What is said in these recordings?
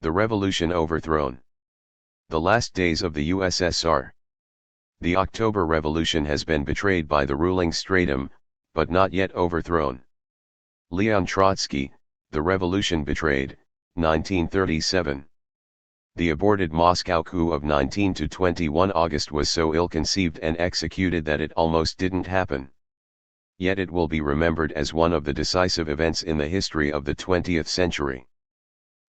The revolution overthrown. The last days of the USSR. The October Revolution has been betrayed by the ruling stratum, but not yet overthrown. Leon Trotsky, The Revolution Betrayed, 1937. The aborted Moscow coup of 19–21 August was so ill-conceived and executed that it almost didn't happen. Yet it will be remembered as one of the decisive events in the history of the 20th century.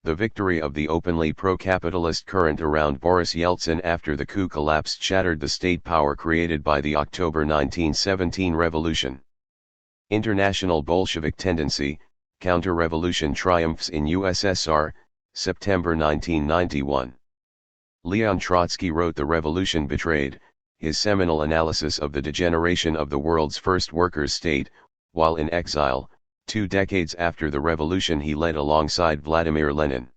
The victory of the openly pro-capitalist current around Boris Yeltsin after the coup collapsed shattered the state power created by the October 1917 revolution. International Bolshevik tendency, counter-revolution triumphs in USSR, September 1991. Leon Trotsky wrote The Revolution Betrayed, his seminal analysis of the degeneration of the world's first workers' state, while in exile, 2 decades after the revolution he led alongside Vladimir Lenin.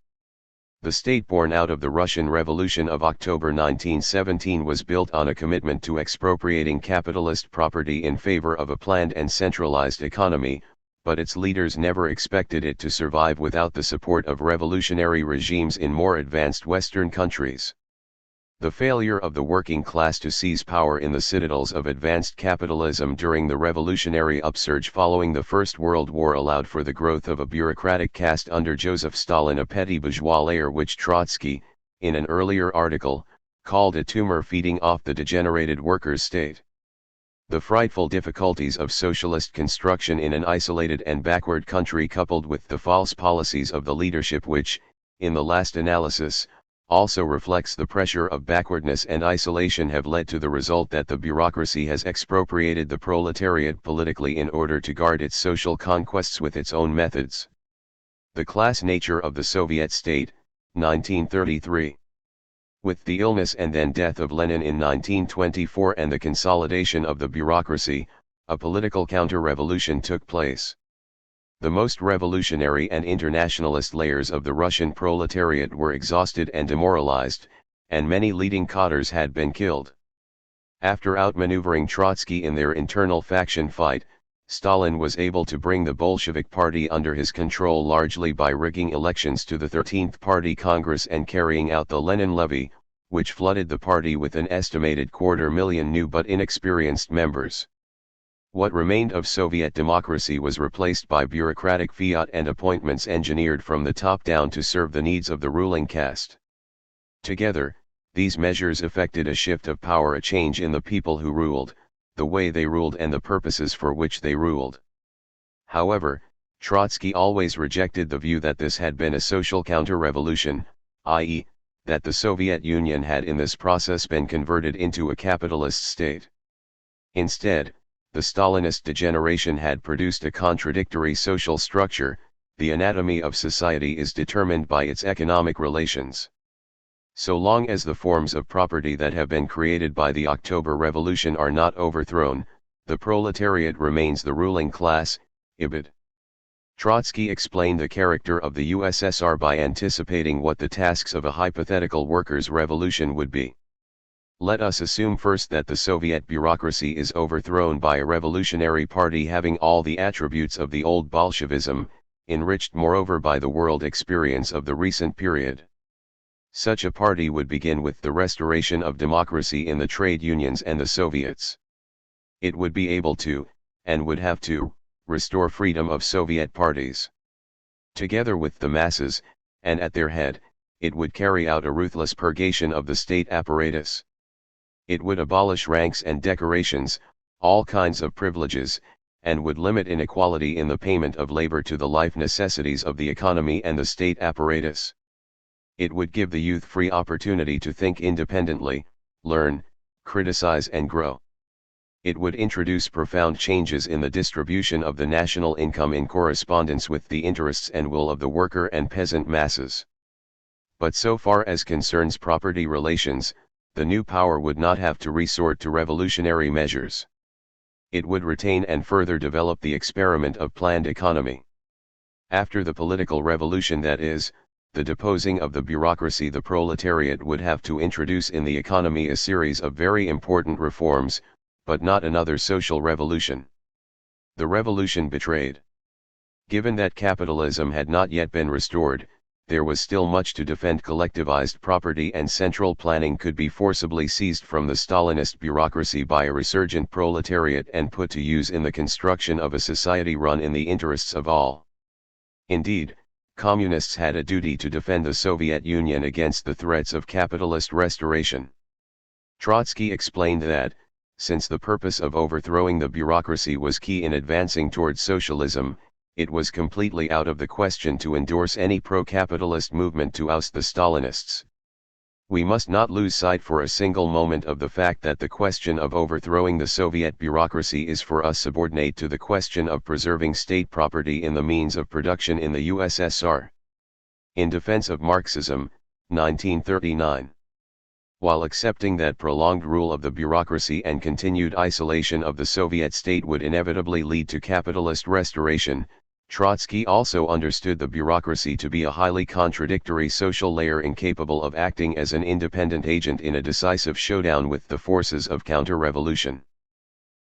The state born out of the Russian Revolution of October 1917 was built on a commitment to expropriating capitalist property in favor of a planned and centralized economy, but its leaders never expected it to survive without the support of revolutionary regimes in more advanced Western countries. The failure of the working class to seize power in the citadels of advanced capitalism during the revolutionary upsurge following the First World War allowed for the growth of a bureaucratic caste under Joseph Stalin, a petty bourgeois layer which Trotsky, in an earlier article, called a tumor feeding off the degenerated workers' state. The frightful difficulties of socialist construction in an isolated and backward country coupled with the false policies of the leadership which, in the last analysis, also reflects the pressure of backwardness and isolation have led to the result that the bureaucracy has expropriated the proletariat politically in order to guard its social conquests with its own methods. The class nature of the Soviet state, 1933. With the illness and then death of Lenin in 1924 and the consolidation of the bureaucracy, a political counter-revolution took place. The most revolutionary and internationalist layers of the Russian proletariat were exhausted and demoralized, and many leading cadres had been killed. After outmaneuvering Trotsky in their internal faction fight, Stalin was able to bring the Bolshevik Party under his control largely by rigging elections to the 13th Party Congress and carrying out the Lenin Levy, which flooded the party with an estimated 250,000 new but inexperienced members. What remained of Soviet democracy was replaced by bureaucratic fiat and appointments engineered from the top down to serve the needs of the ruling caste. Together, these measures effected a shift of power, a change in the people who ruled, the way they ruled and the purposes for which they ruled. However, Trotsky always rejected the view that this had been a social counter-revolution, i.e., that the Soviet Union had in this process been converted into a capitalist state. Instead, the Stalinist degeneration had produced a contradictory social structure. The anatomy of society is determined by its economic relations. So long as the forms of property that have been created by the October Revolution are not overthrown, the proletariat remains the ruling class, ibid. Trotsky explained the character of the USSR by anticipating what the tasks of a hypothetical workers' revolution would be. Let us assume first that the Soviet bureaucracy is overthrown by a revolutionary party having all the attributes of the old Bolshevism, enriched moreover by the world experience of the recent period. Such a party would begin with the restoration of democracy in the trade unions and the Soviets. It would be able to, and would have to, restore freedom of Soviet parties. Together with the masses, and at their head, it would carry out a ruthless purgation of the state apparatus. It would abolish ranks and decorations, all kinds of privileges, and would limit inequality in the payment of labor to the life necessities of the economy and the state apparatus. It would give the youth free opportunity to think independently, learn, criticize and grow. It would introduce profound changes in the distribution of the national income in correspondence with the interests and will of the worker and peasant masses. But so far as concerns property relations, the new power would not have to resort to revolutionary measures. It would retain and further develop the experiment of planned economy. After the political revolution, that is, the deposing of the bureaucracy, the proletariat would have to introduce in the economy a series of very important reforms, but not another social revolution. The revolution betrayed. Given that capitalism had not yet been restored, there was still much to defend. Collectivized property and central planning could be forcibly seized from the Stalinist bureaucracy by a resurgent proletariat and put to use in the construction of a society run in the interests of all. Indeed, communists had a duty to defend the Soviet Union against the threats of capitalist restoration. Trotsky explained that, since the purpose of overthrowing the bureaucracy was key in advancing towards socialism, it was completely out of the question to endorse any pro-capitalist movement to oust the Stalinists. We must not lose sight for a single moment of the fact that the question of overthrowing the Soviet bureaucracy is for us subordinate to the question of preserving state property in the means of production in the USSR. In Defense of Marxism, 1939. While accepting that prolonged rule of the bureaucracy and continued isolation of the Soviet state would inevitably lead to capitalist restoration, Trotsky also understood the bureaucracy to be a highly contradictory social layer incapable of acting as an independent agent in a decisive showdown with the forces of counter-revolution.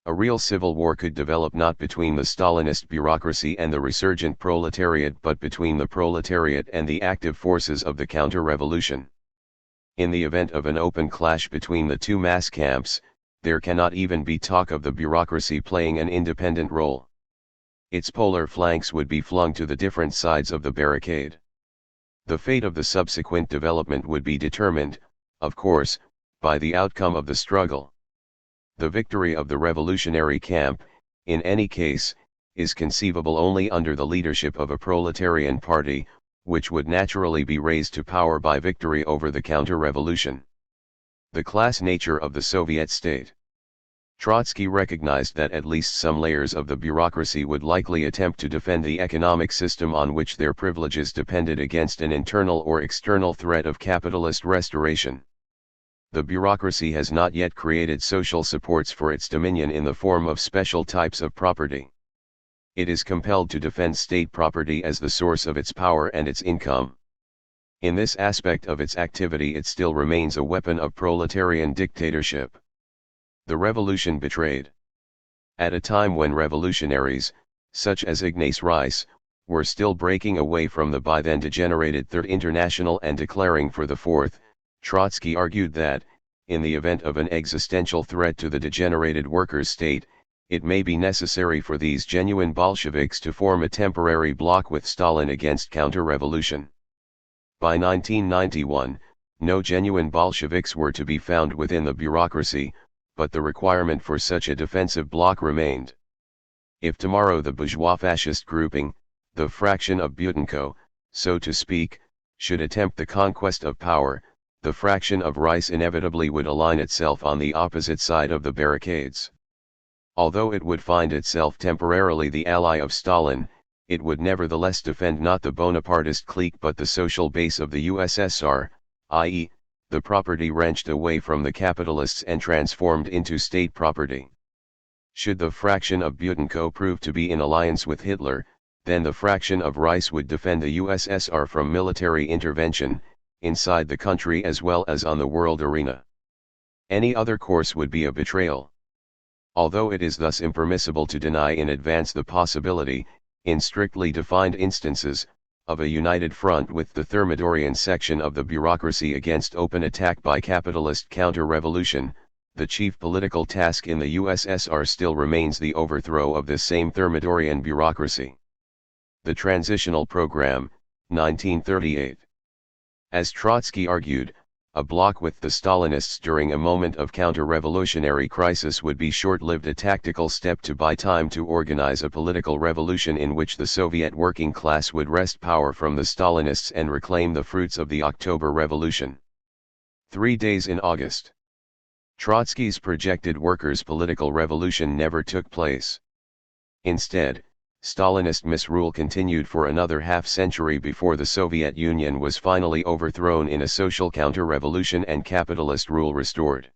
A real civil war could develop not between the Stalinist bureaucracy and the resurgent proletariat but between the proletariat and the active forces of the counter-revolution. In the event of an open clash between the two mass camps, there cannot even be talk of the bureaucracy playing an independent role. Its polar flanks would be flung to the different sides of the barricade. The fate of the subsequent development would be determined, of course, by the outcome of the struggle. The victory of the revolutionary camp, in any case, is conceivable only under the leadership of a proletarian party, which would naturally be raised to power by victory over the counter-revolution. The class nature of the Soviet state. Trotsky recognized that at least some layers of the bureaucracy would likely attempt to defend the economic system on which their privileges depended against an internal or external threat of capitalist restoration. The bureaucracy has not yet created social supports for its dominion in the form of special types of property. It is compelled to defend state property as the source of its power and its income. In this aspect of its activity it still remains a weapon of proletarian dictatorship. The revolution betrayed. At a time when revolutionaries, such as Ignace Rice, were still breaking away from the by then degenerated Third International and declaring for the Fourth, Trotsky argued that, in the event of an existential threat to the degenerated workers' state, it may be necessary for these genuine Bolsheviks to form a temporary bloc with Stalin against counter-revolution. By 1991, no genuine Bolsheviks were to be found within the bureaucracy, but the requirement for such a defensive bloc remained. If tomorrow the bourgeois fascist grouping, the fraction of Butenko, so to speak, should attempt the conquest of power, the fraction of Rice inevitably would align itself on the opposite side of the barricades. Although it would find itself temporarily the ally of Stalin, it would nevertheless defend not the Bonapartist clique but the social base of the USSR, i.e., the property wrenched away from the capitalists and transformed into state property. Should the fraction of Butenko prove to be in alliance with Hitler, then the fraction of Rice would defend the USSR from military intervention, inside the country as well as on the world arena. Any other course would be a betrayal. Although it is thus impermissible to deny in advance the possibility, in strictly defined instances, of a united front with the Thermidorian section of the bureaucracy against open attack by capitalist counter-revolution, the chief political task in the USSR still remains the overthrow of this same Thermidorian bureaucracy. The Transitional Program, 1938. As Trotsky argued, a bloc with the Stalinists during a moment of counter-revolutionary crisis would be short-lived, a tactical step to buy time to organize a political revolution in which the Soviet working class would wrest power from the Stalinists and reclaim the fruits of the October Revolution. 3 days in August. Trotsky's projected workers' political revolution never took place. Instead, Stalinist misrule continued for another half-century before the Soviet Union was finally overthrown in a social counter-revolution and capitalist rule restored.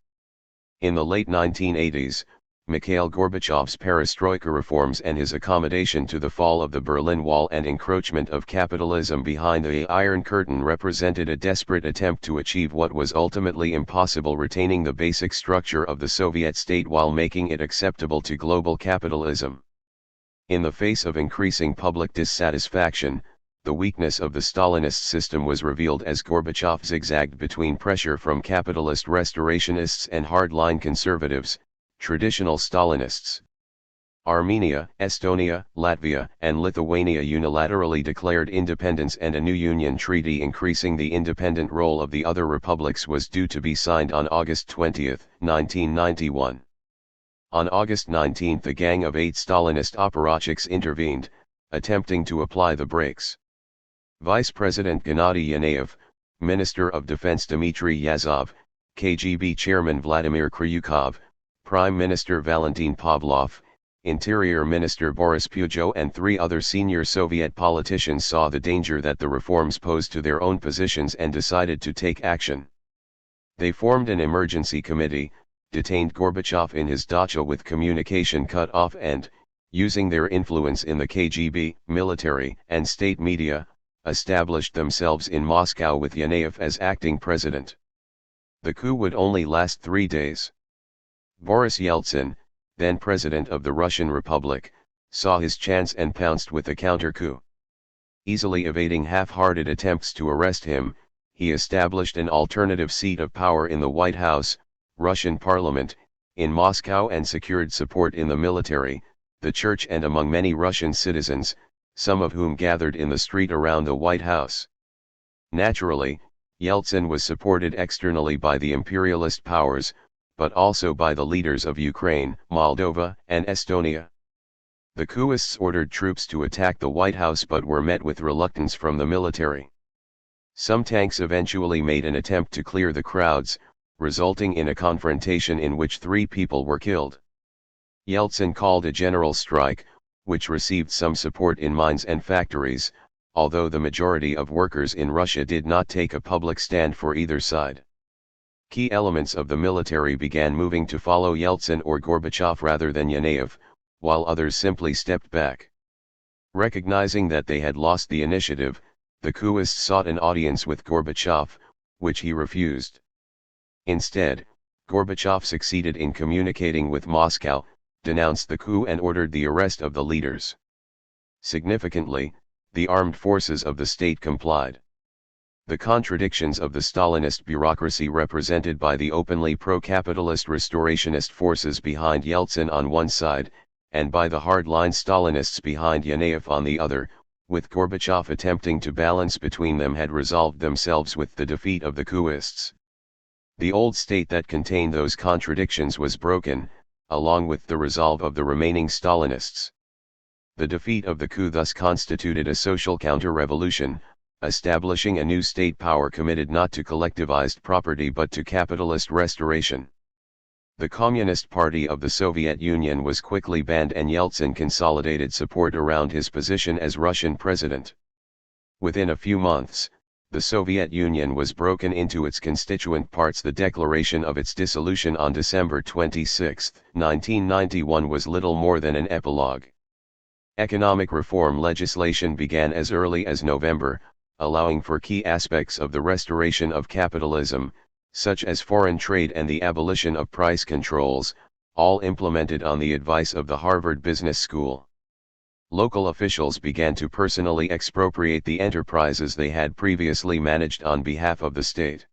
In the late 1980s, Mikhail Gorbachev's perestroika reforms and his accommodation to the fall of the Berlin Wall and encroachment of capitalism behind the Iron Curtain represented a desperate attempt to achieve what was ultimately impossible, retaining the basic structure of the Soviet state while making it acceptable to global capitalism. In the face of increasing public dissatisfaction, the weakness of the Stalinist system was revealed as Gorbachev zigzagged between pressure from capitalist restorationists and hardline conservatives, traditional Stalinists. Armenia, Estonia, Latvia, and Lithuania unilaterally declared independence, and a new union treaty increasing the independent role of the other republics was due to be signed on August 20, 1991. On August 19 a gang of 8 Stalinist apparatchiks intervened, attempting to apply the brakes. Vice President Gennady Yanayev, Minister of Defense Dmitry Yazov, KGB Chairman Vladimir Kryukov, Prime Minister Valentin Pavlov, Interior Minister Boris Pujo and 3 other senior Soviet politicians saw the danger that the reforms posed to their own positions and decided to take action. They formed an emergency committee, detained Gorbachev in his dacha with communication cut off and, using their influence in the KGB, military, and state media, established themselves in Moscow with Yanayev as acting president. The coup would only last 3 days. Boris Yeltsin, then President of the Russian Republic, saw his chance and pounced with a counter-coup. Easily evading half-hearted attempts to arrest him, he established an alternative seat of power in the White House, Russian Parliament, in Moscow, and secured support in the military, the church, and among many Russian citizens, some of whom gathered in the street around the White House. Naturally, Yeltsin was supported externally by the imperialist powers, but also by the leaders of Ukraine, Moldova, and Estonia. The coupists ordered troops to attack the White House but were met with reluctance from the military. Some tanks eventually made an attempt to clear the crowds, resulting in a confrontation in which 3 people were killed. Yeltsin called a general strike, which received some support in mines and factories, although the majority of workers in Russia did not take a public stand for either side. Key elements of the military began moving to follow Yeltsin or Gorbachev rather than Yanayev, while others simply stepped back. Recognizing that they had lost the initiative, the coupists sought an audience with Gorbachev, which he refused. Instead, Gorbachev succeeded in communicating with Moscow, denounced the coup and ordered the arrest of the leaders. Significantly, the armed forces of the state complied. The contradictions of the Stalinist bureaucracy represented by the openly pro-capitalist restorationist forces behind Yeltsin on one side, and by the hardline Stalinists behind Yanayev on the other, with Gorbachev attempting to balance between them, had resolved themselves with the defeat of the coupists. The old state that contained those contradictions was broken, along with the resolve of the remaining Stalinists. The defeat of the coup thus constituted a social counter-revolution, establishing a new state power committed not to collectivized property but to capitalist restoration. The Communist Party of the Soviet Union was quickly banned and Yeltsin consolidated support around his position as Russian president. Within a few months, the Soviet Union was broken into its constituent parts. The declaration of its dissolution on December 26, 1991 was little more than an epilogue. Economic reform legislation began as early as November, allowing for key aspects of the restoration of capitalism, such as foreign trade and the abolition of price controls, all implemented on the advice of the Harvard Business School. Local officials began to personally expropriate the enterprises they had previously managed on behalf of the state.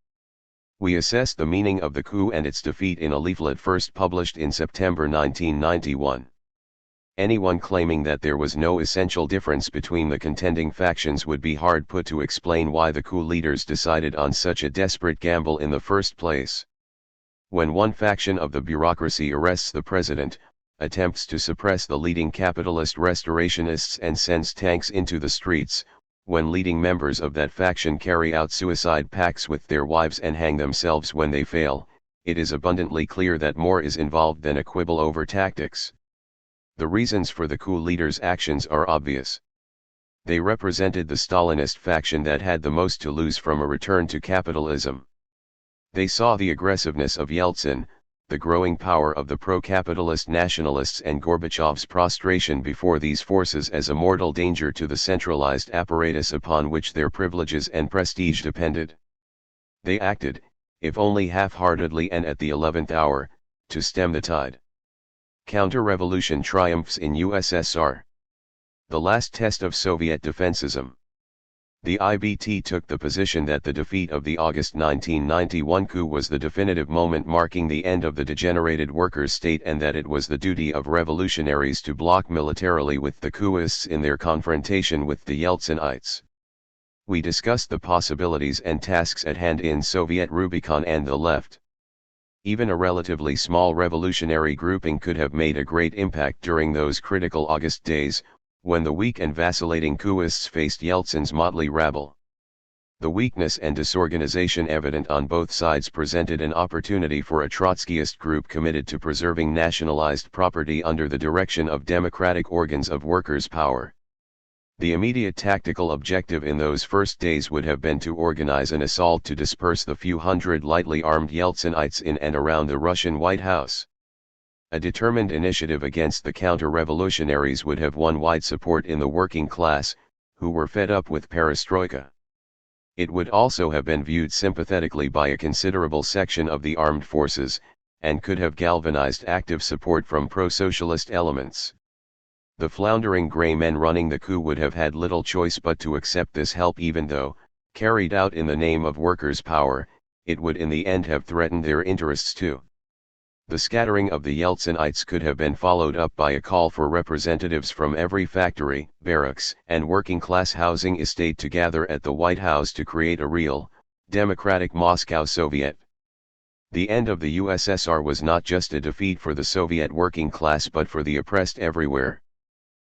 We assess the meaning of the coup and its defeat in a leaflet first published in September 1991. Anyone claiming that there was no essential difference between the contending factions would be hard put to explain why the coup leaders decided on such a desperate gamble in the first place. When one faction of the bureaucracy arrests the president, attempts to suppress the leading capitalist restorationists and sends tanks into the streets, when leading members of that faction carry out suicide pacts with their wives and hang themselves when they fail, it is abundantly clear that more is involved than a quibble over tactics. The reasons for the coup leaders' actions are obvious. They represented the Stalinist faction that had the most to lose from a return to capitalism. They saw the aggressiveness of Yeltsin, the growing power of the pro-capitalist nationalists, and Gorbachev's prostration before these forces as a mortal danger to the centralized apparatus upon which their privileges and prestige depended. They acted, if only half-heartedly and at the 11th hour, to stem the tide. Counter-revolution triumphs in USSR. The last test of Soviet defensism. The IBT took the position that the defeat of the August 1991 coup was the definitive moment marking the end of the degenerated workers' state, and that it was the duty of revolutionaries to block militarily with the coupists in their confrontation with the Yeltsinites. We discussed the possibilities and tasks at hand in Soviet Rubicon and the left. Even a relatively small revolutionary grouping could have made a great impact during those critical August days, when the weak and vacillating coupists faced Yeltsin's motley rabble. The weakness and disorganization evident on both sides presented an opportunity for a Trotskyist group committed to preserving nationalized property under the direction of democratic organs of workers' power. The immediate tactical objective in those first days would have been to organize an assault to disperse the few hundred lightly armed Yeltsinites in and around the Russian White House. A determined initiative against the counter-revolutionaries would have won wide support in the working class, who were fed up with perestroika. It would also have been viewed sympathetically by a considerable section of the armed forces, and could have galvanized active support from pro-socialist elements. The floundering grey men running the coup would have had little choice but to accept this help, even though, carried out in the name of workers' power, it would in the end have threatened their interests too. The scattering of the Yeltsinites could have been followed up by a call for representatives from every factory, barracks, and working-class housing estate to gather at the White House to create a real, democratic Moscow Soviet. The end of the USSR was not just a defeat for the Soviet working class but for the oppressed everywhere.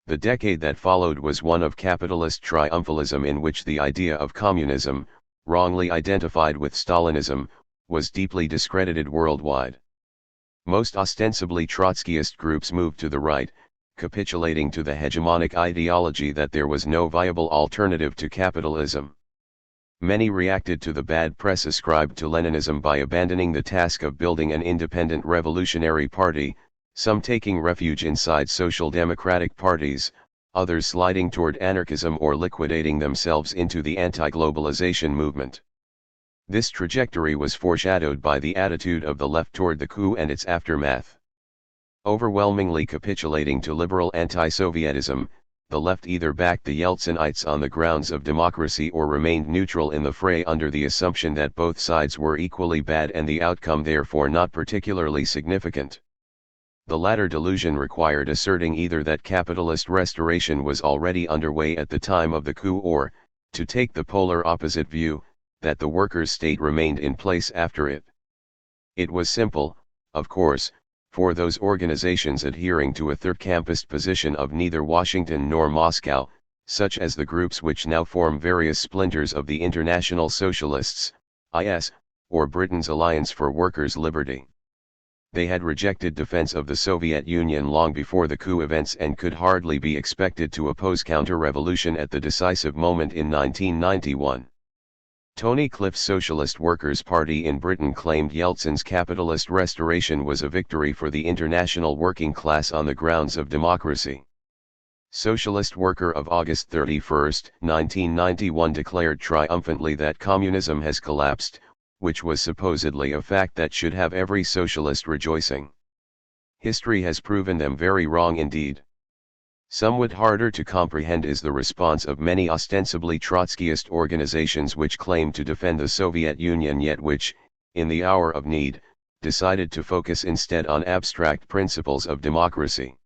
The decade that followed was one of capitalist triumphalism in which the idea of communism, wrongly identified with Stalinism, was deeply discredited worldwide. Most ostensibly Trotskyist groups moved to the right, capitulating to the hegemonic ideology that there was no viable alternative to capitalism. Many reacted to the bad press ascribed to Leninism by abandoning the task of building an independent revolutionary party, some taking refuge inside social democratic parties, others sliding toward anarchism or liquidating themselves into the anti-globalization movement. This trajectory was foreshadowed by the attitude of the left toward the coup and its aftermath. Overwhelmingly capitulating to liberal anti-Sovietism, the left either backed the Yeltsinites on the grounds of democracy or remained neutral in the fray under the assumption that both sides were equally bad and the outcome therefore not particularly significant. The latter delusion required asserting either that capitalist restoration was already underway at the time of the coup or, to take the polar opposite view, that the workers' state remained in place after it. It was simple, of course, for those organizations adhering to a third campist position of neither Washington nor Moscow, such as the groups which now form various splinters of the International Socialists, IS, or Britain's Alliance for Workers' Liberty. They had rejected defense of the Soviet Union long before the coup events and could hardly be expected to oppose counter-revolution at the decisive moment in 1991. Tony Cliff's Socialist Workers' Party in Britain claimed Yeltsin's capitalist restoration was a victory for the international working class on the grounds of democracy. Socialist Worker of August 31, 1991 declared triumphantly that communism has collapsed, which was supposedly a fact that should have every socialist rejoicing. History has proven them very wrong indeed. Somewhat harder to comprehend is the response of many ostensibly Trotskyist organizations which claim to defend the Soviet Union yet which, in the hour of need, decided to focus instead on abstract principles of democracy.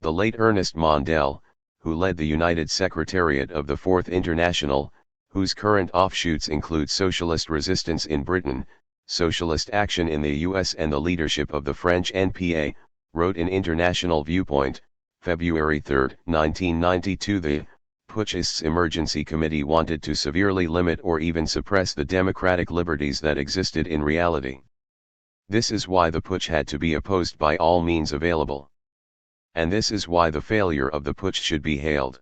The late Ernest Mondale, who led the United Secretariat of the Fourth International, whose current offshoots include socialist resistance in Britain, socialist action in the US and the leadership of the French NPA, wrote in International Viewpoint, February 3, 1992 the Putschists' Emergency Committee wanted to severely limit or even suppress the democratic liberties that existed in reality. This is why the putsch had to be opposed by all means available. And this is why the failure of the putsch should be hailed.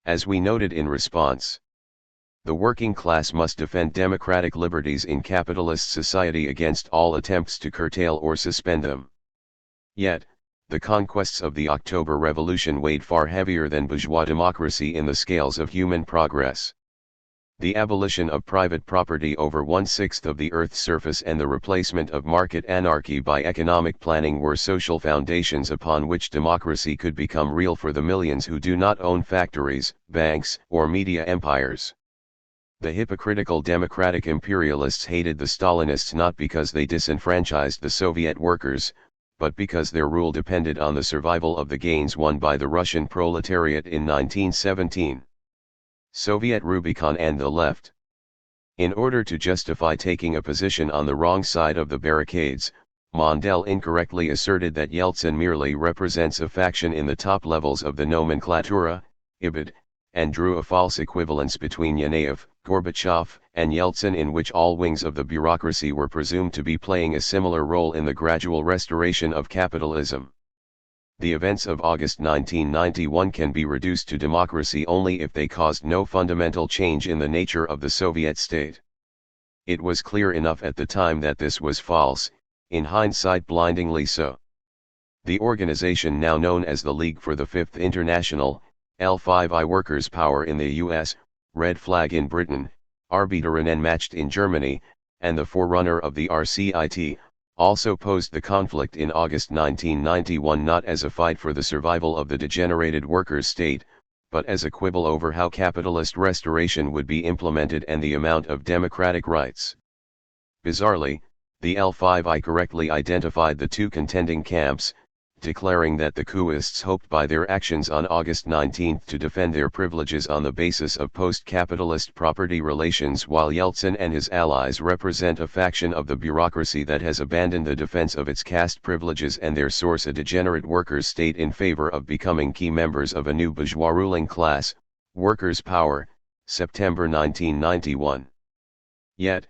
As we noted in response, the working class must defend democratic liberties in capitalist society against all attempts to curtail or suspend them. Yet, the conquests of the October Revolution weighed far heavier than bourgeois democracy in the scales of human progress. The abolition of private property over 1/6 of the Earth's surface and the replacement of market anarchy by economic planning were social foundations upon which democracy could become real for the millions who do not own factories, banks, or media empires. The hypocritical democratic imperialists hated the Stalinists not because they disenfranchised the Soviet workers, but because their rule depended on the survival of the gains won by the Russian proletariat in 1917. Soviet Rubicon and the left. In order to justify taking a position on the wrong side of the barricades, Mondale incorrectly asserted that Yeltsin merely represents a faction in the top levels of the nomenklatura, IBID, and drew a false equivalence between Yanayev, Gorbachev, and Yeltsin, in which all wings of the bureaucracy were presumed to be playing a similar role in the gradual restoration of capitalism. The events of August 1991 can be reduced to democracy only if they caused no fundamental change in the nature of the Soviet state. It was clear enough at the time that this was false, in hindsight blindingly so. The organization now known as the League for the Fifth International, L5I Workers' Power in the US, Red Flag in Britain, Arbiteren Matched in Germany, and the forerunner of the RCIT, also posed the conflict in August 1991 not as a fight for the survival of the degenerated workers' state, but as a quibble over how capitalist restoration would be implemented and the amount of democratic rights. Bizarrely, the L5I correctly identified the two contending camps, declaring that the coupists hoped by their actions on August 19 to defend their privileges on the basis of post-capitalist property relations, while Yeltsin and his allies represent a faction of the bureaucracy that has abandoned the defense of its caste privileges and their source, a degenerate workers' state, in favor of becoming key members of a new bourgeois ruling class. Workers' Power, September 1991. Yet,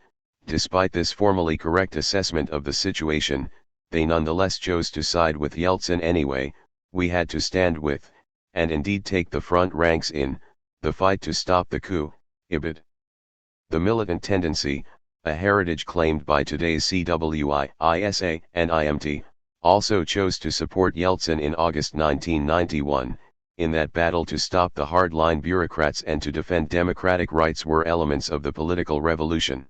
despite this formally correct assessment of the situation, they nonetheless chose to side with Yeltsin anyway. We had to stand with, and indeed take the front ranks in, the fight to stop the coup, IBID. The militant tendency, a heritage claimed by today's CWI, ISA, and IMT, also chose to support Yeltsin in August 1991, in that battle to stop the hardline bureaucrats and to defend democratic rights were elements of the political revolution.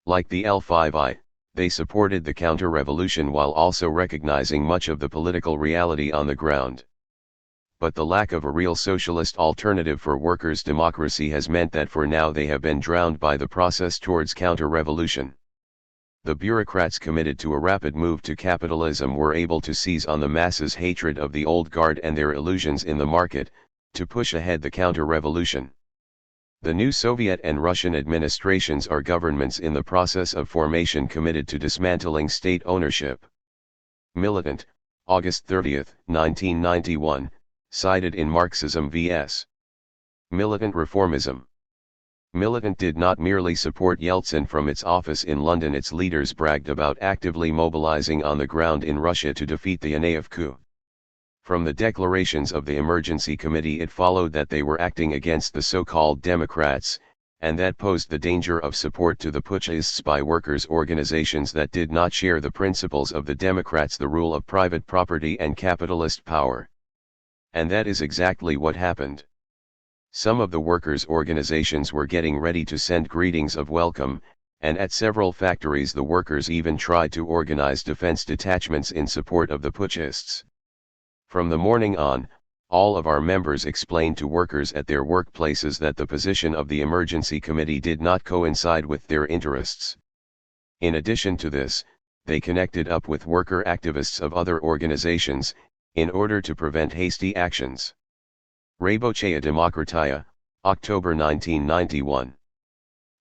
Like the L5I, they supported the counter-revolution while also recognizing much of the political reality on the ground. But the lack of a real socialist alternative for workers' democracy has meant that for now they have been drowned by the process towards counter-revolution. The bureaucrats committed to a rapid move to capitalism were able to seize on the masses' hatred of the old guard and their illusions in the market, to push ahead the counter-revolution. The new Soviet and Russian administrations are governments in the process of formation committed to dismantling state ownership. Militant, August 30, 1991, cited in Marxism vs. Militant Reformism. Militant did not merely support Yeltsin from its office in London. Its leaders bragged about actively mobilizing on the ground in Russia to defeat the Yanayev coup. From the declarations of the Emergency Committee it followed that they were acting against the so-called Democrats, and that posed the danger of support to the putschists by workers' organizations that did not share the principles of the Democrats, the rule of private property and capitalist power. And that is exactly what happened. Some of the workers' organizations were getting ready to send greetings of welcome, and at several factories the workers even tried to organize defense detachments in support of the putschists. From the morning on, all of our members explained to workers at their workplaces that the position of the Emergency Committee did not coincide with their interests. In addition to this, they connected up with worker activists of other organizations, in order to prevent hasty actions. Rabochaya Demokratia, October 1991.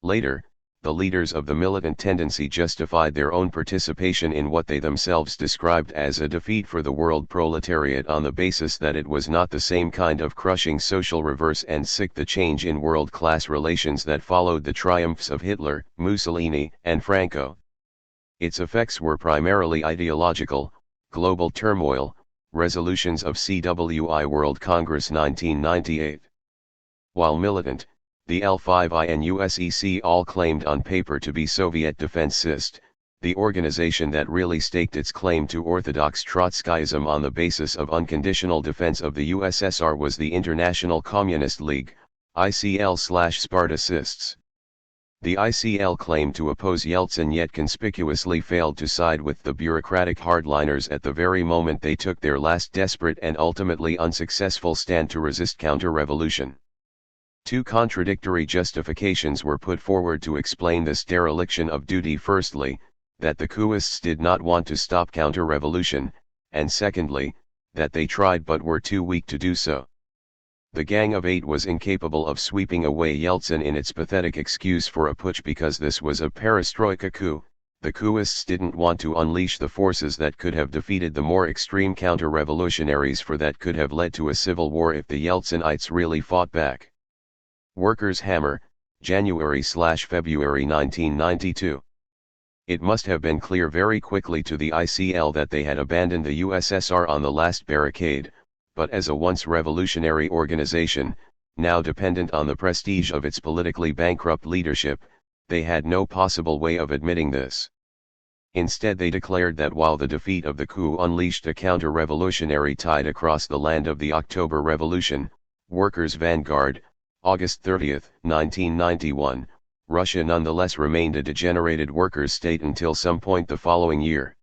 Later, the leaders of the militant tendency justified their own participation in what they themselves described as a defeat for the world proletariat on the basis that it was not the same kind of crushing social reverse and the change in world-class relations that followed the triumphs of Hitler, Mussolini, and Franco. Its effects were primarily ideological: global turmoil, resolutions of CWI World Congress 1998. While militant, the L5I and USEC all claimed on paper to be Soviet defensist, the organization that really staked its claim to orthodox Trotskyism on the basis of unconditional defense of the USSR was the International Communist League, ICL/Spartacists. The ICL claimed to oppose Yeltsin yet conspicuously failed to side with the bureaucratic hardliners at the very moment they took their last desperate and ultimately unsuccessful stand to resist counter-revolution. Two contradictory justifications were put forward to explain this dereliction of duty: firstly, that the coupists did not want to stop counter-revolution, and secondly, that they tried but were too weak to do so. The Gang of Eight was incapable of sweeping away Yeltsin in its pathetic excuse for a putsch because this was a perestroika coup. The coupists didn't want to unleash the forces that could have defeated the more extreme counter-revolutionaries, for that could have led to a civil war if the Yeltsinites really fought back. Workers' Hammer, January/February 1992. It must have been clear very quickly to the ICL that they had abandoned the USSR on the last barricade, but as a once revolutionary organization, now dependent on the prestige of its politically bankrupt leadership, they had no possible way of admitting this. Instead, they declared that while the defeat of the coup unleashed a counter-revolutionary tide across the land of the October Revolution, Workers' Vanguard, August 30, 1991, Russia nonetheless remained a degenerated workers' state until some point the following year.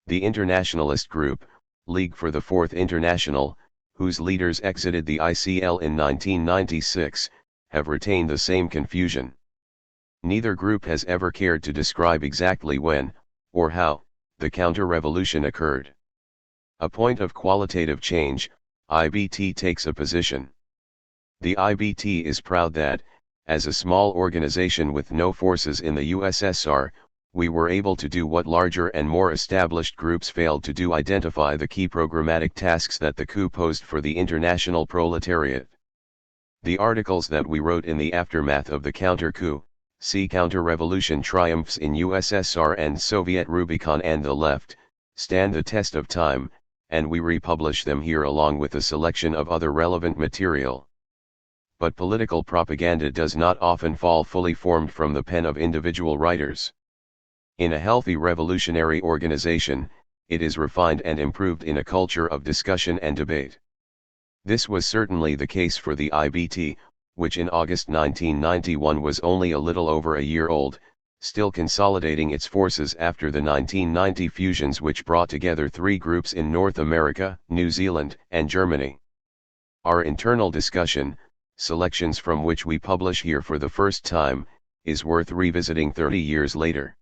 The internationalist group, League for the Fourth International, whose leaders exited the ICL in 1996, have retained the same confusion. Neither group has ever cared to describe exactly when, or how, the counter-revolution occurred. A point of qualitative change, IBT takes a position. The IBT is proud that, as a small organization with no forces in the USSR, we were able to do what larger and more established groups failed to do: identify the key programmatic tasks that the coup posed for the international proletariat. The articles that we wrote in the aftermath of the counter-coup, see Counter-Revolution Triumphs in USSR and Soviet Rubicon and the Left, stand the test of time, and we republish them here along with a selection of other relevant material. But political propaganda does not often fall fully formed from the pen of individual writers. In a healthy revolutionary organization, it is refined and improved in a culture of discussion and debate. This was certainly the case for the IBT, which in August 1991 was only a little over a year old, still consolidating its forces after the 1990 fusions which brought together three groups in North America, New Zealand, and Germany. Our internal discussion, selections from which we publish here for the first time, is worth revisiting 30 years later.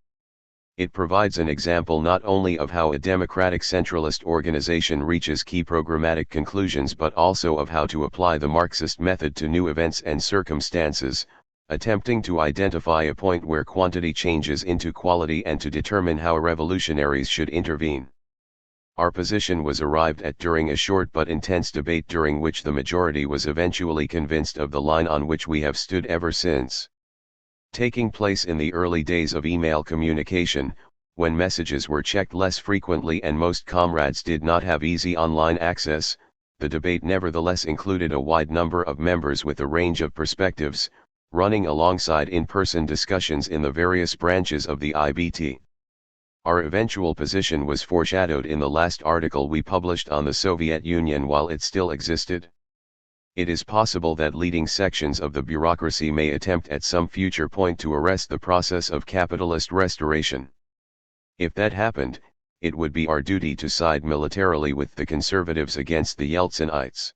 It provides an example not only of how a democratic centralist organization reaches key programmatic conclusions but also of how to apply the Marxist method to new events and circumstances, attempting to identify a point where quantity changes into quality and to determine how revolutionaries should intervene. Our position was arrived at during a short but intense debate during which the majority was eventually convinced of the line on which we have stood ever since. Taking place in the early days of email communication, when messages were checked less frequently and most comrades did not have easy online access, the debate nevertheless included a wide number of members with a range of perspectives, running alongside in-person discussions in the various branches of the IBT. Our eventual position was foreshadowed in the last article we published on the Soviet Union while it still existed. It is possible that leading sections of the bureaucracy may attempt at some future point to arrest the process of capitalist restoration. If that happened, it would be our duty to side militarily with the conservatives against the Yeltsinites.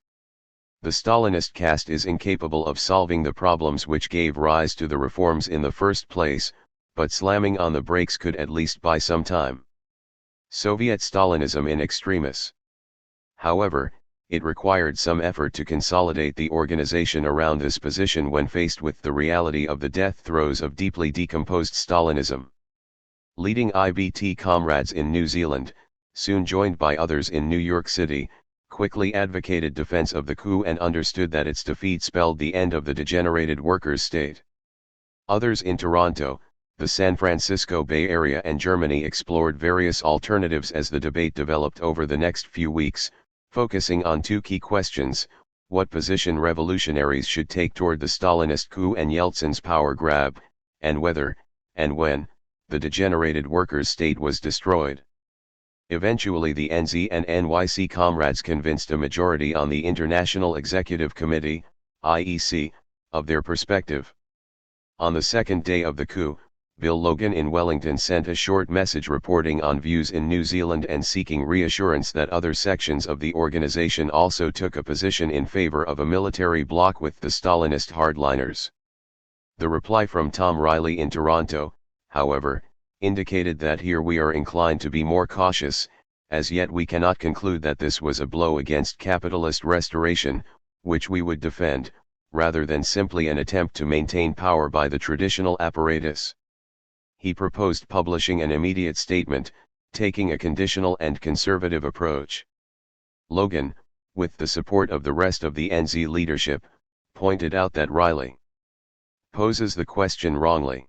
The Stalinist caste is incapable of solving the problems which gave rise to the reforms in the first place, but slamming on the brakes could at least buy some time. Soviet Stalinism in extremis. However, it required some effort to consolidate the organization around this position when faced with the reality of the death throes of deeply decomposed Stalinism. Leading IBT comrades in New Zealand, soon joined by others in New York City, quickly advocated defense of the coup and understood that its defeat spelled the end of the degenerated workers' state. Others in Toronto, the San Francisco Bay Area and Germany explored various alternatives as the debate developed over the next few weeks, focusing on two key questions: what position revolutionaries should take toward the Stalinist coup and Yeltsin's power grab, and whether, and when, the degenerated workers' state was destroyed. Eventually the NZ and NYC comrades convinced a majority on the International Executive Committee, IEC, of their perspective. On the second day of the coup, Bill Logan in Wellington sent a short message reporting on views in New Zealand and seeking reassurance that other sections of the organization also took a position in favor of a military bloc with the Stalinist hardliners. The reply from Tom Riley in Toronto, however, indicated that here we are inclined to be more cautious, as yet we cannot conclude that this was a blow against capitalist restoration, which we would defend, rather than simply an attempt to maintain power by the traditional apparatus. He proposed publishing an immediate statement, taking a conditional and conservative approach. Logan, with the support of the rest of the NZ leadership, pointed out that Riley poses the question wrongly.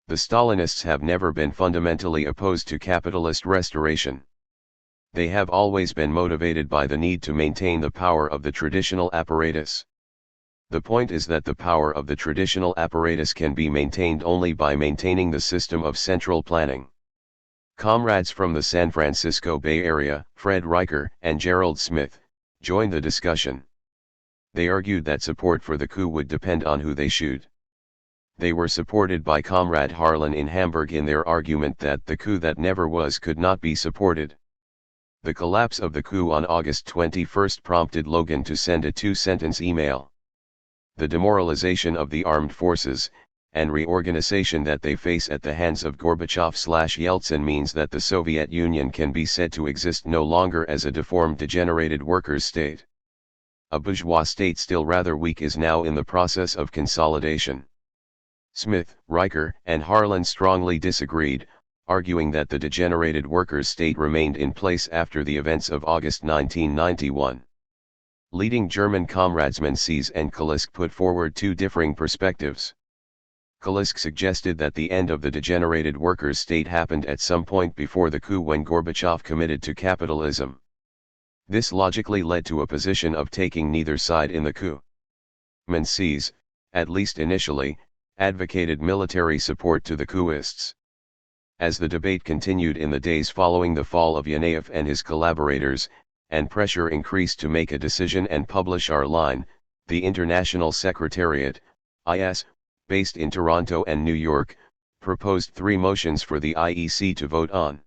The Stalinists have never been fundamentally opposed to capitalist restoration. They have always been motivated by the need to maintain the power of the traditional apparatus. The point is that the power of the traditional apparatus can be maintained only by maintaining the system of central planning. Comrades from the San Francisco Bay Area, Fred Riker and Gerald Smith, joined the discussion. They argued that support for the coup would depend on who they shoot. They were supported by Comrade Harlan in Hamburg in their argument that the coup that never was could not be supported. The collapse of the coup on August 21 prompted Logan to send a two-sentence email. The demoralization of the armed forces, and reorganization that they face at the hands of Gorbachev/Yeltsin means that the Soviet Union can be said to exist no longer as a deformed degenerated workers' state. A bourgeois state still rather weak is now in the process of consolidation. Smith, Riker, and Harlan strongly disagreed, arguing that the degenerated workers' state remained in place after the events of August 1991. Leading German comrades Menzies and Kalisk put forward two differing perspectives. Kalisk suggested that the end of the degenerated workers' state happened at some point before the coup when Gorbachev committed to capitalism. This logically led to a position of taking neither side in the coup. Menzies, at least initially, advocated military support to the coupists. As the debate continued in the days following the fall of Yanayev and his collaborators, and pressure increased to make a decision and publish our line, the International Secretariat, IS, based in Toronto and New York, proposed three motions for the IEC to vote on.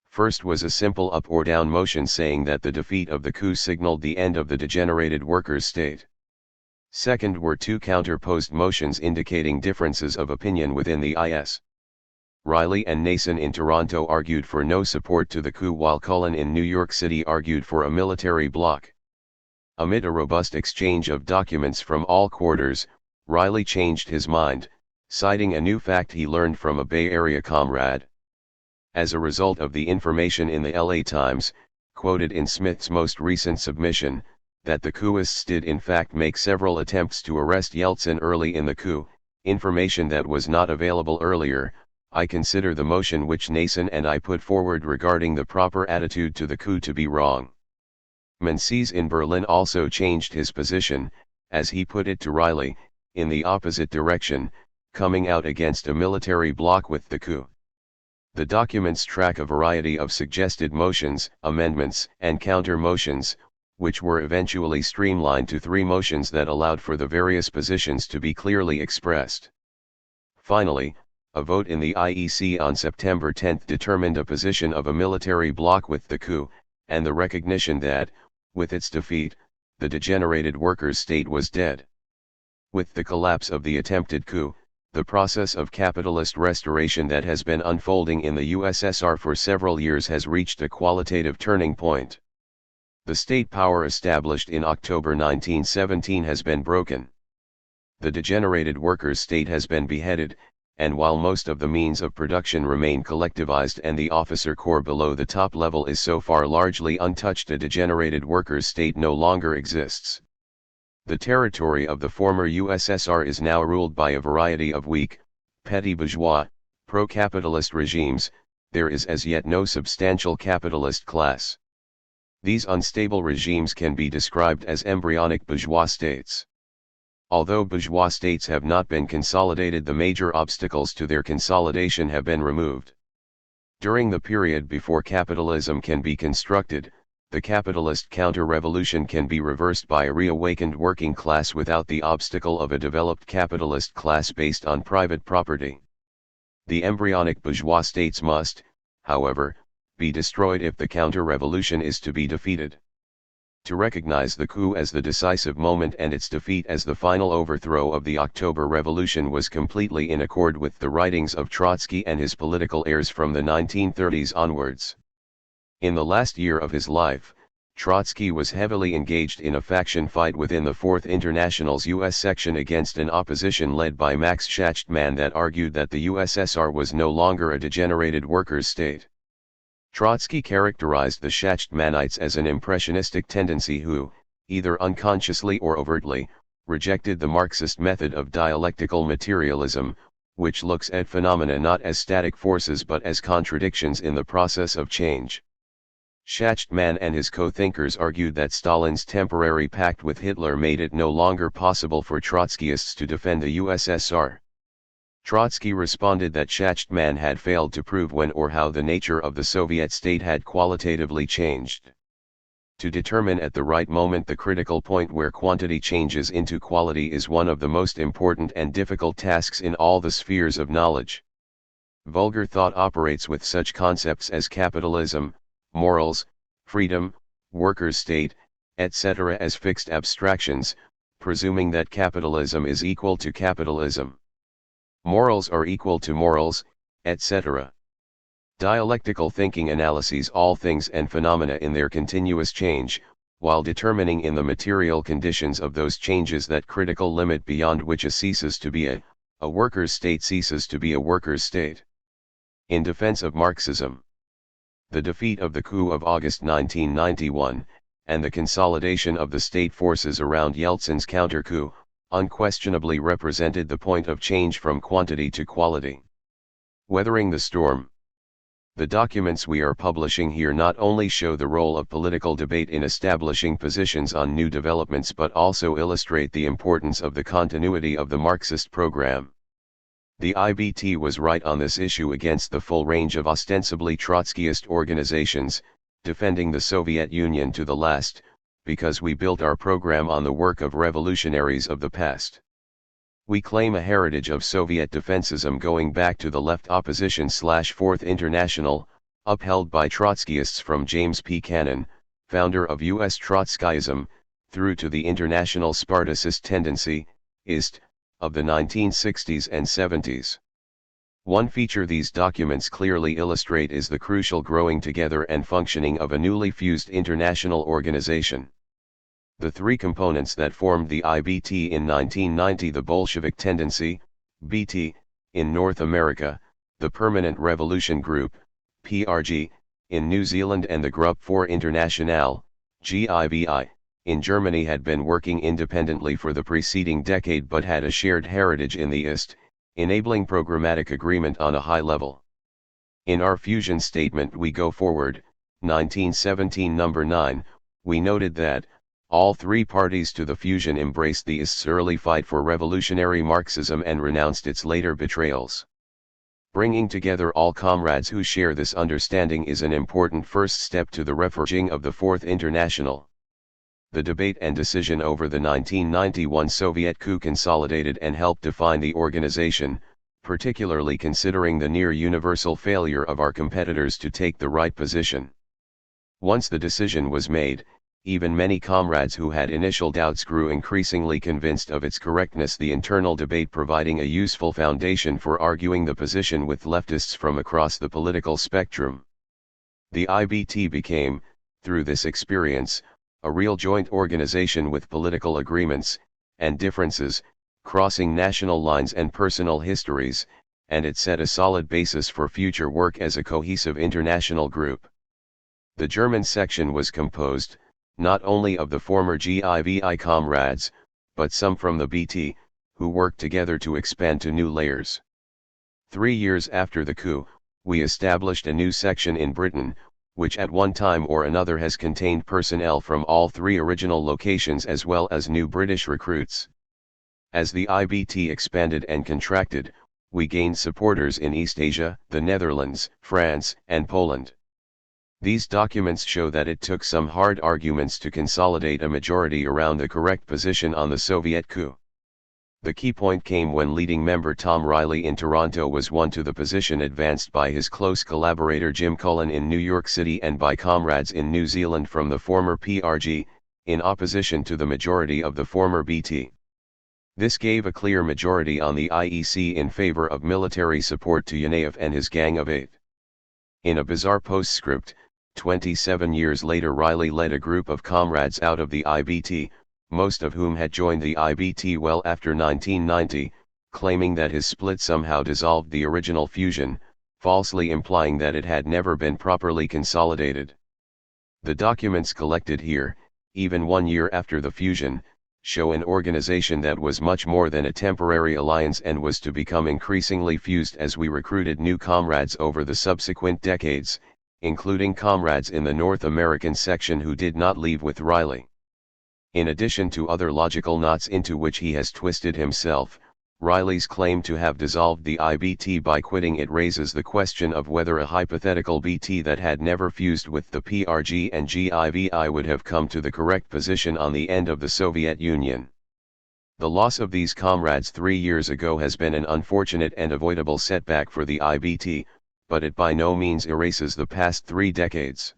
First was a simple up or down motion saying that the defeat of the coup signaled the end of the degenerated workers' state. Second were two counterposed motions indicating differences of opinion within the IS. Riley and Nason in Toronto argued for no support to the coup while Cullen in New York City argued for a military bloc. Amid a robust exchange of documents from all quarters, Riley changed his mind, citing a new fact he learned from a Bay Area comrade. As a result of the information in the LA Times, quoted in Smith's most recent submission, that the coupists did in fact make several attempts to arrest Yeltsin early in the coup, information that was not available earlier, I consider the motion which Nason and I put forward regarding the proper attitude to the coup to be wrong. Menzies in Berlin also changed his position, as he put it to Riley, in the opposite direction, coming out against a military bloc with the coup. The documents track a variety of suggested motions, amendments, and counter-motions, which were eventually streamlined to three motions that allowed for the various positions to be clearly expressed. Finally, a vote in the IEC on September 10 determined a position of a military bloc with the coup, and the recognition that, with its defeat, the degenerated workers' state was dead. With the collapse of the attempted coup, the process of capitalist restoration that has been unfolding in the USSR for several years has reached a qualitative turning point. The state power established in October 1917 has been broken. The degenerated workers' state has been beheaded, and while most of the means of production remain collectivized and the officer corps below the top level is so far largely untouched, a degenerated workers' state no longer exists. The territory of the former USSR is now ruled by a variety of weak, petty bourgeois, pro-capitalist regimes. There is as yet no substantial capitalist class. These unstable regimes can be described as embryonic bourgeois states. Although bourgeois states have not been consolidated, the major obstacles to their consolidation have been removed. During the period before capitalism can be constructed, the capitalist counter-revolution can be reversed by a reawakened working class without the obstacle of a developed capitalist class based on private property. The embryonic bourgeois states must, however, be destroyed if the counter-revolution is to be defeated. To recognize the coup as the decisive moment and its defeat as the final overthrow of the October Revolution was completely in accord with the writings of Trotsky and his political heirs from the 1930s onwards. In the last year of his life, Trotsky was heavily engaged in a faction fight within the Fourth International's U.S. section against an opposition led by Max Schachtman that argued that the USSR was no longer a degenerated workers' state. Trotsky characterized the Schachtmanites as an impressionistic tendency who, either unconsciously or overtly, rejected the Marxist method of dialectical materialism, which looks at phenomena not as static forces but as contradictions in the process of change. Schachtman and his co-thinkers argued that Stalin's temporary pact with Hitler made it no longer possible for Trotskyists to defend the USSR. Trotsky responded that Schachtman had failed to prove when or how the nature of the Soviet state had qualitatively changed. To determine at the right moment the critical point where quantity changes into quality is one of the most important and difficult tasks in all the spheres of knowledge. Vulgar thought operates with such concepts as capitalism, morals, freedom, workers' state, etc. as fixed abstractions, presuming that capitalism is equal to capitalism. Morals are equal to morals, etc. Dialectical thinking analyses all things and phenomena in their continuous change, while determining in the material conditions of those changes that critical limit beyond which a workers' state ceases to be a workers' state. In defense of Marxism, the defeat of the coup of August 1991, and the consolidation of the state forces around Yeltsin's counter-coup, unquestionably represented the point of change from quantity to quality. Weathering the storm. The documents we are publishing here not only show the role of political debate in establishing positions on new developments but also illustrate the importance of the continuity of the Marxist program. The IBT was right on this issue against the full range of ostensibly Trotskyist organizations, defending the Soviet Union to the last, because we built our program on the work of revolutionaries of the past. We claim a heritage of Soviet defensism going back to the left opposition/Fourth International, upheld by Trotskyists from James P. Cannon, founder of U.S. Trotskyism, through to the international Spartacist tendency, IST, of the 1960s and 70s. One feature these documents clearly illustrate is the crucial growing together and functioning of a newly fused international organization. The three components that formed the IBT in 1990, the Bolshevik Tendency, BT, in North America, the Permanent Revolution Group, PRG, in New Zealand and the Group for Internationale, GIVI, in Germany had been working independently for the preceding decade but had a shared heritage in the IST, enabling programmatic agreement on a high level. In our fusion statement We Go Forward, 1917 number 9, we noted that, all three parties to the fusion embraced the IST's early fight for revolutionary Marxism and renounced its later betrayals. Bringing together all comrades who share this understanding is an important first step to the reforging of the Fourth International. The debate and decision over the 1991 Soviet coup consolidated and helped define the organization, particularly considering the near-universal failure of our competitors to take the right position. Once the decision was made, even many comrades who had initial doubts grew increasingly convinced of its correctness, the internal debate providing a useful foundation for arguing the position with leftists from across the political spectrum. The IBT became, through this experience, a real joint organization with political agreements, and differences, crossing national lines and personal histories, and it set a solid basis for future work as a cohesive international group. The German section was composed, not only of the former GIVI comrades, but some from the BT, who worked together to expand to new layers. 3 years after the coup, we established a new section in Britain, which at one time or another has contained personnel from all three original locations as well as new British recruits. As the IBT expanded and contracted, we gained supporters in East Asia, the Netherlands, France, and Poland. These documents show that it took some hard arguments to consolidate a majority around the correct position on the Soviet coup. The key point came when leading member Tom Riley in Toronto was won to the position advanced by his close collaborator Jim Cullen in New York City and by comrades in New Zealand from the former PRG, in opposition to the majority of the former BT. This gave a clear majority on the IEC in favor of military support to Yanayev and his Gang of Eight. In a bizarre postscript, 27 years later Riley led a group of comrades out of the IBT, most of whom had joined the IBT well after 1990, claiming that his split somehow dissolved the original fusion, falsely implying that it had never been properly consolidated. The documents collected here, even 1 year after the fusion, show an organization that was much more than a temporary alliance and was to become increasingly fused as we recruited new comrades over the subsequent decades, including comrades in the North American section who did not leave with Riley. In addition to other logical knots into which he has twisted himself, Riley's claim to have dissolved the IBT by quitting it raises the question of whether a hypothetical BT that had never fused with the PRG and GIVI would have come to the correct position on the end of the Soviet Union. The loss of these comrades 3 years ago has been an unfortunate and avoidable setback for the IBT, but it by no means erases the past 3 decades.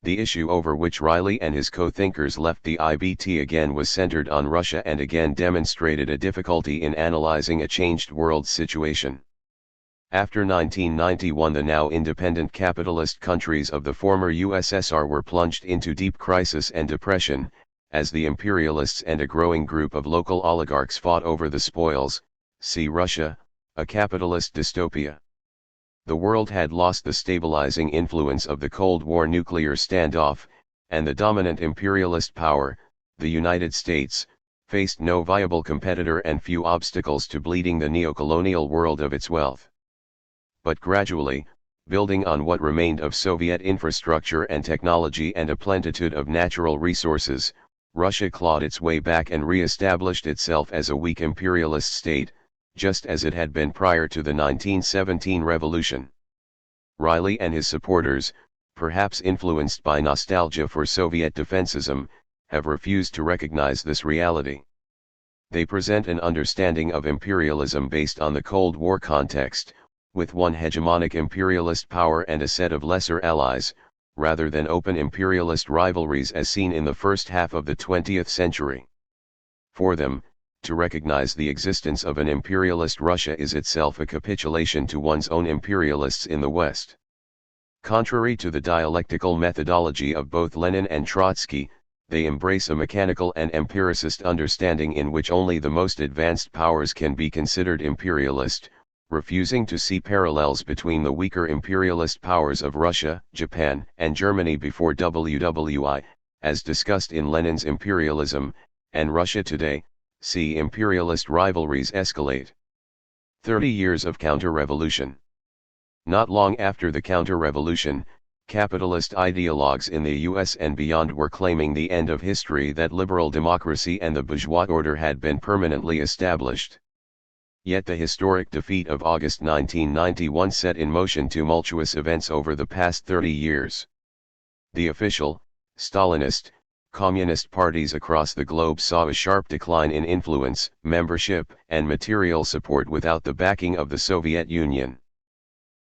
The issue over which Riley and his co-thinkers left the IBT again was centered on Russia and again demonstrated a difficulty in analyzing a changed world situation. After 1991, the now independent capitalist countries of the former USSR were plunged into deep crisis and depression, as the imperialists and a growing group of local oligarchs fought over the spoils. See Russia, a capitalist dystopia. The world had lost the stabilizing influence of the Cold War nuclear standoff, and the dominant imperialist power, the United States, faced no viable competitor and few obstacles to bleeding the neocolonial world of its wealth. But gradually, building on what remained of Soviet infrastructure and technology and a plenitude of natural resources, Russia clawed its way back and re-established itself as a weak imperialist state, just as it had been prior to the 1917 revolution. Riley and his supporters, perhaps influenced by nostalgia for Soviet defensism, have refused to recognize this reality. They present an understanding of imperialism based on the Cold War context, with one hegemonic imperialist power and a set of lesser allies, rather than open imperialist rivalries as seen in the first half of the 20th century. For them, to recognize the existence of an imperialist Russia is itself a capitulation to one's own imperialists in the West. Contrary to the dialectical methodology of both Lenin and Trotsky, they embrace a mechanical and empiricist understanding in which only the most advanced powers can be considered imperialist, refusing to see parallels between the weaker imperialist powers of Russia, Japan, and Germany before WWI, as discussed in Lenin's Imperialism, and Russia today. See imperialist rivalries escalate. 30 years of counter-revolution. Not long after the counter-revolution, capitalist ideologues in the US and beyond were claiming the end of history, that liberal democracy and the bourgeois order had been permanently established. Yet the historic defeat of August 1991 set in motion tumultuous events over the past 30 years. The official, Stalinist, communist parties across the globe saw a sharp decline in influence, membership, and material support without the backing of the Soviet Union.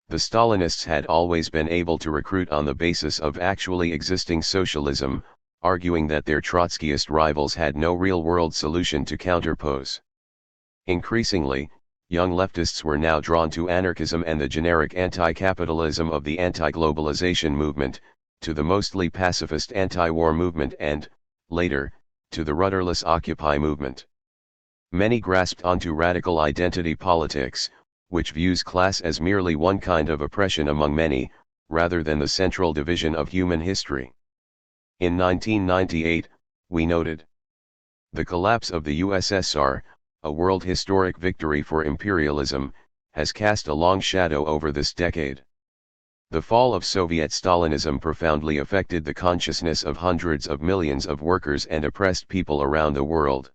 The Stalinists had always been able to recruit on the basis of actually existing socialism, arguing that their Trotskyist rivals had no real-world solution to counterpose. Increasingly, young leftists were now drawn to anarchism and the generic anti-capitalism of the anti-globalization movement, to the mostly pacifist anti-war movement and, later, to the rudderless Occupy movement. Many grasped onto radical identity politics, which views class as merely one kind of oppression among many, rather than the central division of human history. In 1998, we noted the collapse of the USSR, a world historic victory for imperialism, has cast a long shadow over this decade. The fall of Soviet Stalinism profoundly affected the consciousness of hundreds of millions of workers and oppressed people around the world.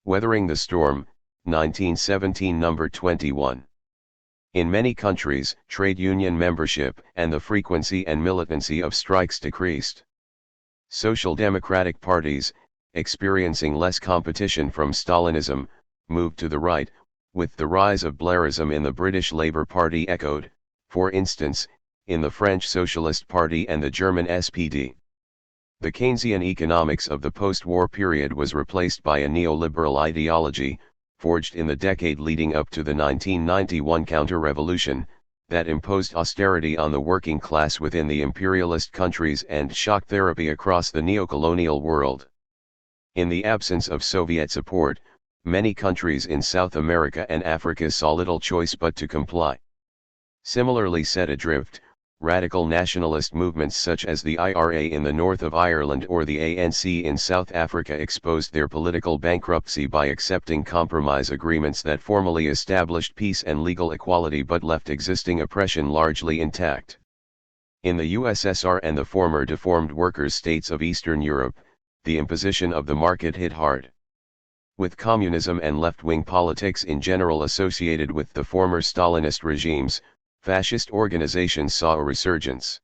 Weathering the Storm, 1917, number 21. In many countries, trade union membership and the frequency and militancy of strikes decreased. Social democratic parties, experiencing less competition from Stalinism, moved to the right, with the rise of Blairism in the British Labour Party echoed, for instance, in the French Socialist Party and the German SPD. The Keynesian economics of the post-war period was replaced by a neoliberal ideology, forged in the decade leading up to the 1991 counter-revolution, that imposed austerity on the working class within the imperialist countries and shock therapy across the neocolonial world. In the absence of Soviet support, many countries in South America and Africa saw little choice but to comply. Similarly set adrift, radical nationalist movements such as the IRA in the north of Ireland or the ANC in South Africa exposed their political bankruptcy by accepting compromise agreements that formally established peace and legal equality but left existing oppression largely intact. In the USSR and the former deformed workers' states of Eastern Europe, the imposition of the market hit hard. With communism and left-wing politics in general associated with the former Stalinist regimes, fascist organizations saw a resurgence.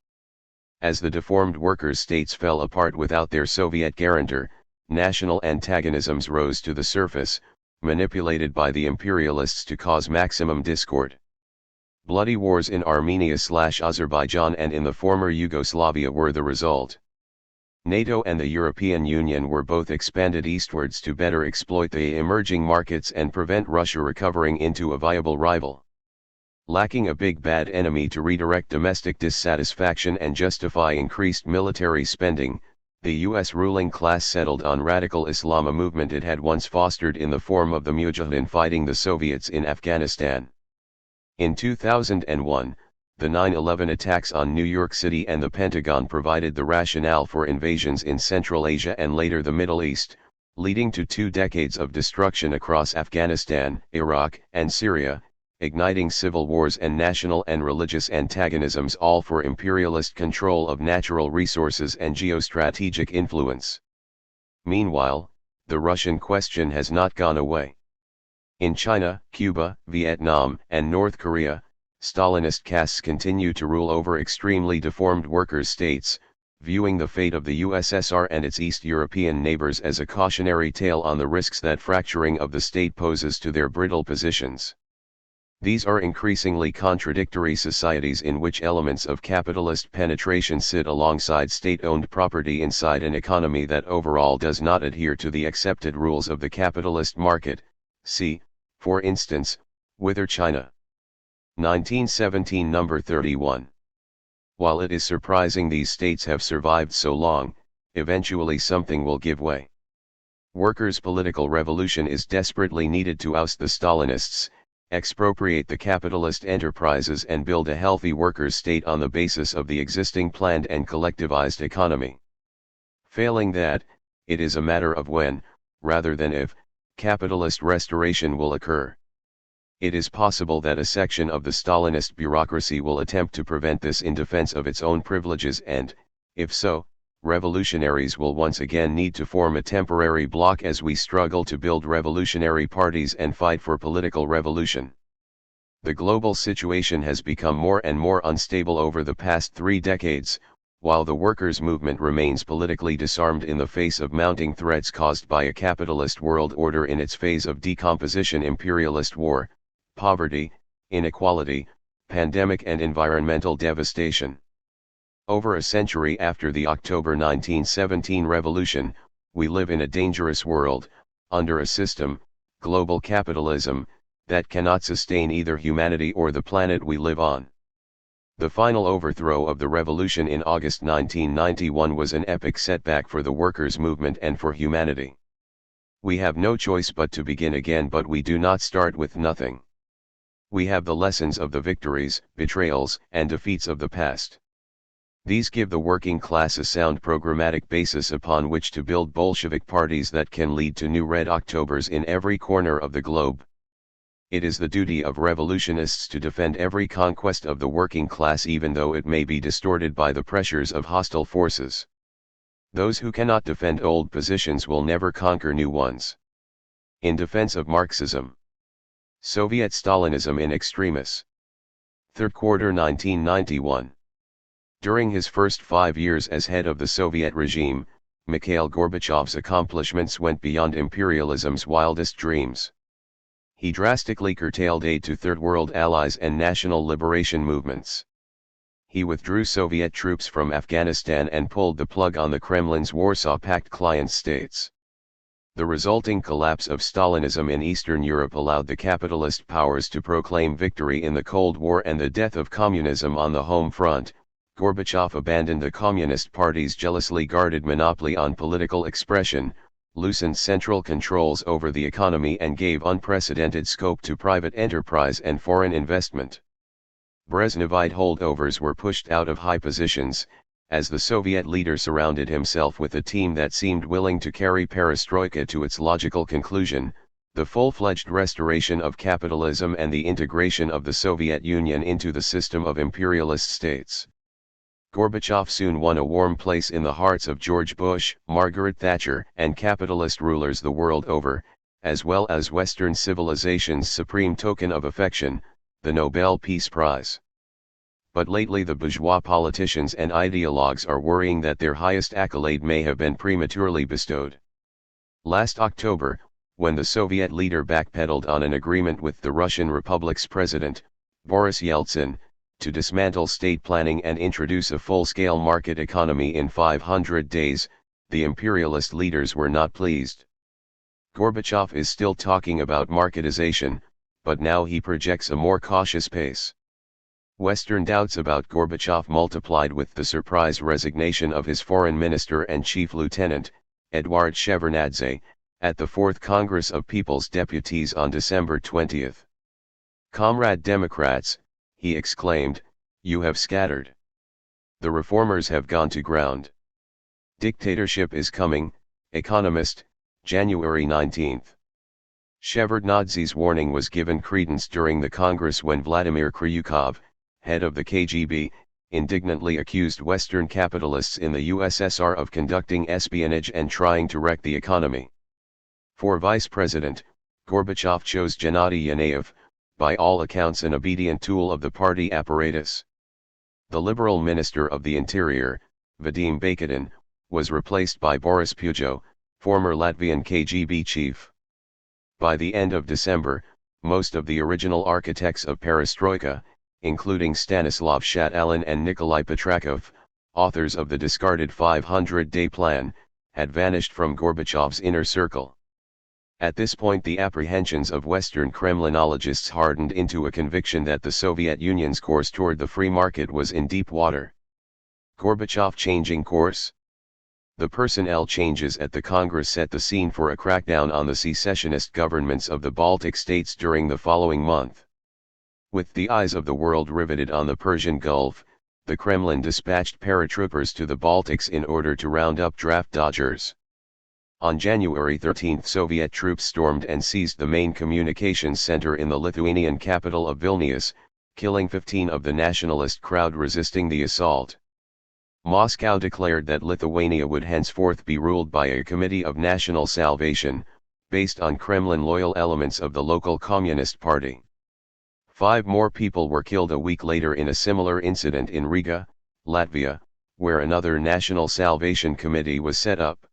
As the deformed workers' states fell apart without their Soviet guarantor, national antagonisms rose to the surface, manipulated by the imperialists to cause maximum discord. Bloody wars in Armenia/Azerbaijan and in the former Yugoslavia were the result. NATO and the European Union were both expanded eastwards to better exploit the emerging markets and prevent Russia recovering into a viable rival. Lacking a big bad enemy to redirect domestic dissatisfaction and justify increased military spending, the US ruling class settled on radical Islam, a movement it had once fostered in the form of the Mujahideen fighting the Soviets in Afghanistan. In 2001, the 9/11 attacks on New York City and the Pentagon provided the rationale for invasions in Central Asia and later the Middle East, leading to 2 decades of destruction across Afghanistan, Iraq, and Syria, igniting civil wars and national and religious antagonisms, all for imperialist control of natural resources and geostrategic influence. Meanwhile, the Russian question has not gone away. In China, Cuba, Vietnam, and North Korea, Stalinist castes continue to rule over extremely deformed workers' states, viewing the fate of the USSR and its East European neighbors as a cautionary tale on the risks that fracturing of the state poses to their brittle positions. These are increasingly contradictory societies in which elements of capitalist penetration sit alongside state-owned property inside an economy that overall does not adhere to the accepted rules of the capitalist market. See, for instance, Wither China. 1917 number 31. While it is surprising these states have survived so long, eventually something will give way. Workers' political revolution is desperately needed to oust the Stalinists, expropriate the capitalist enterprises and build a healthy workers' state on the basis of the existing planned and collectivized economy. Failing that, it is a matter of when, rather than if, capitalist restoration will occur. It is possible that a section of the Stalinist bureaucracy will attempt to prevent this in defense of its own privileges and, if so, revolutionaries will once again need to form a temporary bloc as we struggle to build revolutionary parties and fight for political revolution. The global situation has become more and more unstable over the past 3 decades, while the workers' movement remains politically disarmed in the face of mounting threats caused by a capitalist world order in its phase of decomposition, imperialist war, poverty, inequality, pandemic and environmental devastation. Over a century after the October 1917 revolution, we live in a dangerous world, under a system, global capitalism, that cannot sustain either humanity or the planet we live on. The final overthrow of the revolution in August 1991 was an epic setback for the workers' movement and for humanity. We have no choice but to begin again, but we do not start with nothing. We have the lessons of the victories, betrayals, and defeats of the past. These give the working class a sound programmatic basis upon which to build Bolshevik parties that can lead to new Red Octobers in every corner of the globe. It is the duty of revolutionists to defend every conquest of the working class, even though it may be distorted by the pressures of hostile forces. Those who cannot defend old positions will never conquer new ones. In defense of Marxism. Soviet Stalinism in extremis. Third quarter 1991. During his first 5 years as head of the Soviet regime, Mikhail Gorbachev's accomplishments went beyond imperialism's wildest dreams. He drastically curtailed aid to Third World allies and national liberation movements. He withdrew Soviet troops from Afghanistan and pulled the plug on the Kremlin's Warsaw Pact client states. The resulting collapse of Stalinism in Eastern Europe allowed the capitalist powers to proclaim victory in the Cold War and the death of communism on the home front. Gorbachev abandoned the Communist Party's jealously guarded monopoly on political expression, loosened central controls over the economy and gave unprecedented scope to private enterprise and foreign investment. Brezhnevite holdovers were pushed out of high positions, as the Soviet leader surrounded himself with a team that seemed willing to carry perestroika to its logical conclusion, the full-fledged restoration of capitalism and the integration of the Soviet Union into the system of imperialist states. Gorbachev soon won a warm place in the hearts of George Bush, Margaret Thatcher, and capitalist rulers the world over, as well as Western civilization's supreme token of affection, the Nobel Peace Prize. But lately the bourgeois politicians and ideologues are worrying that their highest accolade may have been prematurely bestowed. Last October, when the Soviet leader backpedaled on an agreement with the Russian Republic's president, Boris Yeltsin, to dismantle state planning and introduce a full-scale market economy in 500 days, the imperialist leaders were not pleased. Gorbachev is still talking about marketization, but now he projects a more cautious pace. Western doubts about Gorbachev multiplied with the surprise resignation of his foreign minister and chief lieutenant, Eduard Shevardnadze, at the 4th Congress of People's Deputies on December 20. "Comrade Democrats," he exclaimed, "you have scattered. The reformers have gone to ground. Dictatorship is coming." Economist, January 19. Shevardnadze's warning was given credence during the Congress when Vladimir Kryukov, head of the KGB, indignantly accused Western capitalists in the USSR of conducting espionage and trying to wreck the economy. For vice president, Gorbachev chose Gennady Yanayev, by all accounts an obedient tool of the party apparatus. The Liberal Minister of the Interior, Vadim Bakitin, was replaced by Boris Pujo, former Latvian KGB chief. By the end of December, most of the original architects of perestroika, including Stanislav Shatalin and Nikolai Petrakov, authors of the discarded 500-day plan, had vanished from Gorbachev's inner circle. At this point the apprehensions of Western Kremlinologists hardened into a conviction that the Soviet Union's course toward the free market was in deep water. Gorbachev changing course? The personnel changes at the Congress set the scene for a crackdown on the secessionist governments of the Baltic states during the following month. With the eyes of the world riveted on the Persian Gulf, the Kremlin dispatched paratroopers to the Baltics in order to round up draft dodgers. On January 13 Soviet troops stormed and seized the main communications center in the Lithuanian capital of Vilnius, killing 15 of the nationalist crowd resisting the assault. Moscow declared that Lithuania would henceforth be ruled by a Committee of National Salvation, based on Kremlin-loyal elements of the local Communist Party. 5 more people were killed a week later in a similar incident in Riga, Latvia, where another National Salvation Committee was set up.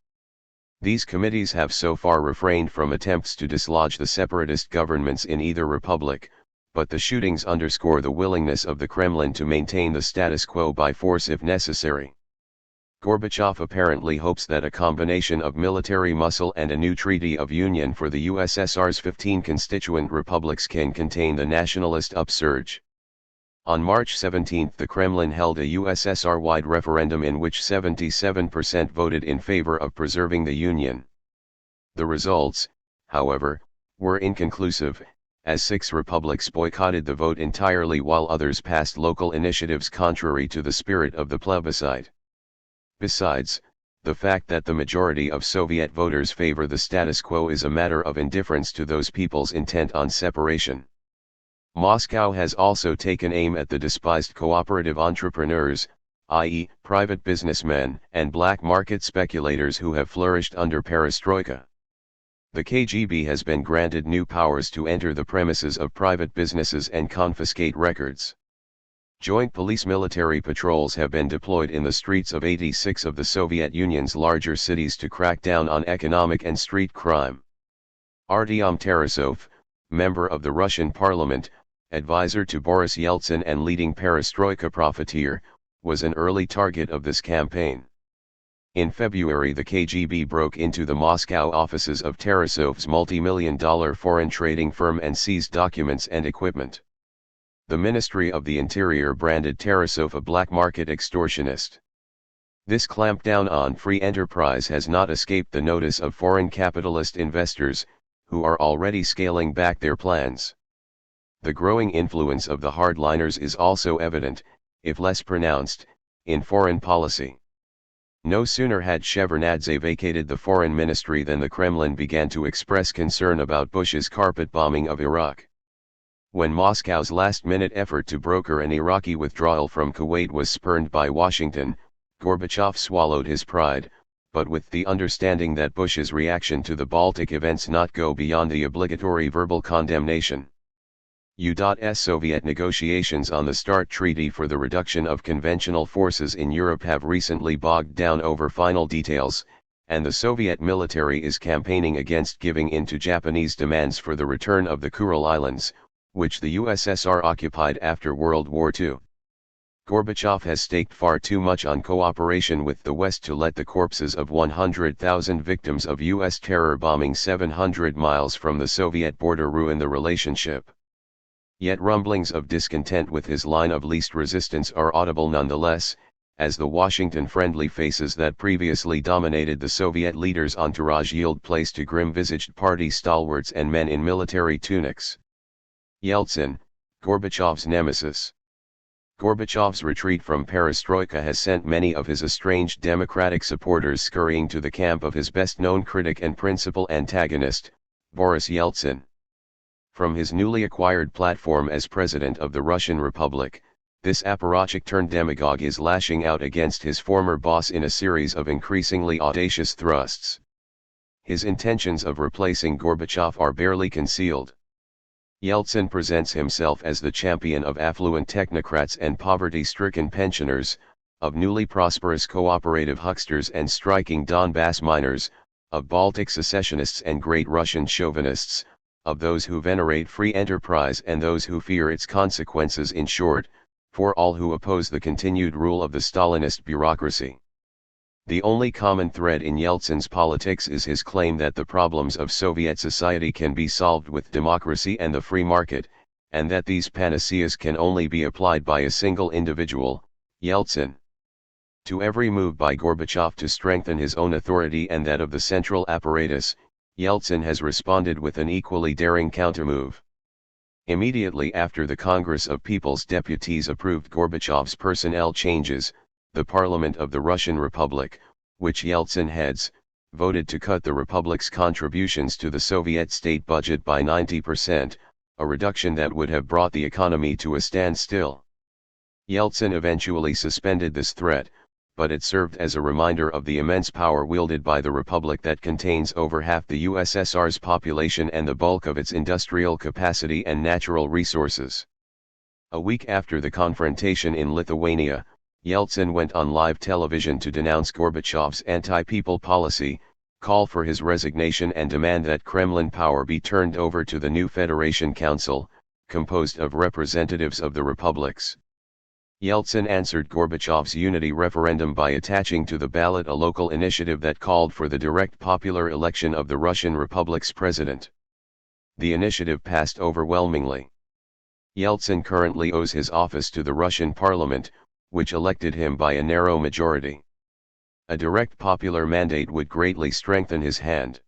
These committees have so far refrained from attempts to dislodge the separatist governments in either republic, but the shootings underscore the willingness of the Kremlin to maintain the status quo by force if necessary. Gorbachev apparently hopes that a combination of military muscle and a new treaty of union for the USSR's 15 constituent republics can contain the nationalist upsurge. On March 17 the Kremlin held a USSR-wide referendum in which 77% voted in favor of preserving the Union. The results, however, were inconclusive, as 6 republics boycotted the vote entirely while others passed local initiatives contrary to the spirit of the plebiscite. Besides, the fact that the majority of Soviet voters favor the status quo is a matter of indifference to those peoples intent on separation. Moscow has also taken aim at the despised cooperative entrepreneurs, i.e., private businessmen and black market speculators who have flourished under perestroika. The KGB has been granted new powers to enter the premises of private businesses and confiscate records. Joint police-military patrols have been deployed in the streets of 86 of the Soviet Union's larger cities to crack down on economic and street crime. Artyom Tarasov, member of the Russian parliament, advisor to Boris Yeltsin and leading perestroika profiteer, was an early target of this campaign. In February, the KGB broke into the Moscow offices of Tarasov's multi-million-dollar foreign trading firm and seized documents and equipment. The Ministry of the Interior branded Tarasov a black market extortionist. This clampdown on free enterprise has not escaped the notice of foreign capitalist investors, who are already scaling back their plans. The growing influence of the hardliners is also evident, if less pronounced, in foreign policy. No sooner had Shevardnadze vacated the foreign ministry than the Kremlin began to express concern about Bush's carpet bombing of Iraq. When Moscow's last-minute effort to broker an Iraqi withdrawal from Kuwait was spurned by Washington, Gorbachev swallowed his pride, but with the understanding that Bush's reaction to the Baltic events not go beyond the obligatory verbal condemnation. U.S. Soviet negotiations on the START Treaty for the reduction of conventional forces in Europe have recently bogged down over final details, and the Soviet military is campaigning against giving in to Japanese demands for the return of the Kuril Islands, which the USSR occupied after World War II. Gorbachev has staked far too much on cooperation with the West to let the corpses of 100,000 victims of U.S. terror bombing 700 miles from the Soviet border ruin the relationship. Yet rumblings of discontent with his line of least resistance are audible nonetheless, as the Washington-friendly faces that previously dominated the Soviet leaders' entourage yield place to grim-visaged party stalwarts and men in military tunics. Yeltsin, Gorbachev's nemesis. Gorbachev's retreat from perestroika has sent many of his estranged democratic supporters scurrying to the camp of his best-known critic and principal antagonist, Boris Yeltsin. From his newly acquired platform as President of the Russian Republic, this apparatchik-turned-demagogue is lashing out against his former boss in a series of increasingly audacious thrusts. His intentions of replacing Gorbachev are barely concealed. Yeltsin presents himself as the champion of affluent technocrats and poverty-stricken pensioners, of newly prosperous cooperative hucksters and striking Donbass miners, of Baltic secessionists and great Russian chauvinists, of those who venerate free enterprise and those who fear its consequences, in short, for all who oppose the continued rule of the Stalinist bureaucracy. The only common thread in Yeltsin's politics is his claim that the problems of Soviet society can be solved with democracy and the free market, and that these panaceas can only be applied by a single individual, Yeltsin. To every move by Gorbachev to strengthen his own authority and that of the central apparatus, Yeltsin has responded with an equally daring countermove. Immediately after the Congress of People's Deputies approved Gorbachev's personnel changes, the Parliament of the Russian Republic, which Yeltsin heads, voted to cut the Republic's contributions to the Soviet state budget by 90%, a reduction that would have brought the economy to a standstill. Yeltsin eventually suspended this threat, but it served as a reminder of the immense power wielded by the Republic that contains over half the USSR's population and the bulk of its industrial capacity and natural resources. A week after the confrontation in Lithuania, Yeltsin went on live television to denounce Gorbachev's anti-people policy, call for his resignation and demand that Kremlin power be turned over to the new Federation Council, composed of representatives of the republics. Yeltsin answered Gorbachev's unity referendum by attaching to the ballot a local initiative that called for the direct popular election of the Russian Republic's president. The initiative passed overwhelmingly. Yeltsin currently owes his office to the Russian parliament, which elected him by a narrow majority. A direct popular mandate would greatly strengthen his hand.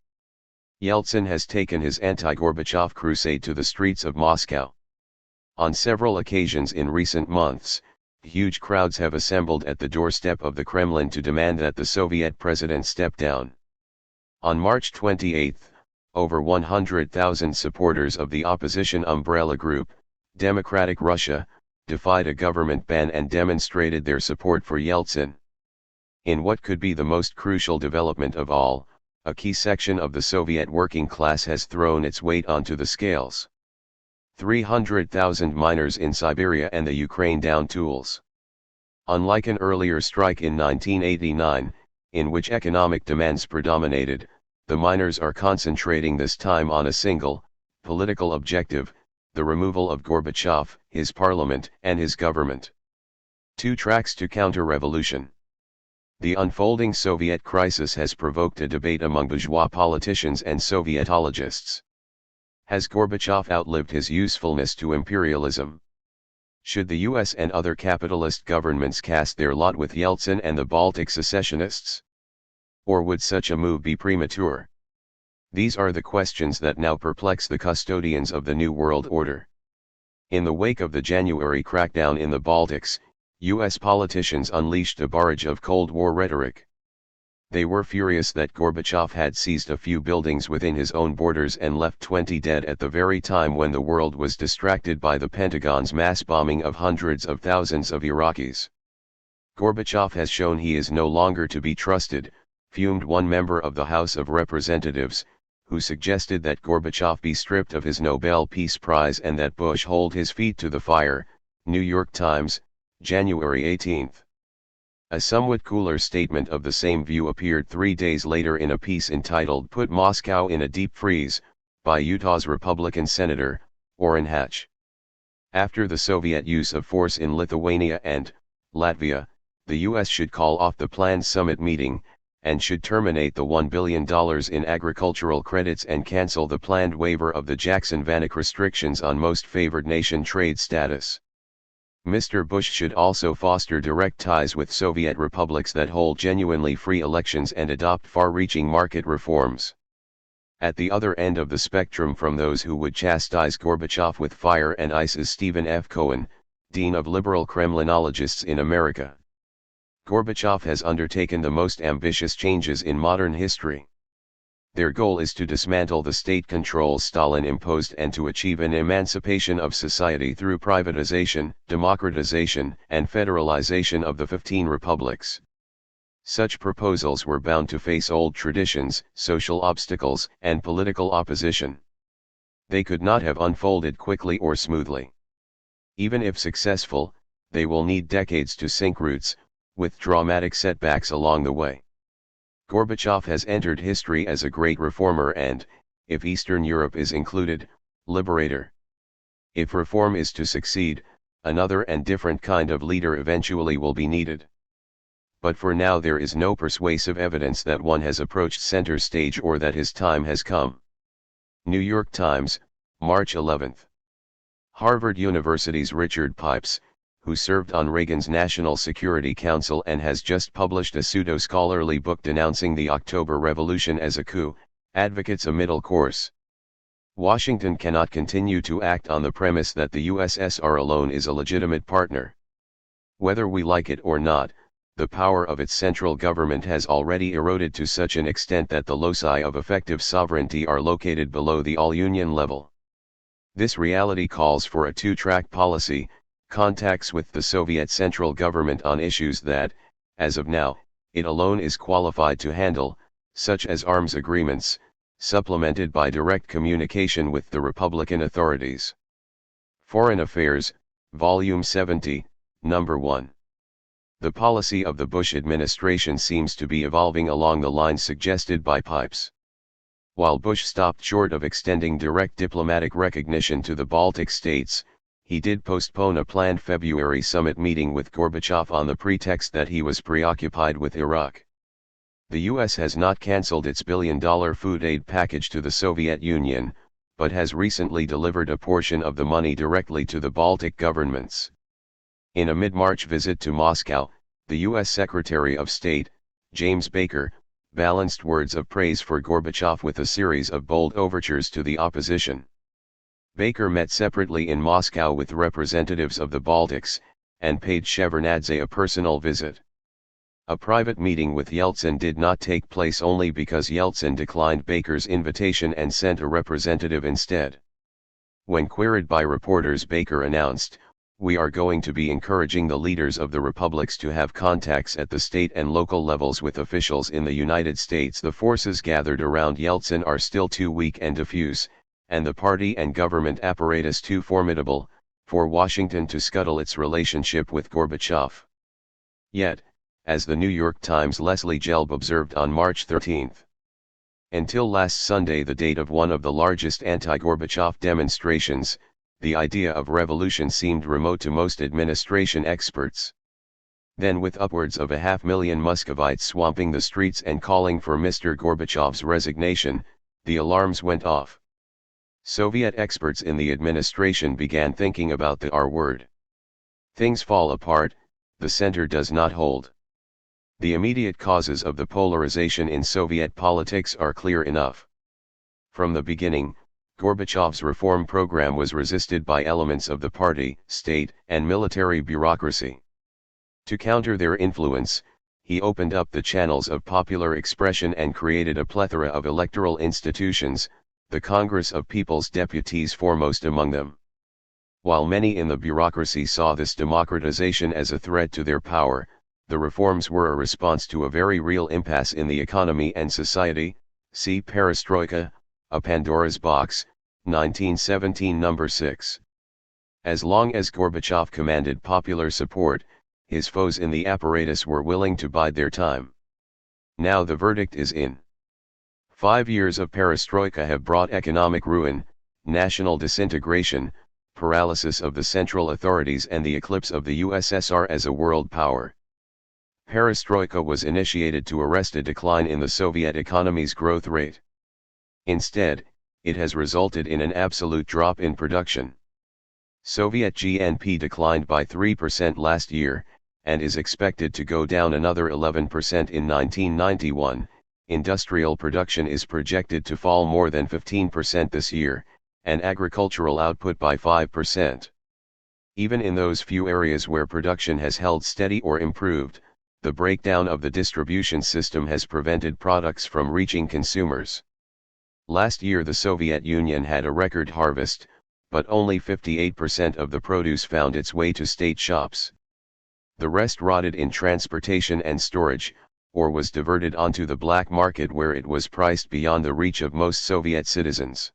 Yeltsin has taken his anti-Gorbachev crusade to the streets of Moscow. On several occasions in recent months, huge crowds have assembled at the doorstep of the Kremlin to demand that the Soviet president step down. On March 28, over 100,000 supporters of the opposition umbrella group, Democratic Russia, defied a government ban and demonstrated their support for Yeltsin. In what could be the most crucial development of all, a key section of the Soviet working class has thrown its weight onto the scales. 300,000 miners in Siberia and the Ukraine down tools. Unlike an earlier strike in 1989, in which economic demands predominated, the miners are concentrating this time on a single, political objective, the removal of Gorbachev, his parliament, and his government. 2 tracks to counter-revolution. The unfolding Soviet crisis has provoked a debate among bourgeois politicians and Sovietologists. Has Gorbachev outlived his usefulness to imperialism? Should the US and other capitalist governments cast their lot with Yeltsin and the Baltic secessionists? Or would such a move be premature? These are the questions that now perplex the custodians of the New World Order. In the wake of the January crackdown in the Baltics, US politicians unleashed a barrage of Cold War rhetoric. They were furious that Gorbachev had seized a few buildings within his own borders and left 20 dead at the very time when the world was distracted by the Pentagon's mass bombing of hundreds of thousands of Iraqis. Gorbachev has shown he is no longer to be trusted, fumed one member of the House of Representatives, who suggested that Gorbachev be stripped of his Nobel Peace Prize and that Bush hold his feet to the fire. New York Times, January 18. A somewhat cooler statement of the same view appeared 3 days later in a piece entitled "Put Moscow in a Deep Freeze," by Utah's Republican Senator, Orrin Hatch. After the Soviet use of force in Lithuania and Latvia, the US should call off the planned summit meeting, and should terminate the $1 billion in agricultural credits and cancel the planned waiver of the Jackson-Vanik restrictions on most favored nation trade status. Mr. Bush should also foster direct ties with Soviet republics that hold genuinely free elections and adopt far-reaching market reforms. At the other end of the spectrum from those who would chastise Gorbachev with fire and ice is Stephen F. Cohen, Dean of Liberal Kremlinologists in America. Gorbachev has undertaken the most ambitious changes in modern history. Their goal is to dismantle the state control Stalin imposed and to achieve an emancipation of society through privatization, democratization, and federalization of the 15 republics. Such proposals were bound to face old traditions, social obstacles, and political opposition. They could not have unfolded quickly or smoothly. Even if successful, they will need decades to sink roots, with dramatic setbacks along the way. Gorbachev has entered history as a great reformer and, if Eastern Europe is included, liberator. If reform is to succeed, another and different kind of leader eventually will be needed. But for now there is no persuasive evidence that one has approached center stage or that his time has come. New York Times, March 11. Harvard University's Richard Pipes, who served on Reagan's National Security Council and has just published a pseudo-scholarly book denouncing the October Revolution as a coup, advocates a middle course. Washington cannot continue to act on the premise that the USSR alone is a legitimate partner. Whether we like it or not, the power of its central government has already eroded to such an extent that the loci of effective sovereignty are located below the all-union level. This reality calls for a two-track policy, contacts with the Soviet central government on issues that, as of now, it alone is qualified to handle, such as arms agreements, supplemented by direct communication with the Republican authorities. Foreign Affairs, Volume 70, Number 1. The policy of the Bush administration seems to be evolving along the lines suggested by Pipes. While Bush stopped short of extending direct diplomatic recognition to the Baltic states, he did postpone a planned February summit meeting with Gorbachev on the pretext that he was preoccupied with Iraq. The US has not cancelled its billion-dollar food aid package to the Soviet Union, but has recently delivered a portion of the money directly to the Baltic governments. In a mid-March visit to Moscow, the US Secretary of State, James Baker, balanced words of praise for Gorbachev with a series of bold overtures to the opposition. Baker met separately in Moscow with representatives of the Baltics, and paid Shevardnadze a personal visit. A private meeting with Yeltsin did not take place only because Yeltsin declined Baker's invitation and sent a representative instead. When queried by reporters, Baker announced, "We are going to be encouraging the leaders of the republics to have contacts at the state and local levels with officials in the United States. The forces gathered around Yeltsin are still too weak and diffuse, and the party and government apparatus too formidable, for Washington to scuttle its relationship with Gorbachev. Yet, as the New York Times' Leslie Gelb observed on March 13, until last Sunday, the date of one of the largest anti-Gorbachev demonstrations, the idea of revolution seemed remote to most administration experts. Then, with upwards of 500,000 Muscovites swamping the streets and calling for Mr. Gorbachev's resignation, the alarms went off. Soviet experts in the administration began thinking about the R word. Things fall apart, the center does not hold. The immediate causes of the polarization in Soviet politics are clear enough. From the beginning, Gorbachev's reform program was resisted by elements of the party, state, and military bureaucracy. To counter their influence, he opened up the channels of popular expression and created a plethora of electoral institutions, the Congress of People's Deputies foremost among them. While many in the bureaucracy saw this democratization as a threat to their power, the reforms were a response to a very real impasse in the economy and society. See Perestroika, A Pandora's Box, 1917 No. 6. As long as Gorbachev commanded popular support, his foes in the apparatus were willing to bide their time. Now the verdict is in. 5 years of perestroika have brought economic ruin, national disintegration, paralysis of the central authorities, and the eclipse of the USSR as a world power. Perestroika was initiated to arrest a decline in the Soviet economy's growth rate. Instead, it has resulted in an absolute drop in production. Soviet GNP declined by 3% last year, and is expected to go down another 11% in 1991. Industrial production is projected to fall more than 15% this year, and agricultural output by 5%. Even in those few areas where production has held steady or improved, the breakdown of the distribution system has prevented products from reaching consumers. Last year the Soviet Union had a record harvest, but only 58% of the produce found its way to state shops. The rest rotted in transportation and storage, or was diverted onto the black market where it was priced beyond the reach of most Soviet citizens.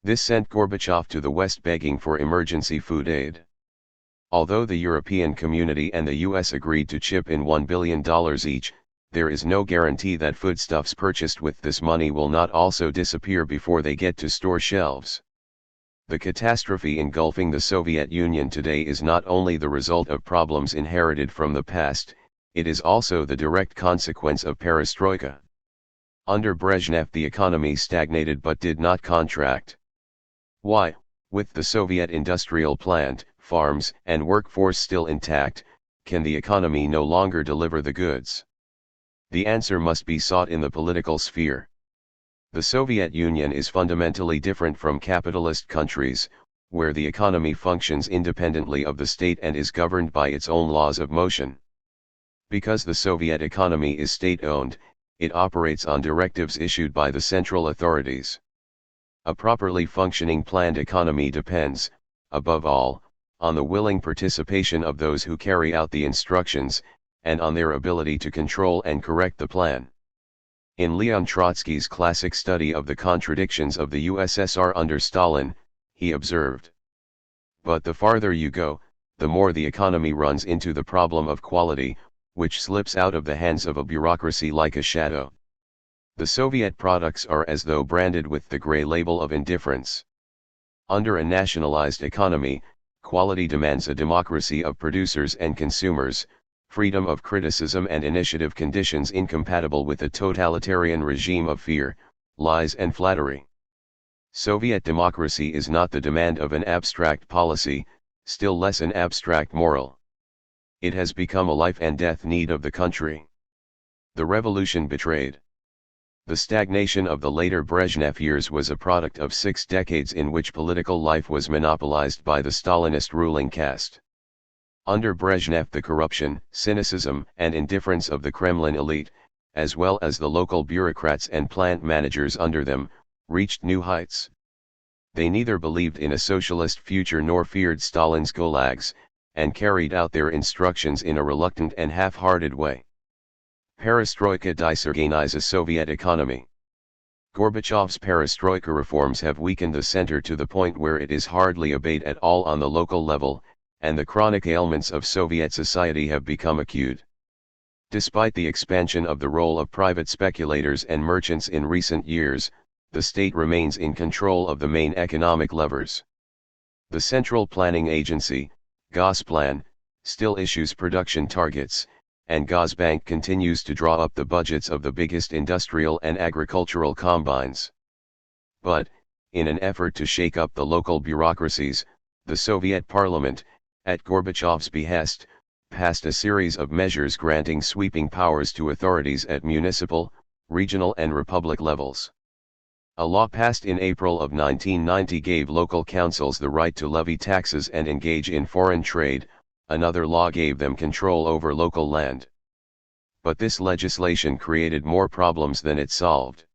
This sent Gorbachev to the West begging for emergency food aid. Although the European community and the US agreed to chip in $1 billion each, there is no guarantee that foodstuffs purchased with this money will not also disappear before they get to store shelves. The catastrophe engulfing the Soviet Union today is not only the result of problems inherited from the past, it is also the direct consequence of perestroika. Under Brezhnev the economy stagnated but did not contract. Why, with the Soviet industrial plant, farms, and workforce still intact, can the economy no longer deliver the goods? The answer must be sought in the political sphere. The Soviet Union is fundamentally different from capitalist countries, where the economy functions independently of the state and is governed by its own laws of motion. Because the Soviet economy is state-owned, it operates on directives issued by the central authorities. A properly functioning planned economy depends, above all, on the willing participation of those who carry out the instructions, and on their ability to control and correct the plan. In Leon Trotsky's classic study of the contradictions of the USSR under Stalin, he observed, "But the farther you go, the more the economy runs into the problem of quality, which slips out of the hands of a bureaucracy like a shadow. The Soviet products are as though branded with the gray label of indifference. Under a nationalized economy, quality demands a democracy of producers and consumers, freedom of criticism and initiative, conditions incompatible with a totalitarian regime of fear, lies and flattery. Soviet democracy is not the demand of an abstract policy, still less an abstract moral. It has become a life and death need of the country. The revolution betrayed. The stagnation of the later Brezhnev years was a product of 6 decades in which political life was monopolized by the Stalinist ruling caste. Under Brezhnev the corruption, cynicism, and indifference of the Kremlin elite, as well as the local bureaucrats and plant managers under them, reached new heights. They neither believed in a socialist future nor feared Stalin's gulags, and carried out their instructions in a reluctant and half-hearted way. Perestroika disorganizes Soviet economy. Gorbachev's perestroika reforms have weakened the center to the point where it is hardly obeyed at all on the local level, and the chronic ailments of Soviet society have become acute. Despite the expansion of the role of private speculators and merchants in recent years, the state remains in control of the main economic levers. The Central Planning Agency, Gosplan, still issues production targets, and Gazbank continues to draw up the budgets of the biggest industrial and agricultural combines. But, in an effort to shake up the local bureaucracies, the Soviet parliament, at Gorbachev's behest, passed a series of measures granting sweeping powers to authorities at municipal, regional and republic levels. A law passed in April of 1990 gave local councils the right to levy taxes and engage in foreign trade. Another law gave them control over local land. But this legislation created more problems than it solved.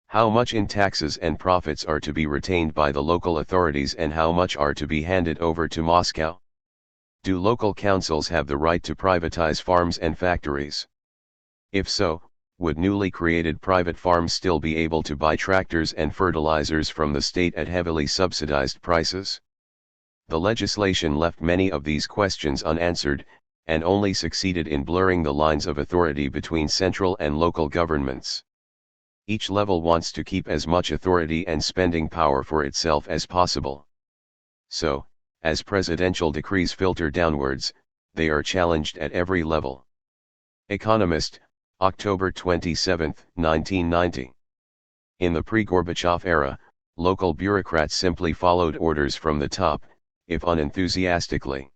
How much in taxes and profits are to be retained by the local authorities and how much are to be handed over to Moscow? Do local councils have the right to privatize farms and factories? If so, would newly created private farms still be able to buy tractors and fertilizers from the state at heavily subsidized prices? The legislation left many of these questions unanswered, and only succeeded in blurring the lines of authority between central and local governments. Each level wants to keep as much authority and spending power for itself as possible. So, as presidential decrees filter downwards, they are challenged at every level. Economist, October 27, 1990. In the pre-Gorbachev era, local bureaucrats simply followed orders from the top, if unenthusiastically.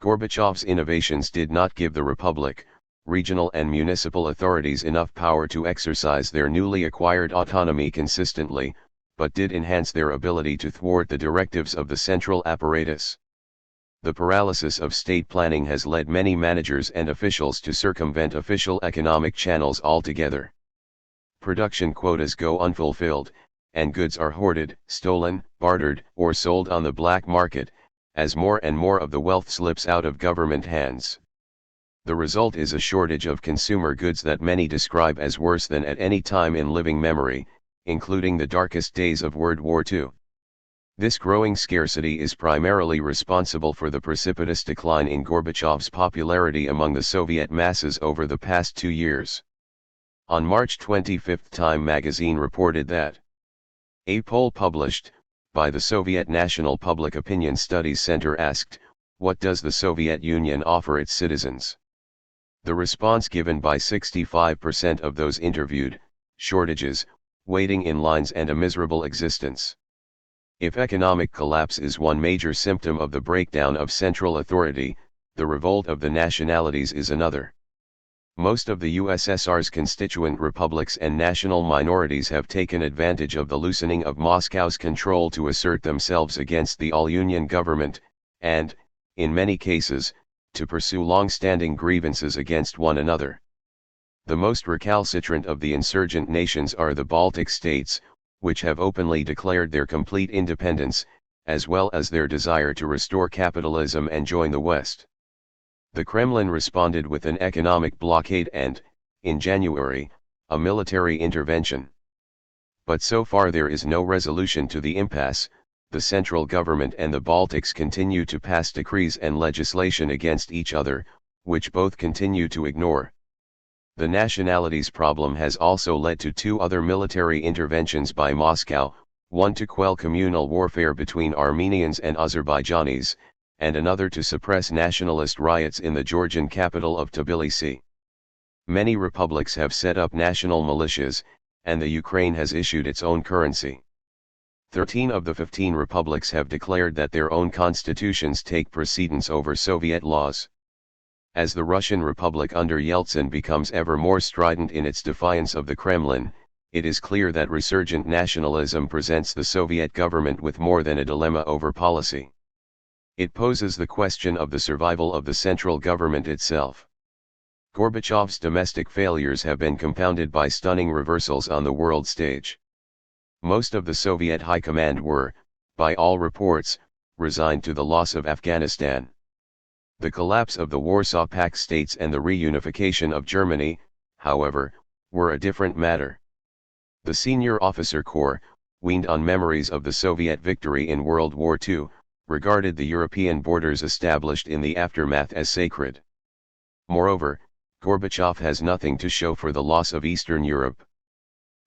Gorbachev's innovations did not give the republic, regional and municipal authorities enough power to exercise their newly acquired autonomy consistently, but did enhance their ability to thwart the directives of the central apparatus. The paralysis of state planning has led many managers and officials to circumvent official economic channels altogether. Production quotas go unfulfilled, and goods are hoarded, stolen, bartered, or sold on the black market, as more and more of the wealth slips out of government hands. The result is a shortage of consumer goods that many describe as worse than at any time in living memory, including the darkest days of World War II. This growing scarcity is primarily responsible for the precipitous decline in Gorbachev's popularity among the Soviet masses over the past 2 years. On March 25, Time magazine reported that a poll published by the Soviet National Public Opinion Studies Center asked, "What does the Soviet Union offer its citizens?" The response given by 65% of those interviewed: shortages, waiting in lines and a miserable existence. If economic collapse is one major symptom of the breakdown of central authority, the revolt of the nationalities is another. Most of the USSR's constituent republics and national minorities have taken advantage of the loosening of Moscow's control to assert themselves against the all-Union government, and, in many cases, to pursue long-standing grievances against one another. The most recalcitrant of the insurgent nations are the Baltic states, which have openly declared their complete independence, as well as their desire to restore capitalism and join the West. The Kremlin responded with an economic blockade and, in January, a military intervention. But so far there is no resolution to the impasse. The central government and the Baltics continue to pass decrees and legislation against each other, which both continue to ignore. The nationalities problem has also led to 2 other military interventions by Moscow, one to quell communal warfare between Armenians and Azerbaijanis, and another to suppress nationalist riots in the Georgian capital of Tbilisi. Many republics have set up national militias, and the Ukraine has issued its own currency. 13 of the 15 republics have declared that their own constitutions take precedence over Soviet laws. As the Russian Republic under Yeltsin becomes ever more strident in its defiance of the Kremlin, it is clear that resurgent nationalism presents the Soviet government with more than a dilemma over policy. It poses the question of the survival of the central government itself. Gorbachev's domestic failures have been compounded by stunning reversals on the world stage. Most of the Soviet high command were, by all reports, resigned to the loss of Afghanistan. The collapse of the Warsaw Pact states and the reunification of Germany, however, were a different matter. The senior officer corps, weaned on memories of the Soviet victory in World War II, regarded the European borders established in the aftermath as sacred. Moreover, Gorbachev has nothing to show for the loss of Eastern Europe.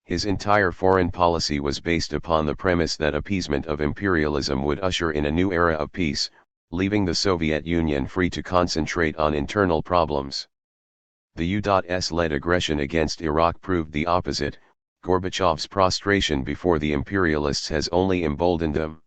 His entire foreign policy was based upon the premise that appeasement of imperialism would usher in a new era of peace, leaving the Soviet Union free to concentrate on internal problems. The U.S.-led aggression against Iraq proved the opposite. Gorbachev's prostration before the imperialists has only emboldened them.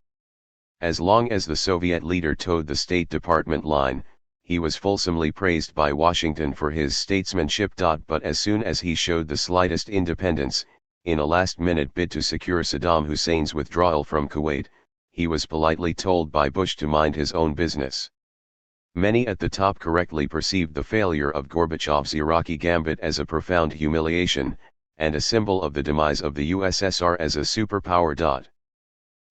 As long as the Soviet leader towed the State Department line, he was fulsomely praised by Washington for his statesmanship. But as soon as he showed the slightest independence, in a last-minute bid to secure Saddam Hussein's withdrawal from Kuwait, he was politely told by Bush to mind his own business. Many at the top correctly perceived the failure of Gorbachev's Iraqi gambit as a profound humiliation, and a symbol of the demise of the USSR as a superpower.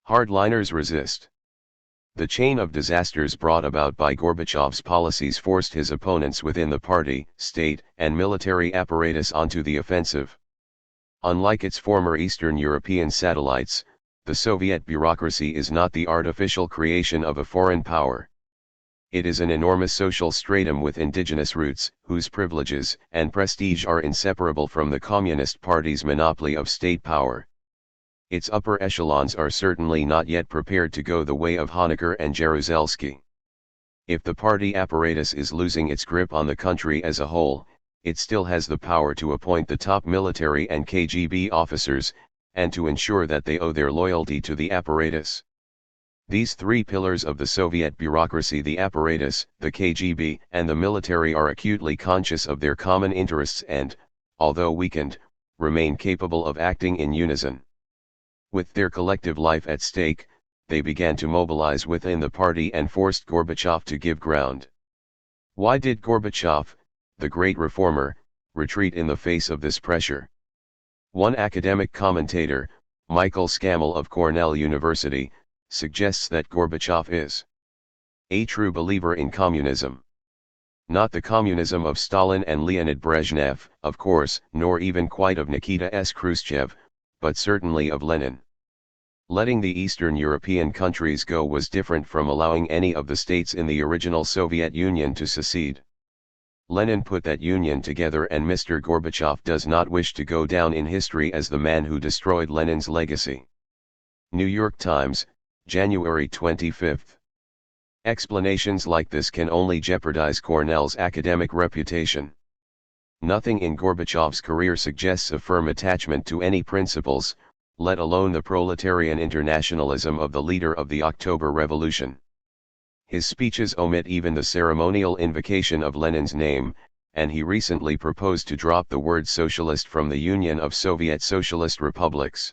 Hardliners resist. The chain of disasters brought about by Gorbachev's policies forced his opponents within the party, state, and military apparatus onto the offensive. Unlike its former Eastern European satellites, the Soviet bureaucracy is not the artificial creation of a foreign power. It is an enormous social stratum with indigenous roots, whose privileges and prestige are inseparable from the Communist Party's monopoly of state power. Its upper echelons are certainly not yet prepared to go the way of Honecker and Jaruzelski. If the party apparatus is losing its grip on the country as a whole, it still has the power to appoint the top military and KGB officers, and to ensure that they owe their loyalty to the apparatus. These three pillars of the Soviet bureaucracy, the apparatus, the KGB, and the military, are acutely conscious of their common interests and, although weakened, remain capable of acting in unison. With their collective life at stake, they began to mobilize within the party and forced Gorbachev to give ground. Why did Gorbachev, the great reformer, retreat in the face of this pressure? One academic commentator, Michael Scammell of Cornell University, suggests that Gorbachev is a true believer in communism. Not the communism of Stalin and Leonid Brezhnev, of course, nor even quite of Nikita S. Khrushchev, but certainly of Lenin. Letting the Eastern European countries go was different from allowing any of the states in the original Soviet Union to secede. Lenin put that union together, and Mr. Gorbachev does not wish to go down in history as the man who destroyed Lenin's legacy. New York Times, January 25. Explanations like this can only jeopardize Cornell's academic reputation. Nothing in Gorbachev's career suggests a firm attachment to any principles, let alone the proletarian internationalism of the leader of the October Revolution. His speeches omit even the ceremonial invocation of Lenin's name, and he recently proposed to drop the word socialist from the Union of Soviet Socialist Republics.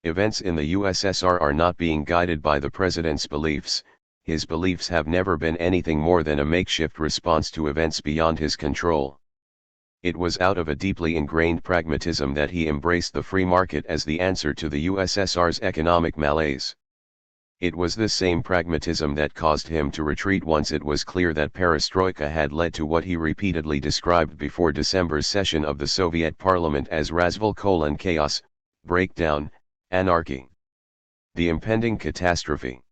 Events in the USSR are not being guided by the president's beliefs. His beliefs have never been anything more than a makeshift response to events beyond his control. It was out of a deeply ingrained pragmatism that he embraced the free market as the answer to the USSR's economic malaise. It was this same pragmatism that caused him to retreat once it was clear that perestroika had led to what he repeatedly described before December's session of the Soviet Parliament as razval: chaos, breakdown, anarchy. The impending catastrophe.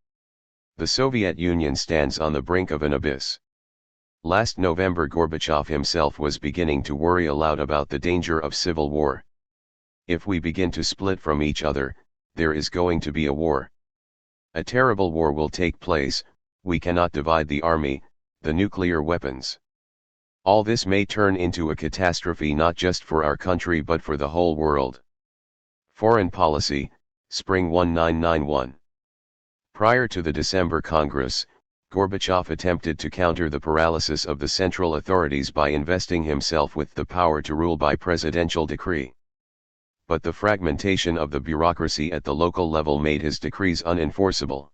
The Soviet Union stands on the brink of an abyss. Last November, Gorbachev himself was beginning to worry aloud about the danger of civil war. If we begin to split from each other, there is going to be a war. A terrible war will take place. We cannot divide the army, the nuclear weapons. All this may turn into a catastrophe not just for our country but for the whole world. Foreign Policy, Spring 1991. Prior to the December Congress, Gorbachev attempted to counter the paralysis of the central authorities by investing himself with the power to rule by presidential decree. But the fragmentation of the bureaucracy at the local level made his decrees unenforceable.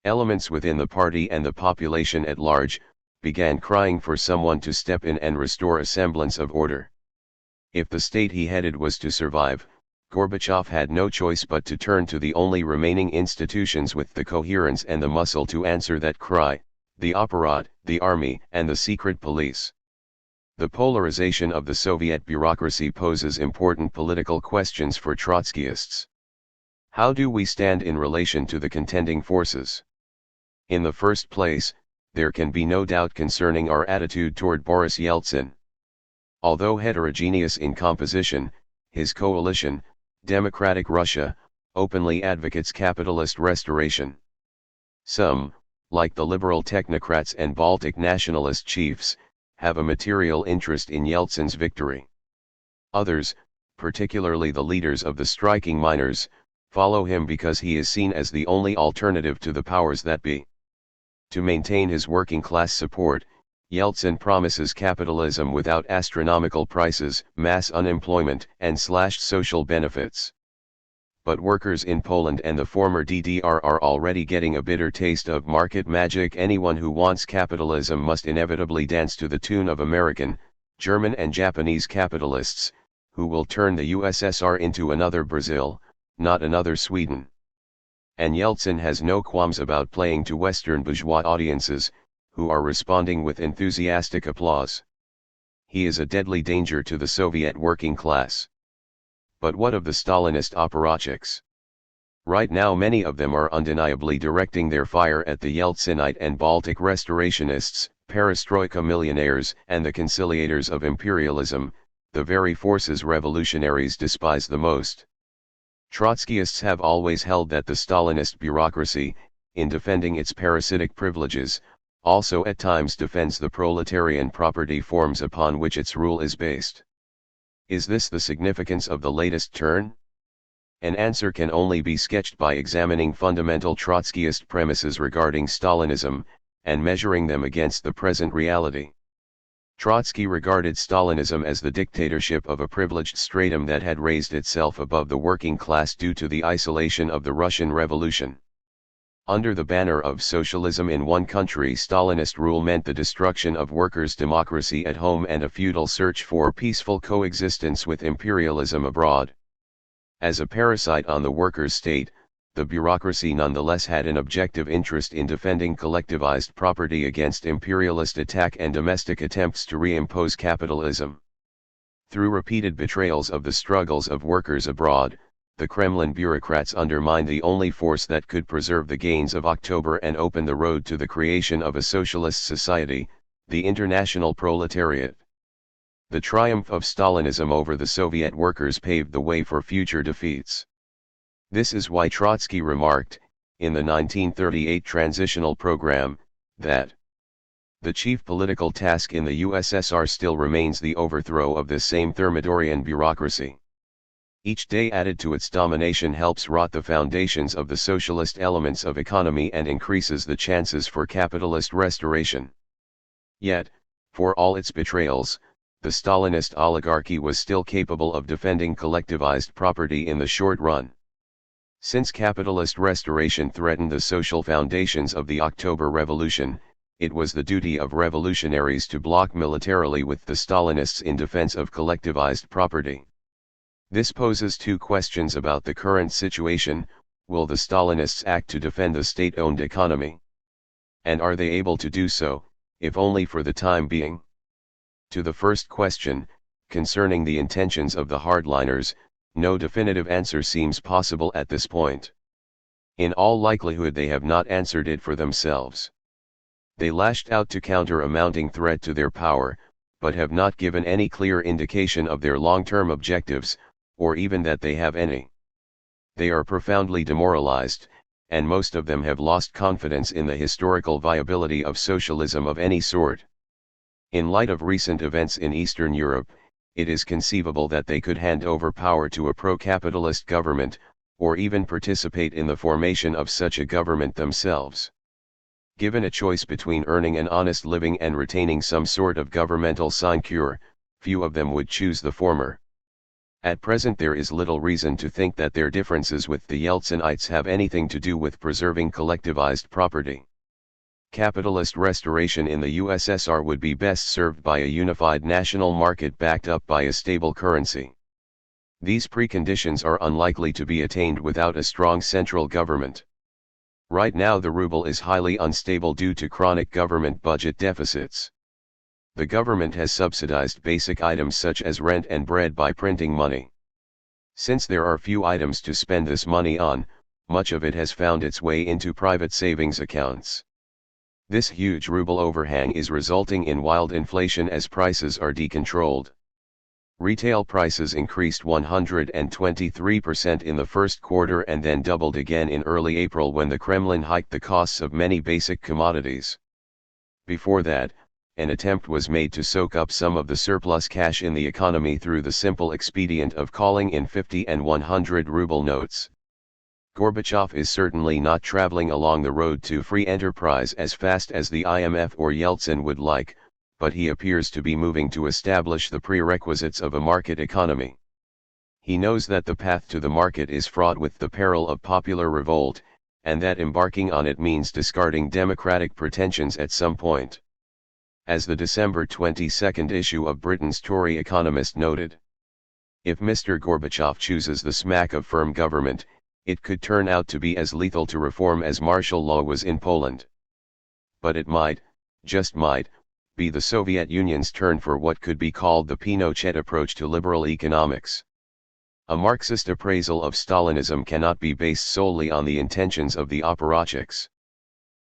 Elements within the party and the population at large began crying for someone to step in and restore a semblance of order. If the state he headed was to survive, Gorbachev had no choice but to turn to the only remaining institutions with the coherence and the muscle to answer that cry: the apparat, the army, and the secret police. The polarization of the Soviet bureaucracy poses important political questions for Trotskyists. How do we stand in relation to the contending forces? In the first place, there can be no doubt concerning our attitude toward Boris Yeltsin. Although heterogeneous in composition, his coalition, Democratic Russia, openly advocates capitalist restoration. Some, like the liberal technocrats and Baltic nationalist chiefs, have a material interest in Yeltsin's victory. Others, particularly the leaders of the striking miners, follow him because he is seen as the only alternative to the powers that be. To maintain his working class support, Yeltsin promises capitalism without astronomical prices, mass unemployment, and slashed social benefits. But workers in Poland and the former DDR are already getting a bitter taste of market magic. Anyone who wants capitalism must inevitably dance to the tune of American, German and Japanese capitalists, who will turn the USSR into another Brazil, not another Sweden. And Yeltsin has no qualms about playing to Western bourgeois audiences, who are responding with enthusiastic applause. He is a deadly danger to the Soviet working class. But what of the Stalinist apparatchiks? Right now many of them are undeniably directing their fire at the Yeltsinite and Baltic restorationists, perestroika millionaires, and the conciliators of imperialism, the very forces revolutionaries despise the most. Trotskyists have always held that the Stalinist bureaucracy, in defending its parasitic privileges, also at times defends the proletarian property forms upon which its rule is based. Is this the significance of the latest turn? An answer can only be sketched by examining fundamental Trotskyist premises regarding Stalinism, and measuring them against the present reality. Trotsky regarded Stalinism as the dictatorship of a privileged stratum that had raised itself above the working class due to the isolation of the Russian Revolution. Under the banner of socialism in one country, Stalinist rule meant the destruction of workers' democracy at home and a futile search for peaceful coexistence with imperialism abroad. As a parasite on the workers' state, the bureaucracy nonetheless had an objective interest in defending collectivized property against imperialist attack and domestic attempts to reimpose capitalism. Through repeated betrayals of the struggles of workers abroad, the Kremlin bureaucrats undermined the only force that could preserve the gains of October and open the road to the creation of a socialist society, the international proletariat. The triumph of Stalinism over the Soviet workers paved the way for future defeats. This is why Trotsky remarked, in the 1938 transitional program, that the chief political task in the USSR still remains the overthrow of this same Thermidorian bureaucracy. Each day added to its domination helps rot the foundations of the socialist elements of economy and increases the chances for capitalist restoration. Yet, for all its betrayals, the Stalinist oligarchy was still capable of defending collectivized property in the short run. Since capitalist restoration threatened the social foundations of the October Revolution, it was the duty of revolutionaries to block militarily with the Stalinists in defense of collectivized property. This poses two questions about the current situation: will the Stalinists act to defend the state-owned economy? And are they able to do so, if only for the time being? To the first question, concerning the intentions of the hardliners, no definitive answer seems possible at this point. In all likelihood they have not answered it for themselves. They lashed out to counter a mounting threat to their power, but have not given any clear indication of their long-term objectives, or even that they have any. They are profoundly demoralized, and most of them have lost confidence in the historical viability of socialism of any sort. In light of recent events in Eastern Europe, it is conceivable that they could hand over power to a pro-capitalist government, or even participate in the formation of such a government themselves. Given a choice between earning an honest living and retaining some sort of governmental sinecure, few of them would choose the former. At present there is little reason to think that their differences with the Yeltsinites have anything to do with preserving collectivized property. Capitalist restoration in the USSR would be best served by a unified national market backed up by a stable currency. These preconditions are unlikely to be attained without a strong central government. Right now the ruble is highly unstable due to chronic government budget deficits. The government has subsidized basic items such as rent and bread by printing money. Since there are few items to spend this money on, much of it has found its way into private savings accounts. This huge ruble overhang is resulting in wild inflation as prices are decontrolled. Retail prices increased 123% in the first quarter and then doubled again in early April when the Kremlin hiked the costs of many basic commodities. Before that, an attempt was made to soak up some of the surplus cash in the economy through the simple expedient of calling in 50 and 100 ruble notes. Gorbachev is certainly not traveling along the road to free enterprise as fast as the IMF or Yeltsin would like, but he appears to be moving to establish the prerequisites of a market economy. He knows that the path to the market is fraught with the peril of popular revolt, and that embarking on it means discarding democratic pretensions at some point. As the December 22 issue of Britain's Tory Economist noted, if Mr. Gorbachev chooses the smack of firm government, it could turn out to be as lethal to reform as martial law was in Poland. But it might, just might, be the Soviet Union's turn for what could be called the Pinochet approach to liberal economics. A Marxist appraisal of Stalinism cannot be based solely on the intentions of the apparatchiks.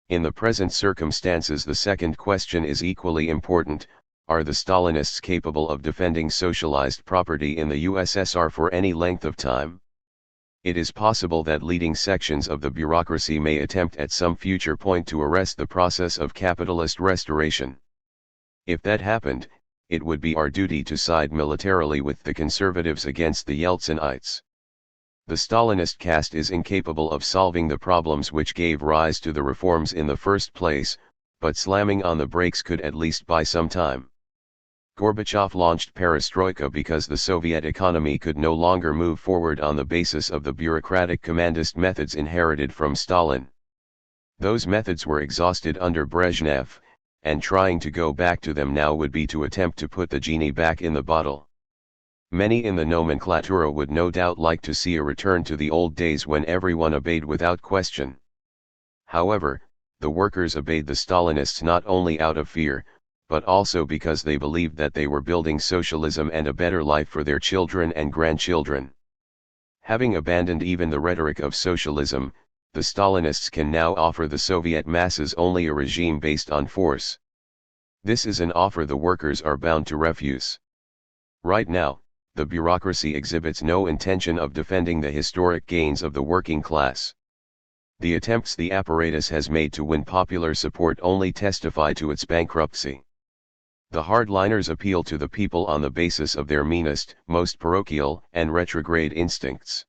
In the present circumstances, the second question is equally important: are the Stalinists capable of defending socialized property in the USSR for any length of time? It is possible that leading sections of the bureaucracy may attempt at some future point to arrest the process of capitalist restoration. If that happened, it would be our duty to side militarily with the conservatives against the Yeltsinites. The Stalinist caste is incapable of solving the problems which gave rise to the reforms in the first place, but slamming on the brakes could at least buy some time. Gorbachev launched perestroika because the Soviet economy could no longer move forward on the basis of the bureaucratic commandist methods inherited from Stalin. Those methods were exhausted under Brezhnev, and trying to go back to them now would be to attempt to put the genie back in the bottle. Many in the nomenklatura would no doubt like to see a return to the old days when everyone obeyed without question. However, the workers obeyed the Stalinists not only out of fear, but also because they believed that they were building socialism and a better life for their children and grandchildren. Having abandoned even the rhetoric of socialism, the Stalinists can now offer the Soviet masses only a regime based on force. This is an offer the workers are bound to refuse. Right now, the bureaucracy exhibits no intention of defending the historic gains of the working class. The attempts the apparatus has made to win popular support only testify to its bankruptcy. The hardliners appeal to the people on the basis of their meanest, most parochial, and retrograde instincts.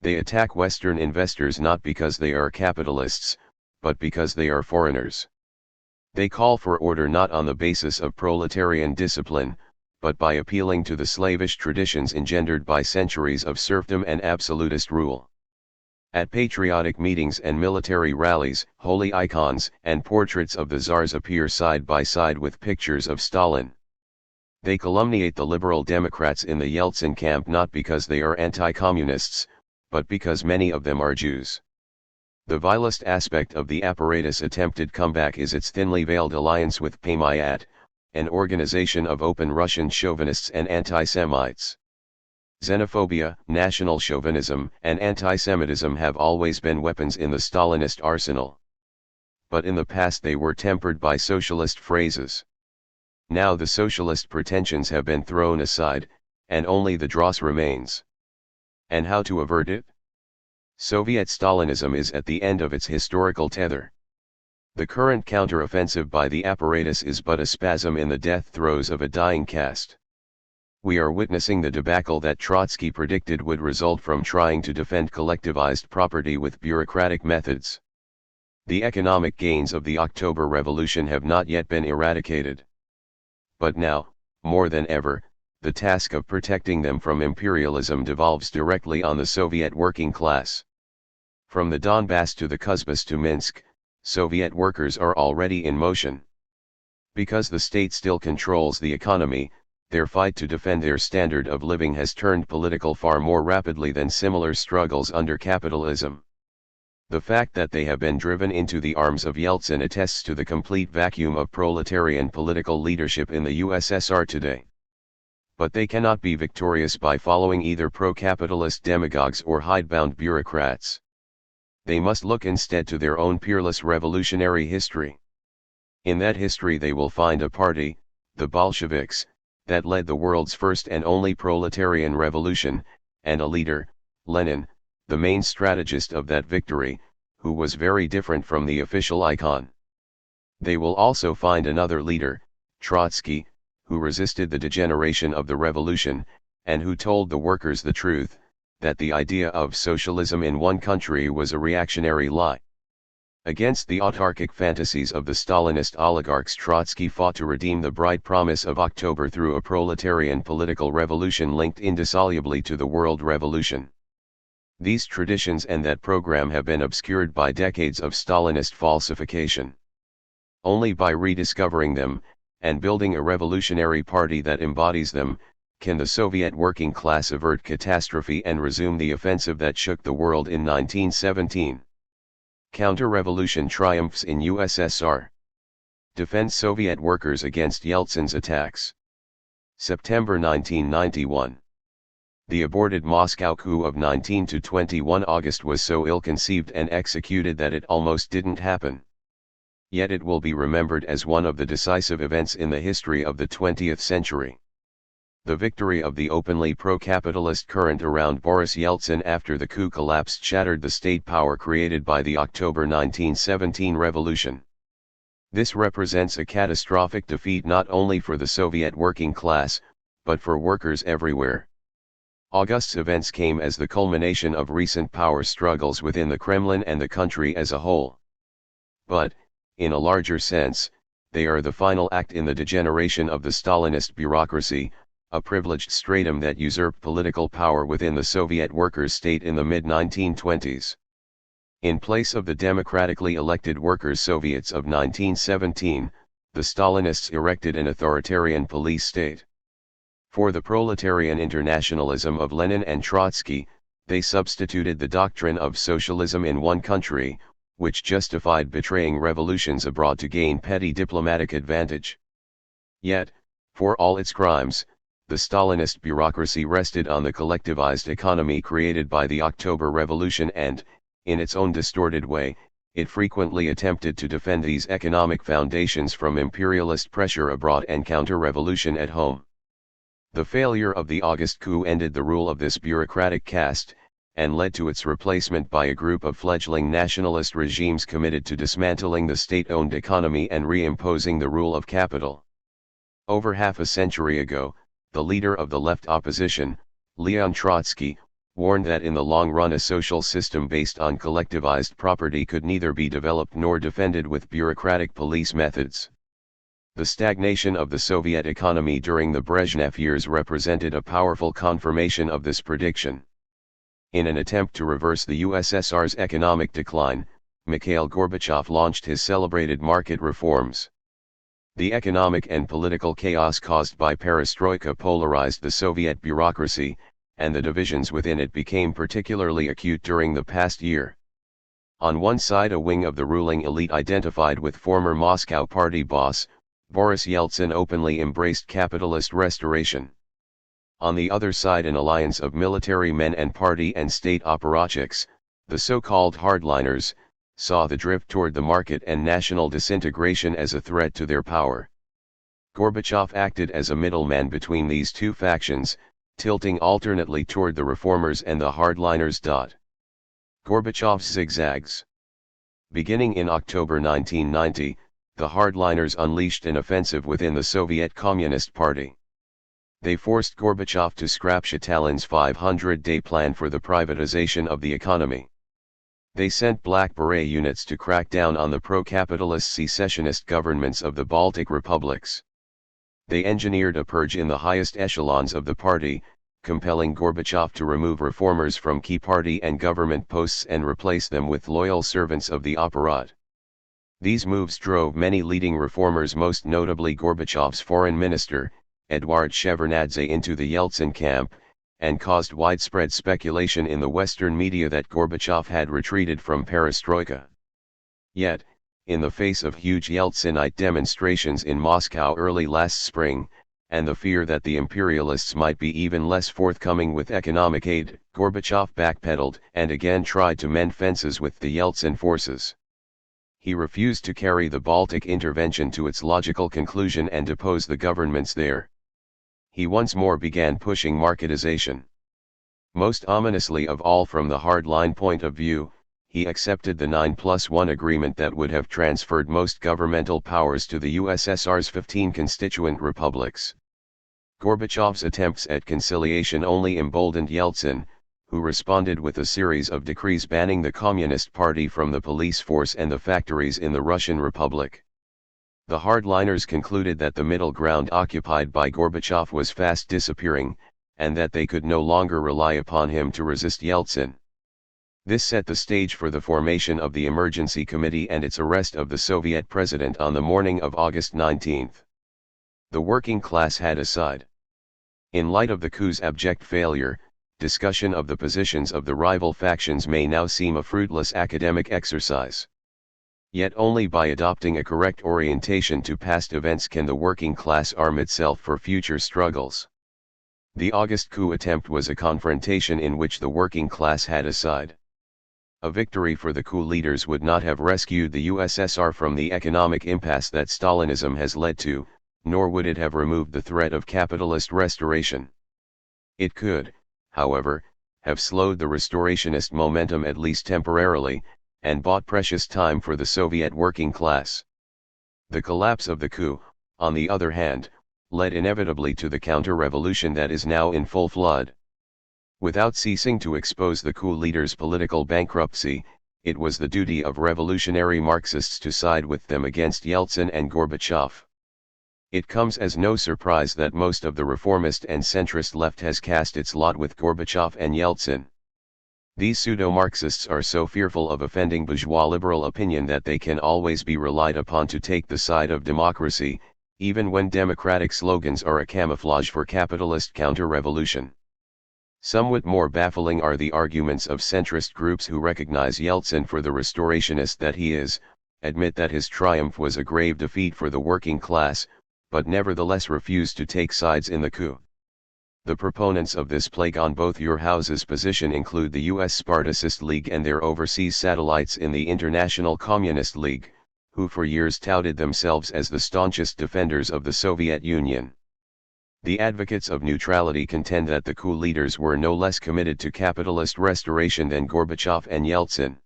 They attack Western investors not because they are capitalists, but because they are foreigners. They call for order not on the basis of proletarian discipline, but by appealing to the slavish traditions engendered by centuries of serfdom and absolutist rule. At patriotic meetings and military rallies, holy icons and portraits of the czars appear side by side with pictures of Stalin. They calumniate the liberal Democrats in the Yeltsin camp not because they are anti-communists, but because many of them are Jews. The vilest aspect of the apparatus' attempted comeback is its thinly veiled alliance with Paymayat, an organization of open Russian chauvinists and anti-Semites. Xenophobia, national chauvinism, and anti-Semitism have always been weapons in the Stalinist arsenal. But in the past they were tempered by socialist phrases. Now the socialist pretensions have been thrown aside, and only the dross remains. And how to avert it? Soviet Stalinism is at the end of its historical tether. The current counter-offensive by the apparatus is but a spasm in the death throes of a dying caste. We are witnessing the debacle that Trotsky predicted would result from trying to defend collectivized property with bureaucratic methods. The economic gains of the October Revolution have not yet been eradicated. But now, more than ever, the task of protecting them from imperialism devolves directly on the Soviet working class. From the Donbass to the Kuzbass to Minsk, Soviet workers are already in motion. Because the state still controls the economy, their fight to defend their standard of living has turned political far more rapidly than similar struggles under capitalism. The fact that they have been driven into the arms of Yeltsin attests to the complete vacuum of proletarian political leadership in the USSR today. But they cannot be victorious by following either pro-capitalist demagogues or hidebound bureaucrats. They must look instead to their own peerless revolutionary history. In that history they will find a party, the Bolsheviks, that led the world's first and only proletarian revolution, and a leader, Lenin, the main strategist of that victory, who was very different from the official icon. They will also find another leader, Trotsky, who resisted the degeneration of the revolution, and who told the workers the truth, that the idea of socialism in one country was a reactionary lie. Against the autarkic fantasies of the Stalinist oligarchs, Trotsky fought to redeem the bright promise of October through a proletarian political revolution linked indissolubly to the world revolution. These traditions and that program have been obscured by decades of Stalinist falsification. Only by rediscovering them, and building a revolutionary party that embodies them, can the Soviet working class avert catastrophe and resume the offensive that shook the world in 1917. Counter-revolution triumphs in USSR. Defend Soviet workers against Yeltsin's attacks. September 1991. The aborted Moscow coup of 19 to 21 August was so ill-conceived and executed that it almost didn't happen. Yet it will be remembered as one of the decisive events in the history of the 20th century. The victory of the openly pro-capitalist current around Boris Yeltsin after the coup collapsed shattered the state power created by the October 1917 revolution. This represents a catastrophic defeat not only for the Soviet working class, but for workers everywhere. August's events came as the culmination of recent power struggles within the Kremlin and the country as a whole. But, in a larger sense, they are the final act in the degeneration of the Stalinist bureaucracy, a privileged stratum that usurped political power within the Soviet workers' state in the mid-1920s. In place of the democratically elected workers' Soviets of 1917, the Stalinists erected an authoritarian police state. For the proletarian internationalism of Lenin and Trotsky, they substituted the doctrine of socialism in one country, which justified betraying revolutions abroad to gain petty diplomatic advantage. Yet, for all its crimes, the Stalinist bureaucracy rested on the collectivized economy created by the October Revolution and, in its own distorted way, it frequently attempted to defend these economic foundations from imperialist pressure abroad and counter-revolution at home. The failure of the August coup ended the rule of this bureaucratic caste, and led to its replacement by a group of fledgling nationalist regimes committed to dismantling the state-owned economy and reimposing the rule of capital. Over half a century ago, the leader of the left opposition, Leon Trotsky, warned that in the long run a social system based on collectivized property could neither be developed nor defended with bureaucratic police methods. The stagnation of the Soviet economy during the Brezhnev years represented a powerful confirmation of this prediction. In an attempt to reverse the USSR's economic decline, Mikhail Gorbachev launched his celebrated market reforms. The economic and political chaos caused by perestroika polarized the Soviet bureaucracy, and the divisions within it became particularly acute during the past year. On one side, a wing of the ruling elite identified with former Moscow party boss, Boris Yeltsin openly embraced capitalist restoration. On the other side, an alliance of military men and party and state apparatchiks, the so-called hardliners, saw the drift toward the market and national disintegration as a threat to their power. Gorbachev acted as a middleman between these two factions, tilting alternately toward the reformers and the hardliners. Gorbachev's zigzags. Beginning in October 1990, the hardliners unleashed an offensive within the Soviet Communist Party. They forced Gorbachev to scrap Stalin's 500-day plan for the privatization of the economy. They sent Black Beret units to crack down on the pro-capitalist secessionist governments of the Baltic republics. They engineered a purge in the highest echelons of the party, compelling Gorbachev to remove reformers from key party and government posts and replace them with loyal servants of the apparat. These moves drove many leading reformers, most notably Gorbachev's foreign minister, Eduard Shevardnadze, into the Yeltsin camp, and caused widespread speculation in the Western media that Gorbachev had retreated from perestroika. Yet, in the face of huge Yeltsinite demonstrations in Moscow early last spring, and the fear that the imperialists might be even less forthcoming with economic aid, Gorbachev backpedaled and again tried to mend fences with the Yeltsin forces. He refused to carry the Baltic intervention to its logical conclusion and depose the governments there. He once more began pushing marketization. Most ominously of all from the hardline point of view, he accepted the 9+1 agreement that would have transferred most governmental powers to the USSR's 15 constituent republics. Gorbachev's attempts at conciliation only emboldened Yeltsin, who responded with a series of decrees banning the Communist Party from the police force and the factories in the Russian Republic. The hardliners concluded that the middle ground occupied by Gorbachev was fast disappearing, and that they could no longer rely upon him to resist Yeltsin. This set the stage for the formation of the Emergency Committee and its arrest of the Soviet president on the morning of August 19. The working class had a side. In light of the coup's abject failure, discussion of the positions of the rival factions may now seem a fruitless academic exercise. Yet only by adopting a correct orientation to past events can the working class arm itself for future struggles. The August coup attempt was a confrontation in which the working class had a side. A victory for the coup leaders would not have rescued the USSR from the economic impasse that Stalinism has led to, nor would it have removed the threat of capitalist restoration. It could, however, have slowed the restorationist momentum at least temporarily, and bought precious time for the Soviet working class. The collapse of the coup, on the other hand, led inevitably to the counter-revolution that is now in full flood. Without ceasing to expose the coup leaders' political bankruptcy, it was the duty of revolutionary Marxists to side with them against Yeltsin and Gorbachev. It comes as no surprise that most of the reformist and centrist left has cast its lot with Gorbachev and Yeltsin. These pseudo-Marxists are so fearful of offending bourgeois liberal opinion that they can always be relied upon to take the side of democracy, even when democratic slogans are a camouflage for capitalist counter-revolution. Somewhat more baffling are the arguments of centrist groups who recognize Yeltsin for the restorationist that he is, admit that his triumph was a grave defeat for the working class, but nevertheless refuse to take sides in the coup. The proponents of this plague on both your houses' position include the US Spartacist League and their overseas satellites in the International Communist League, who for years touted themselves as the staunchest defenders of the Soviet Union. The advocates of neutrality contend that the coup leaders were no less committed to capitalist restoration than Gorbachev and Yeltsin.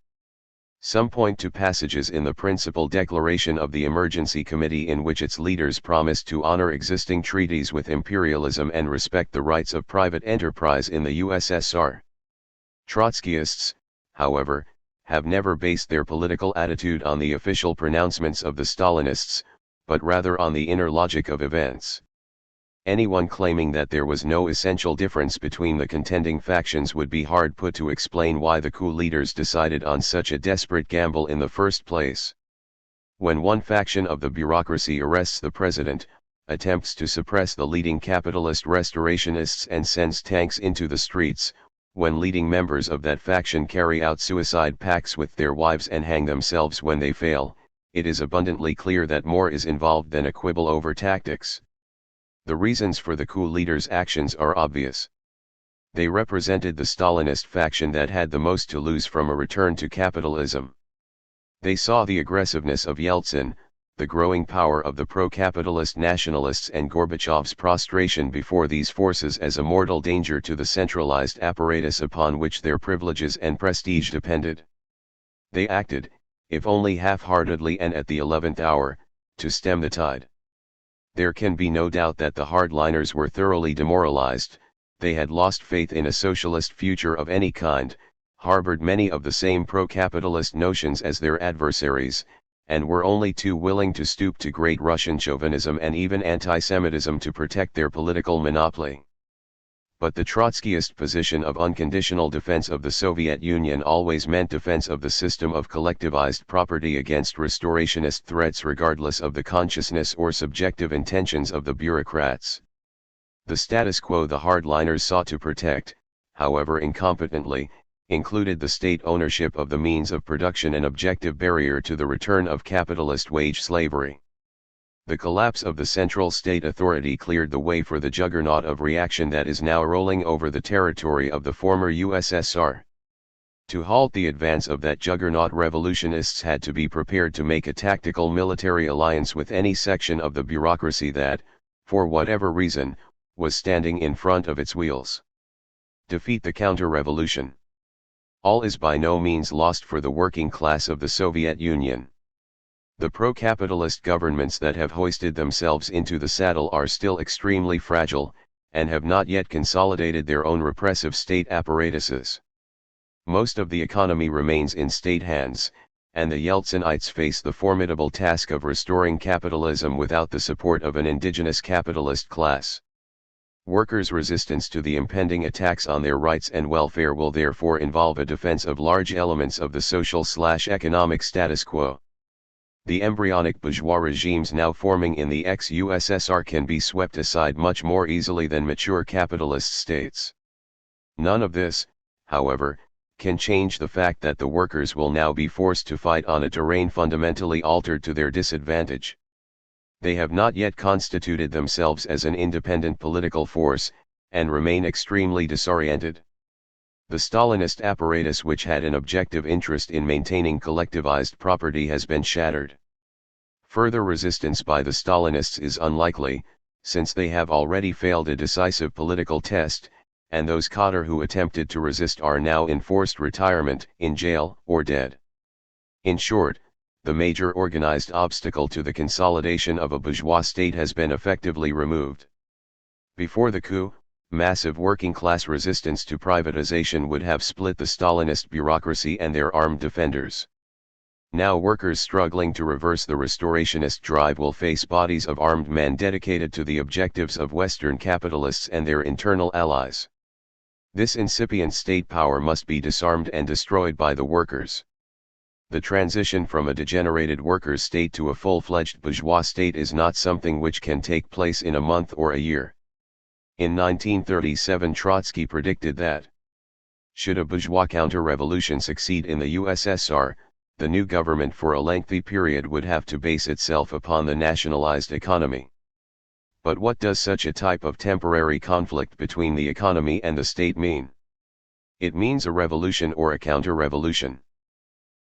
Some point to passages in the principal declaration of the Emergency Committee in which its leaders promised to honor existing treaties with imperialism and respect the rights of private enterprise in the USSR. Trotskyists, however, have never based their political attitude on the official pronouncements of the Stalinists, but rather on the inner logic of events. Anyone claiming that there was no essential difference between the contending factions would be hard put to explain why the coup leaders decided on such a desperate gamble in the first place. When one faction of the bureaucracy arrests the president, attempts to suppress the leading capitalist restorationists and sends tanks into the streets, when leading members of that faction carry out suicide pacts with their wives and hang themselves when they fail, it is abundantly clear that more is involved than a quibble over tactics. The reasons for the coup leaders' actions are obvious. They represented the Stalinist faction that had the most to lose from a return to capitalism. They saw the aggressiveness of Yeltsin, the growing power of the pro-capitalist nationalists and Gorbachev's prostration before these forces as a mortal danger to the centralized apparatus upon which their privileges and prestige depended. They acted, if only half-heartedly and at the 11th hour, to stem the tide. There can be no doubt that the hardliners were thoroughly demoralized. They had lost faith in a socialist future of any kind, harbored many of the same pro-capitalist notions as their adversaries, and were only too willing to stoop to great Russian chauvinism and even anti-Semitism to protect their political monopoly. But the Trotskyist position of unconditional defense of the Soviet Union always meant defense of the system of collectivized property against restorationist threats regardless of the consciousness or subjective intentions of the bureaucrats. The status quo the hardliners sought to protect, however incompetently, included the state ownership of the means of production, an objective barrier to the return of capitalist wage slavery. The collapse of the central state authority cleared the way for the juggernaut of reaction that is now rolling over the territory of the former USSR. To halt the advance of that juggernaut, revolutionists had to be prepared to make a tactical military alliance with any section of the bureaucracy that, for whatever reason, was standing in front of its wheels. Defeat the counter-revolution. All is by no means lost for the working class of the Soviet Union. The pro-capitalist governments that have hoisted themselves into the saddle are still extremely fragile, and have not yet consolidated their own repressive state apparatuses. Most of the economy remains in state hands, and the Yeltsinites face the formidable task of restoring capitalism without the support of an indigenous capitalist class. Workers' resistance to the impending attacks on their rights and welfare will therefore involve a defense of large elements of the social/economic status quo. The embryonic bourgeois regimes now forming in the ex-USSR can be swept aside much more easily than mature capitalist states. None of this, however, can change the fact that the workers will now be forced to fight on a terrain fundamentally altered to their disadvantage. They have not yet constituted themselves as an independent political force, and remain extremely disoriented. The Stalinist apparatus, which had an objective interest in maintaining collectivized property, has been shattered. Further resistance by the Stalinists is unlikely, since they have already failed a decisive political test, and those cadre who attempted to resist are now in forced retirement, in jail, or dead. In short, the major organized obstacle to the consolidation of a bourgeois state has been effectively removed. Before the coup, massive working-class resistance to privatization would have split the Stalinist bureaucracy and their armed defenders. Now workers struggling to reverse the restorationist drive will face bodies of armed men dedicated to the objectives of Western capitalists and their internal allies. This incipient state power must be disarmed and destroyed by the workers. The transition from a degenerated workers' state to a full-fledged bourgeois state is not something which can take place in a month or a year. In 1937 Trotsky predicted that, should a bourgeois counter-revolution succeed in the USSR, the new government for a lengthy period would have to base itself upon the nationalized economy. But what does such a type of temporary conflict between the economy and the state mean? It means a revolution or a counter-revolution.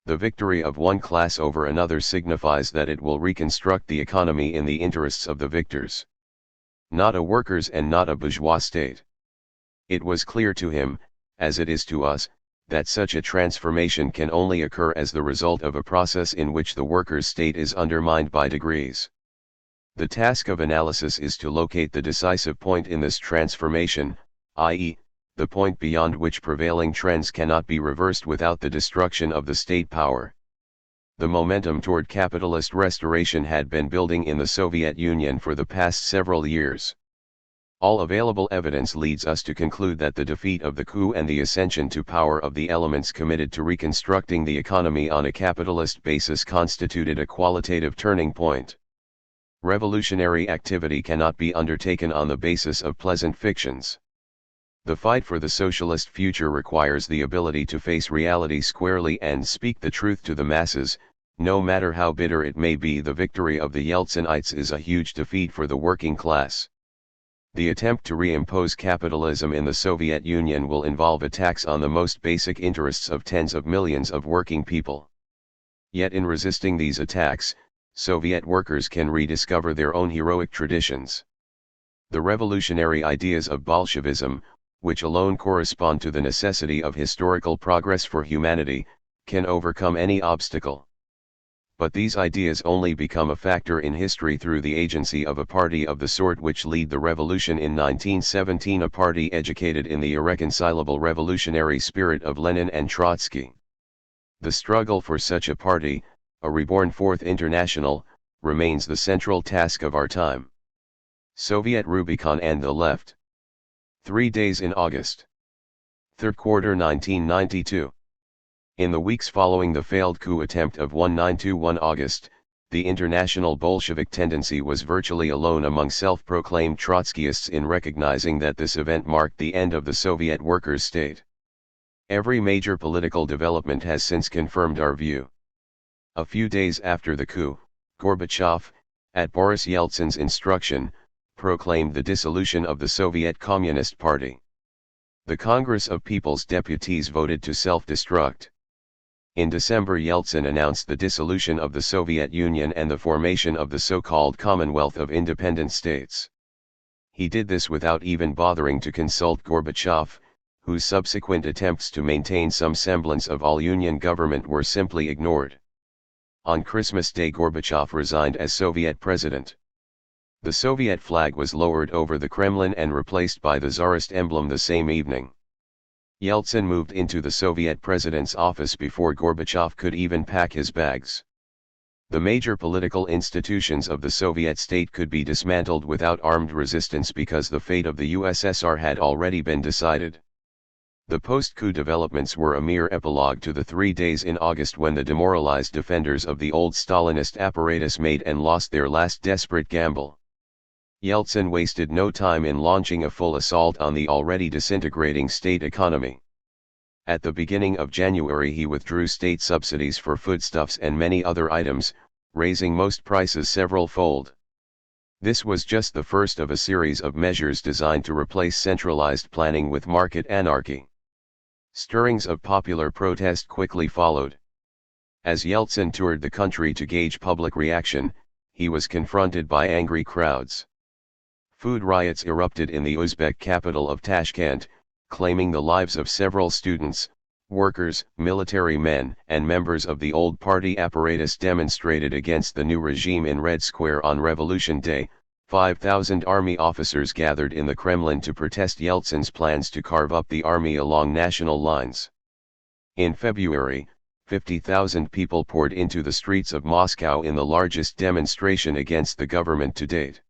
The victory of one class over another signifies that it will reconstruct the economy in the interests of the victors. Not a workers' and not a bourgeois state. It was clear to him, as it is to us, that such a transformation can only occur as the result of a process in which the workers' state is undermined by degrees. The task of analysis is to locate the decisive point in this transformation, i.e., the point beyond which prevailing trends cannot be reversed without the destruction of the state power. The momentum toward capitalist restoration had been building in the Soviet Union for the past several years. All available evidence leads us to conclude that the defeat of the coup and the ascension to power of the elements committed to reconstructing the economy on a capitalist basis constituted a qualitative turning point. Revolutionary activity cannot be undertaken on the basis of pleasant fictions. The fight for the socialist future requires the ability to face reality squarely and speak the truth to the masses. No matter how bitter it may be, the victory of the Yeltsinites is a huge defeat for the working class. The attempt to reimpose capitalism in the Soviet Union will involve attacks on the most basic interests of tens of millions of working people. Yet in resisting these attacks, Soviet workers can rediscover their own heroic traditions. The revolutionary ideas of Bolshevism, which alone correspond to the necessity of historical progress for humanity, can overcome any obstacle. But these ideas only become a factor in history through the agency of a party of the sort which led the revolution in 1917, a party educated in the irreconcilable revolutionary spirit of Lenin and Trotsky. The struggle for such a party, a reborn Fourth International, remains the central task of our time. Soviet Rubicon and the Left. 3 days in August. Third quarter 1992. In the weeks following the failed coup attempt of 1921 August, The international Bolshevik tendency was virtually alone among self-proclaimed Trotskyists in recognizing that this event marked the end of the Soviet workers' state. Every major political development has since confirmed our view. A few days after the coup, Gorbachev, at Boris Yeltsin's instruction, proclaimed the dissolution of the Soviet Communist Party. The Congress of People's Deputies voted to self-destruct. In December, Yeltsin announced the dissolution of the Soviet Union and the formation of the so-called Commonwealth of Independent States. He did this without even bothering to consult Gorbachev, whose subsequent attempts to maintain some semblance of all-union government were simply ignored. On Christmas Day, Gorbachev resigned as Soviet president. The Soviet flag was lowered over the Kremlin and replaced by the Tsarist emblem the same evening. Yeltsin moved into the Soviet president's office before Gorbachev could even pack his bags. The major political institutions of the Soviet state could be dismantled without armed resistance because the fate of the USSR had already been decided. The post-coup developments were a mere epilogue to the 3 days in August when the demoralized defenders of the old Stalinist apparatus made and lost their last desperate gamble. Yeltsin wasted no time in launching a full assault on the already disintegrating state economy. At the beginning of January, he withdrew state subsidies for foodstuffs and many other items, raising most prices several-fold. This was just the first of a series of measures designed to replace centralized planning with market anarchy. Stirrings of popular protest quickly followed. As Yeltsin toured the country to gauge public reaction, he was confronted by angry crowds. Food riots erupted in the Uzbek capital of Tashkent, claiming the lives of several students, workers, military men, and members of the old party apparatus demonstrated against the new regime in Red Square on Revolution Day. 5,000 army officers gathered in the Kremlin to protest Yeltsin's plans to carve up the army along national lines. In February, 50,000 people poured into the streets of Moscow in the largest demonstration against the government to date.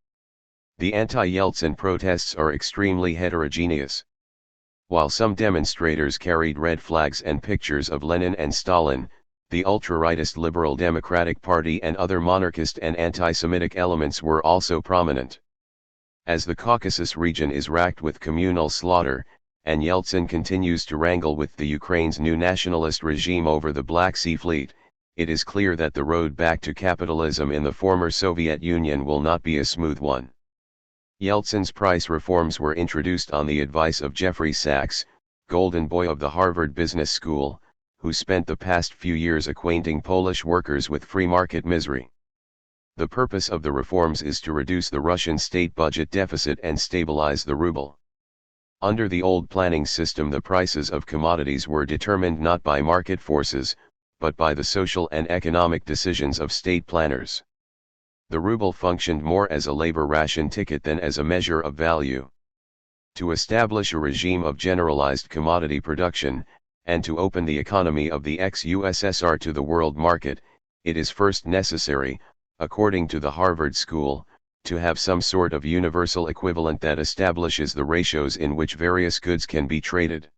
The anti-Yeltsin protests are extremely heterogeneous. While some demonstrators carried red flags and pictures of Lenin and Stalin, the ultra-rightist Liberal Democratic Party and other monarchist and anti-Semitic elements were also prominent. As the Caucasus region is racked with communal slaughter, and Yeltsin continues to wrangle with the Ukraine's new nationalist regime over the Black Sea Fleet, it is clear that the road back to capitalism in the former Soviet Union will not be a smooth one. Yeltsin's price reforms were introduced on the advice of Jeffrey Sachs, golden boy of the Harvard Business School, who spent the past few years acquainting Polish workers with free market misery. The purpose of the reforms is to reduce the Russian state budget deficit and stabilize the ruble. Under the old planning system, the prices of commodities were determined not by market forces, but by the social and economic decisions of state planners. The ruble functioned more as a labor ration ticket than as a measure of value. To establish a regime of generalized commodity production, and to open the economy of the ex-USSR to the world market, it is first necessary, according to the Harvard School, to have some sort of universal equivalent that establishes the ratios in which various goods can be traded.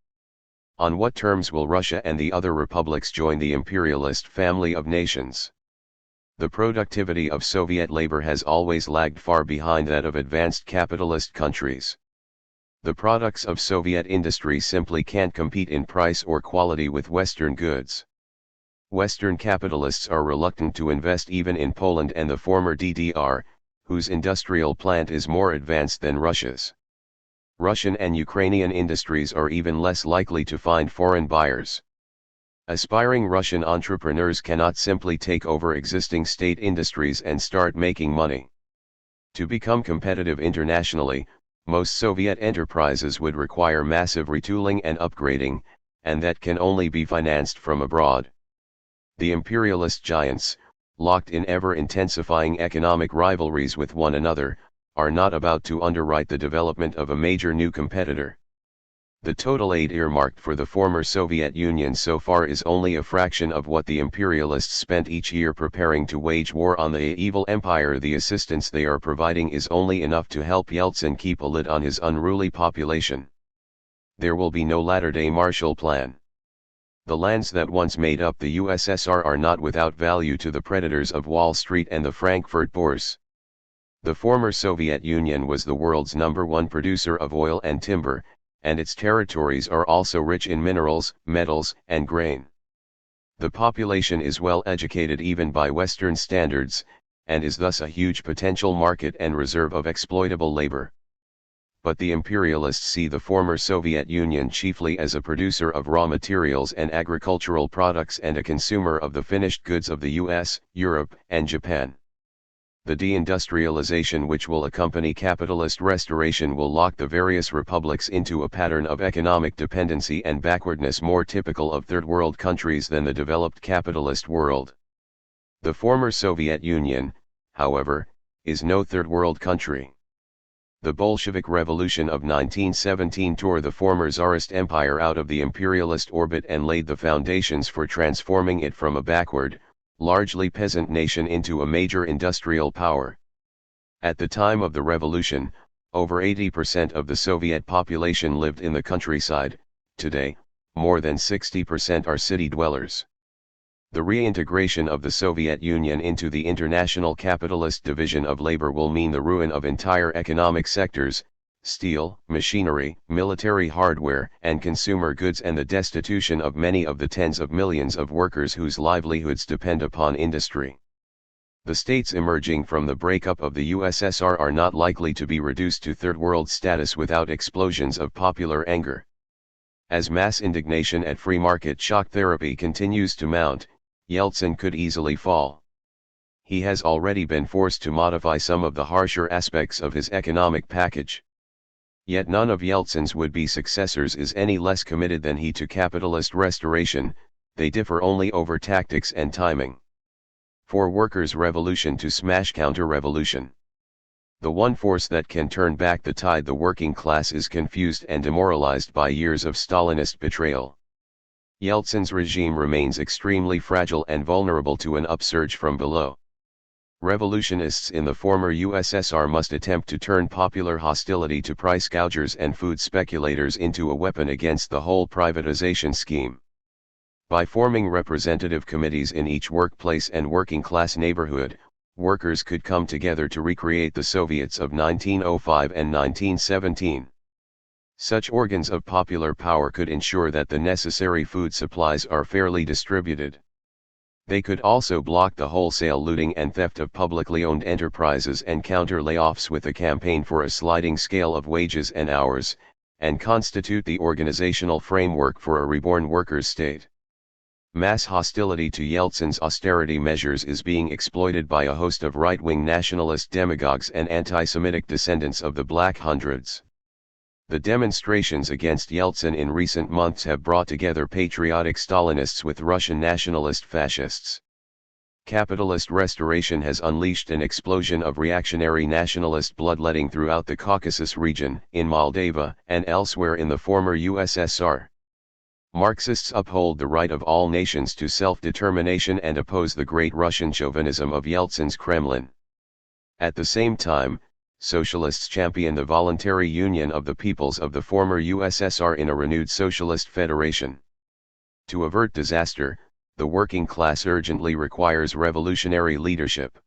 On what terms will Russia and the other republics join the imperialist family of nations? The productivity of Soviet labor has always lagged far behind that of advanced capitalist countries. The products of Soviet industry simply can't compete in price or quality with Western goods. Western capitalists are reluctant to invest even in Poland and the former DDR, whose industrial plant is more advanced than Russia's. Russian and Ukrainian industries are even less likely to find foreign buyers. Aspiring Russian entrepreneurs cannot simply take over existing state industries and start making money. To become competitive internationally, most Soviet enterprises would require massive retooling and upgrading, and that can only be financed from abroad. The imperialist giants, locked in ever-intensifying economic rivalries with one another, are not about to underwrite the development of a major new competitor. The total aid earmarked for the former Soviet Union so far is only a fraction of what the imperialists spent each year preparing to wage war on the evil empire. The assistance they are providing is only enough to help Yeltsin keep a lid on his unruly population. There will be no latter-day Marshall Plan. The lands that once made up the USSR are not without value to the predators of Wall Street and the Frankfurt Bourse. The former Soviet Union was the world's #1 producer of oil and timber, and its territories are also rich in minerals, metals, and grain. The population is well educated even by Western standards, and is thus a huge potential market and reserve of exploitable labor. But the imperialists see the former Soviet Union chiefly as a producer of raw materials and agricultural products and a consumer of the finished goods of the US, Europe, and Japan. The deindustrialization which will accompany capitalist restoration will lock the various republics into a pattern of economic dependency and backwardness more typical of third world countries than the developed capitalist world. The former Soviet Union, however, is no third world country. The Bolshevik Revolution of 1917 tore the former Tsarist Empire out of the imperialist orbit and laid the foundations for transforming it from a backward, largely peasant nation into a major industrial power. At the time of the revolution, over 80% of the Soviet population lived in the countryside. Today, more than 60% are city dwellers. The reintegration of the Soviet Union into the international capitalist division of labor will mean the ruin of entire economic sectors, steel, machinery, military hardware, and consumer goods, and the destitution of many of the tens of millions of workers whose livelihoods depend upon industry. The states emerging from the breakup of the USSR are not likely to be reduced to third world status without explosions of popular anger. As mass indignation at free market shock therapy continues to mount, Yeltsin could easily fall. He has already been forced to modify some of the harsher aspects of his economic package. Yet none of Yeltsin's would-be successors is any less committed than he to capitalist restoration. They differ only over tactics and timing. For workers' revolution to smash counter-revolution. The one force that can turn back the tide the working class is confused and demoralized by years of Stalinist betrayal. Yeltsin's regime remains extremely fragile and vulnerable to an upsurge from below. Revolutionists in the former USSR must attempt to turn popular hostility to price gougers and food speculators into a weapon against the whole privatization scheme. By forming representative committees in each workplace and working-class neighborhood, workers could come together to recreate the Soviets of 1905 and 1917. Such organs of popular power could ensure that the necessary food supplies are fairly distributed. They could also block the wholesale looting and theft of publicly owned enterprises and counter layoffs with a campaign for a sliding scale of wages and hours, and constitute the organizational framework for a reborn workers' state. Mass hostility to Yeltsin's austerity measures is being exploited by a host of right-wing nationalist demagogues and anti-Semitic descendants of the Black Hundreds. The demonstrations against Yeltsin in recent months have brought together patriotic Stalinists with Russian nationalist fascists. Capitalist restoration has unleashed an explosion of reactionary nationalist bloodletting throughout the Caucasus region, in Moldova, and elsewhere in the former USSR. Marxists uphold the right of all nations to self-determination and oppose the great Russian chauvinism of Yeltsin's Kremlin. At the same time, socialists champion the voluntary union of the peoples of the former USSR in a renewed socialist federation. To avert disaster, the working class urgently requires revolutionary leadership.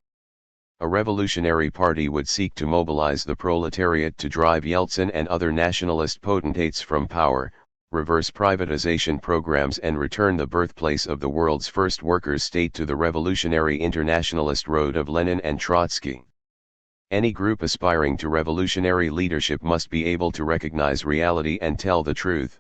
A revolutionary party would seek to mobilize the proletariat to drive Yeltsin and other nationalist potentates from power, reverse privatization programs, and return the birthplace of the world's first workers' state to the revolutionary internationalist road of Lenin and Trotsky. Any group aspiring to revolutionary leadership must be able to recognize reality and tell the truth.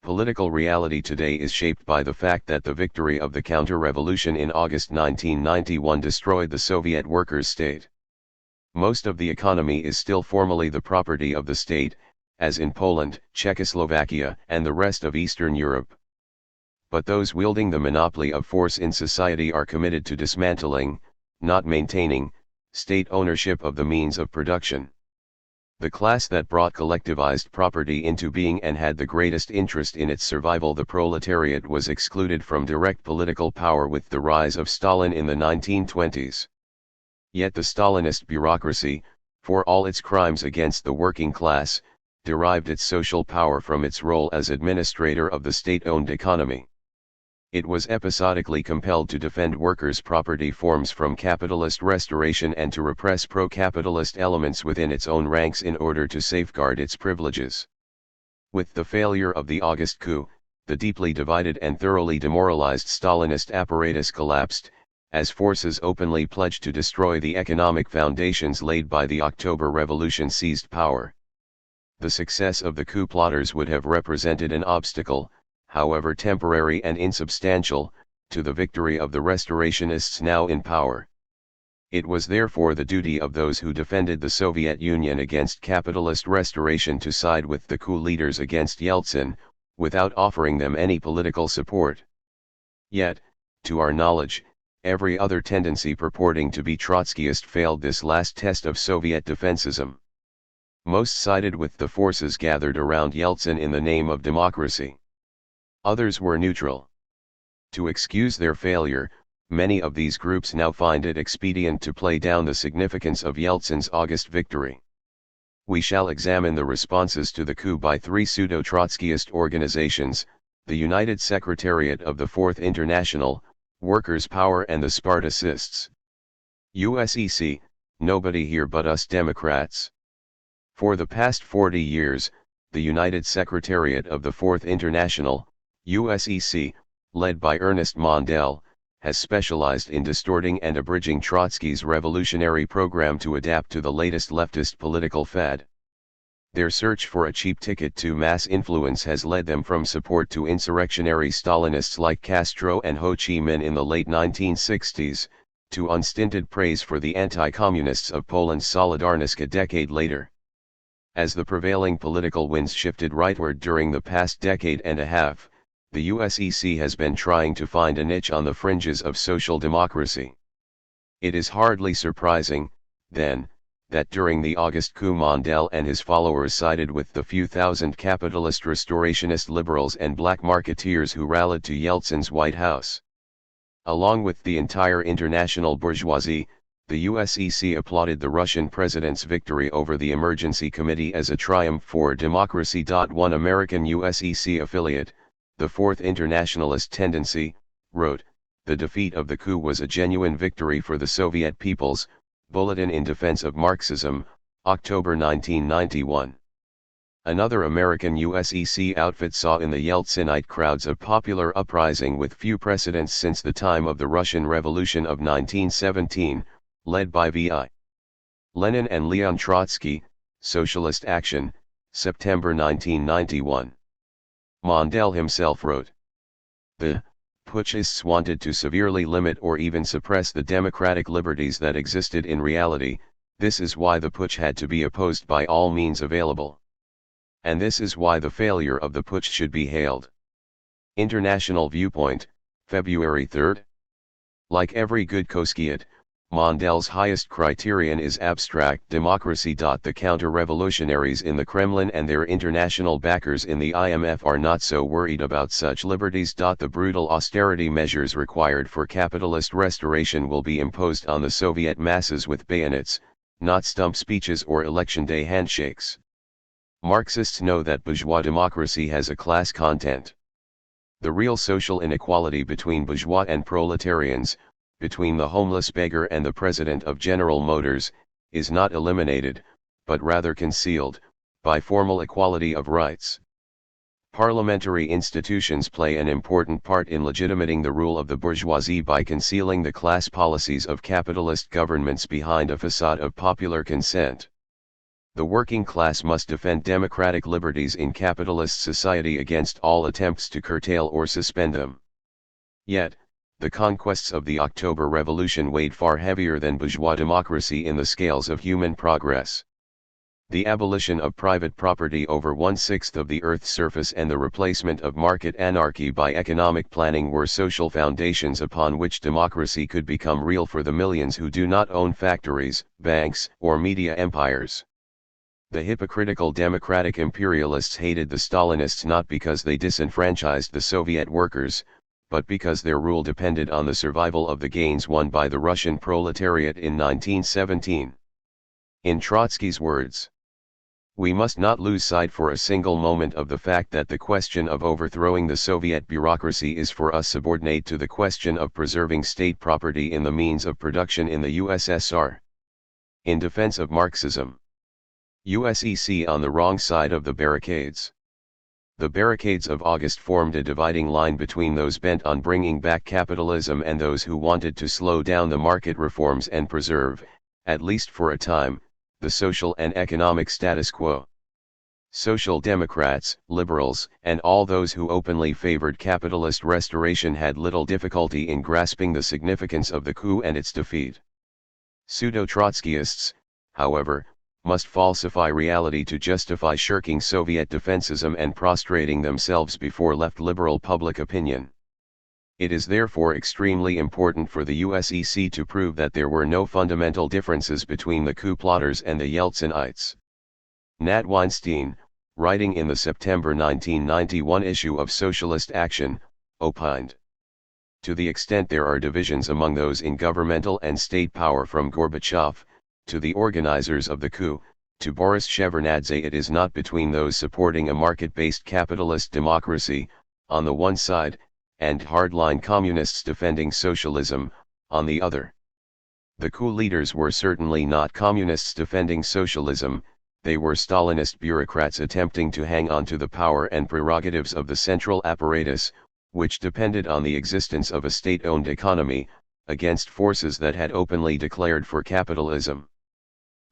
Political reality today is shaped by the fact that the victory of the counter-revolution in August 1991 destroyed the Soviet workers' state. Most of the economy is still formally the property of the state, as in Poland, Czechoslovakia, and the rest of Eastern Europe. But those wielding the monopoly of force in society are committed to dismantling, not maintaining, state ownership of the means of production. The class that brought collectivized property into being and had the greatest interest in its survival, the proletariat, was excluded from direct political power with the rise of Stalin in the 1920s. Yet the Stalinist bureaucracy, for all its crimes against the working class, derived its social power from its role as administrator of the state-owned economy. It was episodically compelled to defend workers' property forms from capitalist restoration and to repress pro-capitalist elements within its own ranks in order to safeguard its privileges. With the failure of the August coup, the deeply divided and thoroughly demoralized Stalinist apparatus collapsed, as forces openly pledged to destroy the economic foundations laid by the October Revolution seized power. The success of the coup plotters would have represented an obstacle, however temporary and insubstantial, to the victory of the restorationists now in power. It was therefore the duty of those who defended the Soviet Union against capitalist restoration to side with the coup leaders against Yeltsin, without offering them any political support. Yet, to our knowledge, every other tendency purporting to be Trotskyist failed this last test of Soviet defensism. Most sided with the forces gathered around Yeltsin in the name of democracy. Others were neutral. To excuse their failure, many of these groups now find it expedient to play down the significance of Yeltsin's August victory. We shall examine the responses to the coup by three pseudo-Trotskyist organizations, the United Secretariat of the Fourth International, Workers' Power and the Spartacists. USEC, nobody here but us Democrats. For the past 40 years, the United Secretariat of the Fourth International, USEC, led by Ernest Mondale, has specialized in distorting and abridging Trotsky's revolutionary program to adapt to the latest leftist political fad. Their search for a cheap ticket to mass influence has led them from support to insurrectionary Stalinists like Castro and Ho Chi Minh in the late 1960s, to unstinted praise for the anti-communists of Poland's Solidarność a decade later. As the prevailing political winds shifted rightward during the past decade and a half, the USEC has been trying to find a niche on the fringes of social democracy. It is hardly surprising, then, that during the August coup Mondale and his followers sided with the few thousand capitalist restorationist liberals and black marketeers who rallied to Yeltsin's White House. Along with the entire international bourgeoisie, the USEC applauded the Russian president's victory over the Emergency Committee as a triumph for democracy. One American USEC affiliate, the Fourth Internationalist Tendency, wrote, "The defeat of the coup was a genuine victory for the Soviet peoples." Bulletin in Defense of Marxism, October 1991. Another American USEC outfit saw in the Yeltsinite crowds a popular uprising with few precedents since the time of the Russian Revolution of 1917, led by V.I. Lenin and Leon Trotsky, Socialist Action, September 1991. Mondale himself wrote, "The putschists wanted to severely limit or even suppress the democratic liberties that existed in reality. This is why the putsch had to be opposed by all means available. And this is why the failure of the putsch should be hailed." International Viewpoint, February 3. Like every good Trotskyite, Mondale's highest criterion is abstract democracy. The counter-revolutionaries in the Kremlin and their international backers in the IMF are not so worried about such liberties. The brutal austerity measures required for capitalist restoration will be imposed on the Soviet masses with bayonets, not stump speeches or election day handshakes. Marxists know that bourgeois democracy has a class content. The real social inequality between bourgeois and proletarians, between the homeless beggar and the president of General Motors, is not eliminated, but rather concealed, by formal equality of rights. Parliamentary institutions play an important part in legitimating the rule of the bourgeoisie by concealing the class policies of capitalist governments behind a facade of popular consent. The working class must defend democratic liberties in capitalist society against all attempts to curtail or suspend them. Yet, the conquests of the October Revolution weighed far heavier than bourgeois democracy in the scales of human progress. The abolition of private property over 1/6 of the Earth's surface and the replacement of market anarchy by economic planning were social foundations upon which democracy could become real for the millions who do not own factories, banks, or media empires. The hypocritical democratic imperialists hated the Stalinists not because they disenfranchised the Soviet workers, but because their rule depended on the survival of the gains won by the Russian proletariat in 1917. In Trotsky's words, We must not lose sight for a single moment of the fact that the question of overthrowing the Soviet bureaucracy is for us subordinate to the question of preserving state property in the means of production in the USSR. In defense of Marxism. USEC on the wrong side of the barricades. The barricades of August formed a dividing line between those bent on bringing back capitalism and those who wanted to slow down the market reforms and preserve, at least for a time, the social and economic status quo. Social Democrats, liberals, and all those who openly favored capitalist restoration had little difficulty in grasping the significance of the coup and its defeat. Pseudo-Trotskyists, however, must falsify reality to justify shirking Soviet defensism and prostrating themselves before left liberal public opinion. It is therefore extremely important for the USEC to prove that there were no fundamental differences between the coup plotters and the Yeltsinites. Nat Weinstein, writing in the September 1991 issue of Socialist Action, opined. To the extent there are divisions among those in governmental and state power from Gorbachev, to the organizers of the coup, to Boris Shevardnadze, it is not between those supporting a market-based capitalist democracy, on the one side, and hardline communists defending socialism, on the other. The coup leaders were certainly not communists defending socialism, they were Stalinist bureaucrats attempting to hang on to the power and prerogatives of the central apparatus, which depended on the existence of a state-owned economy, against forces that had openly declared for capitalism.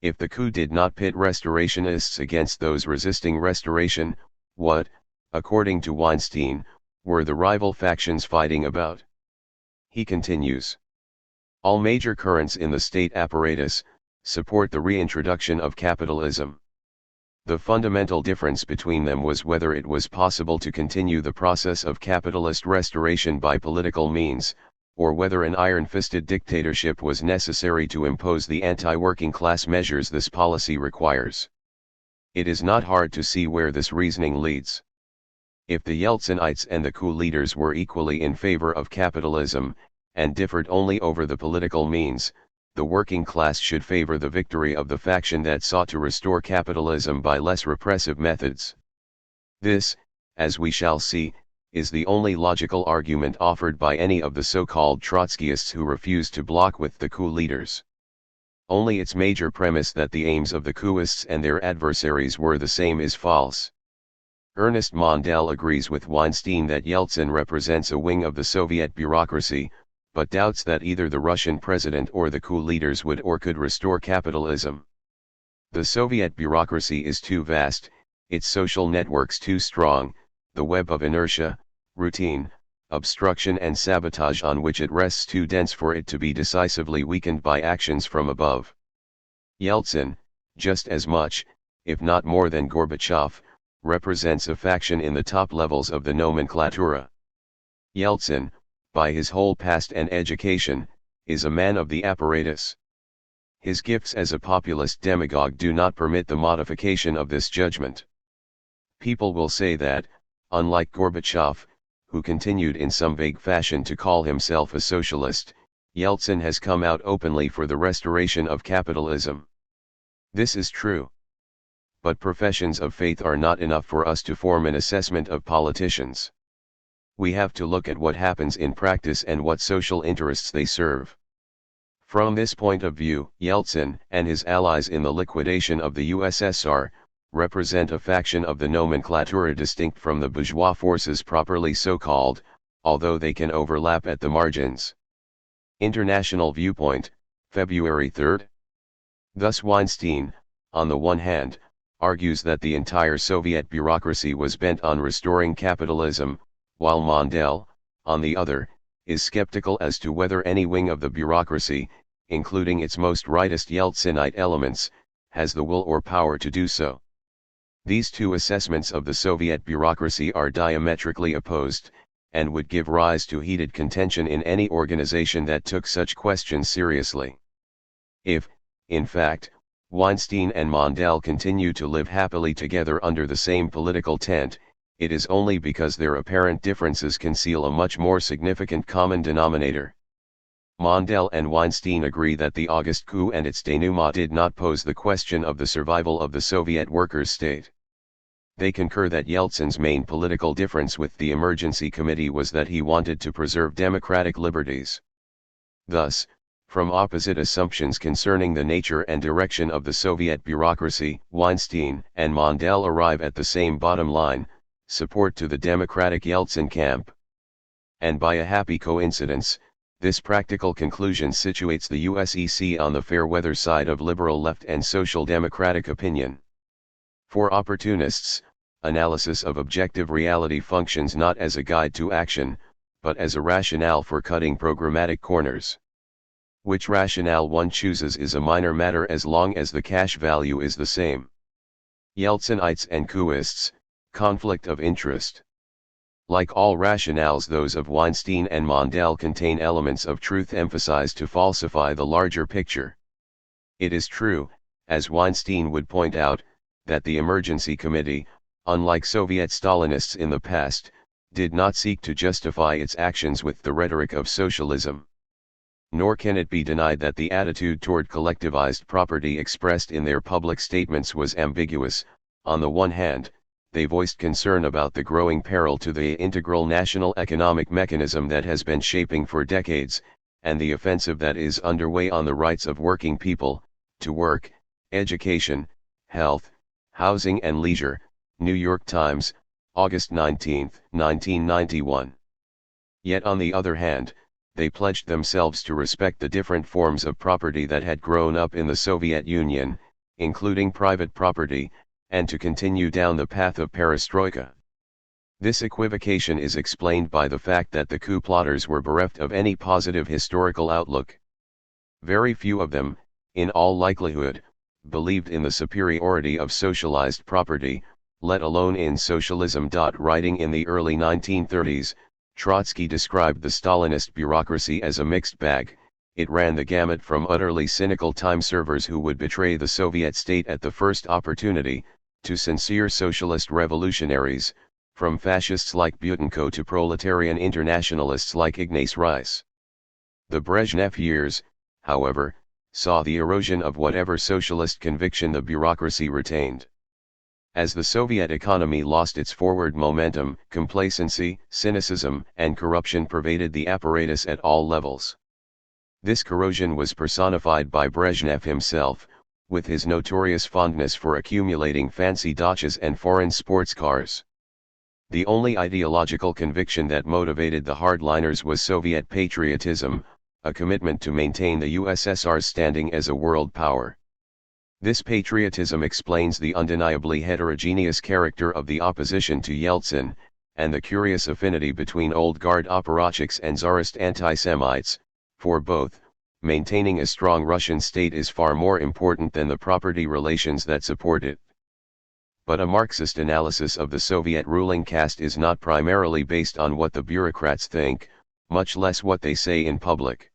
If the coup did not pit restorationists against those resisting restoration, what, according to Weinstein, were the rival factions fighting about? He continues. All major currents in the state apparatus support the reintroduction of capitalism. The fundamental difference between them was whether it was possible to continue the process of capitalist restoration by political means, or whether an iron-fisted dictatorship was necessary to impose the anti-working class measures this policy requires. It is not hard to see where this reasoning leads. If the Yeltsinites and the coup leaders were equally in favor of capitalism, and differed only over the political means, the working class should favor the victory of the faction that sought to restore capitalism by less repressive methods. This, as we shall see, is the only logical argument offered by any of the so-called Trotskyists who refuse to block with the coup leaders. Only its major premise that the aims of the coupists and their adversaries were the same is false. Ernest Mondale agrees with Weinstein that Yeltsin represents a wing of the Soviet bureaucracy, but doubts that either the Russian president or the coup leaders would or could restore capitalism. The Soviet bureaucracy is too vast, its social networks too strong, the web of inertia, routine, obstruction and sabotage on which it rests too dense for it to be decisively weakened by actions from above. Yeltsin, just as much, if not more than Gorbachev, represents a faction in the top levels of the nomenklatura. Yeltsin, by his whole past and education, is a man of the apparatus. His gifts as a populist demagogue do not permit the modification of this judgment. People will say that, unlike Gorbachev, who continued in some vague fashion to call himself a socialist, Yeltsin has come out openly for the restoration of capitalism. This is true. But professions of faith are not enough for us to form an assessment of politicians. We have to look at what happens in practice and what social interests they serve. From this point of view, Yeltsin and his allies in the liquidation of the USSR represent a faction of the nomenklatura distinct from the bourgeois forces properly so called, although they can overlap at the margins. International Viewpoint, February 3. Thus Weinstein, on the one hand, argues that the entire Soviet bureaucracy was bent on restoring capitalism, while Mondale, on the other, is skeptical as to whether any wing of the bureaucracy, including its most rightist Yeltsinite elements, has the will or power to do so. These two assessments of the Soviet bureaucracy are diametrically opposed, and would give rise to heated contention in any organization that took such questions seriously. If, in fact, Weinstein and Mondale continue to live happily together under the same political tent, it is only because their apparent differences conceal a much more significant common denominator. Mondale and Weinstein agree that the August coup and its denouement did not pose the question of the survival of the Soviet workers' state. They concur that Yeltsin's main political difference with the Emergency Committee was that he wanted to preserve democratic liberties. Thus, from opposite assumptions concerning the nature and direction of the Soviet bureaucracy, Weinstein and Mondale arrive at the same bottom line: support to the democratic Yeltsin camp. And by a happy coincidence, this practical conclusion situates the USEC on the fair-weather side of liberal left and social democratic opinion. For opportunists, analysis of objective reality functions not as a guide to action, but as a rationale for cutting programmatic corners. Which rationale one chooses is a minor matter as long as the cash value is the same. Yeltsinites and coupists, conflict of interest. Like all rationales, those of Weinstein and Mondale contain elements of truth emphasized to falsify the larger picture. It is true, as Weinstein would point out, that the Emergency Committee, unlike Soviet Stalinists in the past, did not seek to justify its actions with the rhetoric of socialism. Nor can it be denied that the attitude toward collectivized property expressed in their public statements was ambiguous. On the one hand, they voiced concern about the growing peril to the integral national economic mechanism that has been shaping for decades, and the offensive that is underway on the rights of working people, to work, education, health, housing and leisure. New York Times, August 19, 1991. Yet on the other hand, they pledged themselves to respect the different forms of property that had grown up in the Soviet Union, including private property, and to continue down the path of perestroika. This equivocation is explained by the fact that the coup plotters were bereft of any positive historical outlook. Very few of them, in all likelihood, believed in the superiority of socialized property, let alone in socialism. Writing in the early 1930s, Trotsky described the Stalinist bureaucracy as a mixed bag. It ran the gamut from utterly cynical time servers who would betray the Soviet state at the first opportunity, to sincere socialist revolutionaries, from fascists like Butenko to proletarian internationalists like Ignace Reiss. The Brezhnev years, however, saw the erosion of whatever socialist conviction the bureaucracy retained. As the Soviet economy lost its forward momentum, complacency, cynicism, and corruption pervaded the apparatus at all levels. This corrosion was personified by Brezhnev himself, with his notorious fondness for accumulating fancy dachas and foreign sports cars. The only ideological conviction that motivated the hardliners was Soviet patriotism, a commitment to maintain the USSR's standing as a world power. This patriotism explains the undeniably heterogeneous character of the opposition to Yeltsin, and the curious affinity between old guard apparatchiks and czarist anti-Semites. For both, maintaining a strong Russian state is far more important than the property relations that support it. But a Marxist analysis of the Soviet ruling caste is not primarily based on what the bureaucrats think, much less what they say in public.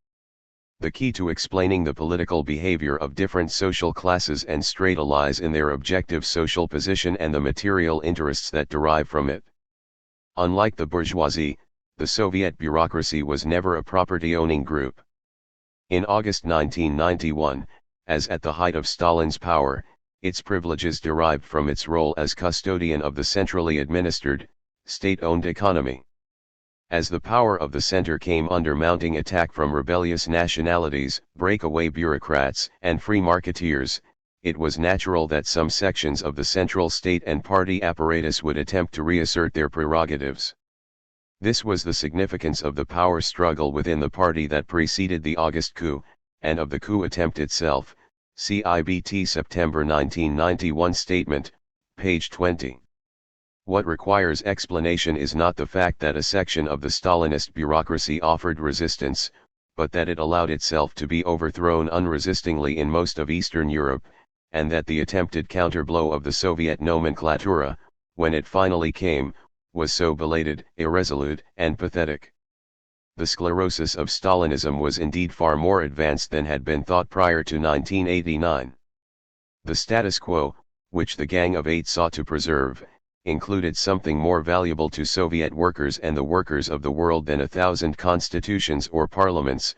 The key to explaining the political behavior of different social classes and strata lies in their objective social position and the material interests that derive from it. Unlike the bourgeoisie, the Soviet bureaucracy was never a property-owning group. In August 1991, as at the height of Stalin's power, its privileges derived from its role as custodian of the centrally administered, state-owned economy. As the power of the center came under mounting attack from rebellious nationalities, breakaway bureaucrats, and free marketeers, it was natural that some sections of the central state and party apparatus would attempt to reassert their prerogatives. This was the significance of the power struggle within the party that preceded the August coup, and of the coup attempt itself. See IBT September 1991 statement, page 20. What requires explanation is not the fact that a section of the Stalinist bureaucracy offered resistance, but that it allowed itself to be overthrown unresistingly in most of Eastern Europe, and that the attempted counterblow of the Soviet nomenklatura, when it finally came, was so belated, irresolute, and pathetic. The sclerosis of Stalinism was indeed far more advanced than had been thought prior to 1989. The status quo, which the Gang of Eight sought to preserve, included something more valuable to Soviet workers and the workers of the world than 1,000 constitutions or parliaments,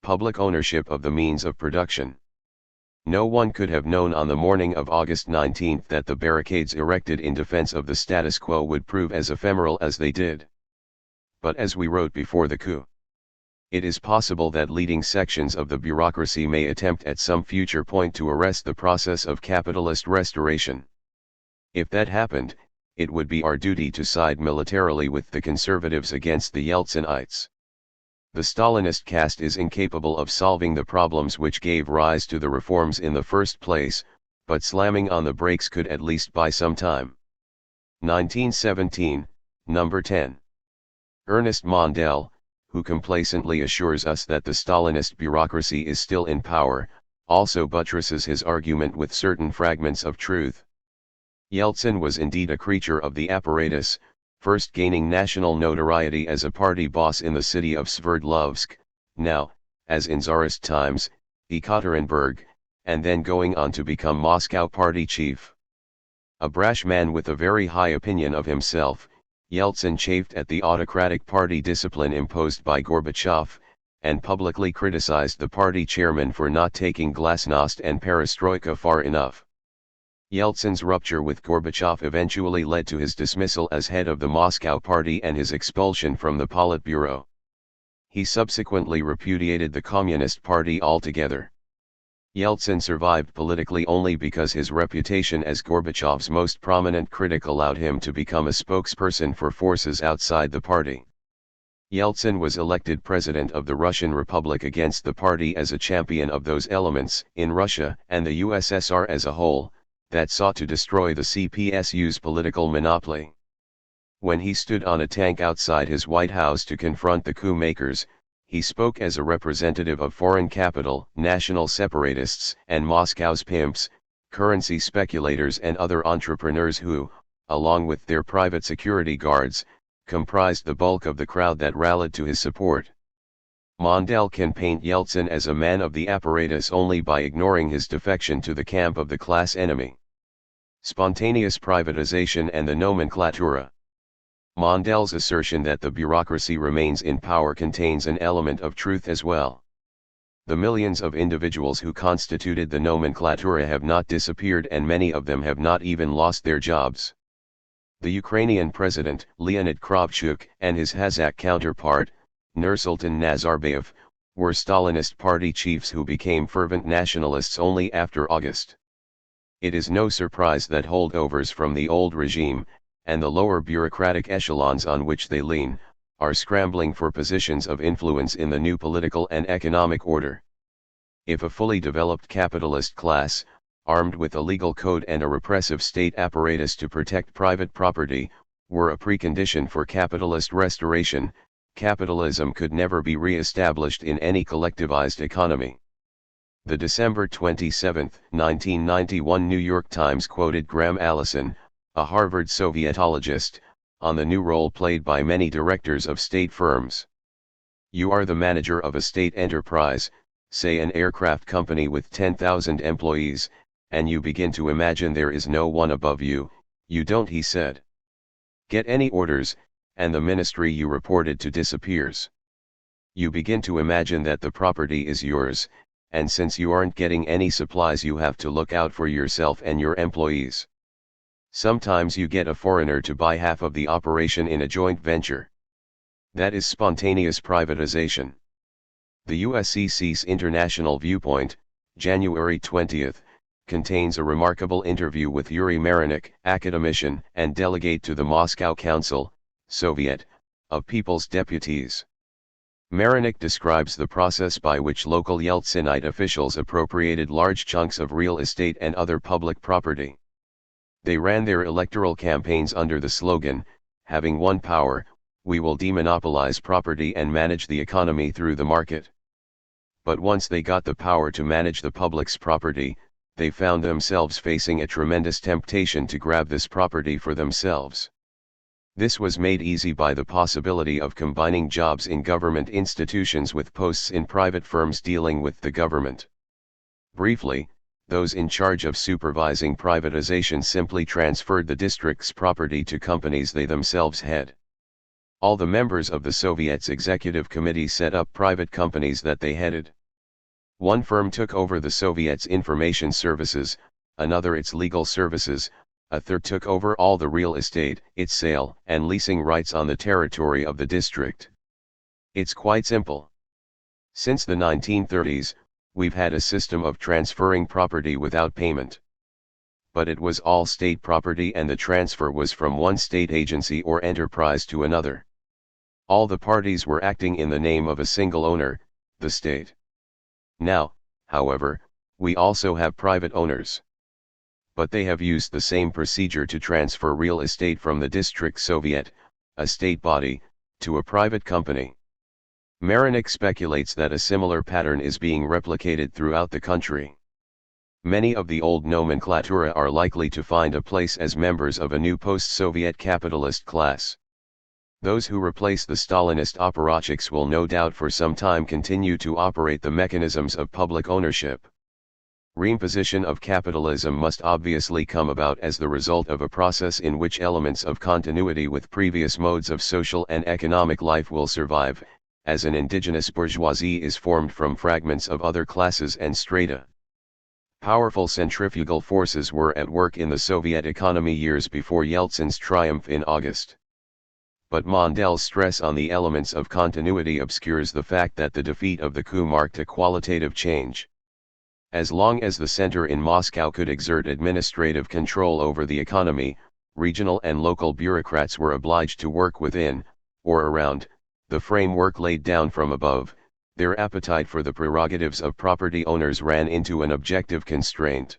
public ownership of the means of production. No one could have known on the morning of August 19 that the barricades erected in defense of the status quo would prove as ephemeral as they did. But as we wrote before the coup, it is possible that leading sections of the bureaucracy may attempt at some future point to arrest the process of capitalist restoration. If that happened, it would be our duty to side militarily with the conservatives against the Yeltsinites. The Stalinist caste is incapable of solving the problems which gave rise to the reforms in the first place, but slamming on the brakes could at least buy some time. 1917, number 10. Ernest Mondale, who complacently assures us that the Stalinist bureaucracy is still in power, also buttresses his argument with certain fragments of truth. Yeltsin was indeed a creature of the apparatus, first gaining national notoriety as a party boss in the city of Sverdlovsk, now, as in Tsarist times, Ekaterinburg, and then going on to become Moscow party chief. A brash man with a very high opinion of himself, Yeltsin chafed at the autocratic party discipline imposed by Gorbachev, and publicly criticized the party chairman for not taking glasnost and perestroika far enough. Yeltsin's rupture with Gorbachev eventually led to his dismissal as head of the Moscow Party and his expulsion from the Politburo. He subsequently repudiated the Communist Party altogether. Yeltsin survived politically only because his reputation as Gorbachev's most prominent critic allowed him to become a spokesperson for forces outside the party. Yeltsin was elected president of the Russian Republic against the party as a champion of those elements in Russia and the USSR as a whole that sought to destroy the CPSU's political monopoly. When he stood on a tank outside his White House to confront the coup makers, he spoke as a representative of foreign capital, national separatists, and Moscow's pimps, currency speculators and other entrepreneurs who, along with their private security guards, comprised the bulk of the crowd that rallied to his support. Mondale can paint Yeltsin as a man of the apparatus only by ignoring his defection to the camp of the class enemy. Spontaneous privatization and the nomenklatura. Mondale's assertion that the bureaucracy remains in power contains an element of truth as well. The millions of individuals who constituted the nomenklatura have not disappeared and many of them have not even lost their jobs. The Ukrainian president, Leonid Kravchuk, and his Kazakh counterpart, Nursultan Nazarbayev, were Stalinist party chiefs who became fervent nationalists only after August. It is no surprise that holdovers from the old regime, and the lower bureaucratic echelons on which they lean, are scrambling for positions of influence in the new political and economic order. If a fully developed capitalist class, armed with a legal code and a repressive state apparatus to protect private property, were a precondition for capitalist restoration, capitalism could never be re-established in any collectivized economy. The December 27, 1991 New York Times quoted Graham Allison, a Harvard Sovietologist, on the new role played by many directors of state firms. You are the manager of a state enterprise, say an aircraft company with 10,000 employees, and you begin to imagine there is no one above you, you don't, he said. Get any orders, and the ministry you reported to disappears. You begin to imagine that the property is yours, and since you aren't getting any supplies you have to look out for yourself and your employees. Sometimes you get a foreigner to buy half of the operation in a joint venture. That is spontaneous privatization. The USCC's International Viewpoint, January 20, contains a remarkable interview with Yuri Marinik, academician and delegate to the Moscow Council, Soviet, of People's Deputies. Marinik describes the process by which local Yeltsinite officials appropriated large chunks of real estate and other public property. They ran their electoral campaigns under the slogan, "Having won power, we will demonopolize property and manage the economy through the market." But once they got the power to manage the public's property, they found themselves facing a tremendous temptation to grab this property for themselves. This was made easy by the possibility of combining jobs in government institutions with posts in private firms dealing with the government. Briefly, those in charge of supervising privatization simply transferred the district's property to companies they themselves had. All the members of the Soviet's executive committee set up private companies that they headed. One firm took over the Soviets' information services, another its legal services, a third took over all the real estate, its sale and leasing rights on the territory of the district. It's quite simple. Since the 1930s, we've had a system of transferring property without payment. But it was all state property and the transfer was from one state agency or enterprise to another. All the parties were acting in the name of a single owner, the state. Now, however, we also have private owners. But they have used the same procedure to transfer real estate from the district Soviet, a state body, to a private company. Marinik speculates that a similar pattern is being replicated throughout the country. Many of the old nomenclatura are likely to find a place as members of a new post-Soviet capitalist class. Those who replace the Stalinist apparatchiks will no doubt for some time continue to operate the mechanisms of public ownership. Reimposition of capitalism must obviously come about as the result of a process in which elements of continuity with previous modes of social and economic life will survive, as an indigenous bourgeoisie is formed from fragments of other classes and strata. Powerful centrifugal forces were at work in the Soviet economy years before Yeltsin's triumph in August. But Mondel's stress on the elements of continuity obscures the fact that the defeat of the coup marked a qualitative change. As long as the center in Moscow could exert administrative control over the economy, regional and local bureaucrats were obliged to work within, or around, the framework laid down from above. Their appetite for the prerogatives of property owners ran into an objective constraint.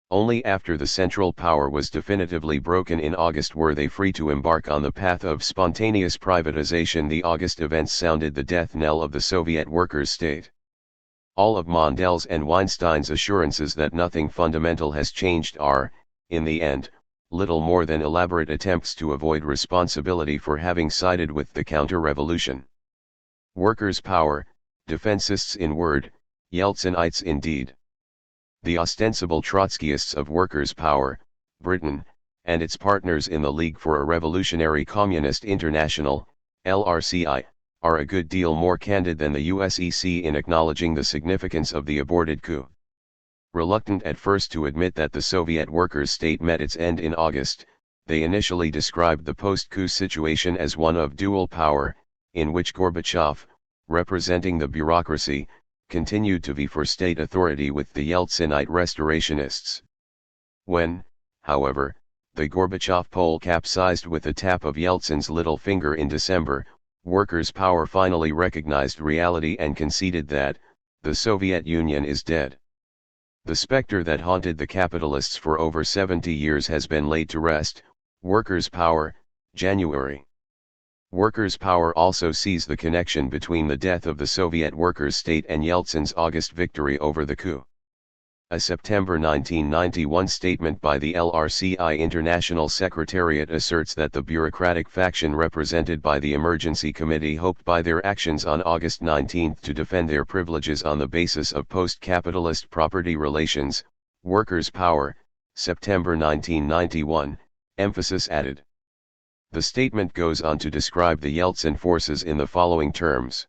Only after the central power was definitively broken in August were they free to embark on the path of spontaneous privatization. The August events sounded the death knell of the Soviet workers' state. All of Mondel's and Weinstein's assurances that nothing fundamental has changed are, in the end, little more than elaborate attempts to avoid responsibility for having sided with the counter-revolution. Workers' power, defensists in word, Yeltsinites in deed. The ostensible Trotskyists of workers' power, Britain, and its partners in the League for a Revolutionary Communist International, LRCI, are a good deal more candid than the USEC in acknowledging the significance of the aborted coup. Reluctant at first to admit that the Soviet workers' state met its end in August, they initially described the post-coup situation as one of dual power, in which Gorbachev, representing the bureaucracy, continued to vie for state authority with the Yeltsinite restorationists. When, however, the Gorbachev pole capsized with a tap of Yeltsin's little finger in December, workers' power finally recognized reality and conceded that, the Soviet Union is dead. The specter that haunted the capitalists for over 70 years has been laid to rest. Workers' power, January. Workers' power also sees the connection between the death of the Soviet workers' state and Yeltsin's August victory over the coup. A September 1991 statement by the LRCI International Secretariat asserts that the bureaucratic faction represented by the Emergency Committee hoped by their actions on August 19 to defend their privileges on the basis of post-capitalist property relations. Workers' power, September 1991, emphasis added. The statement goes on to describe the Yeltsin forces in the following terms.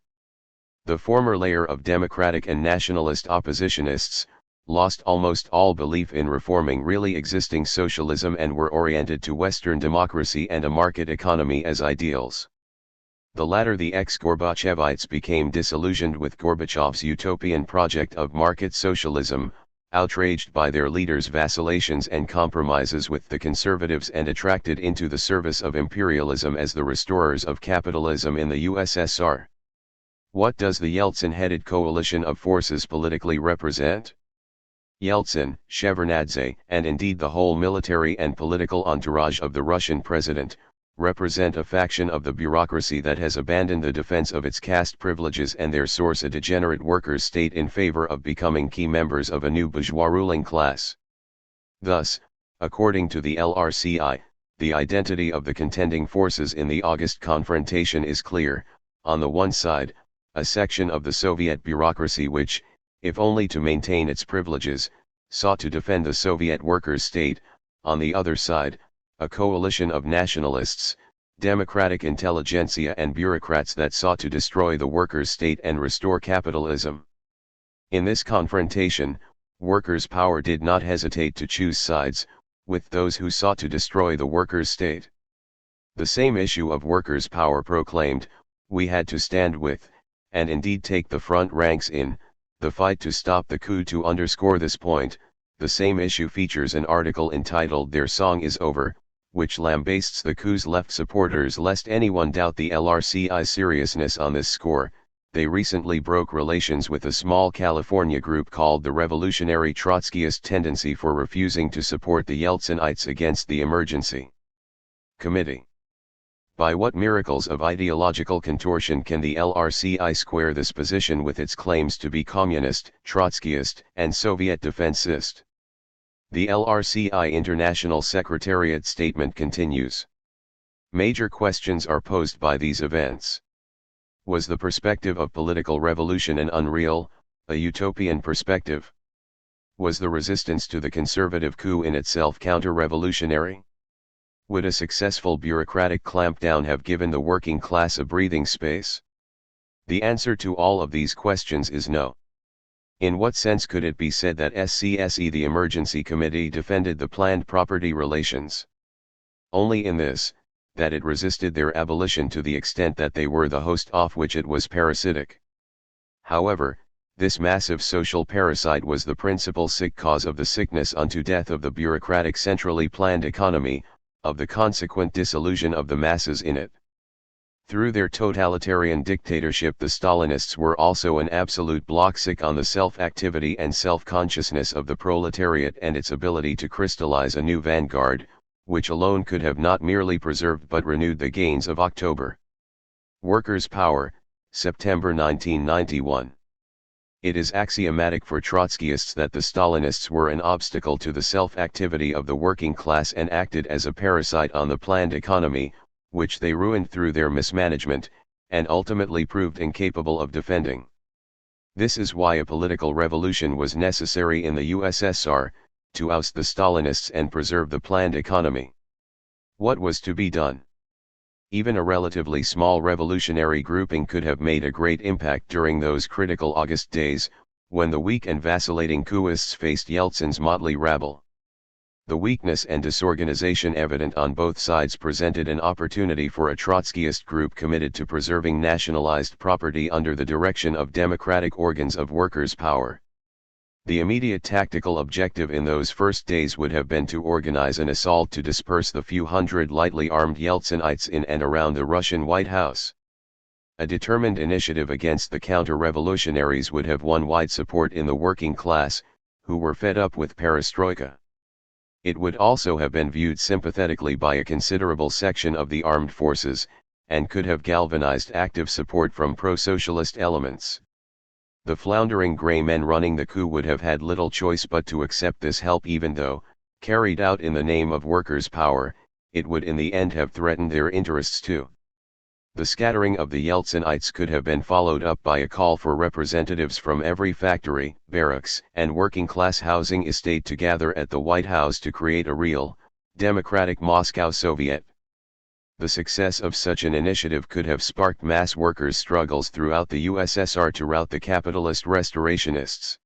The former layer of democratic and nationalist oppositionists lost almost all belief in reforming really existing socialism and were oriented to Western democracy and a market economy as ideals. The latter, the ex-Gorbachevites, became disillusioned with Gorbachev's utopian project of market socialism, outraged by their leaders' vacillations and compromises with the conservatives and attracted into the service of imperialism as the restorers of capitalism in the USSR. What does the Yeltsin-headed coalition of forces politically represent? Yeltsin, Shevardnadze, and indeed the whole military and political entourage of the Russian president, represent a faction of the bureaucracy that has abandoned the defense of its caste privileges and their source, a degenerate workers' state, in favor of becoming key members of a new bourgeois ruling class. Thus, according to the LRCI, the identity of the contending forces in the August confrontation is clear. On the one side, a section of the Soviet bureaucracy which, if only to maintain its privileges, sought to defend the Soviet workers' state. On the other side, a coalition of nationalists, democratic intelligentsia and bureaucrats that sought to destroy the workers' state and restore capitalism. In this confrontation, workers' power did not hesitate to choose sides, with those who sought to destroy the workers' state. The same issue of workers' power proclaimed, we had to stand with, and indeed take the front ranks in, the fight to stop the coup. To underscore this point, the same issue features an article entitled "Their Song is Over," which lambastes the coup's left supporters lest anyone doubt the LRCI's seriousness on this score. They recently broke relations with a small California group called the Revolutionary Trotskyist Tendency for refusing to support the Yeltsinites against the emergency committee. By what miracles of ideological contortion can the LRCI square this position with its claims to be communist, Trotskyist, and Soviet defensist? The LRCI International Secretariat statement continues. Major questions are posed by these events. Was the perspective of political revolution an unreal, a utopian perspective? Was the resistance to the conservative coup in itself counter-revolutionary? Would a successful bureaucratic clampdown have given the working class a breathing space? The answer to all of these questions is no. In what sense could it be said that SCSE, the Emergency Committee, defended the planned property relations? Only in this, that it resisted their abolition to the extent that they were the host off which it was parasitic. However, this massive social parasite was the principal sick cause of the sickness unto death of the bureaucratic centrally planned economy, of the consequent disillusion of the masses in it. Through their totalitarian dictatorship, the Stalinists were also an absolute block sick on the self-activity and self-consciousness of the proletariat and its ability to crystallize a new vanguard, which alone could have not merely preserved but renewed the gains of October. Workers' Power, September 1991. It is axiomatic for Trotskyists that the Stalinists were an obstacle to the self-activity of the working class and acted as a parasite on the planned economy, which they ruined through their mismanagement, and ultimately proved incapable of defending. This is why a political revolution was necessary in the USSR, to oust the Stalinists and preserve the planned economy. What was to be done? Even a relatively small revolutionary grouping could have made a great impact during those critical August days, when the weak and vacillating coupists faced Yeltsin's motley rabble. The weakness and disorganization evident on both sides presented an opportunity for a Trotskyist group committed to preserving nationalized property under the direction of democratic organs of workers' power. The immediate tactical objective in those first days would have been to organize an assault to disperse the few hundred lightly armed Yeltsinites in and around the Russian White House. A determined initiative against the counter-revolutionaries would have won wide support in the working class, who were fed up with perestroika. It would also have been viewed sympathetically by a considerable section of the armed forces, and could have galvanized active support from pro-socialist elements. The floundering grey men running the coup would have had little choice but to accept this help, even though, carried out in the name of workers' power, it would in the end have threatened their interests too. The scattering of the Yeltsinites could have been followed up by a call for representatives from every factory, barracks, and working-class housing estate to gather at the White House to create a real, democratic Moscow Soviet. The success of such an initiative could have sparked mass workers' struggles throughout the USSR to rout the capitalist restorationists.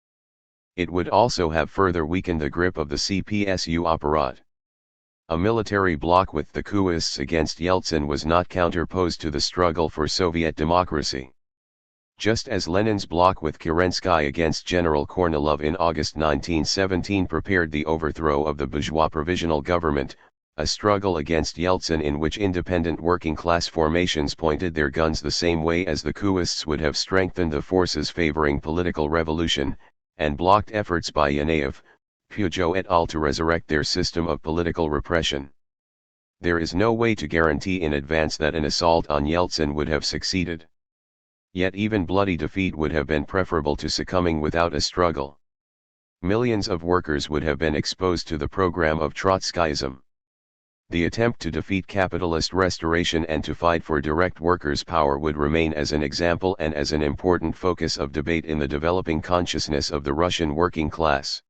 It would also have further weakened the grip of the CPSU apparat. A military bloc with the coupists against Yeltsin was not counterposed to the struggle for Soviet democracy. Just as Lenin's bloc with Kerensky against General Kornilov in August 1917 prepared the overthrow of the bourgeois provisional government, a struggle against Yeltsin in which independent working-class formations pointed their guns the same way as the coupists would have strengthened the forces favoring political revolution, and blocked efforts by Yanayev, Peugeot et al. To resurrect their system of political repression. There is no way to guarantee in advance that an assault on Yeltsin would have succeeded. Yet even bloody defeat would have been preferable to succumbing without a struggle. Millions of workers would have been exposed to the program of Trotskyism. The attempt to defeat capitalist restoration and to fight for direct workers' power would remain as an example and as an important focus of debate in the developing consciousness of the Russian working class.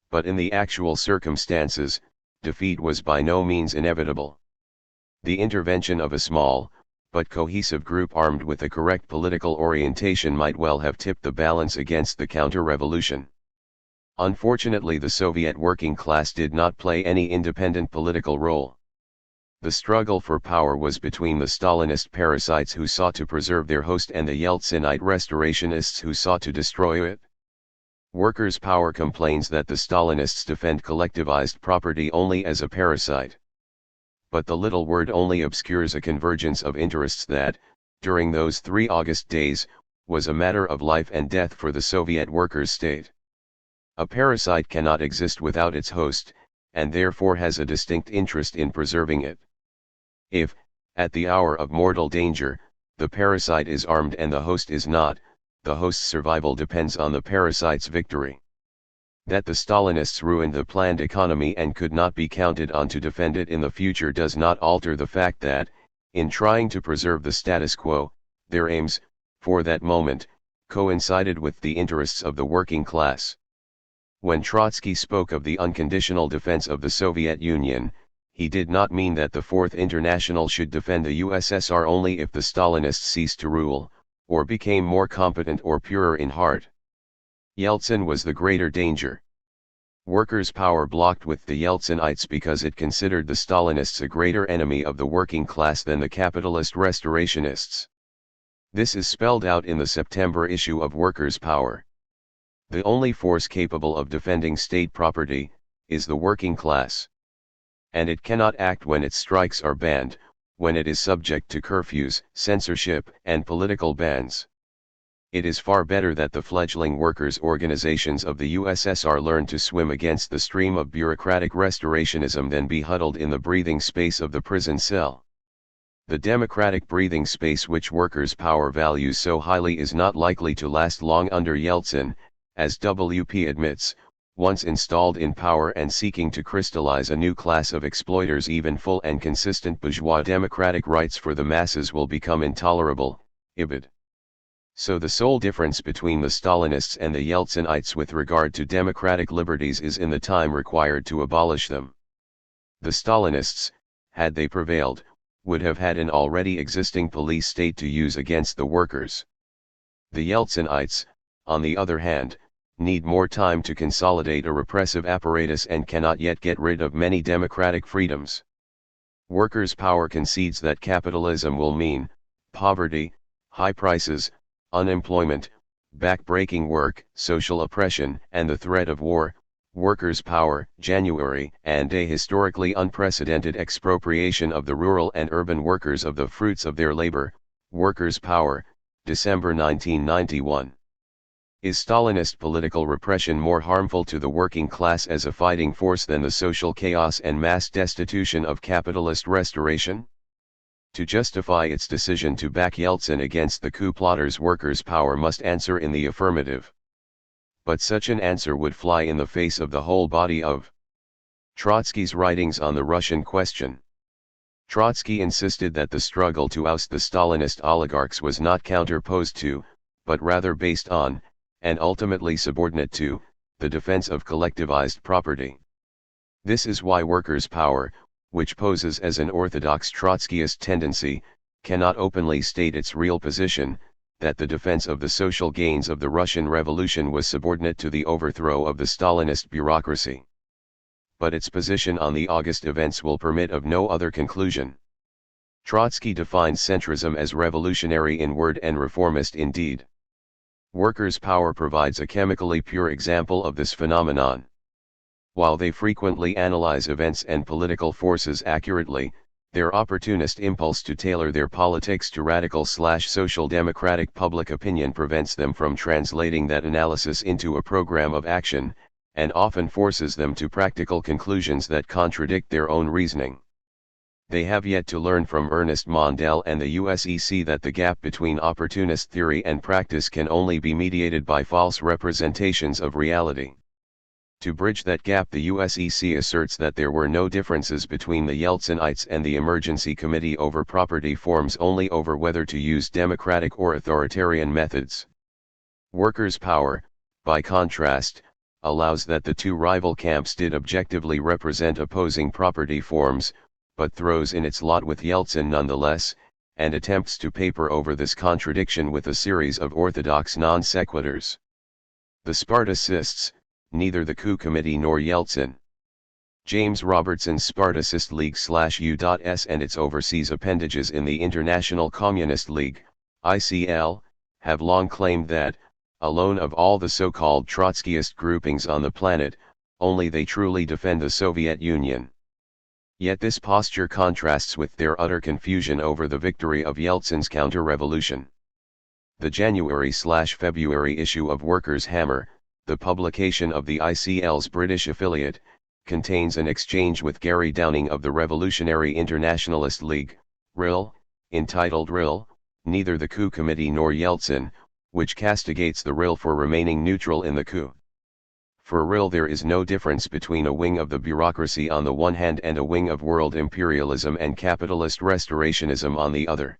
But in the actual circumstances, defeat was by no means inevitable. The intervention of a small, but cohesive group armed with the correct political orientation might well have tipped the balance against the counter-revolution. Unfortunately, the Soviet working class did not play any independent political role. The struggle for power was between the Stalinist parasites who sought to preserve their host and the Yeltsinite restorationists who sought to destroy it. Workers' Power complains that the Stalinists defend collectivized property only as a parasite. But the little word only obscures a convergence of interests that, during those 3 August days, was a matter of life and death for the Soviet workers' state. A parasite cannot exist without its host, and therefore has a distinct interest in preserving it. If, at the hour of mortal danger, the parasite is armed and the host is not, the host's survival depends on the parasite's victory. That the Stalinists ruined the planned economy and could not be counted on to defend it in the future does not alter the fact that, in trying to preserve the status quo, their aims, for that moment, coincided with the interests of the working class. When Trotsky spoke of the unconditional defense of the Soviet Union, he did not mean that the Fourth International should defend the USSR only if the Stalinists ceased to rule, or became more competent or purer in heart. Yeltsin was the greater danger. Workers' Power blocked with the Yeltsinites because it considered the Stalinists a greater enemy of the working class than the capitalist restorationists. This is spelled out in the September issue of Workers' Power. The only force capable of defending state property is the working class. And it cannot act when its strikes are banned, when it is subject to curfews, censorship, and political bans. It is far better that the fledgling workers' organizations of the USSR learn to swim against the stream of bureaucratic restorationism than be huddled in the breathing space of the prison cell. The democratic breathing space which Workers' Power values so highly is not likely to last long under Yeltsin, as WP admits. Once installed in power and seeking to crystallize a new class of exploiters, even full and consistent bourgeois democratic rights for the masses will become intolerable. Ibid. So the sole difference between the Stalinists and the Yeltsinites with regard to democratic liberties is in the time required to abolish them. The Stalinists, had they prevailed, would have had an already existing police state to use against the workers. The Yeltsinites, on the other hand, need more time to consolidate a repressive apparatus and cannot yet get rid of many democratic freedoms. Workers' Power concedes that capitalism will mean poverty, high prices, unemployment, back-breaking work, social oppression, and the threat of war. Workers' Power, January, and a historically unprecedented expropriation of the rural and urban workers of the fruits of their labor. Workers' Power, December 1991. Is Stalinist political repression more harmful to the working class as a fighting force than the social chaos and mass destitution of capitalist restoration? To justify its decision to back Yeltsin against the coup plotters, Workers' Power must answer in the affirmative. But such an answer would fly in the face of the whole body of Trotsky's writings on the Russian question. Trotsky insisted that the struggle to oust the Stalinist oligarchs was not counterposed to, but rather based on, and ultimately subordinate to, the defense of collectivized property. This is why Workers' Power, which poses as an orthodox Trotskyist tendency, cannot openly state its real position, that the defense of the social gains of the Russian Revolution was subordinate to the overthrow of the Stalinist bureaucracy. But its position on the August events will permit of no other conclusion. Trotsky defines centrism as revolutionary in word and reformist in deed. Workers' Power provides a chemically pure example of this phenomenon. While they frequently analyze events and political forces accurately, their opportunist impulse to tailor their politics to radical/social democratic public opinion prevents them from translating that analysis into a program of action, and often forces them to practical conclusions that contradict their own reasoning. They have yet to learn from Ernest Mondale and the USEC that the gap between opportunist theory and practice can only be mediated by false representations of reality. To bridge that gap, the USEC asserts that there were no differences between the Yeltsinites and the Emergency Committee over property forms, only over whether to use democratic or authoritarian methods. Workers' Power, by contrast, allows that the two rival camps did objectively represent opposing property forms, but throws in its lot with Yeltsin nonetheless, and attempts to paper over this contradiction with a series of orthodox non sequiturs. The Spartacists, neither the coup committee nor Yeltsin. James Robertson's Spartacist League/U.S. and its overseas appendages in the International Communist League, ICL, have long claimed that, alone of all the so-called Trotskyist groupings on the planet, only they truly defend the Soviet Union. Yet this posture contrasts with their utter confusion over the victory of Yeltsin's counter-revolution. The January/February issue of Workers' Hammer, the publication of the ICL's British affiliate, contains an exchange with Gary Downing of the Revolutionary Internationalist League, RIL, entitled RIL, Neither the Coup Committee nor Yeltsin, which castigates the RIL for remaining neutral in the coup. For RIL there is no difference between a wing of the bureaucracy on the one hand and a wing of world imperialism and capitalist restorationism on the other.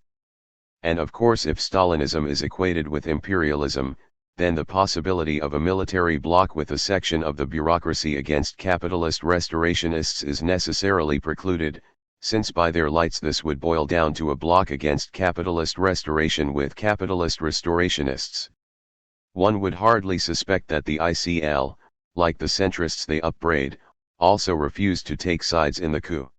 And of course if Stalinism is equated with imperialism, then the possibility of a military bloc with a section of the bureaucracy against capitalist restorationists is necessarily precluded, since by their lights this would boil down to a bloc against capitalist restoration with capitalist restorationists. One would hardly suspect that the ICL, like the centrists they upbraid, also refused to take sides in the coup.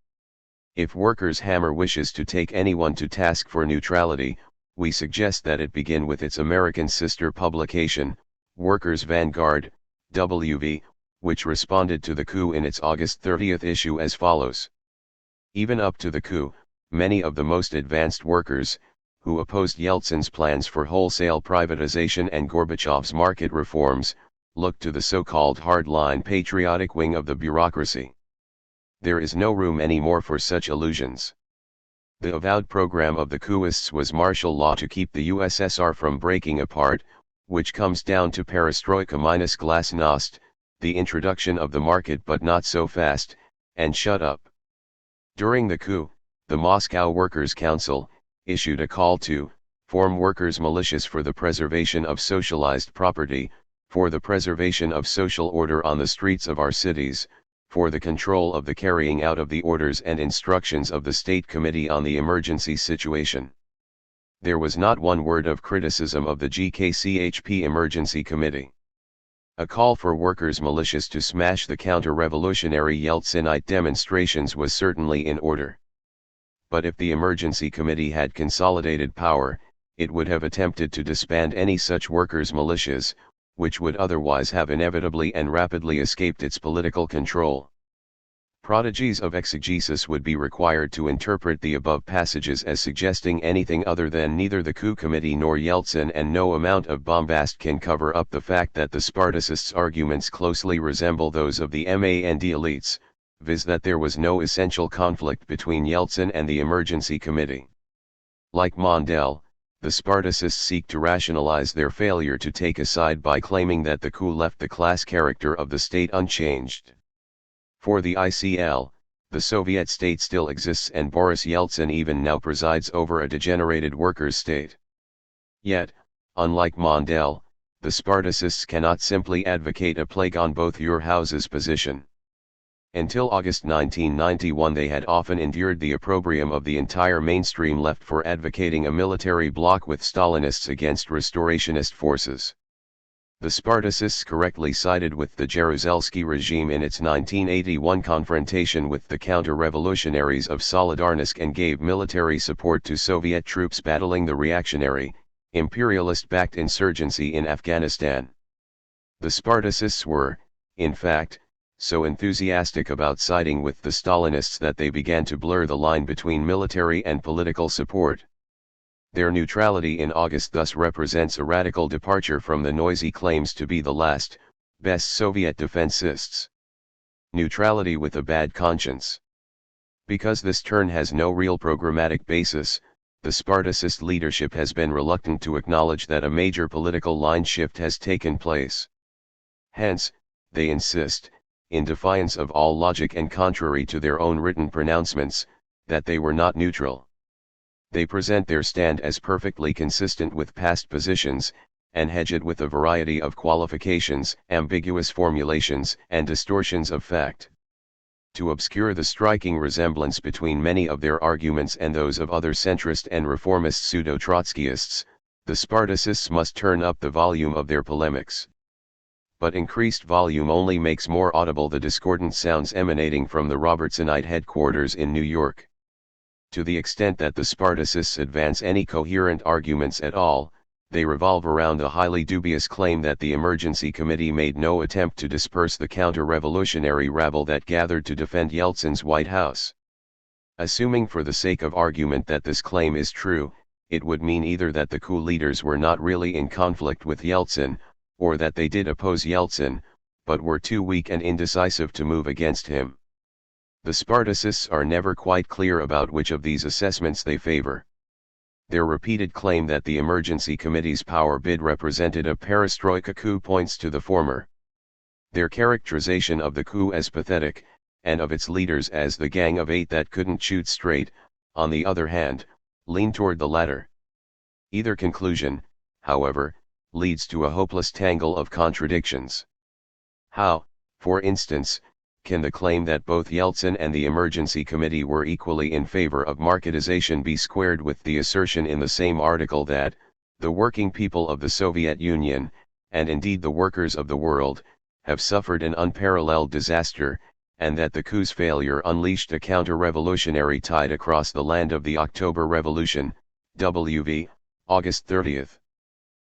If Workers' Hammer wishes to take anyone to task for neutrality, we suggest that it begin with its American sister publication, Workers' Vanguard, WV, which responded to the coup in its August 30th issue as follows. Even up to the coup, many of the most advanced workers, who opposed Yeltsin's plans for wholesale privatization and Gorbachev's market reforms, looked to the so-called hardline patriotic wing of the bureaucracy. There is no room anymore for such illusions. The avowed program of the coupists was martial law to keep the USSR from breaking apart, which comes down to perestroika minus glasnost, the introduction of the market but not so fast, and shut up. During the coup, the Moscow Workers' Council issued a call to form workers' militias for the preservation of socialized property, for the preservation of social order on the streets of our cities, for the control of the carrying out of the orders and instructions of the State Committee on the Emergency Situation. There was not one word of criticism of the GKCHP Emergency Committee. A call for workers' militias to smash the counter-revolutionary Yeltsinite demonstrations was certainly in order. But if the Emergency Committee had consolidated power, it would have attempted to disband any such workers' militias, which would otherwise have inevitably and rapidly escaped its political control. Prodigies of exegesis would be required to interpret the above passages as suggesting anything other than neither the coup committee nor Yeltsin, and no amount of bombast can cover up the fact that the Spartacists' arguments closely resemble those of the MAND elites, viz. That there was no essential conflict between Yeltsin and the Emergency Committee. Like Mondale, the Spartacists seek to rationalize their failure to take a side by claiming that the coup left the class character of the state unchanged. For the ICL, the Soviet state still exists and Boris Yeltsin even now presides over a degenerated workers' state. Yet, unlike Mondale, the Spartacists cannot simply advocate a plague on both your houses position. Until August 1991 they had often endured the opprobrium of the entire mainstream left for advocating a military bloc with Stalinists against restorationist forces. The Spartacists correctly sided with the Jaruzelski regime in its 1981 confrontation with the counter-revolutionaries of Solidarnosc and gave military support to Soviet troops battling the reactionary, imperialist-backed insurgency in Afghanistan. The Spartacists were, in fact, so enthusiastic about siding with the Stalinists that they began to blur the line between military and political support. Their neutrality in August thus represents a radical departure from the noisy claims to be the last, best Soviet defensists. Neutrality with a bad conscience. Because this turn has no real programmatic basis, the Spartacist leadership has been reluctant to acknowledge that a major political line shift has taken place. Hence, they insist, in defiance of all logic and contrary to their own written pronouncements, that they were not neutral. They present their stand as perfectly consistent with past positions, and hedge it with a variety of qualifications, ambiguous formulations, and distortions of fact. To obscure the striking resemblance between many of their arguments and those of other centrist and reformist pseudo-Trotskyists, the Spartacists must turn up the volume of their polemics. But increased volume only makes more audible the discordant sounds emanating from the Robertsonite headquarters in New York. To the extent that the Spartacists advance any coherent arguments at all, they revolve around the highly dubious claim that the Emergency Committee made no attempt to disperse the counter-revolutionary rabble that gathered to defend Yeltsin's White House. Assuming for the sake of argument that this claim is true, it would mean either that the coup leaders were not really in conflict with Yeltsin, or that they did oppose Yeltsin, but were too weak and indecisive to move against him. The Spartacists are never quite clear about which of these assessments they favor. Their repeated claim that the Emergency Committee's power bid represented a perestroika coup points to the former. Their characterization of the coup as pathetic, and of its leaders as the Gang of Eight that couldn't shoot straight, on the other hand, lean toward the latter. Either conclusion, however, leads to a hopeless tangle of contradictions. How, for instance, can the claim that both Yeltsin and the Emergency Committee were equally in favor of marketization be squared with the assertion in the same article that, the working people of the Soviet Union, and indeed the workers of the world, have suffered an unparalleled disaster, and that the coup's failure unleashed a counter-revolutionary tide across the land of the October Revolution, WV, August 30th.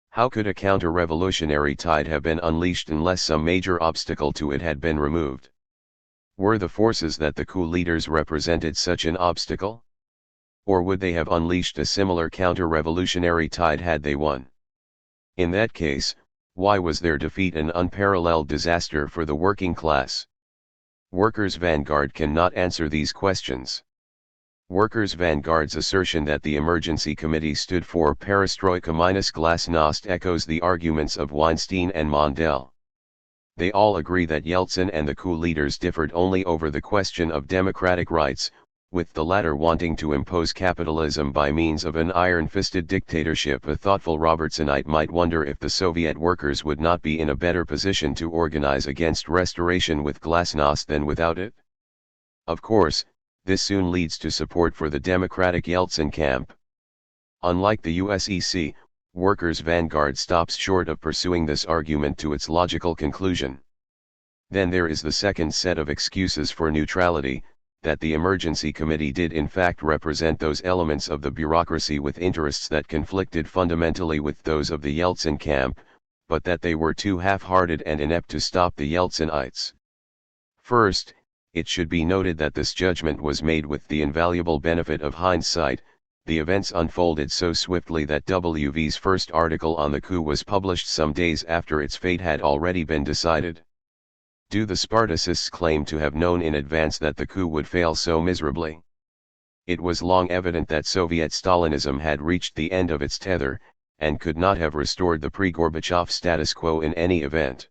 How could a counter-revolutionary tide have been unleashed unless some major obstacle to it had been removed? Were the forces that the coup leaders represented such an obstacle? Or would they have unleashed a similar counter-revolutionary tide had they won? In that case, why was their defeat an unparalleled disaster for the working class? Workers' Vanguard cannot answer these questions. Workers' Vanguard's assertion that the Emergency Committee stood for perestroika minus glasnost echoes the arguments of Weinstein and Mondale. They all agree that Yeltsin and the coup leaders differed only over the question of democratic rights, with the latter wanting to impose capitalism by means of an iron-fisted dictatorship. A thoughtful Robertsonite might wonder if the Soviet workers would not be in a better position to organize against restoration with glasnost than without it. Of course, this soon leads to support for the democratic Yeltsin camp. Unlike the USEC, Workers' Vanguard stops short of pursuing this argument to its logical conclusion. Then there is the second set of excuses for neutrality, that the Emergency Committee did in fact represent those elements of the bureaucracy with interests that conflicted fundamentally with those of the Yeltsin camp, but that they were too half-hearted and inept to stop the Yeltsinites. First, it should be noted that this judgment was made with the invaluable benefit of hindsight. The events unfolded so swiftly that WV's first article on the coup was published some days after its fate had already been decided. Do the Spartacists claim to have known in advance that the coup would fail so miserably? It was long evident that Soviet Stalinism had reached the end of its tether, and could not have restored the pre-Gorbachev status quo in any event.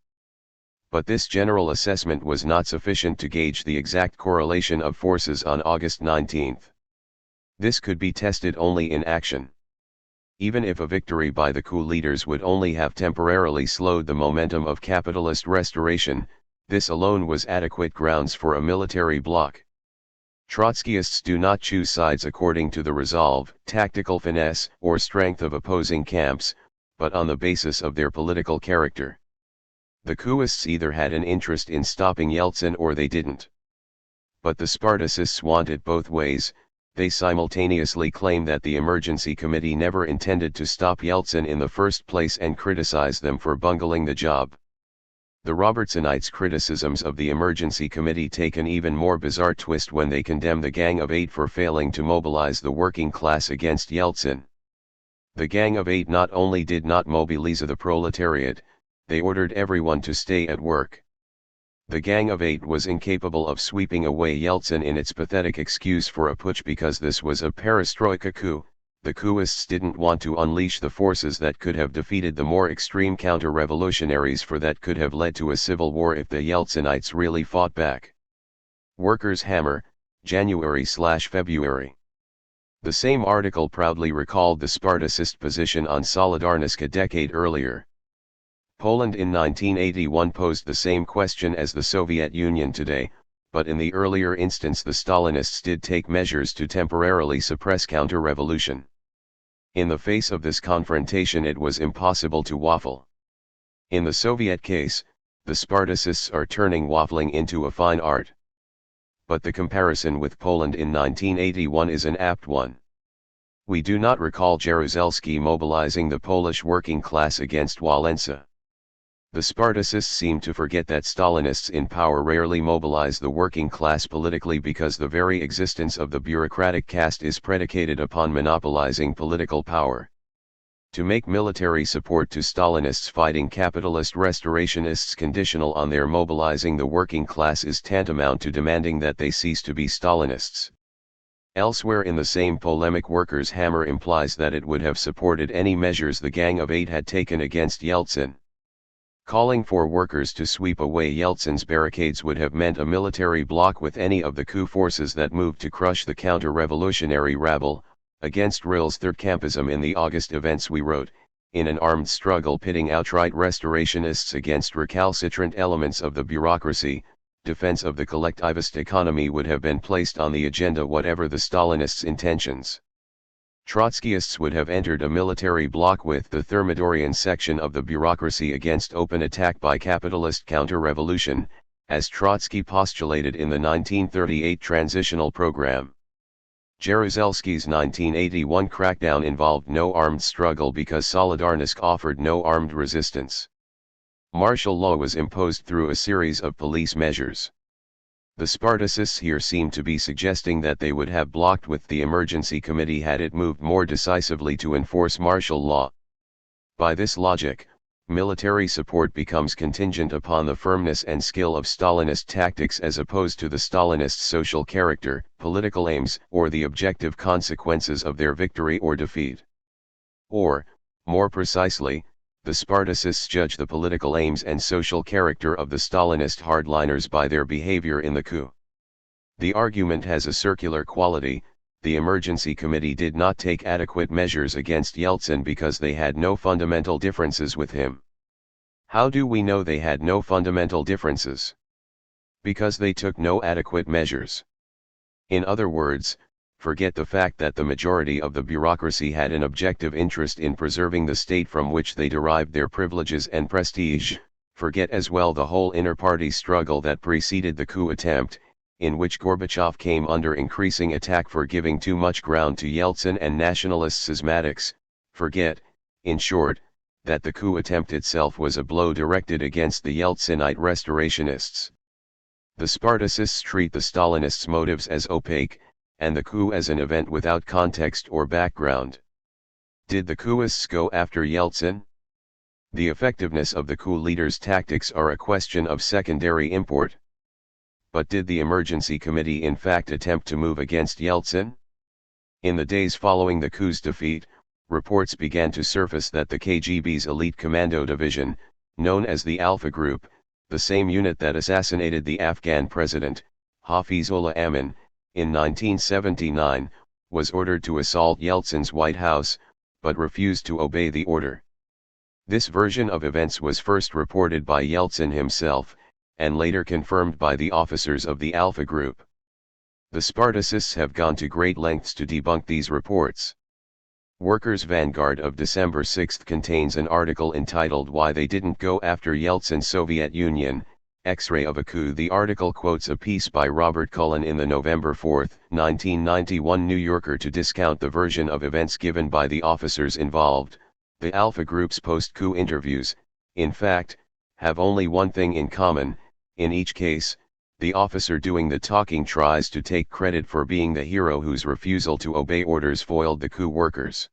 But this general assessment was not sufficient to gauge the exact correlation of forces on August 19. This could be tested only in action. Even if a victory by the coup leaders would only have temporarily slowed the momentum of capitalist restoration, this alone was adequate grounds for a military bloc. Trotskyists do not choose sides according to the resolve, tactical finesse, or strength of opposing camps, but on the basis of their political character. The coupists either had an interest in stopping Yeltsin or they didn't. But the Spartacists want it both ways. They simultaneously claim that the Emergency Committee never intended to stop Yeltsin in the first place and criticize them for bungling the job. The Robertsonites' criticisms of the Emergency Committee take an even more bizarre twist when they condemn the Gang of Eight for failing to mobilize the working class against Yeltsin. The Gang of Eight not only did not mobilize the proletariat, they ordered everyone to stay at work. The Gang of Eight was incapable of sweeping away Yeltsin in its pathetic excuse for a putsch because this was a perestroika coup. The coupists didn't want to unleash the forces that could have defeated the more extreme counter-revolutionaries, for that could have led to a civil war if the Yeltsinites really fought back. Workers' Hammer, January/February. The same article proudly recalled the Spartacist position on Solidarnosc a decade earlier. Poland in 1981 posed the same question as the Soviet Union today: but in the earlier instance the Stalinists did take measures to temporarily suppress counter-revolution. In the face of this confrontation it was impossible to waffle. In the Soviet case, the Spartacists are turning waffling into a fine art. But the comparison with Poland in 1981 is an apt one. We do not recall Jaruzelski mobilizing the Polish working class against Walesa. The Spartacists seem to forget that Stalinists in power rarely mobilize the working class politically because the very existence of the bureaucratic caste is predicated upon monopolizing political power. To make military support to Stalinists fighting capitalist restorationists conditional on their mobilizing the working class is tantamount to demanding that they cease to be Stalinists. Elsewhere in the same polemic, Workers' Hammer implies that it would have supported any measures the Gang of Eight had taken against Yeltsin. Calling for workers to sweep away Yeltsin's barricades would have meant a military bloc with any of the coup forces that moved to crush the counter-revolutionary rabble. Against Rill's third-campism in the August events we wrote, in an armed struggle pitting outright restorationists against recalcitrant elements of the bureaucracy, defense of the collectivist economy would have been placed on the agenda whatever the Stalinists' intentions. Trotskyists would have entered a military bloc with the Thermidorian section of the bureaucracy against open attack by capitalist counter-revolution, as Trotsky postulated in the 1938 transitional program. Jaruzelski's 1981 crackdown involved no armed struggle because Solidarnosc offered no armed resistance. Martial law was imposed through a series of police measures. The Spartacists here seem to be suggesting that they would have blocked with the emergency committee had it moved more decisively to enforce martial law. By this logic, military support becomes contingent upon the firmness and skill of Stalinist tactics as opposed to the Stalinist social character, political aims, or the objective consequences of their victory or defeat. Or, more precisely, the Spartacists judge the political aims and social character of the Stalinist hardliners by their behavior in the coup. The argument has a circular quality. The emergency committee did not take adequate measures against Yeltsin because they had no fundamental differences with him. How do we know they had no fundamental differences? Because they took no adequate measures. In other words, forget the fact that the majority of the bureaucracy had an objective interest in preserving the state from which they derived their privileges and prestige, forget as well the whole inter-party struggle that preceded the coup attempt, in which Gorbachev came under increasing attack for giving too much ground to Yeltsin and nationalist schismatics. Forget, in short, that the coup attempt itself was a blow directed against the Yeltsinite restorationists. The Spartacists treat the Stalinists' motives as opaque, and the coup as an event without context or background. Did the coupists go after Yeltsin? The effectiveness of the coup leaders' tactics are a question of secondary import. But did the emergency committee in fact attempt to move against Yeltsin? In the days following the coup's defeat, reports began to surface that the KGB's elite commando division, known as the Alpha Group, the same unit that assassinated the Afghan president, Hafizullah Amin, in 1979, was ordered to assault Yeltsin's White House, but refused to obey the order. This version of events was first reported by Yeltsin himself, and later confirmed by the officers of the Alpha Group. The Spartacists have gone to great lengths to debunk these reports. Workers' Vanguard of December 6 contains an article entitled "Why They Didn't Go After Yeltsin Soviet Union, X-Ray of a Coup." The article quotes a piece by Robert Cullen in the November 4, 1991 New Yorker to discount the version of events given by the officers involved. The Alpha Group's post-coup interviews, in fact, have only one thing in common. In each case, the officer doing the talking tries to take credit for being the hero whose refusal to obey orders foiled the coup workers.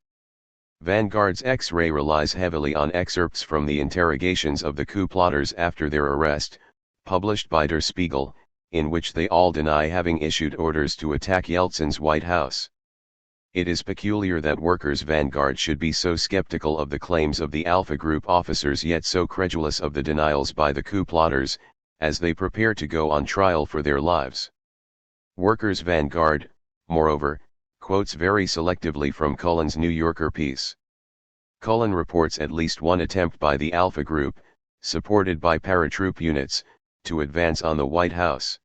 Vanguard's X-Ray relies heavily on excerpts from the interrogations of the coup plotters after their arrest, published by Der Spiegel, in which they all deny having issued orders to attack Yeltsin's White House. It is peculiar that Workers' Vanguard should be so skeptical of the claims of the Alpha Group officers yet so credulous of the denials by the coup plotters, as they prepare to go on trial for their lives. Workers' Vanguard, moreover, quotes very selectively from Cullen's New Yorker piece. Cullen reports at least one attempt by the Alpha Group, supported by paratroop units, to advance on the White House.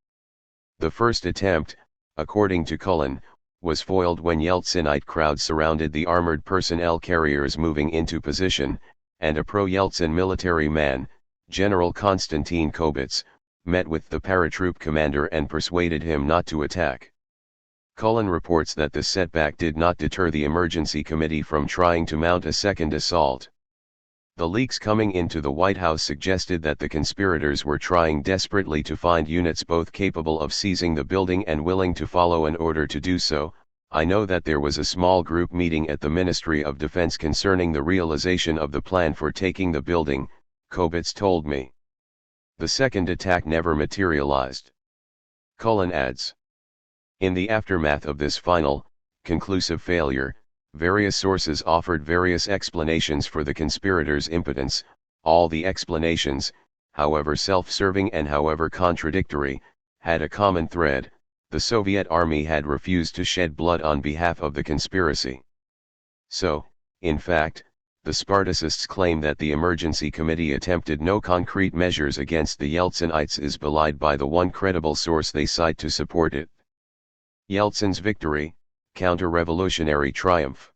The first attempt, according to Cullen, was foiled when Yeltsinite crowds surrounded the armored personnel carriers moving into position, and a pro-Yeltsin military man, General Konstantin Kobets, met with the paratroop commander and persuaded him not to attack. Cullen reports that the setback did not deter the emergency committee from trying to mount a second assault. The leaks coming into the White House suggested that the conspirators were trying desperately to find units both capable of seizing the building and willing to follow an order to do so. I know that there was a small group meeting at the Ministry of Defense concerning the realization of the plan for taking the building, Kobets told me. The second attack never materialized. Cullen adds. In the aftermath of this final, conclusive failure, various sources offered various explanations for the conspirators' impotence. All the explanations, however self-serving and however contradictory, had a common thread: the Soviet army had refused to shed blood on behalf of the conspiracy. So, in fact, the Spartacists claim that the emergency committee attempted no concrete measures against the Yeltsinites is belied by the one credible source they cite to support it. Yeltsin's victory, counter-revolutionary triumph.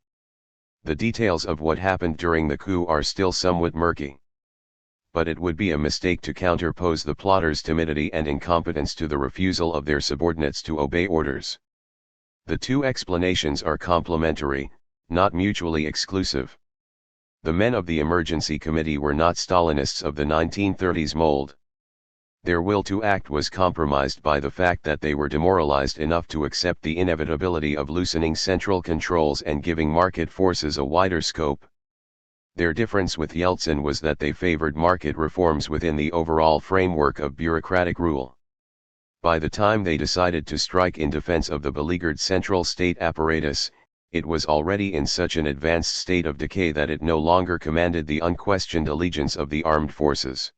The details of what happened during the coup are still somewhat murky. But it would be a mistake to counterpose the plotters' timidity and incompetence to the refusal of their subordinates to obey orders. The two explanations are complementary, not mutually exclusive. The men of the emergency committee were not Stalinists of the 1930s mold. Their will to act was compromised by the fact that they were demoralized enough to accept the inevitability of loosening central controls and giving market forces a wider scope. Their difference with Yeltsin was that they favored market reforms within the overall framework of bureaucratic rule. By the time they decided to strike in defense of the beleaguered central state apparatus, it was already in such an advanced state of decay that it no longer commanded the unquestioned allegiance of the armed forces.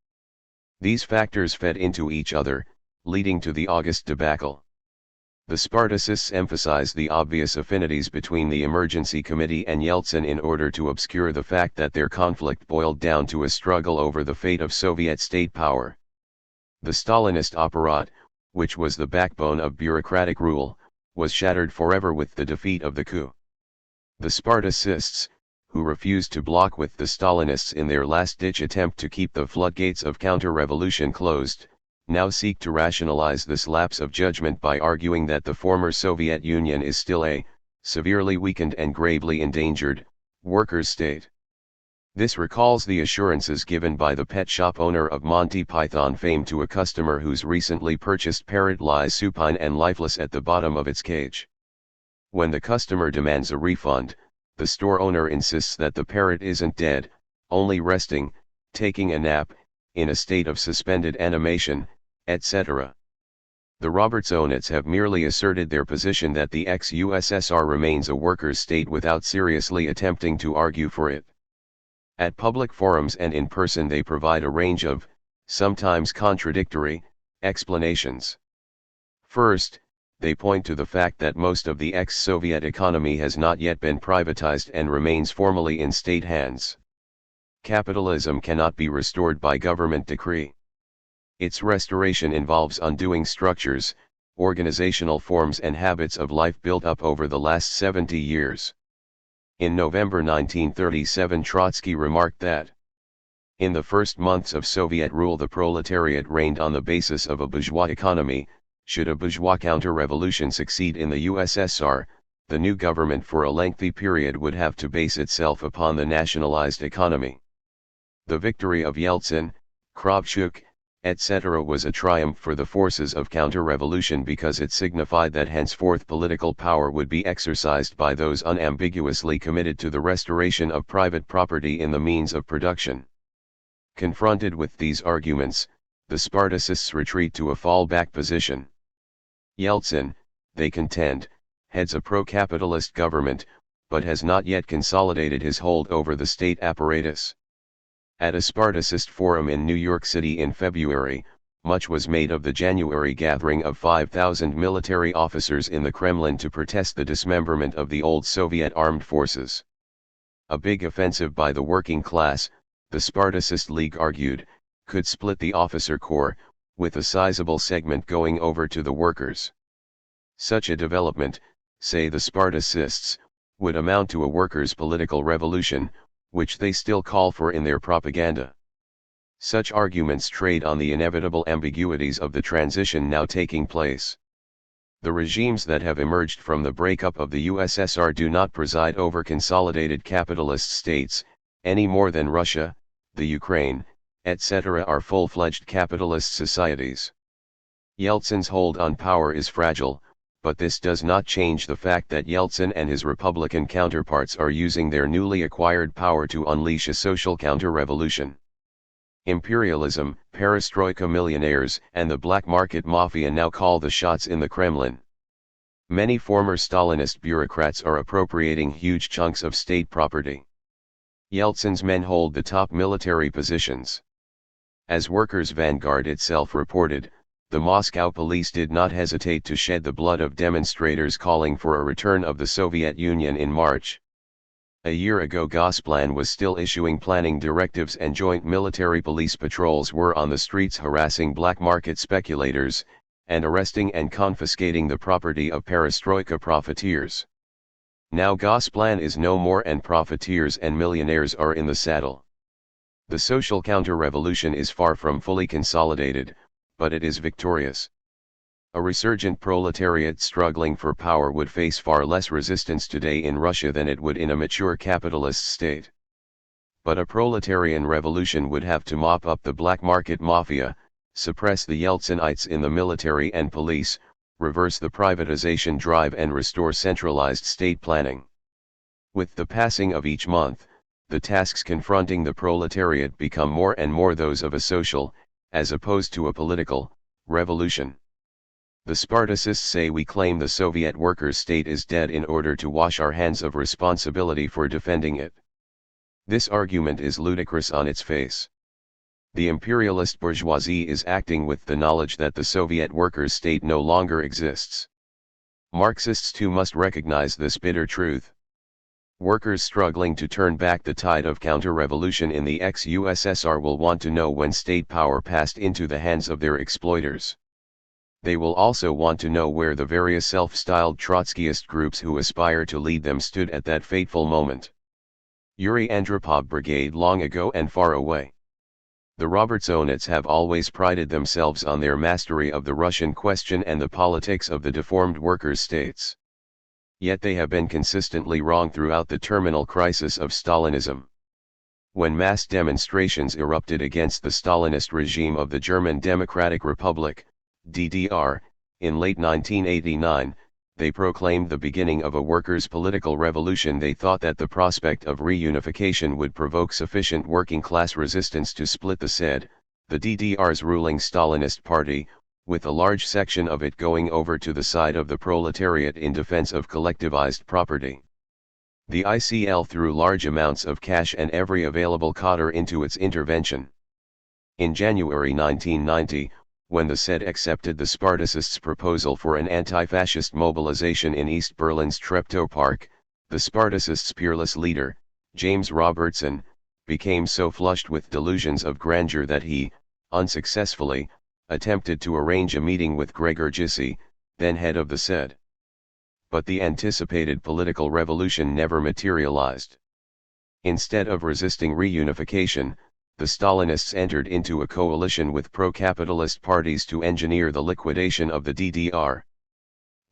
These factors fed into each other, leading to the August debacle. The Spartacists emphasized the obvious affinities between the emergency committee and Yeltsin in order to obscure the fact that their conflict boiled down to a struggle over the fate of Soviet state power. The Stalinist apparat, which was the backbone of bureaucratic rule, was shattered forever with the defeat of the coup. The Spartacists, who refused to block with the Stalinists in their last-ditch attempt to keep the floodgates of counter-revolution closed, now seek to rationalize this lapse of judgment by arguing that the former Soviet Union is still a, severely weakened and gravely endangered, workers' state. This recalls the assurances given by the pet shop owner of Monty Python fame to a customer whose recently purchased parrot lies supine and lifeless at the bottom of its cage. When the customer demands a refund, the store owner insists that the parrot isn't dead, only resting, taking a nap, in a state of suspended animation, etc. The Robertsonites have merely asserted their position that the ex-USSR remains a workers' state without seriously attempting to argue for it. At public forums and in person they provide a range of, sometimes contradictory, explanations. First, they point to the fact that most of the ex-Soviet economy has not yet been privatized and remains formally in state hands. Capitalism cannot be restored by government decree. Its restoration involves undoing structures, organizational forms and habits of life built up over the last 70 years. In November 1937 Trotsky remarked that, in the first months of Soviet rule the proletariat reigned on the basis of a bourgeois economy. Should a bourgeois counter-revolution succeed in the USSR, the new government for a lengthy period would have to base itself upon the nationalized economy. The victory of Yeltsin, Kravchuk, etc. was a triumph for the forces of counter-revolution because it signified that henceforth political power would be exercised by those unambiguously committed to the restoration of private property in the means of production. Confronted with these arguments, the Spartacists retreat to a fallback position. Yeltsin, they contend, heads a pro-capitalist government, but has not yet consolidated his hold over the state apparatus. At a Spartacist forum in New York City in February, much was made of the January gathering of 5,000 military officers in the Kremlin to protest the dismemberment of the old Soviet armed forces. A big offensive by the working class, the Spartacist League argued, could split the officer corps, with a sizable segment going over to the workers. Such a development, say the Spartacists, would amount to a workers' political revolution, which they still call for in their propaganda. Such arguments trade on the inevitable ambiguities of the transition now taking place. The regimes that have emerged from the breakup of the USSR do not preside over consolidated capitalist states, any more than Russia, the Ukraine, etc. are full-fledged capitalist societies. Yeltsin's hold on power is fragile, but this does not change the fact that Yeltsin and his Republican counterparts are using their newly acquired power to unleash a social counter-revolution. Imperialism, perestroika millionaires, and the black market mafia now call the shots in the Kremlin. Many former Stalinist bureaucrats are appropriating huge chunks of state property. Yeltsin's men hold the top military positions. As Workers' Vanguard itself reported, the Moscow police did not hesitate to shed the blood of demonstrators calling for a return of the Soviet Union in March. A year ago Gosplan was still issuing planning directives and joint military police patrols were on the streets harassing black market speculators, and arresting and confiscating the property of perestroika profiteers. Now Gosplan is no more and profiteers and millionaires are in the saddle. The social counter-revolution is far from fully consolidated, but it is victorious. A resurgent proletariat struggling for power would face far less resistance today in Russia than it would in a mature capitalist state. But a proletarian revolution would have to mop up the black market mafia, suppress the Yeltsinites in the military and police, reverse the privatization drive and restore centralized state planning. With the passing of each month, the tasks confronting the proletariat become more and more those of a social, as opposed to a political, revolution. The Spartacists say we claim the Soviet workers' state is dead in order to wash our hands of responsibility for defending it. This argument is ludicrous on its face. The imperialist bourgeoisie is acting with the knowledge that the Soviet workers' state no longer exists. Marxists too must recognize this bitter truth. Workers struggling to turn back the tide of counter-revolution in the ex-USSR will want to know when state power passed into the hands of their exploiters. They will also want to know where the various self-styled Trotskyist groups who aspire to lead them stood at that fateful moment. Yuri Andropov Brigade long ago and far away. The Robertsonists have always prided themselves on their mastery of the Russian question and the politics of the deformed workers' states. Yet they have been consistently wrong throughout the terminal crisis of Stalinism. When mass demonstrations erupted against the Stalinist regime of the German Democratic Republic, DDR, in late 1989, they proclaimed the beginning of a workers' political revolution. They thought that the prospect of reunification would provoke sufficient working-class resistance to split the SED, the DDR's ruling Stalinist party, with a large section of it going over to the side of the proletariat in defense of collectivized property. The ICL threw large amounts of cash and every available cadre into its intervention. In January 1990, when the SED accepted the Spartacists' proposal for an anti-fascist mobilization in East Berlin's Treptow Park, the Spartacists' peerless leader, James Robertson, became so flushed with delusions of grandeur that he, unsuccessfully, attempted to arrange a meeting with Gregor Gysi, then head of the SED. But the anticipated political revolution never materialized. Instead of resisting reunification, the Stalinists entered into a coalition with pro-capitalist parties to engineer the liquidation of the DDR.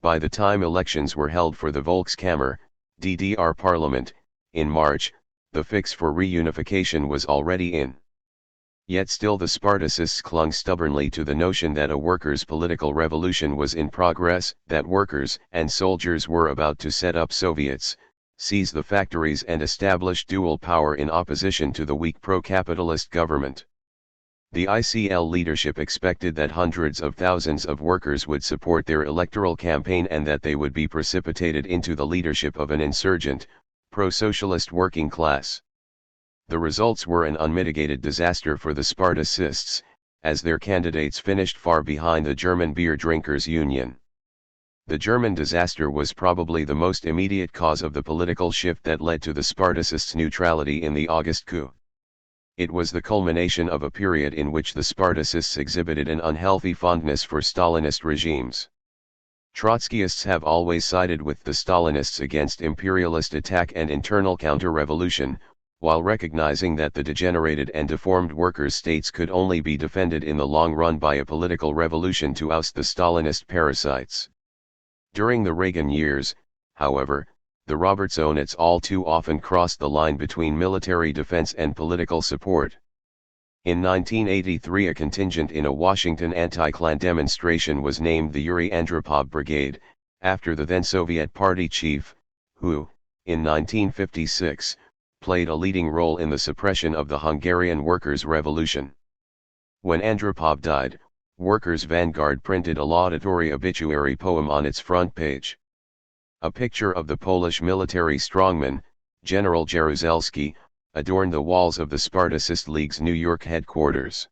By the time elections were held for the Volkskammer, DDR parliament, in March, the fix for reunification was already in. Yet still the Spartacists clung stubbornly to the notion that a workers' political revolution was in progress, that workers and soldiers were about to set up Soviets, seize the factories and establish dual power in opposition to the weak pro-capitalist government. The ICL leadership expected that hundreds of thousands of workers would support their electoral campaign and that they would be precipitated into the leadership of an insurgent, pro-socialist working class. The results were an unmitigated disaster for the Spartacists, as their candidates finished far behind the German Beer Drinkers Union. The German disaster was probably the most immediate cause of the political shift that led to the Spartacists' neutrality in the August coup. It was the culmination of a period in which the Spartacists exhibited an unhealthy fondness for Stalinist regimes. Trotskyists have always sided with the Stalinists against imperialist attack and internal counter-revolution, while recognizing that the degenerated and deformed workers' states could only be defended in the long run by a political revolution to oust the Stalinist parasites. During the Reagan years, however, the Robertsonites all too often crossed the line between military defense and political support. In 1983, a contingent in a Washington anti-Klan demonstration was named the Yuri Andropov Brigade, after the then Soviet party chief, who, in 1956, played a leading role in the suppression of the Hungarian workers' revolution. When Andropov died, Workers' Vanguard printed a laudatory obituary poem on its front page. A picture of the Polish military strongman, General Jaruzelski, adorned the walls of the Spartacist League's New York headquarters.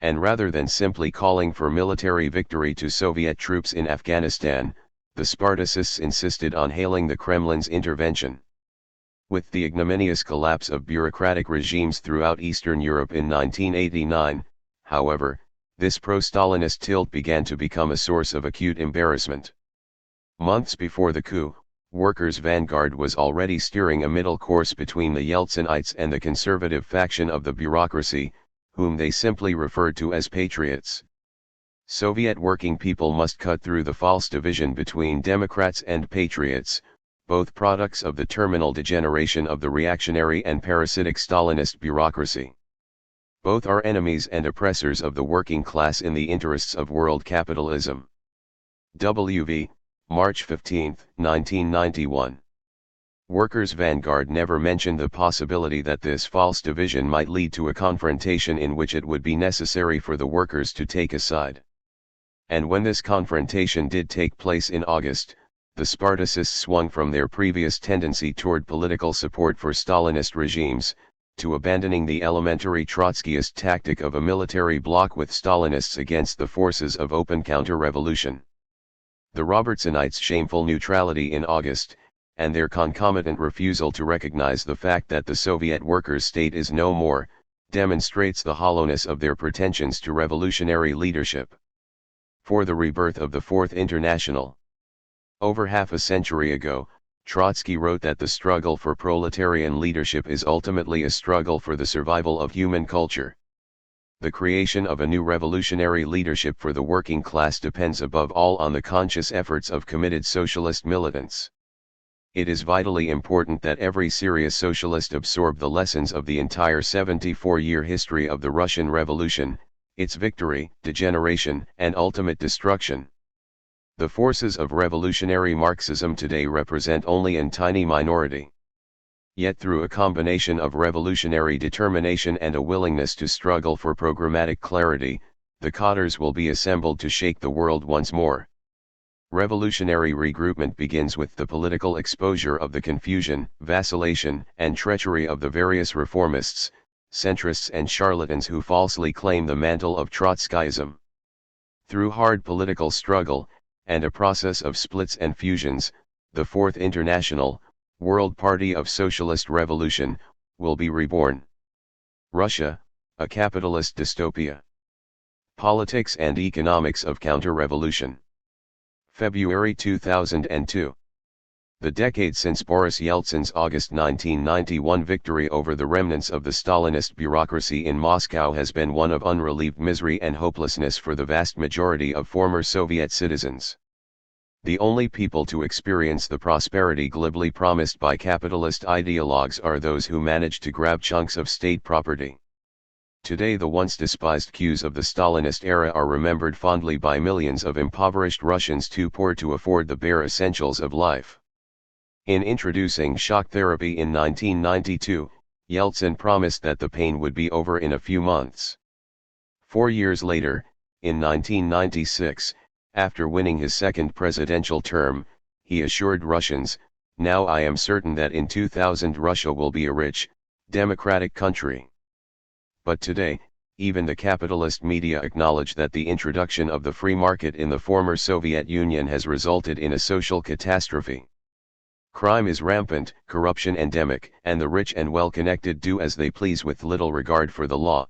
And rather than simply calling for military victory to Soviet troops in Afghanistan, the Spartacists insisted on hailing the Kremlin's intervention. With the ignominious collapse of bureaucratic regimes throughout Eastern Europe in 1989, however, this pro-Stalinist tilt began to become a source of acute embarrassment. Months before the coup, Workers' Vanguard was already steering a middle course between the Yeltsinites and the conservative faction of the bureaucracy, whom they simply referred to as patriots. Soviet working people must cut through the false division between Democrats and patriots, both products of the terminal degeneration of the reactionary and parasitic Stalinist bureaucracy. Both are enemies and oppressors of the working class in the interests of world capitalism. W.V. March 15, 1991. Workers' Vanguard never mentioned the possibility that this false division might lead to a confrontation in which it would be necessary for the workers to take a side. And when this confrontation did take place in August, the Spartacists swung from their previous tendency toward political support for Stalinist regimes, to abandoning the elementary Trotskyist tactic of a military bloc with Stalinists against the forces of open counter-revolution. The Robertsonites' shameful neutrality in August, and their concomitant refusal to recognize the fact that the Soviet workers' state is no more, demonstrates the hollowness of their pretensions to revolutionary leadership. For the rebirth of the Fourth International. Over half a century ago, Trotsky wrote that the struggle for proletarian leadership is ultimately a struggle for the survival of human culture. The creation of a new revolutionary leadership for the working class depends above all on the conscious efforts of committed socialist militants. It is vitally important that every serious socialist absorb the lessons of the entire 74-year history of the Russian Revolution, its victory, degeneration, and ultimate destruction. The forces of revolutionary Marxism today represent only a tiny minority. Yet through a combination of revolutionary determination and a willingness to struggle for programmatic clarity, the cadres will be assembled to shake the world once more. Revolutionary regroupment begins with the political exposure of the confusion, vacillation, and treachery of the various reformists, centrists and charlatans who falsely claim the mantle of Trotskyism. Through hard political struggle, and a process of splits and fusions, the Fourth International, World Party of Socialist Revolution, will be reborn. Russia, a capitalist dystopia. Politics and Economics of Counter-Revolution. February 2002. The decade since Boris Yeltsin's August 1991 victory over the remnants of the Stalinist bureaucracy in Moscow has been one of unrelieved misery and hopelessness for the vast majority of former Soviet citizens. The only people to experience the prosperity glibly promised by capitalist ideologues are those who manage to grab chunks of state property. Today the once despised cues of the Stalinist era are remembered fondly by millions of impoverished Russians too poor to afford the bare essentials of life. In introducing shock therapy in 1992, Yeltsin promised that the pain would be over in a few months. 4 years later, in 1996, after winning his second presidential term, he assured Russians, "Now I am certain that in 2000 Russia will be a rich, democratic country." But today, even the capitalist media acknowledge that the introduction of the free market in the former Soviet Union has resulted in a social catastrophe. Crime is rampant, corruption endemic, and the rich and well-connected do as they please with little regard for the law.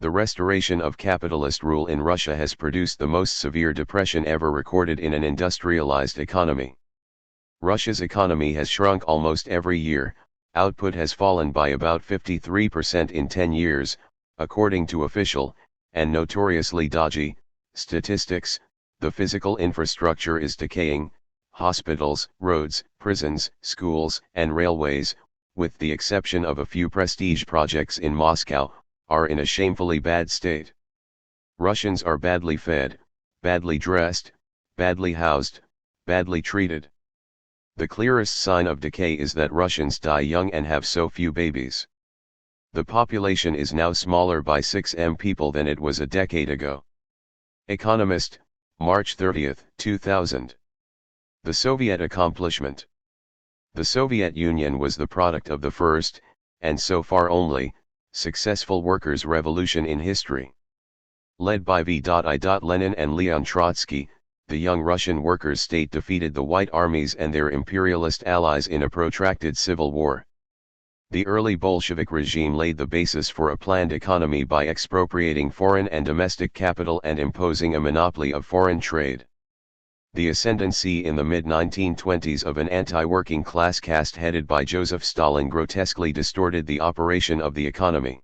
The restoration of capitalist rule in Russia has produced the most severe depression ever recorded in an industrialized economy. Russia's economy has shrunk almost every year, output has fallen by about 53% in 10 years, according to official, and notoriously dodgy, statistics. The physical infrastructure is decaying. Hospitals, roads, prisons, schools, and railways, with the exception of a few prestige projects in Moscow, are in a shamefully bad state. Russians are badly fed, badly dressed, badly housed, badly treated. The clearest sign of decay is that Russians die young and have so few babies. The population is now smaller by 6 million people than it was a decade ago. Economist, March 30, 2000. The Soviet accomplishment. The Soviet Union was the product of the first, and so far only, successful workers' revolution in history. Led by V.I. Lenin and Leon Trotsky, the young Russian workers' state defeated the White Armies and their imperialist allies in a protracted civil war. The early Bolshevik regime laid the basis for a planned economy by expropriating foreign and domestic capital and imposing a monopoly of foreign trade. The ascendancy in the mid-1920s of an anti-working class caste headed by Joseph Stalin grotesquely distorted the operation of the economy.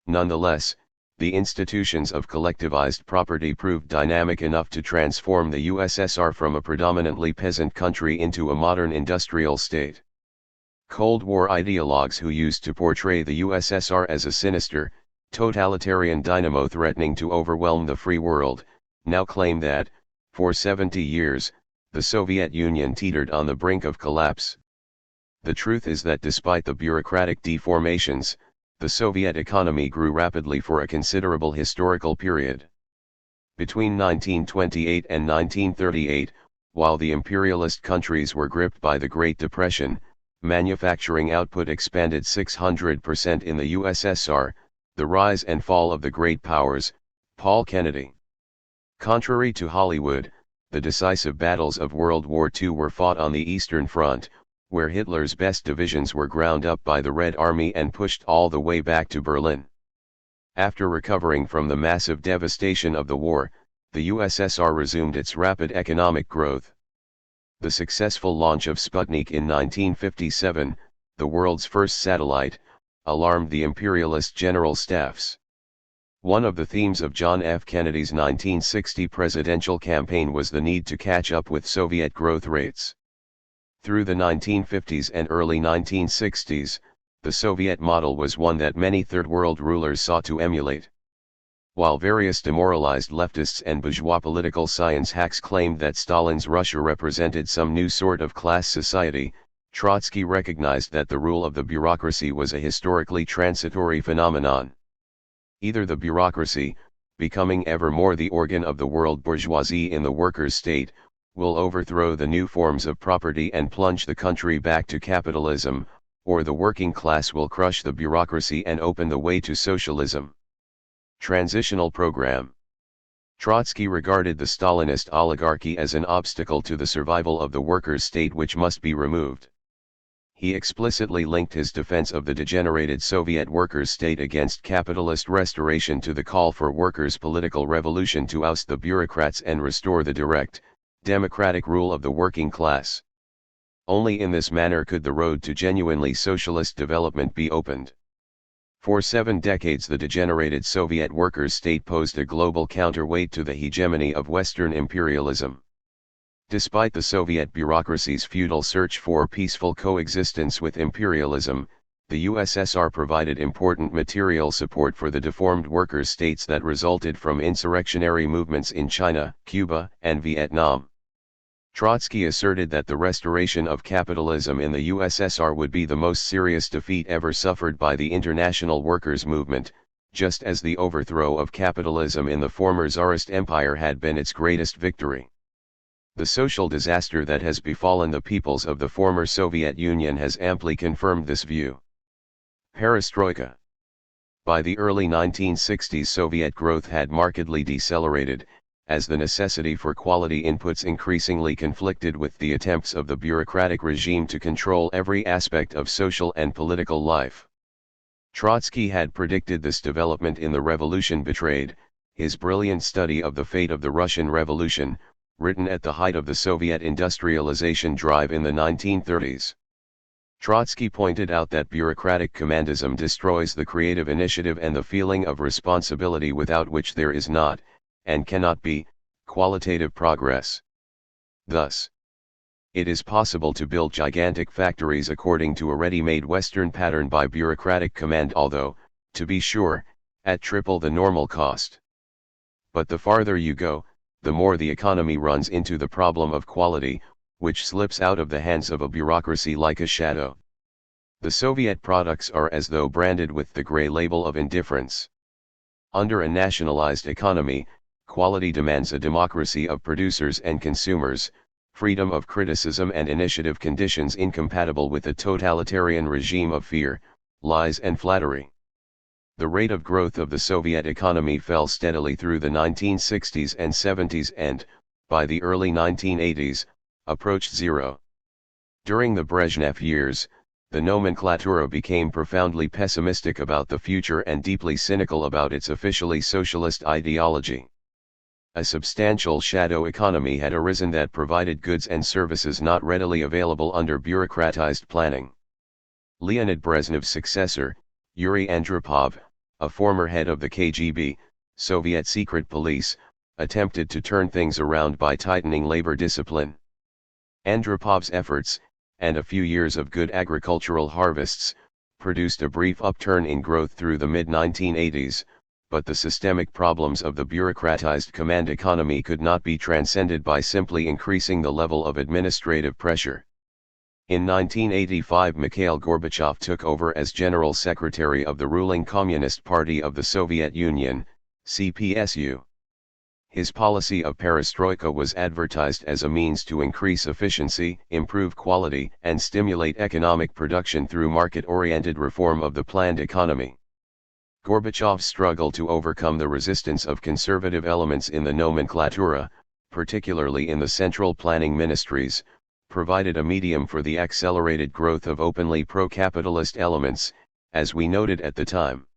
Nonetheless, the institutions of collectivized property proved dynamic enough to transform the USSR from a predominantly peasant country into a modern industrial state. Cold War ideologues who used to portray the USSR as a sinister, totalitarian dynamo threatening to overwhelm the free world, now claim that, for 70 years, the Soviet Union teetered on the brink of collapse. The truth is that despite the bureaucratic deformations, the Soviet economy grew rapidly for a considerable historical period. Between 1928 and 1938, while the imperialist countries were gripped by the Great Depression, manufacturing output expanded 600% in the USSR, the rise and fall of the great powers, Paul Kennedy. Contrary to Hollywood, the decisive battles of World War II were fought on the Eastern Front, where Hitler's best divisions were ground up by the Red Army and pushed all the way back to Berlin. After recovering from the massive devastation of the war, the USSR resumed its rapid economic growth. The successful launch of Sputnik in 1957, the world's first satellite, alarmed the imperialist general staffs. One of the themes of John F. Kennedy's 1960 presidential campaign was the need to catch up with Soviet growth rates. Through the 1950s and early 1960s, the Soviet model was one that many Third World rulers sought to emulate. While various demoralized leftists and bourgeois political science hacks claimed that Stalin's Russia represented some new sort of class society, Trotsky recognized that the rule of the bureaucracy was a historically transitory phenomenon. Either the bureaucracy, becoming ever more the organ of the world bourgeoisie in the workers' state, will overthrow the new forms of property and plunge the country back to capitalism, or the working class will crush the bureaucracy and open the way to socialism. Transitional Program. Trotsky regarded the Stalinist oligarchy as an obstacle to the survival of the workers' state which must be removed. He explicitly linked his defense of the degenerated Soviet workers' state against capitalist restoration to the call for workers' political revolution to oust the bureaucrats and restore the direct, democratic rule of the working class. Only in this manner could the road to genuinely socialist development be opened. For 7 decades the degenerated Soviet workers' state posed a global counterweight to the hegemony of Western imperialism. Despite the Soviet bureaucracy's futile search for peaceful coexistence with imperialism, the USSR provided important material support for the deformed workers' states that resulted from insurrectionary movements in China, Cuba, and Vietnam. Trotsky asserted that the restoration of capitalism in the USSR would be the most serious defeat ever suffered by the international workers' movement, just as the overthrow of capitalism in the former Tsarist Empire had been its greatest victory. The social disaster that has befallen the peoples of the former Soviet Union has amply confirmed this view. Perestroika. By the early 1960s Soviet growth had markedly decelerated, as the necessity for quality inputs increasingly conflicted with the attempts of the bureaucratic regime to control every aspect of social and political life. Trotsky had predicted this development in The Revolution Betrayed, his brilliant study of the fate of the Russian Revolution, written at the height of the Soviet industrialization drive in the 1930s. Trotsky pointed out that bureaucratic commandism destroys the creative initiative and the feeling of responsibility, without which there is not, and cannot be, qualitative progress. Thus, it is possible to build gigantic factories according to a ready-made Western pattern by bureaucratic command, although, to be sure, at triple the normal cost. But the farther you go, the more the economy runs into the problem of quality, which slips out of the hands of a bureaucracy like a shadow. The Soviet products are as though branded with the gray label of indifference. Under a nationalized economy, quality demands a democracy of producers and consumers, freedom of criticism and initiative, conditions incompatible with a totalitarian regime of fear, lies and flattery. The rate of growth of the Soviet economy fell steadily through the 1960s and 70s and, by the early 1980s, approached zero. During the Brezhnev years, the nomenclatura became profoundly pessimistic about the future and deeply cynical about its officially socialist ideology. A substantial shadow economy had arisen that provided goods and services not readily available under bureaucratized planning. Leonid Brezhnev's successor, Yuri Andropov, a former head of the KGB, Soviet secret police, attempted to turn things around by tightening labor discipline. Andropov's efforts, and a few years of good agricultural harvests, produced a brief upturn in growth through the mid-1980s, but the systemic problems of the bureaucratized command economy could not be transcended by simply increasing the level of administrative pressure. In 1985, Mikhail Gorbachev took over as General Secretary of the ruling Communist Party of the Soviet Union, CPSU. His policy of perestroika was advertised as a means to increase efficiency, improve quality, and stimulate economic production through market-oriented reform of the planned economy. Gorbachev's struggle to overcome the resistance of conservative elements in the nomenclatura, particularly in the central planning ministries, provided a medium for the accelerated growth of openly pro-capitalist elements, as we noted at the time.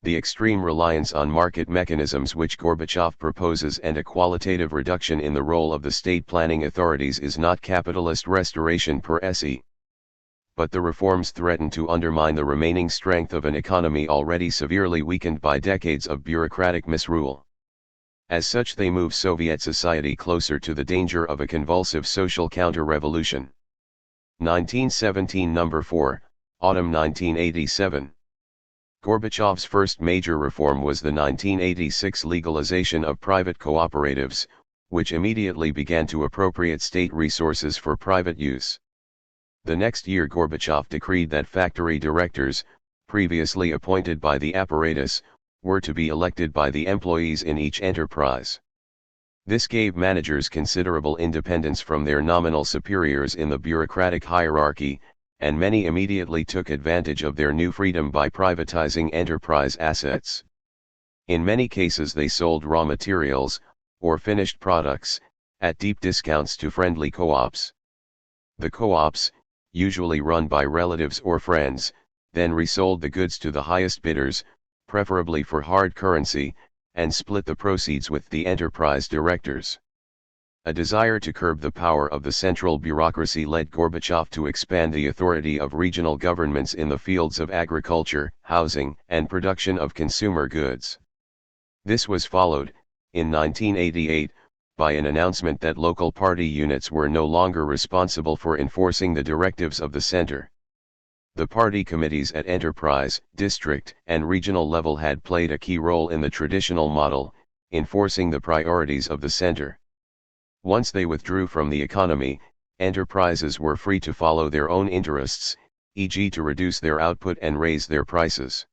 The extreme reliance on market mechanisms which Gorbachev proposes and a qualitative reduction in the role of the state planning authorities is not capitalist restoration per se. But the reforms threaten to undermine the remaining strength of an economy already severely weakened by decades of bureaucratic misrule. As such, they move Soviet society closer to the danger of a convulsive social counter-revolution. 1917 No. 4, Autumn 1987. Gorbachev's first major reform was the 1986 legalization of private cooperatives, which immediately began to appropriate state resources for private use. The next year Gorbachev decreed that factory directors, previously appointed by the apparatus, were to be elected by the employees in each enterprise. This gave managers considerable independence from their nominal superiors in the bureaucratic hierarchy, and many immediately took advantage of their new freedom by privatizing enterprise assets. In many cases they sold raw materials, or finished products, at deep discounts to friendly co-ops. The co-ops, usually run by relatives or friends, then resold the goods to the highest bidders, preferably for hard currency, and split the proceeds with the enterprise directors. A desire to curb the power of the central bureaucracy led Gorbachev to expand the authority of regional governments in the fields of agriculture, housing, and production of consumer goods. This was followed, in 1988, by an announcement that local party units were no longer responsible for enforcing the directives of the center. The party committees at enterprise, district, and regional level had played a key role in the traditional model, enforcing the priorities of the center. Once they withdrew from the economy, enterprises were free to follow their own interests, e.g. to reduce their output and raise their prices.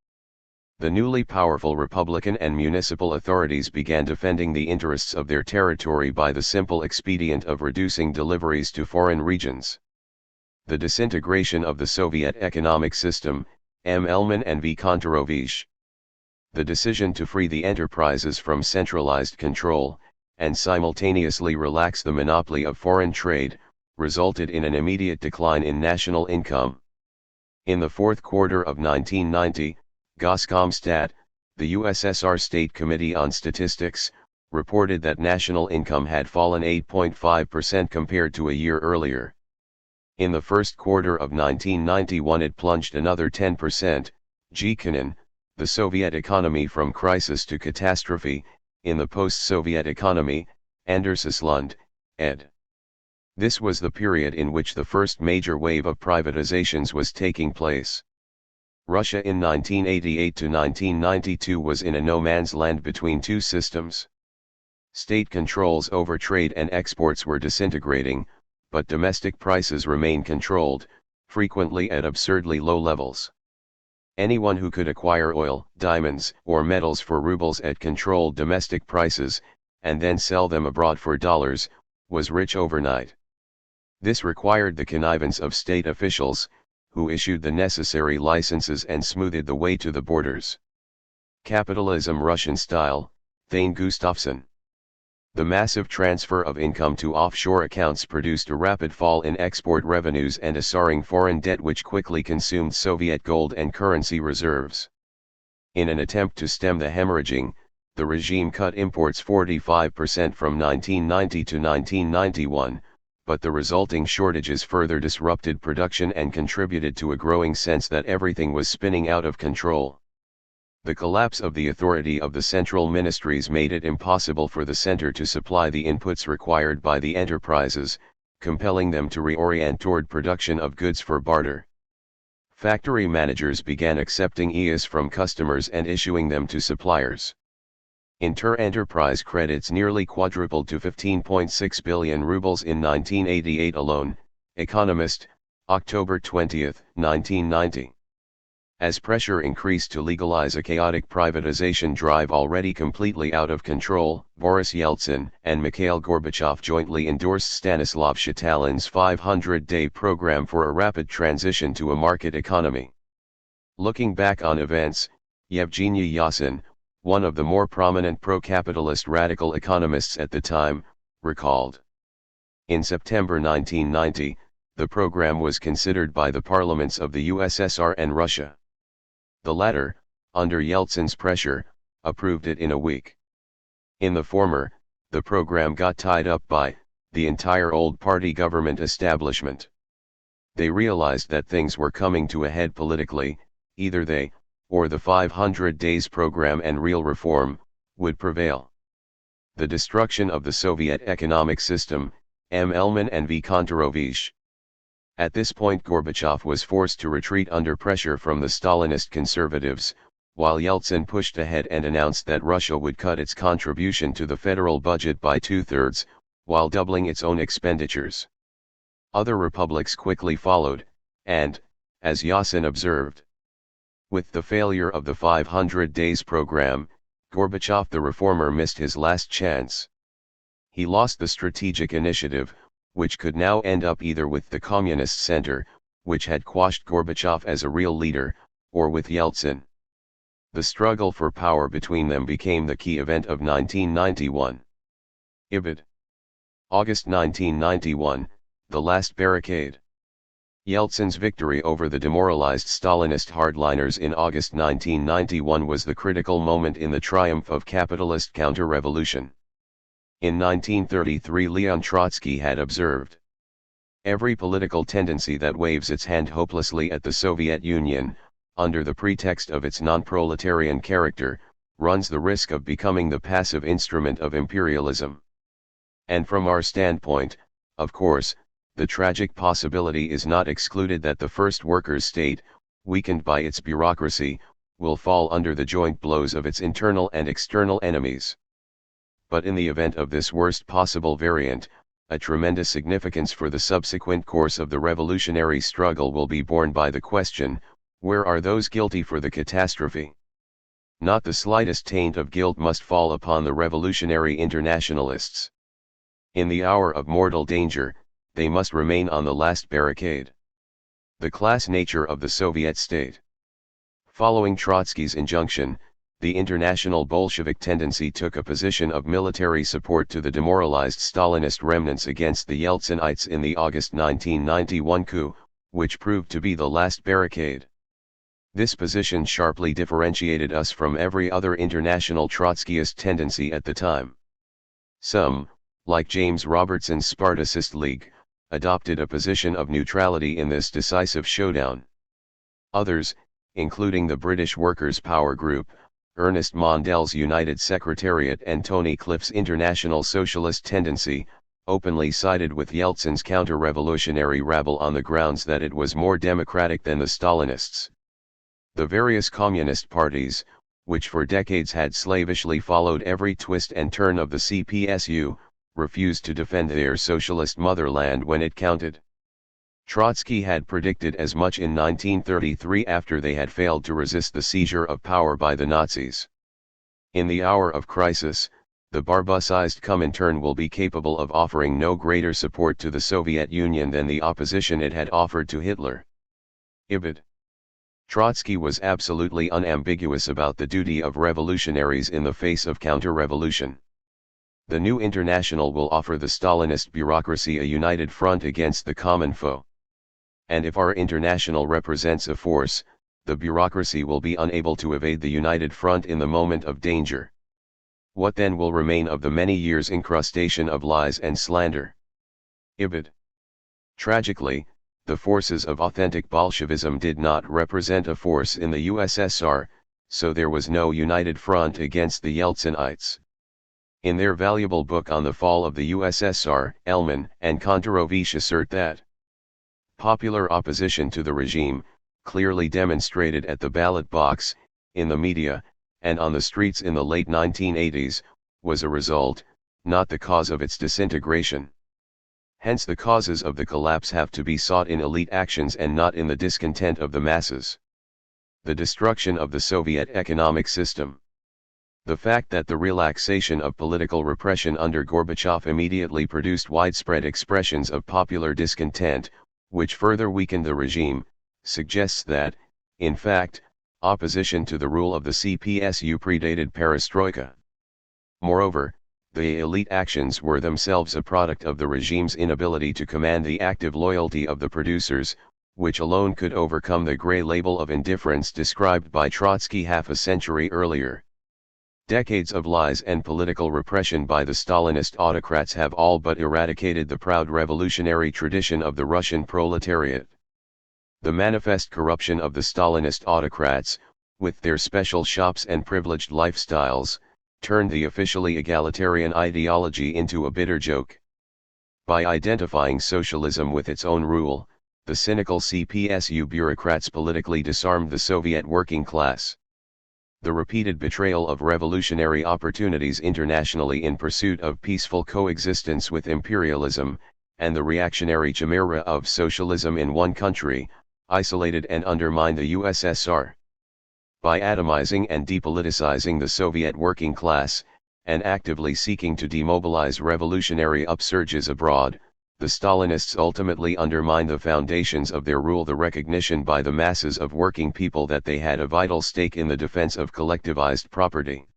The newly powerful Republican and municipal authorities began defending the interests of their territory by the simple expedient of reducing deliveries to foreign regions. The disintegration of the Soviet economic system, M. Elman and V. Kontorovich. The decision to free the enterprises from centralized control, and simultaneously relax the monopoly of foreign trade, resulted in an immediate decline in national income. In the fourth quarter of 1990, Goskomstat, the USSR State Committee on Statistics, reported that national income had fallen 8.5% compared to a year earlier. In the first quarter of 1991 it plunged another 10%, Gkinin, the Soviet economy from crisis to catastrophe, in the post-Soviet economy, Andersland, ed. This was the period in which the first major wave of privatizations was taking place. Russia in 1988 to 1992 was in a no-man's land between two systems. State controls over trade and exports were disintegrating, but domestic prices remained controlled, frequently at absurdly low levels. Anyone who could acquire oil, diamonds, or metals for rubles at controlled domestic prices, and then sell them abroad for dollars, was rich overnight. This required the connivance of state officials, who issued the necessary licenses and smoothed the way to the borders. Capitalism Russian style, Thane Gustafsson. The massive transfer of income to offshore accounts produced a rapid fall in export revenues and a soaring foreign debt which quickly consumed Soviet gold and currency reserves. In an attempt to stem the hemorrhaging, the regime cut imports 45% from 1990 to 1991, but the resulting shortages further disrupted production and contributed to a growing sense that everything was spinning out of control. The collapse of the authority of the central ministries made it impossible for the center to supply the inputs required by the enterprises, compelling them to reorient toward production of goods for barter. Factory managers began accepting EIS from customers and issuing them to suppliers. Inter-enterprise credits nearly quadrupled to 15.6 billion rubles in 1988 alone, Economist, October 20, 1990. As pressure increased to legalize a chaotic privatization drive already completely out of control, Boris Yeltsin and Mikhail Gorbachev jointly endorsed Stanislav Shatalin's 500-day program for a rapid transition to a market economy. Looking back on events, Yevgeny Yasin, one of the more prominent pro-capitalist radical economists at the time, recalled. In September 1990, the program was considered by the parliaments of the USSR and Russia. The latter, under Yeltsin's pressure, approved it in a week. In the former, the program got tied up by the entire old party government establishment. They realized that things were coming to a head politically, either they, or the 500 days program and real reform, would prevail. The destruction of the Soviet economic system, M. Elman and V. Kontorovich. At this point Gorbachev was forced to retreat under pressure from the Stalinist conservatives, while Yeltsin pushed ahead and announced that Russia would cut its contribution to the federal budget by 2/3, while doubling its own expenditures. Other republics quickly followed, and, as Yasin observed, with the failure of the 500 days program, Gorbachev the reformer missed his last chance. He lost the strategic initiative, which could now end up either with the Communist Center, which had quashed Gorbachev as a real leader, or with Yeltsin. The struggle for power between them became the key event of 1991. Ibid. August 1991, the last barricade. Yeltsin's victory over the demoralized Stalinist hardliners in August 1991 was the critical moment in the triumph of capitalist counter-revolution. In 1933 Leon Trotsky had observed, "Every political tendency that waves its hand hopelessly at the Soviet Union, under the pretext of its non-proletarian character, runs the risk of becoming the passive instrument of imperialism." And from our standpoint, of course, the tragic possibility is not excluded that the first workers' state, weakened by its bureaucracy, will fall under the joint blows of its internal and external enemies. But in the event of this worst possible variant, a tremendous significance for the subsequent course of the revolutionary struggle will be borne by the question, where are those guilty for the catastrophe? Not the slightest taint of guilt must fall upon the revolutionary internationalists. In the hour of mortal danger, they must remain on the last barricade. The class nature of the Soviet state. Following Trotsky's injunction, the international Bolshevik tendency took a position of military support to the demoralized Stalinist remnants against the Yeltsinites in the August 1991 coup, which proved to be the last barricade. This position sharply differentiated us from every other international Trotskyist tendency at the time. Some, like James Robertson's Spartacist League, adopted a position of neutrality in this decisive showdown. Others, including the British Workers' Power Group, Ernest Mondel's United Secretariat and Tony Cliff's International Socialist Tendency, openly sided with Yeltsin's counter-revolutionary rabble on the grounds that it was more democratic than the Stalinists. The various communist parties, which for decades had slavishly followed every twist and turn of the CPSU, refused to defend their socialist motherland when it counted. Trotsky had predicted as much in 1933 after they had failed to resist the seizure of power by the Nazis. In the hour of crisis, the Barbusized Comintern will be capable of offering no greater support to the Soviet Union than the opposition it had offered to Hitler. Ibid. Trotsky was absolutely unambiguous about the duty of revolutionaries in the face of counter-revolution. The new international will offer the Stalinist bureaucracy a united front against the common foe. And if our international represents a force, the bureaucracy will be unable to evade the united front in the moment of danger. What then will remain of the many years' incrustation of lies and slander? Ibid. Tragically, the forces of authentic Bolshevism did not represent a force in the USSR, so there was no united front against the Yeltsinites. In their valuable book on the fall of the USSR, Elman and Kontorovich assert that popular opposition to the regime, clearly demonstrated at the ballot box, in the media, and on the streets in the late 1980s, was a result, not the cause of its disintegration. Hence the causes of the collapse have to be sought in elite actions and not in the discontent of the masses. The destruction of the Soviet economic system. The fact that the relaxation of political repression under Gorbachev immediately produced widespread expressions of popular discontent, which further weakened the regime, suggests that, in fact, opposition to the rule of the CPSU predated perestroika. Moreover, the elite actions were themselves a product of the regime's inability to command the active loyalty of the producers, which alone could overcome the gray label of indifference described by Trotsky half a century earlier. Decades of lies and political repression by the Stalinist autocrats have all but eradicated the proud revolutionary tradition of the Russian proletariat. The manifest corruption of the Stalinist autocrats, with their special shops and privileged lifestyles, turned the officially egalitarian ideology into a bitter joke. By identifying socialism with its own rule, the cynical CPSU bureaucrats politically disarmed the Soviet working class. The repeated betrayal of revolutionary opportunities internationally in pursuit of peaceful coexistence with imperialism, and the reactionary chimera of socialism in one country, isolated and undermined the USSR. By atomizing and depoliticizing the Soviet working class, and actively seeking to demobilize revolutionary upsurges abroad, the Stalinists ultimately undermined the foundations of their rule, the recognition by the masses of working people that they had a vital stake in the defense of collectivized property.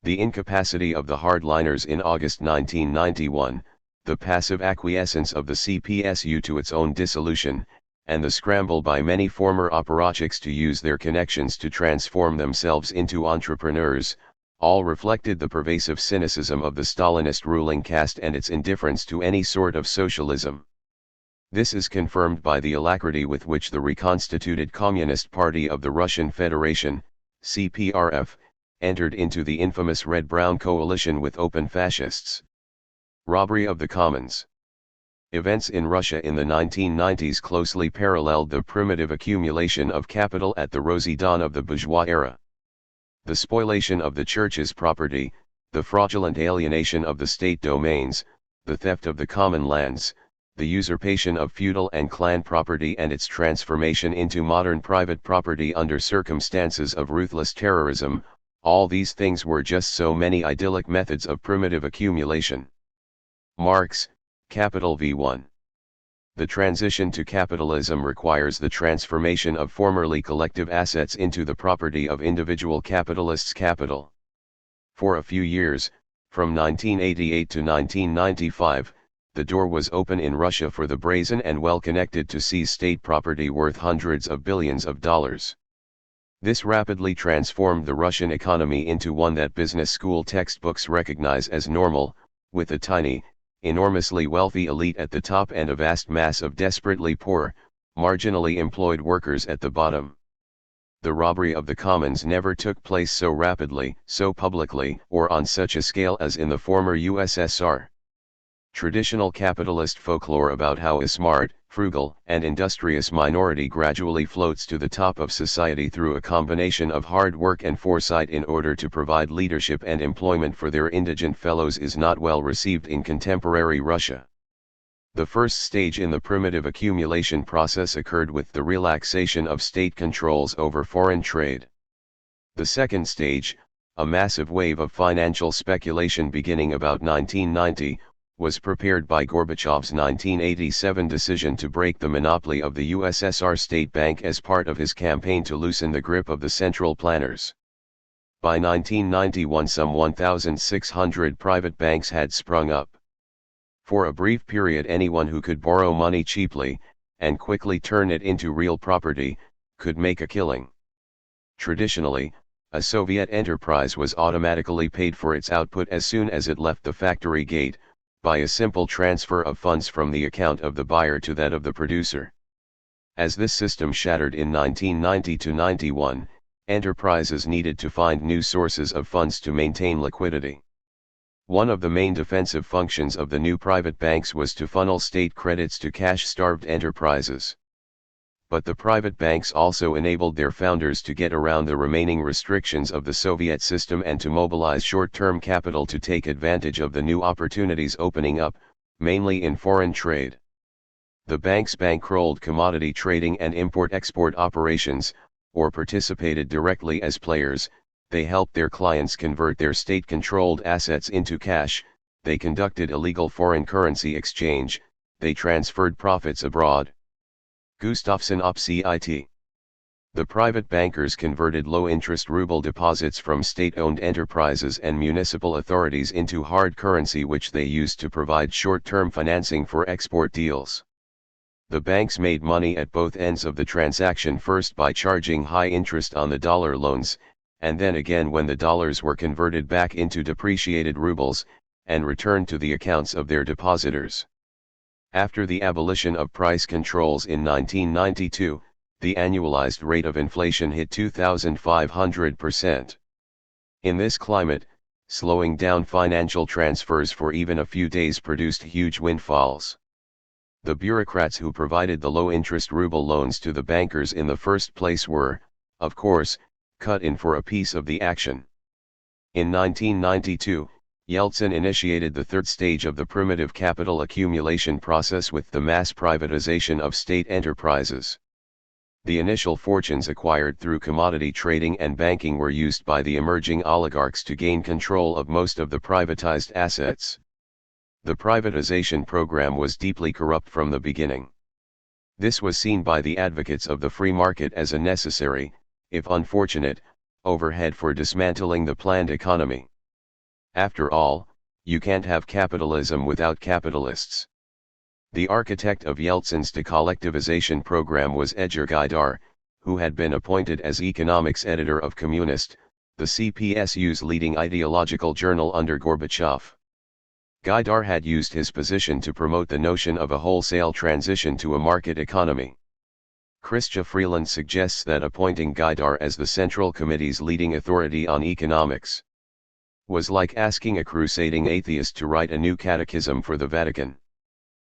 The incapacity of the hardliners in August 1991, the passive acquiescence of the CPSU to its own dissolution, and the scramble by many former apparatchiks to use their connections to transform themselves into entrepreneurs, all reflected the pervasive cynicism of the Stalinist ruling caste and its indifference to any sort of socialism. This is confirmed by the alacrity with which the reconstituted Communist Party of the Russian Federation, CPRF, entered into the infamous Red-Brown coalition with open fascists. Robbery of the commons. Events in Russia in the 1990s closely paralleled the primitive accumulation of capital at the rosy dawn of the bourgeois era. The spoliation of the church's property, the fraudulent alienation of the state domains, the theft of the common lands, the usurpation of feudal and clan property and its transformation into modern private property under circumstances of ruthless terrorism, all these things were just so many idyllic methods of primitive accumulation. Marx, Capital V1. The transition to capitalism requires the transformation of formerly collective assets into the property of individual capitalists' capital. For a few years, from 1988 to 1995, the door was open in Russia for the brazen and well-connected to seize state property worth hundreds of billions of dollars. This rapidly transformed the Russian economy into one that business school textbooks recognize as normal, with a tiny, enormously wealthy elite at the top and a vast mass of desperately poor, marginally employed workers at the bottom. The robbery of the commons never took place so rapidly, so publicly, or on such a scale as in the former USSR. Traditional capitalist folklore about how a smart, frugal, and industrious minority gradually floats to the top of society through a combination of hard work and foresight in order to provide leadership and employment for their indigent fellows is not well received in contemporary Russia. The first stage in the primitive accumulation process occurred with the relaxation of state controls over foreign trade. The second stage, a massive wave of financial speculation beginning about 1990, was prepared by Gorbachev's 1987 decision to break the monopoly of the USSR State Bank as part of his campaign to loosen the grip of the central planners. By 1991 some 1,600 private banks had sprung up. For a brief period anyone who could borrow money cheaply, and quickly turn it into real property, could make a killing. Traditionally, a Soviet enterprise was automatically paid for its output as soon as it left the factory gate, by a simple transfer of funds from the account of the buyer to that of the producer. As this system shattered in 1990–91, enterprises needed to find new sources of funds to maintain liquidity. One of the main defensive functions of the new private banks was to funnel state credits to cash-starved enterprises. But the private banks also enabled their founders to get around the remaining restrictions of the Soviet system and to mobilize short-term capital to take advantage of the new opportunities opening up, mainly in foreign trade. The banks bankrolled commodity trading and import-export operations, or participated directly as players. They helped their clients convert their state-controlled assets into cash, they conducted illegal foreign currency exchange, they transferred profits abroad. Gustafsson op cit. The private bankers converted low-interest ruble deposits from state-owned enterprises and municipal authorities into hard currency which they used to provide short-term financing for export deals. The banks made money at both ends of the transaction, first by charging high interest on the dollar loans, and then again when the dollars were converted back into depreciated rubles, and returned to the accounts of their depositors. After the abolition of price controls in 1992, the annualized rate of inflation hit 2,500%. In this climate, slowing down financial transfers for even a few days produced huge windfalls. The bureaucrats who provided the low-interest ruble loans to the bankers in the first place were, of course, cut in for a piece of the action. In 1992, Yeltsin initiated the third stage of the primitive capital accumulation process with the mass privatization of state enterprises. The initial fortunes acquired through commodity trading and banking were used by the emerging oligarchs to gain control of most of the privatized assets. The privatization program was deeply corrupt from the beginning. This was seen by the advocates of the free market as a necessary, if unfortunate, overhead for dismantling the planned economy. After all, you can't have capitalism without capitalists. The architect of Yeltsin's decollectivization program was Edgar Gaidar, who had been appointed as economics editor of Communist, the CPSU's leading ideological journal under Gorbachev. Gaidar had used his position to promote the notion of a wholesale transition to a market economy. Chrystia Freeland suggests that appointing Gaidar as the Central Committee's leading authority on economics was like asking a crusading atheist to write a new catechism for the Vatican.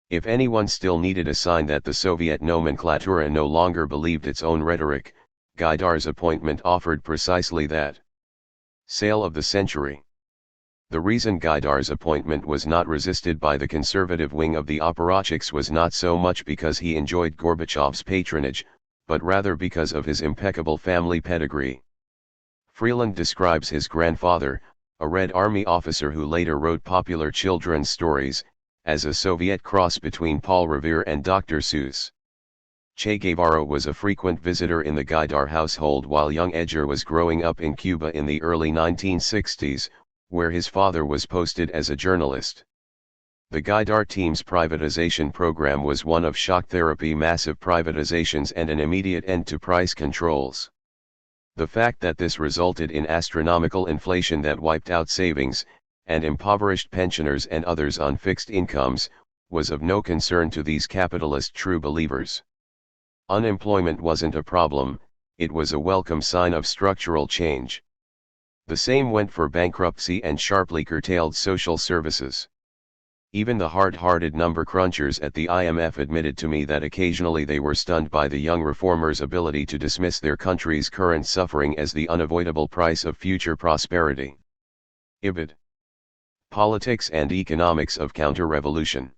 If anyone still needed a sign that the Soviet nomenclatura no longer believed its own rhetoric, Gaidar's appointment offered precisely that. Sale of the century. The reason Gaidar's appointment was not resisted by the conservative wing of the apparatchiks was not so much because he enjoyed Gorbachev's patronage, but rather because of his impeccable family pedigree. Freeland describes his grandfather, a Red Army officer who later wrote popular children's stories, as a Soviet cross between Paul Revere and Dr. Seuss. Che Guevara was a frequent visitor in the Gaidar household while young Edgar was growing up in Cuba in the early 1960s, where his father was posted as a journalist. The Gaidar team's privatization program was one of shock therapy, massive privatizations and an immediate end to price controls. The fact that this resulted in astronomical inflation that wiped out savings, and impoverished pensioners and others on fixed incomes, was of no concern to these capitalist true believers. Unemployment wasn't a problem, it was a welcome sign of structural change. The same went for bankruptcy and sharply curtailed social services. Even the hard-hearted number crunchers at the IMF admitted to me that occasionally they were stunned by the young reformers' ability to dismiss their country's current suffering as the unavoidable price of future prosperity. Ibid. Politics and Economics of Counter-Revolution.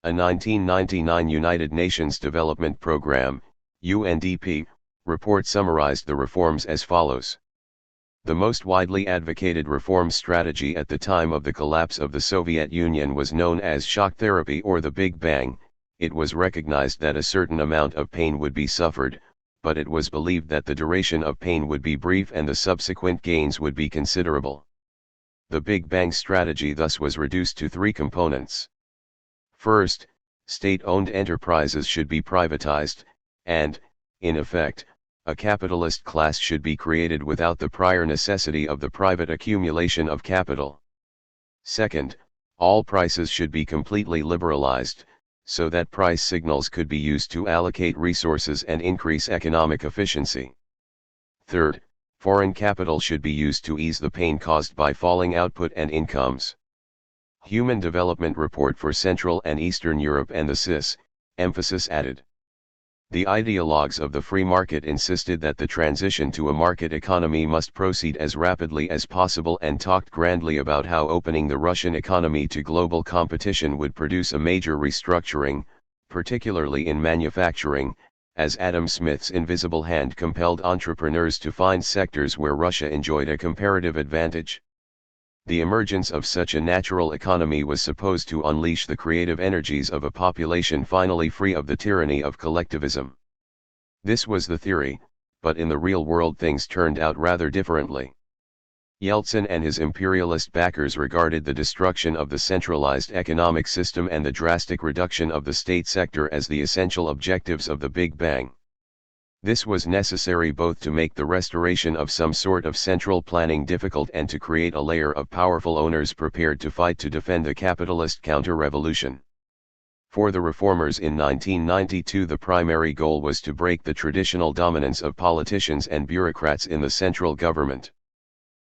A 1999 United Nations Development Programme, UNDP, report summarized the reforms as follows. The most widely advocated reform strategy at the time of the collapse of the Soviet Union was known as shock therapy or the Big Bang. It was recognized that a certain amount of pain would be suffered, but it was believed that the duration of pain would be brief and the subsequent gains would be considerable. The Big Bang strategy thus was reduced to three components. First, state-owned enterprises should be privatized, and, in effect, a capitalist class should be created without the prior necessity of the private accumulation of capital. Second, all prices should be completely liberalized, so that price signals could be used to allocate resources and increase economic efficiency. Third, foreign capital should be used to ease the pain caused by falling output and incomes. Human Development Report for Central and Eastern Europe and the CIS, emphasis added. The ideologues of the free market insisted that the transition to a market economy must proceed as rapidly as possible and talked grandly about how opening the Russian economy to global competition would produce a major restructuring, particularly in manufacturing, as Adam Smith's invisible hand compelled entrepreneurs to find sectors where Russia enjoyed a comparative advantage. The emergence of such a natural economy was supposed to unleash the creative energies of a population finally free of the tyranny of collectivism. This was the theory, but in the real world things turned out rather differently. Yeltsin and his imperialist backers regarded the destruction of the centralized economic system and the drastic reduction of the state sector as the essential objectives of the Big Bang. This was necessary both to make the restoration of some sort of central planning difficult and to create a layer of powerful owners prepared to fight to defend the capitalist counter-revolution. For the reformers in 1992, the primary goal was to break the traditional dominance of politicians and bureaucrats in the central government.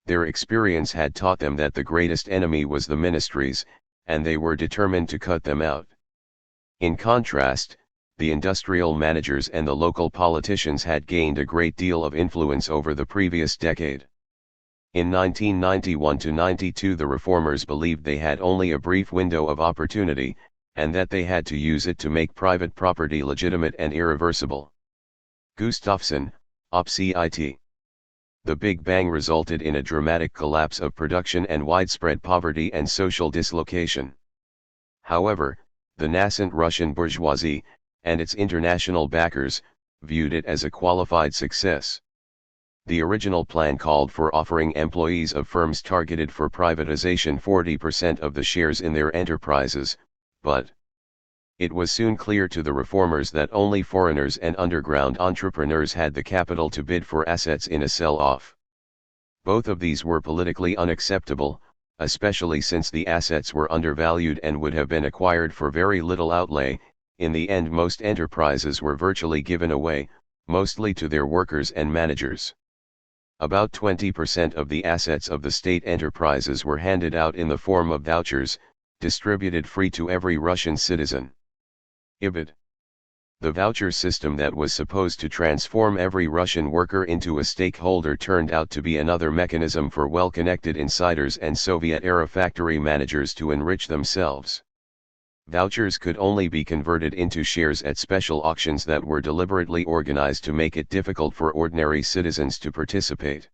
Their experience had taught them that the greatest enemy was the ministries, and they were determined to cut them out. In contrast, the industrial managers and the local politicians had gained a great deal of influence over the previous decade. In 1991 to 92, the reformers believed they had only a brief window of opportunity, and that they had to use it to make private property legitimate and irreversible. Gustafsson, OPCIT. The Big Bang resulted in a dramatic collapse of production and widespread poverty and social dislocation. However, the nascent Russian bourgeoisie, and its international backers, viewed it as a qualified success. The original plan called for offering employees of firms targeted for privatization 40% of the shares in their enterprises, but it was soon clear to the reformers that only foreigners and underground entrepreneurs had the capital to bid for assets in a sell-off. Both of these were politically unacceptable, especially since the assets were undervalued and would have been acquired for very little outlay. In the end, most enterprises were virtually given away, mostly to their workers and managers. About 20% of the assets of the state enterprises were handed out in the form of vouchers, distributed free to every Russian citizen. Ibid. The voucher system that was supposed to transform every Russian worker into a stakeholder turned out to be another mechanism for well-connected insiders and Soviet-era factory managers to enrich themselves. Vouchers could only be converted into shares at special auctions that were deliberately organized to make it difficult for ordinary citizens to participate.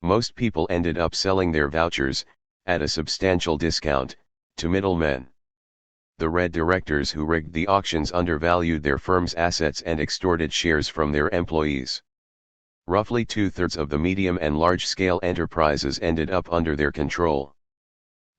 Most people ended up selling their vouchers, at a substantial discount, to middlemen. The Red directors who rigged the auctions undervalued their firm's assets and extorted shares from their employees. Roughly two-thirds of the medium and large-scale enterprises ended up under their control.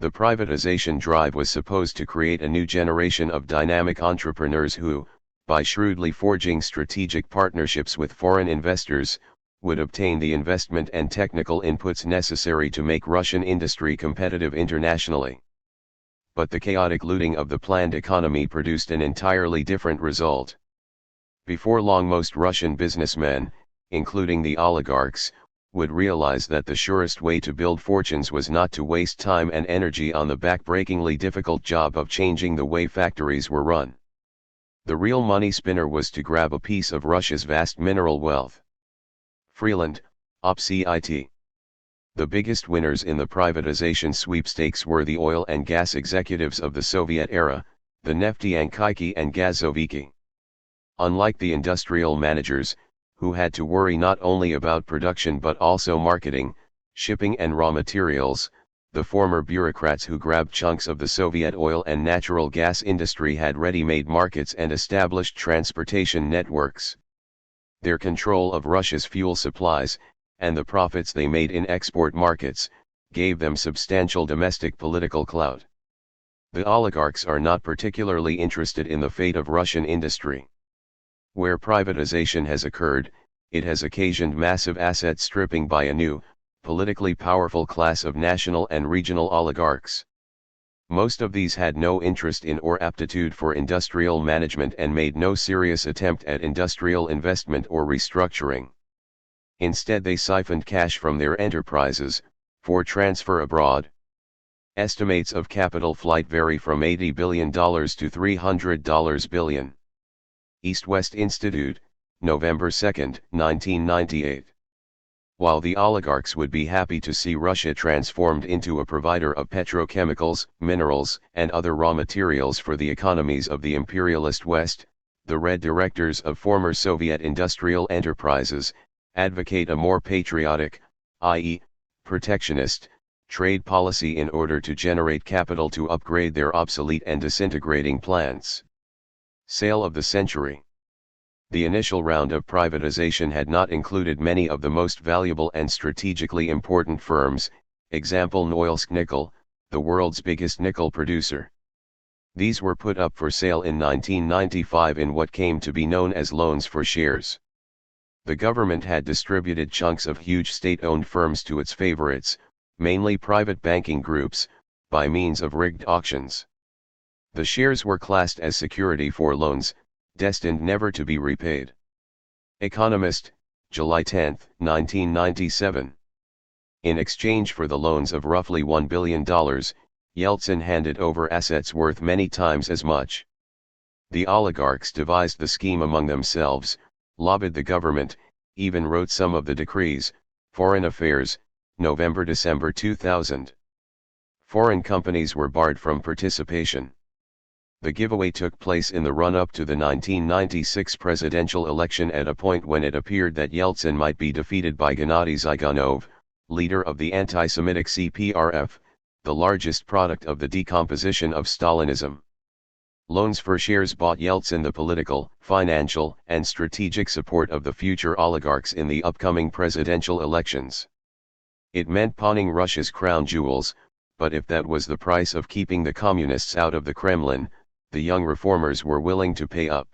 The privatization drive was supposed to create a new generation of dynamic entrepreneurs who, by shrewdly forging strategic partnerships with foreign investors, would obtain the investment and technical inputs necessary to make Russian industry competitive internationally. But the chaotic looting of the planned economy produced an entirely different result. Before long, most Russian businessmen, including the oligarchs, would realize that the surest way to build fortunes was not to waste time and energy on the backbreakingly difficult job of changing the way factories were run. The real money spinner was to grab a piece of Russia's vast mineral wealth. Freeland, OPCIT. The biggest winners in the privatization sweepstakes were the oil and gas executives of the Soviet era, the neftiyanki and gazoviki. Unlike the industrial managers, who had to worry not only about production but also marketing, shipping and raw materials, the former bureaucrats who grabbed chunks of the Soviet oil and natural gas industry had ready-made markets and established transportation networks. Their control of Russia's fuel supplies, and the profits they made in export markets, gave them substantial domestic political clout. The oligarchs are not particularly interested in the fate of Russian industry. Where privatization has occurred, it has occasioned massive asset stripping by a new, politically powerful class of national and regional oligarchs. Most of these had no interest in or aptitude for industrial management and made no serious attempt at industrial investment or restructuring. Instead, they siphoned cash from their enterprises, for transfer abroad. Estimates of capital flight vary from $80 billion to $300 billion. East-West Institute, November 2, 1998. While the oligarchs would be happy to see Russia transformed into a provider of petrochemicals, minerals, and other raw materials for the economies of the imperialist West, the Red directors of former Soviet industrial enterprises advocate a more patriotic, i.e., protectionist, trade policy in order to generate capital to upgrade their obsolete and disintegrating plants. Sale of the century. The initial round of privatization had not included many of the most valuable and strategically important firms, example Norilsk Nickel, the world's biggest nickel producer. These were put up for sale in 1995 in what came to be known as loans for shares. The government had distributed chunks of huge state-owned firms to its favorites, mainly private banking groups, by means of rigged auctions. The shares were classed as security for loans, destined never to be repaid. Economist, July 10, 1997. In exchange for the loans of roughly $1 billion, Yeltsin handed over assets worth many times as much. The oligarchs devised the scheme among themselves, lobbied the government, even wrote some of the decrees. Foreign Affairs, November-December 2000. Foreign companies were barred from participation. The giveaway took place in the run-up to the 1996 presidential election at a point when it appeared that Yeltsin might be defeated by Gennady Zyganov, leader of the anti-Semitic CPRF, the largest product of the decomposition of Stalinism. Loans for shares bought Yeltsin the political, financial, and strategic support of the future oligarchs in the upcoming presidential elections. It meant pawning Russia's crown jewels, but if that was the price of keeping the communists out of the Kremlin, the young reformers were willing to pay up.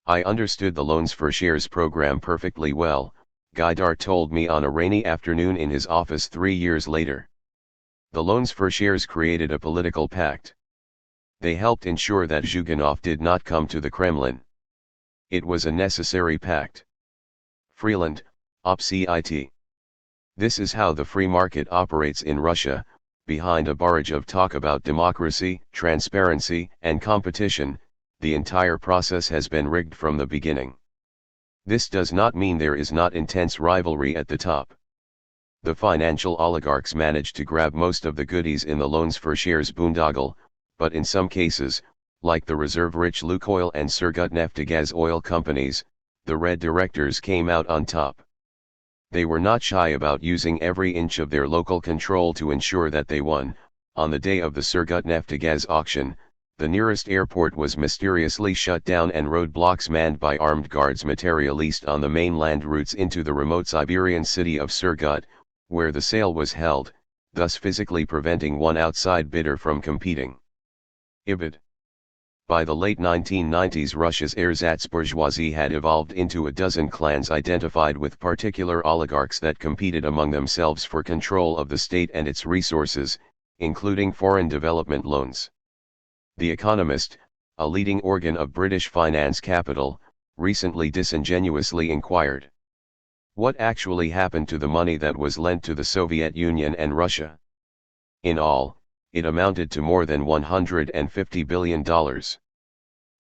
I understood the loans for shares program perfectly well, Gaidar told me on a rainy afternoon in his office 3 years later. The loans for shares created a political pact. They helped ensure that Zhuganov did not come to the Kremlin. It was a necessary pact. Freeland, OPCIT. This is how the free market operates in Russia. Behind a barrage of talk about democracy, transparency, and competition, the entire process has been rigged from the beginning. This does not mean there is not intense rivalry at the top. The financial oligarchs manage to grab most of the goodies in the loans for shares boondoggle, but in some cases, like the reserve-rich Lukoil and Surgutneftgaz oil companies, the Red directors came out on top. They were not shy about using every inch of their local control to ensure that they won. On the day of the Surgutneftgaz auction, the nearest airport was mysteriously shut down and roadblocks manned by armed guards materialized on the mainland routes into the remote Siberian city of Surgut, where the sale was held, thus physically preventing one outside bidder from competing. Ibid. By the late 1990s, Russia's ersatz bourgeoisie had evolved into a dozen clans identified with particular oligarchs that competed among themselves for control of the state and its resources, including foreign development loans. The Economist, a leading organ of British finance capital, recently disingenuously inquired, what actually happened to the money that was lent to the Soviet Union and Russia? In all, it amounted to more than $150 billion.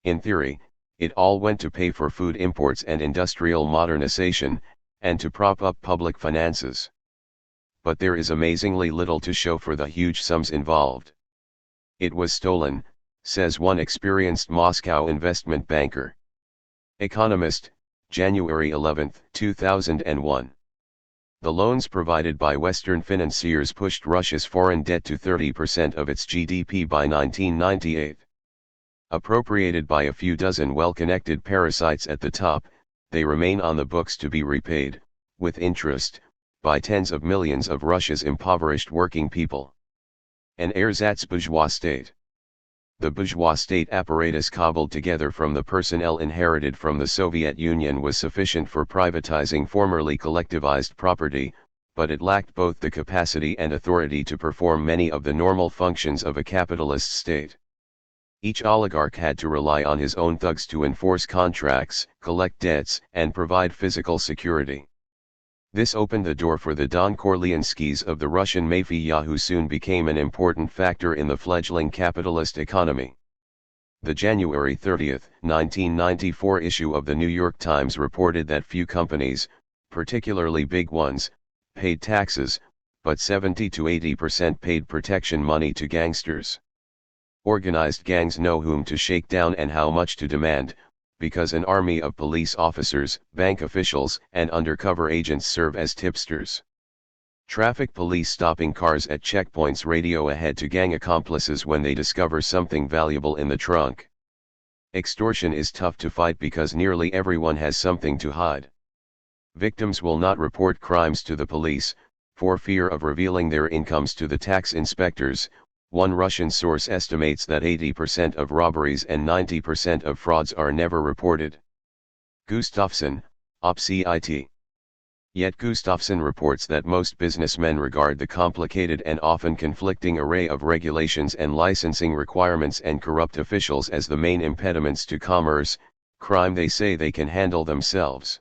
In theory, it all went to pay for food imports and industrial modernization, and to prop up public finances. But there is amazingly little to show for the huge sums involved. It was stolen, says one experienced Moscow investment banker. Economist, January 11, 2001. The loans provided by Western financiers pushed Russia's foreign debt to 30% of its GDP by 1998. Appropriated by a few dozen well-connected parasites at the top, they remain on the books to be repaid, with interest, by tens of millions of Russia's impoverished working people. An ersatz bourgeois state. The bourgeois state apparatus cobbled together from the personnel inherited from the Soviet Union was sufficient for privatizing formerly collectivized property, but it lacked both the capacity and authority to perform many of the normal functions of a capitalist state. Each oligarch had to rely on his own thugs to enforce contracts, collect debts, and provide physical security. This opened the door for the Don Corleonskis of the Russian mafia, who soon became an important factor in the fledgling capitalist economy. The January 30, 1994 issue of the New York Times reported that few companies, particularly big ones, paid taxes, but 70 to 80% paid protection money to gangsters. Organized gangs know whom to shake down and how much to demand, because an army of police officers, bank officials, and undercover agents serve as tipsters. Traffic police stopping cars at checkpoints radio ahead to gang accomplices when they discover something valuable in the trunk. Extortion is tough to fight because nearly everyone has something to hide. Victims will not report crimes to the police, for fear of revealing their incomes to the tax inspectors. One Russian source estimates that 80% of robberies and 90% of frauds are never reported. Gustafsson, OPCIT. Yet Gustafsson reports that most businessmen regard the complicated and often conflicting array of regulations and licensing requirements and corrupt officials as the main impediments to commerce, crime they say they can handle themselves.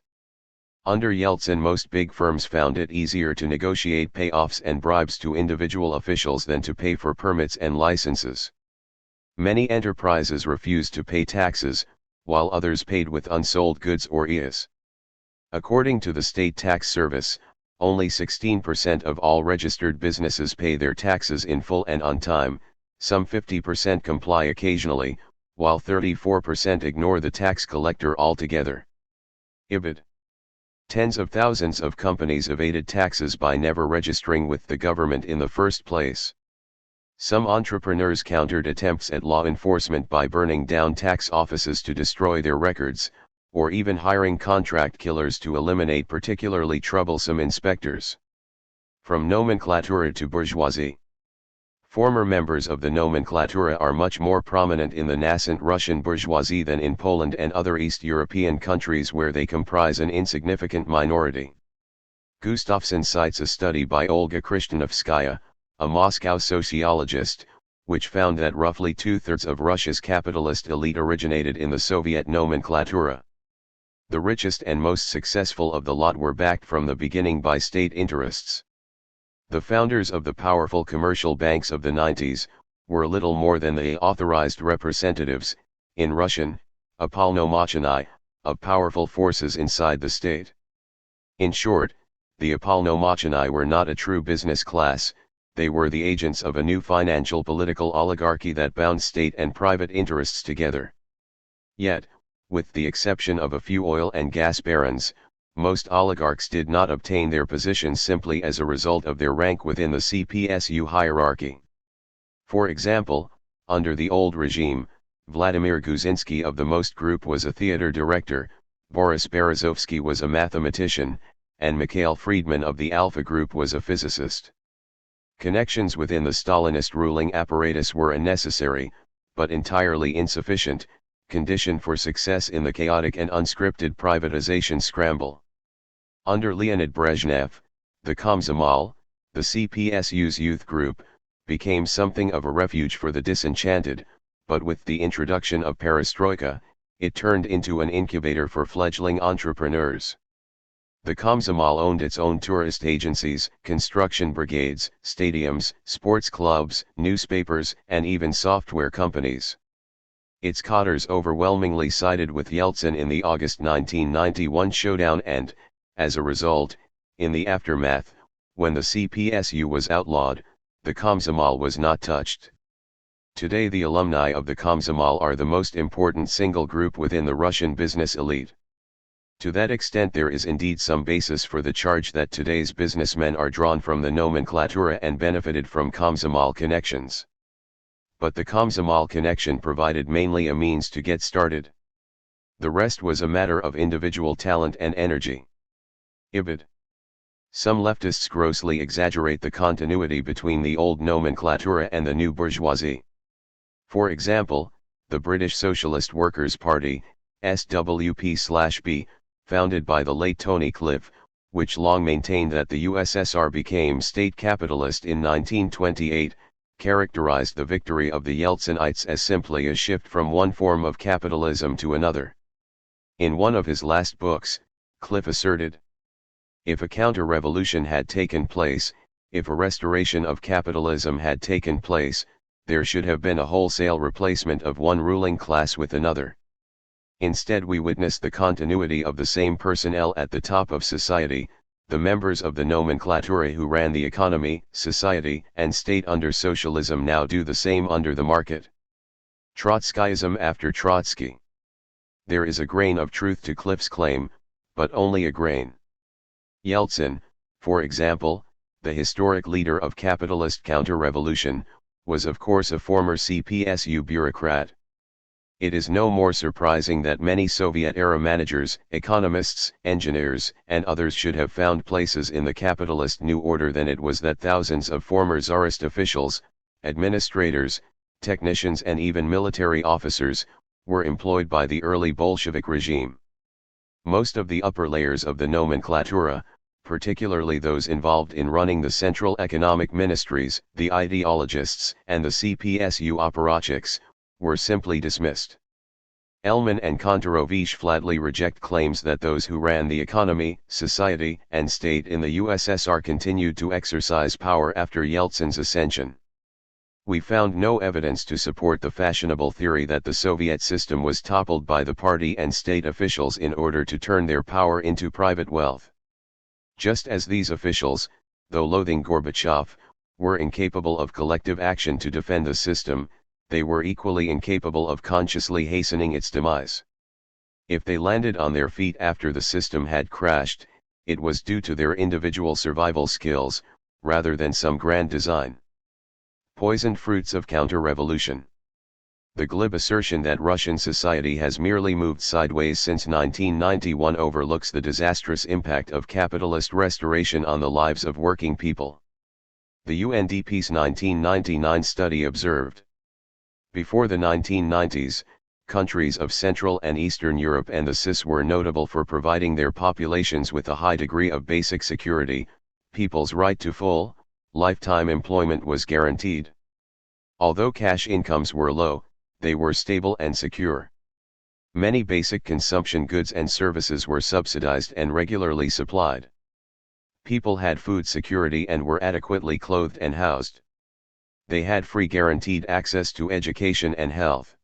Under Yeltsin, most big firms found it easier to negotiate payoffs and bribes to individual officials than to pay for permits and licenses. Many enterprises refused to pay taxes, while others paid with unsold goods or IAS. According to the State Tax Service, only 16% of all registered businesses pay their taxes in full and on time, some 50% comply occasionally, while 34% ignore the tax collector altogether. Ibid. Tens of thousands of companies evaded taxes by never registering with the government in the first place. Some entrepreneurs countered attempts at law enforcement by burning down tax offices to destroy their records, or even hiring contract killers to eliminate particularly troublesome inspectors. From nomenclatura to bourgeoisie. Former members of the nomenclatura are much more prominent in the nascent Russian bourgeoisie than in Poland and other East European countries where they comprise an insignificant minority. Gustafsson cites a study by Olga Krishtanovskaya, a Moscow sociologist, which found that roughly two-thirds of Russia's capitalist elite originated in the Soviet nomenclatura. The richest and most successful of the lot were backed from the beginning by state interests. The founders of the powerful commercial banks of the 90s, were little more than the authorized representatives, in Russian, uполномоченные, of powerful forces inside the state. In short, the uполномоченные were not a true business class, they were the agents of a new financial political oligarchy that bound state and private interests together. Yet, with the exception of a few oil and gas barons, most oligarchs did not obtain their positions simply as a result of their rank within the CPSU hierarchy. For example, Under the old regime, Vladimir Guzinski of the Most Group was a theater director, Boris Berezovsky was a mathematician, and Mikhail Friedman of the Alpha Group was a physicist. Connections within the Stalinist ruling apparatus were a necessary, but entirely insufficient, condition for success in the chaotic and unscripted privatization scramble. Under Leonid Brezhnev, the Komsomol, the CPSU's youth group, became something of a refuge for the disenchanted, but with the introduction of perestroika, it turned into an incubator for fledgling entrepreneurs. The Komsomol owned its own tourist agencies, construction brigades, stadiums, sports clubs, newspapers, and even software companies. Its cadres overwhelmingly sided with Yeltsin in the August 1991 showdown and, as a result, in the aftermath, when the CPSU was outlawed, the Komsomol was not touched. Today the alumni of the Komsomol are the most important single group within the Russian business elite. To that extent there is indeed some basis for the charge that today's businessmen are drawn from the nomenclatura and benefited from Komsomol connections. But the Komsomol connection provided mainly a means to get started. The rest was a matter of individual talent and energy. Ibid. Some leftists grossly exaggerate the continuity between the old nomenclatura and the new bourgeoisie. For example, the British Socialist Workers' Party, SWP/B, founded by the late Tony Cliff, which long maintained that the USSR became state capitalist in 1928, characterized the victory of the Yeltsinites as simply a shift from one form of capitalism to another. In one of his last books, Cliff asserted, "If a counter-revolution had taken place, if a restoration of capitalism had taken place, there should have been a wholesale replacement of one ruling class with another. Instead we witness the continuity of the same personnel at the top of society, the members of the nomenclatura who ran the economy, society, and state under socialism now do the same under the market. Trotskyism after Trotsky." There is a grain of truth to Cliff's claim, but only a grain. Yeltsin, for example, the historic leader of capitalist counter-revolution, was of course a former CPSU bureaucrat. It is no more surprising that many Soviet-era managers, economists, engineers, and others should have found places in the capitalist new order than it was that thousands of former Tsarist officials, administrators, technicians and even military officers, were employed by the early Bolshevik regime. Most of the upper layers of the nomenclatura, particularly those involved in running the central economic ministries, the ideologists, and the CPSU apparatchiks, were simply dismissed. Elman and Kontorovich flatly reject claims that those who ran the economy, society, and state in the USSR continued to exercise power after Yeltsin's ascension. We found no evidence to support the fashionable theory that the Soviet system was toppled by the party and state officials in order to turn their power into private wealth. Just as these officials, though loathing Gorbachev, were incapable of collective action to defend the system, they were equally incapable of consciously hastening its demise. If they landed on their feet after the system had crashed, it was due to their individual survival skills, rather than some grand design. Poisoned fruits of counter-revolution. The glib assertion that Russian society has merely moved sideways since 1991 overlooks the disastrous impact of capitalist restoration on the lives of working people. The UNDP's 1999 study observed, before the 1990s, countries of Central and Eastern Europe and the CIS were notable for providing their populations with a high degree of basic security. People's right to full, lifetime employment was guaranteed. Although cash incomes were low, they were stable and secure. Many basic consumption goods and services were subsidized and regularly supplied. People had food security and were adequately clothed and housed. They had free guaranteed access to education and health.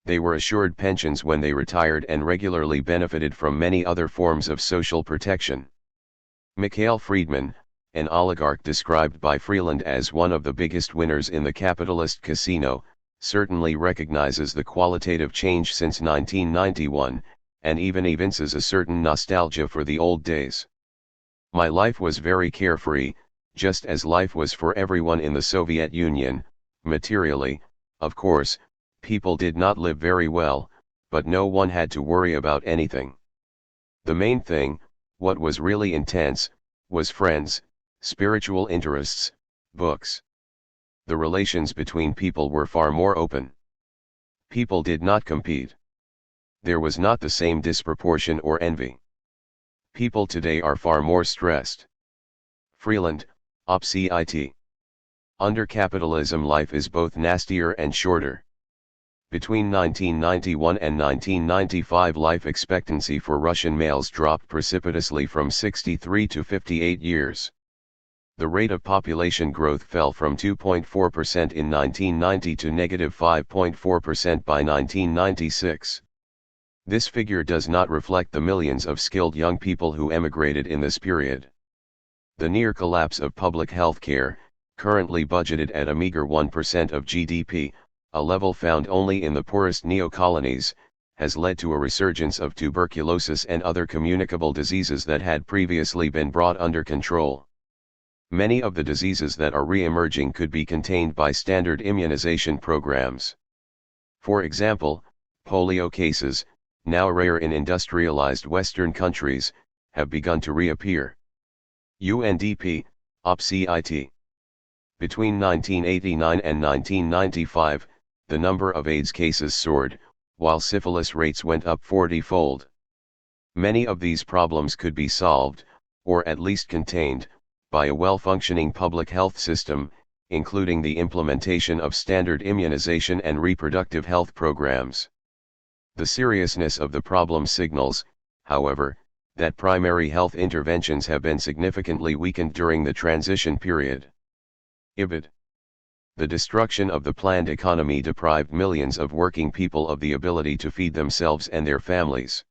They were assured pensions when they retired and regularly benefited from many other forms of social protection. Mikhail Friedman, an oligarch described by Freeland as one of the biggest winners in the capitalist casino, certainly recognizes the qualitative change since 1991, and even evinces a certain nostalgia for the old days. "My life was very carefree, just as life was for everyone in the Soviet Union, materially, Of course, people did not live very well, but no one had to worry about anything. The main thing, what was really intense, was friends, spiritual interests, books. The relations between people were far more open. People did not compete. There was not the same disproportion or envy. People today are far more stressed. Freeland, OPCIT. Under capitalism, life is both nastier and shorter. Between 1991 and 1995, life expectancy for Russian males dropped precipitously from 63 to 58 years. The rate of population growth fell from 2.4% in 1990 to negative 5.4% by 1996. This figure does not reflect the millions of skilled young people who emigrated in this period. The near collapse of public health care, currently budgeted at a meager 1% of GDP, a level found only in the poorest neo-colonies, has led to a resurgence of tuberculosis and other communicable diseases that had previously been brought under control. Many of the diseases that are re-emerging could be contained by standard immunization programs. For example, polio cases, now rare in industrialized Western countries, have begun to reappear. UNDP, OPCIT. Between 1989 and 1995, the number of AIDS cases soared, while syphilis rates went up 40-fold. Many of these problems could be solved, or at least contained, by a well-functioning public health system, including the implementation of standard immunization and reproductive health programs. The seriousness of the problem signals, however, that primary health interventions have been significantly weakened during the transition period. IBID. The destruction of the planned economy deprived millions of working people of the ability to feed themselves and their families.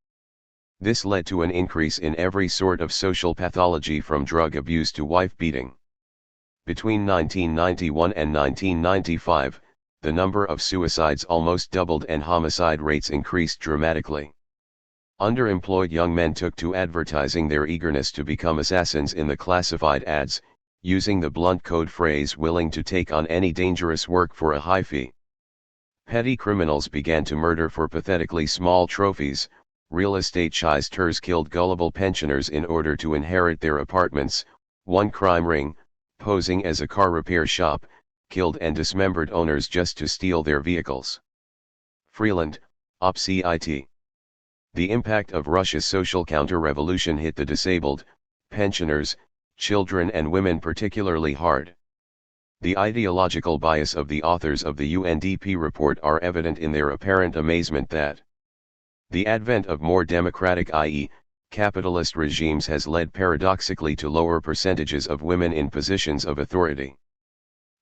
This led to an increase in every sort of social pathology, from drug abuse to wife beating. Between 1991 and 1995, the number of suicides almost doubled and homicide rates increased dramatically. Underemployed young men took to advertising their eagerness to become assassins in the classified ads, using the blunt code phrase "willing to take on any dangerous work for a high fee." Petty criminals began to murder for pathetically small trophies. Real estate shysters killed gullible pensioners in order to inherit their apartments. One crime ring, posing as a car repair shop, killed and dismembered owners just to steal their vehicles. Freeland, OPCIT. The impact of Russia's social counter-revolution hit the disabled, pensioners, children and women particularly hard. The ideological bias of the authors of the UNDP report are evident in their apparent amazement that the advent of more democratic, i.e., capitalist regimes has led paradoxically to lower percentages of women in positions of authority.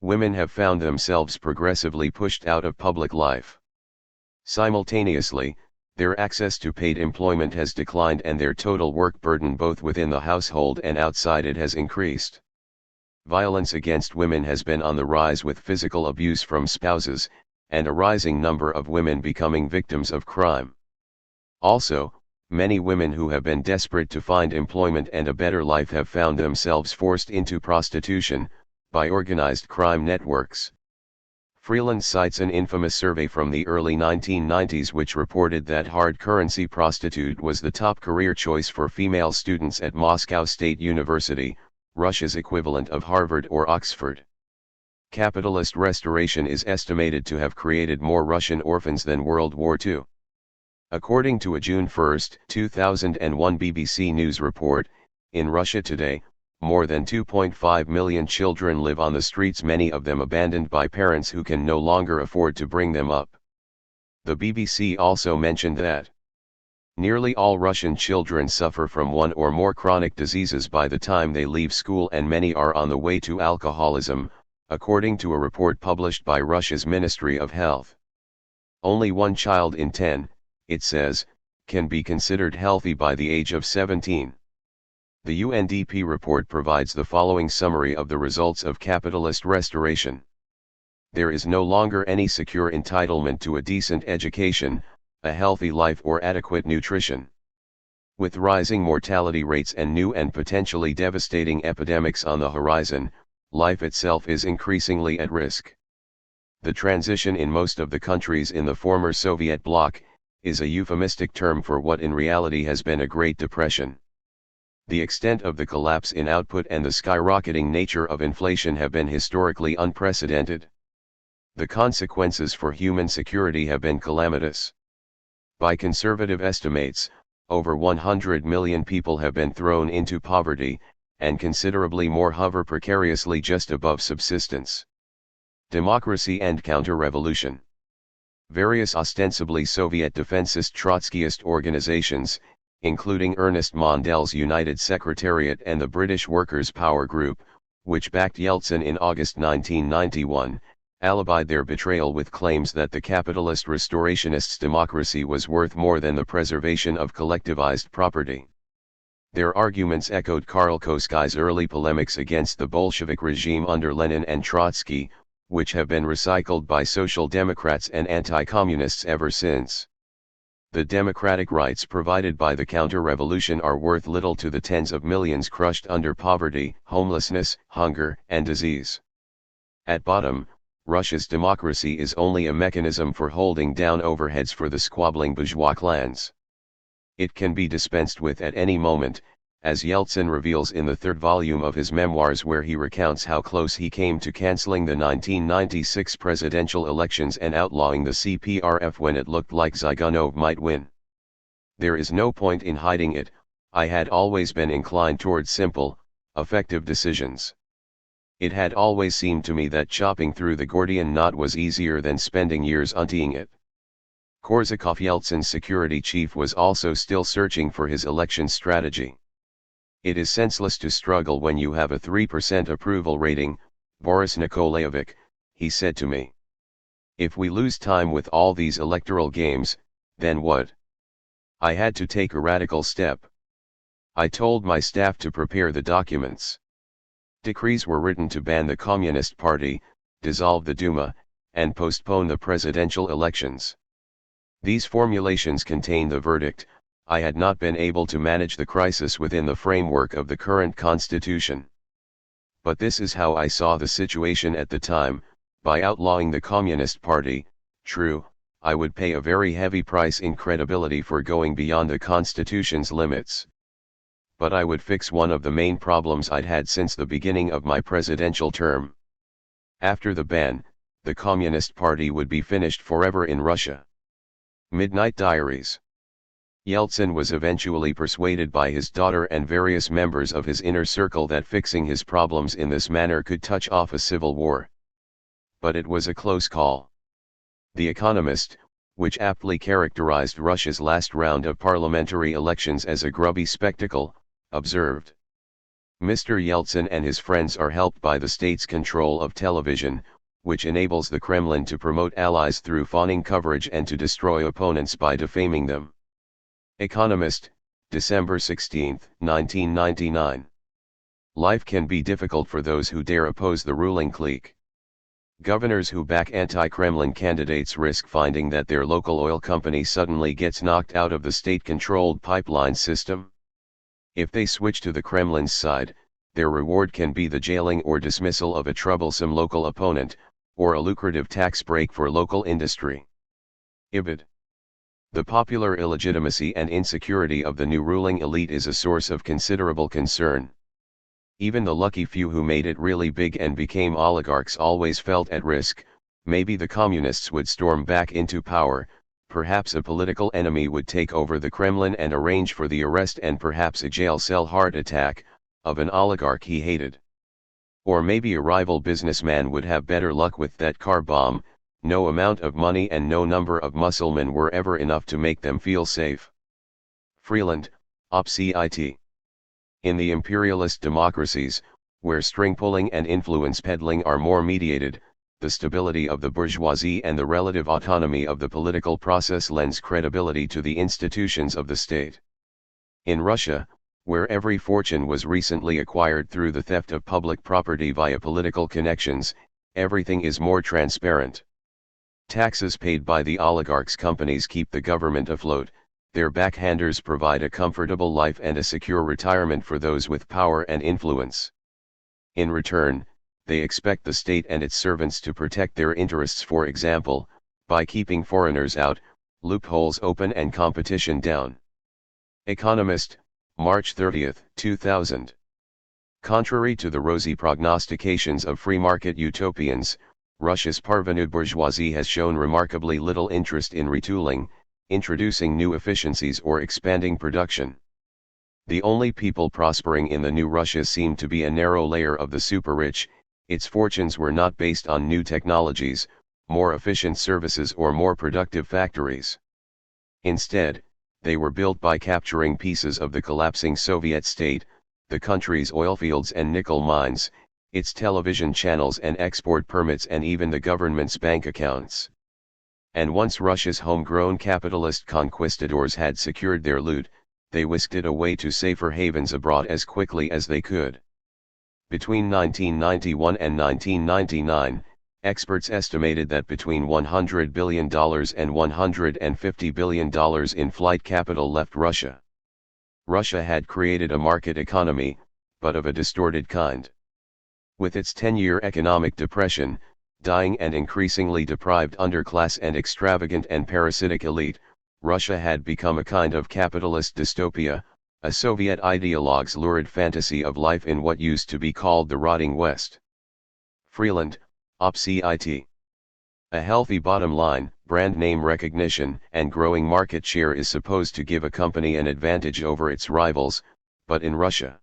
Women have found themselves progressively pushed out of public life. Simultaneously, their access to paid employment has declined and their total work burden both within the household and outside it has increased. Violence against women has been on the rise, with physical abuse from spouses, and a rising number of women becoming victims of crime. Also, many women who have been desperate to find employment and a better life have found themselves forced into prostitution, by organized crime networks. Freeland cites an infamous survey from the early 1990s which reported that hard currency prostitute was the top career choice for female students at Moscow State University, Russia's equivalent of Harvard or Oxford. Capitalist restoration is estimated to have created more Russian orphans than World War II. According to a June 1, 2001 BBC News report, in Russia today, more than 2.5 million children live on the streets, many of them abandoned by parents who can no longer afford to bring them up. The BBC also mentioned that nearly all Russian children suffer from one or more chronic diseases by the time they leave school, and many are on the way to alcoholism, according to a report published by Russia's Ministry of Health. Only 1 child in 10, it says, can be considered healthy by the age of 17. The UNDP report provides the following summary of the results of capitalist restoration. There is no longer any secure entitlement to a decent education, a healthy life or adequate nutrition. With rising mortality rates and new and potentially devastating epidemics on the horizon, life itself is increasingly at risk. The transition in most of the countries in the former Soviet bloc is a euphemistic term for what in reality has been a Great Depression. The extent of the collapse in output and the skyrocketing nature of inflation have been historically unprecedented. The consequences for human security have been calamitous. By conservative estimates, over 100 million people have been thrown into poverty, and considerably more hover precariously just above subsistence. Democracy and counter-revolution. Various ostensibly Soviet defensist Trotskyist organizations, including Ernest Mondel's United Secretariat and the British Workers' Power Group, which backed Yeltsin in August 1991, alibied their betrayal with claims that the capitalist restorationists' democracy was worth more than the preservation of collectivized property. Their arguments echoed Karl Koskai's early polemics against the Bolshevik regime under Lenin and Trotsky, which have been recycled by Social Democrats and anti-communists ever since. The democratic rights provided by the counter-revolution are worth little to the tens of millions crushed under poverty, homelessness, hunger, and disease. At bottom, Russia's democracy is only a mechanism for holding down overheads for the squabbling bourgeois clans. It can be dispensed with at any moment, as Yeltsin reveals in the third volume of his memoirs, where he recounts how close he came to cancelling the 1996 presidential elections and outlawing the CPRF when it looked like Zyuganov might win. There is no point in hiding it, I had always been inclined toward simple, effective decisions. It had always seemed to me that chopping through the Gordian knot was easier than spending years untying it. Korsakov, Yeltsin's security chief, was also still searching for his election strategy. It is senseless to struggle when you have a 3% approval rating, Boris Nikolaevich, he said to me. If we lose time with all these electoral games, then what? I had to take a radical step. I told my staff to prepare the documents. Decrees were written to ban the Communist Party, dissolve the Duma, and postpone the presidential elections. These formulations contain the verdict: I had not been able to manage the crisis within the framework of the current constitution. But this is how I saw the situation at the time: by outlawing the Communist Party, true, I would pay a very heavy price in credibility for going beyond the constitution's limits. But I would fix one of the main problems I'd had since the beginning of my presidential term. After the ban, the Communist Party would be finished forever in Russia. Midnight Diaries. Yeltsin was eventually persuaded by his daughter and various members of his inner circle that fixing his problems in this manner could touch off a civil war. But it was a close call. The Economist, which aptly characterized Russia's last round of parliamentary elections as a grubby spectacle, observed, Mr. Yeltsin and his friends are helped by the state's control of television, which enables the Kremlin to promote allies through fawning coverage and to destroy opponents by defaming them. Economist, December 16, 1999. Life can be difficult for those who dare oppose the ruling clique. Governors who back anti-Kremlin candidates risk finding that their local oil company suddenly gets knocked out of the state-controlled pipeline system. If they switch to the Kremlin's side, their reward can be the jailing or dismissal of a troublesome local opponent, or a lucrative tax break for local industry. Ibid. The popular illegitimacy and insecurity of the new ruling elite is a source of considerable concern. Even the lucky few who made it really big and became oligarchs always felt at risk. Maybe the communists would storm back into power, perhaps a political enemy would take over the Kremlin and arrange for the arrest and perhaps a jail cell heart attack of an oligarch he hated. Or maybe a rival businessman would have better luck with that car bomb. No amount of money and no number of musclemen were ever enough to make them feel safe. Freeland, OPCIT. In the imperialist democracies, where string-pulling and influence peddling are more mediated, the stability of the bourgeoisie and the relative autonomy of the political process lends credibility to the institutions of the state. In Russia, where every fortune was recently acquired through the theft of public property via political connections, everything is more transparent. Taxes paid by the oligarchs' companies keep the government afloat, their backhanders provide a comfortable life and a secure retirement for those with power and influence. In return, they expect the state and its servants to protect their interests, for example, by keeping foreigners out, loopholes open and competition down. Economist, March 30, 2000. Contrary to the rosy prognostications of free market utopians, Russia's parvenu bourgeoisie has shown remarkably little interest in retooling, introducing new efficiencies or expanding production. The only people prospering in the new Russia seemed to be a narrow layer of the super-rich. Its fortunes were not based on new technologies, more efficient services or more productive factories. Instead, they were built by capturing pieces of the collapsing Soviet state, the country's oilfields and nickel mines, its television channels and export permits, and even the government's bank accounts. And once Russia's homegrown capitalist conquistadors had secured their loot, they whisked it away to safer havens abroad as quickly as they could. Between 1991 and 1999, experts estimated that between $100 billion and $150 billion in flight capital left Russia. Russia had created a market economy, but of a distorted kind. With its 10-year economic depression, dying and increasingly deprived underclass and extravagant and parasitic elite, Russia had become a kind of capitalist dystopia, a Soviet ideologue's lurid fantasy of life in what used to be called the rotting West. Freeland, OPCIT. A healthy bottom line, brand name recognition, and growing market share is supposed to give a company an advantage over its rivals, but in Russia,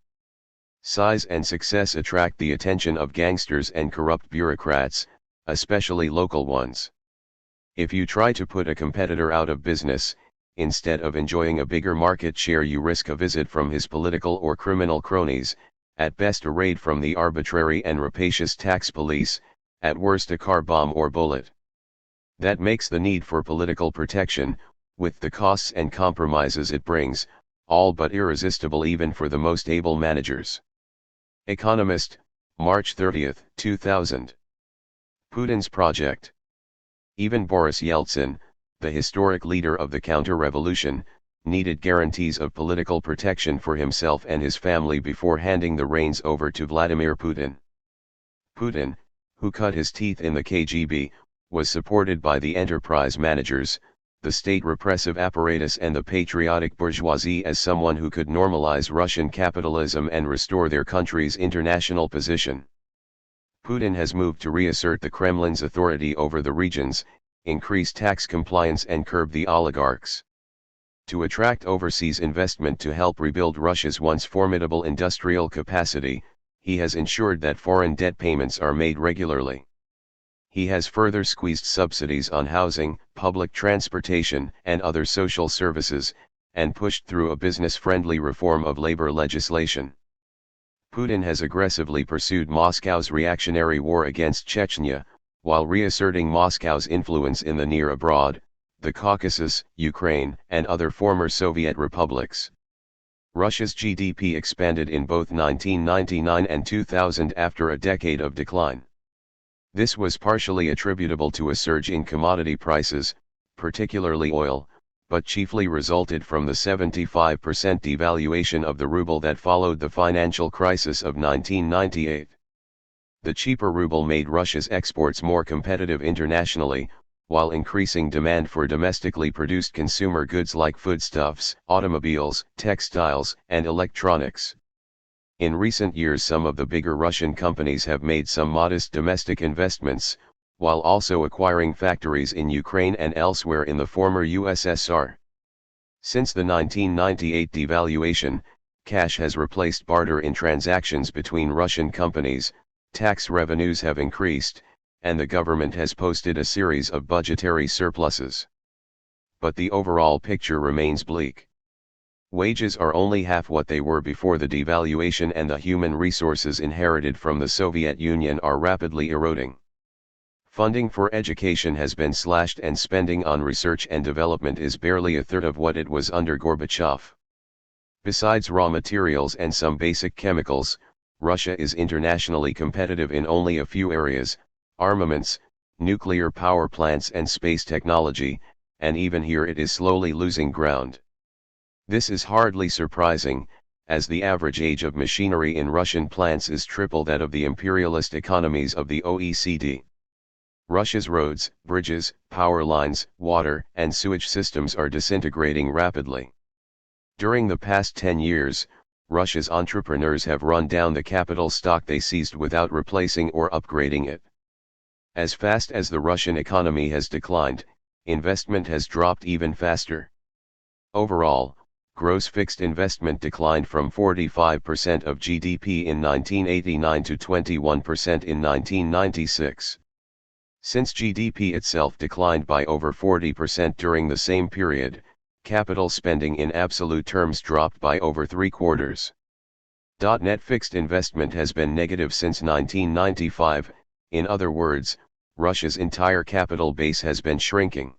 size and success attract the attention of gangsters and corrupt bureaucrats, especially local ones. If you try to put a competitor out of business, instead of enjoying a bigger market share, you risk a visit from his political or criminal cronies, at best a raid from the arbitrary and rapacious tax police, at worst a car bomb or bullet. That makes the need for political protection, with the costs and compromises it brings, all but irresistible even for the most able managers. Economist, March 30, 2000. Putin's project. Even Boris Yeltsin, the historic leader of the counter-revolution, needed guarantees of political protection for himself and his family before handing the reins over to Vladimir Putin. Putin, who cut his teeth in the KGB, was supported by the enterprise managers, the state repressive apparatus and the patriotic bourgeoisie as someone who could normalize Russian capitalism and restore their country's international position. Putin has moved to reassert the Kremlin's authority over the regions, increase tax compliance and curb the oligarchs. To attract overseas investment to help rebuild Russia's once formidable industrial capacity, he has ensured that foreign debt payments are made regularly. He has further squeezed subsidies on housing, public transportation, and other social services, and pushed through a business-friendly reform of labor legislation. Putin has aggressively pursued Moscow's reactionary war against Chechnya, while reasserting Moscow's influence in the near abroad, the Caucasus, Ukraine, and other former Soviet republics. Russia's GDP expanded in both 1999 and 2000 after a decade of decline. This was partially attributable to a surge in commodity prices, particularly oil, but chiefly resulted from the 75% devaluation of the ruble that followed the financial crisis of 1998. The cheaper ruble made Russia's exports more competitive internationally, while increasing demand for domestically produced consumer goods like foodstuffs, automobiles, textiles, and electronics. In recent years, some of the bigger Russian companies have made some modest domestic investments, while also acquiring factories in Ukraine and elsewhere in the former USSR. Since the 1998 devaluation, cash has replaced barter in transactions between Russian companies, tax revenues have increased, and the government has posted a series of budgetary surpluses. But the overall picture remains bleak. Wages are only half what they were before the devaluation, and the human resources inherited from the Soviet Union are rapidly eroding. Funding for education has been slashed, and spending on research and development is barely a third of what it was under Gorbachev. Besides raw materials and some basic chemicals, Russia is internationally competitive in only a few areas: armaments, nuclear power plants, and space technology, and even here it is slowly losing ground. This is hardly surprising, as the average age of machinery in Russian plants is triple that of the imperialist economies of the OECD. Russia's roads, bridges, power lines, water, and sewage systems are disintegrating rapidly. During the past 10 years, Russia's entrepreneurs have run down the capital stock they seized without replacing or upgrading it. As fast as the Russian economy has declined, investment has dropped even faster. Overall, gross fixed investment declined from 45% of GDP in 1989 to 21% in 1996. Since GDP itself declined by over 40% during the same period, capital spending in absolute terms dropped by over 3/4. Net fixed investment has been negative since 1995, in other words, Russia's entire capital base has been shrinking.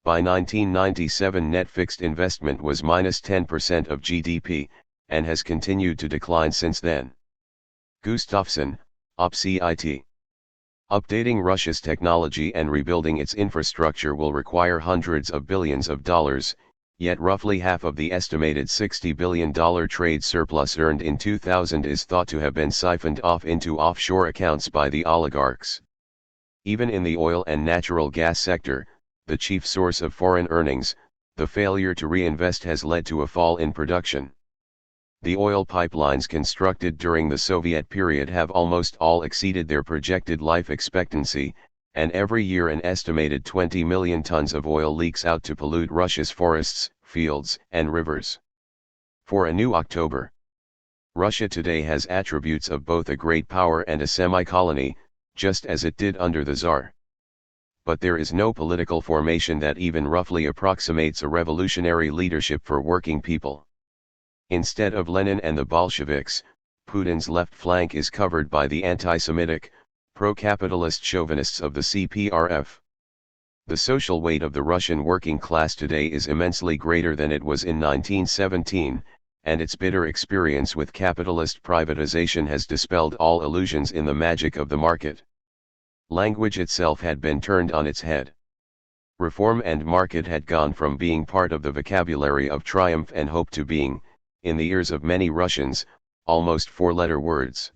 By 1997 net fixed investment was minus 10% of GDP, and has continued to decline since then. Gustafsson, OPCIT. Updating Russia's technology and rebuilding its infrastructure will require hundreds of billions of dollars, yet roughly half of the estimated $60 billion trade surplus earned in 2000 is thought to have been siphoned off into offshore accounts by the oligarchs. Even in the oil and natural gas sector, the chief source of foreign earnings, the failure to reinvest has led to a fall in production. The oil pipelines constructed during the Soviet period have almost all exceeded their projected life expectancy, and every year an estimated 20 million tons of oil leaks out to pollute Russia's forests, fields, and rivers. For a new October. Russia today has attributes of both a great power and a semi-colony, just as it did under the Tsar. But there is no political formation that even roughly approximates a revolutionary leadership for working people. Instead of Lenin and the Bolsheviks, Putin's left flank is covered by the anti-Semitic, pro-capitalist chauvinists of the CPRF. The social weight of the Russian working class today is immensely greater than it was in 1917, and its bitter experience with capitalist privatization has dispelled all illusions in the magic of the market. Language itself had been turned on its head. Reform and market had gone from being part of the vocabulary of triumph and hope to being, in the ears of many Russians, almost four-letter words.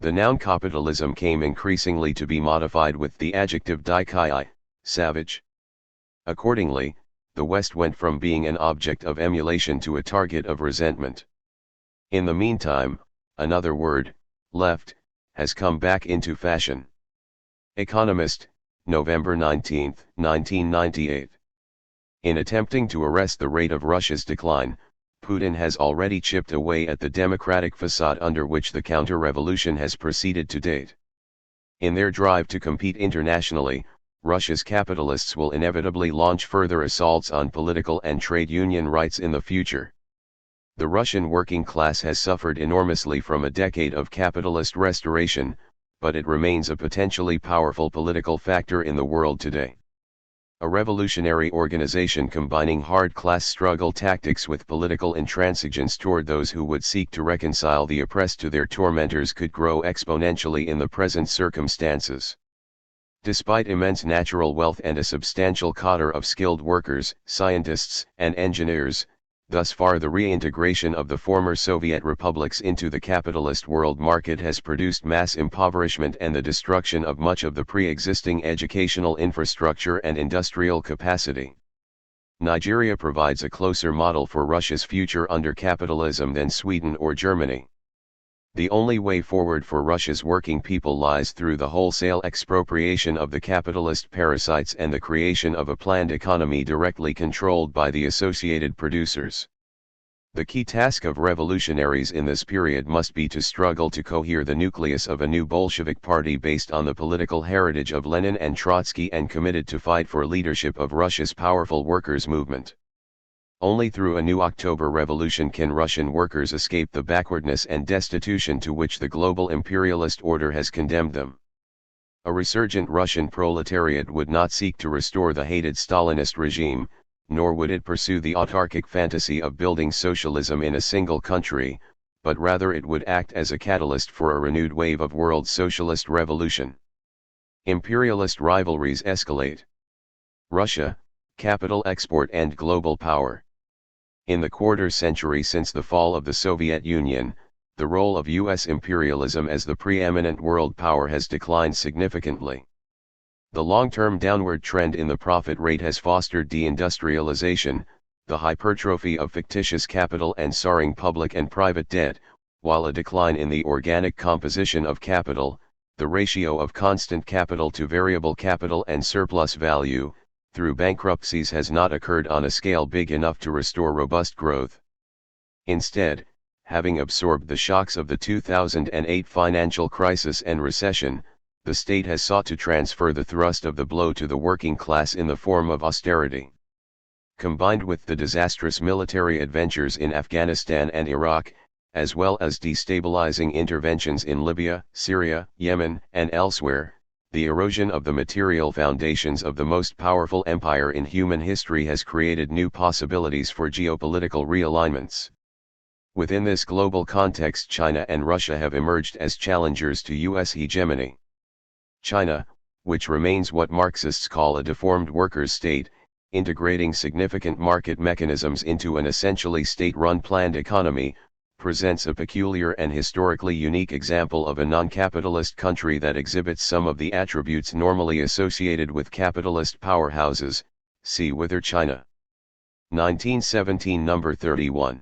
The noun capitalism came increasingly to be modified with the adjective dikai, savage. Accordingly, the West went from being an object of emulation to a target of resentment. In the meantime, another word, left, has come back into fashion. Economist, November 19, 1998. In attempting to arrest the rate of Russia's decline, Putin has already chipped away at the democratic facade under which the counter-revolution has proceeded to date. In their drive to compete internationally, Russia's capitalists will inevitably launch further assaults on political and trade union rights in the future. The Russian working class has suffered enormously from a decade of capitalist restoration, but it remains a potentially powerful political factor in the world today. A revolutionary organization combining hard class struggle tactics with political intransigence toward those who would seek to reconcile the oppressed to their tormentors could grow exponentially in the present circumstances. Despite immense natural wealth and a substantial cadre of skilled workers, scientists, and engineers, thus far the reintegration of the former Soviet republics into the capitalist world market has produced mass impoverishment and the destruction of much of the pre-existing educational infrastructure and industrial capacity. Nigeria provides a closer model for Russia's future under capitalism than Sweden or Germany. The only way forward for Russia's working people lies through the wholesale expropriation of the capitalist parasites and the creation of a planned economy directly controlled by the associated producers. The key task of revolutionaries in this period must be to struggle to cohere the nucleus of a new Bolshevik party based on the political heritage of Lenin and Trotsky and committed to fight for leadership of Russia's powerful workers' movement. Only through a new October revolution can Russian workers escape the backwardness and destitution to which the global imperialist order has condemned them. A resurgent Russian proletariat would not seek to restore the hated Stalinist regime, nor would it pursue the autarkic fantasy of building socialism in a single country, but rather it would act as a catalyst for a renewed wave of world socialist revolution. Imperialist rivalries escalate. Russia, capital export and global power. In the quarter century since the fall of the Soviet Union, the role of U.S. imperialism as the preeminent world power has declined significantly. The long-term downward trend in the profit rate has fostered deindustrialization, the hypertrophy of fictitious capital and soaring public and private debt, while a decline in the organic composition of capital, the ratio of constant capital to variable capital and surplus value, through bankruptcies has not occurred on a scale big enough to restore robust growth. Instead, having absorbed the shocks of the 2008 financial crisis and recession, the state has sought to transfer the thrust of the blow to the working class in the form of austerity. Combined with the disastrous military adventures in Afghanistan and Iraq, as well as destabilizing interventions in Libya, Syria, Yemen, and elsewhere, the erosion of the material foundations of the most powerful empire in human history has created new possibilities for geopolitical realignments. Within this global context, China and Russia have emerged as challengers to U.S. hegemony. China, which remains what Marxists call a deformed workers' state, integrating significant market mechanisms into an essentially state-run planned economy, presents a peculiar and historically unique example of a non-capitalist country that exhibits some of the attributes normally associated with capitalist powerhouses. See Wither China. 1917 number 31.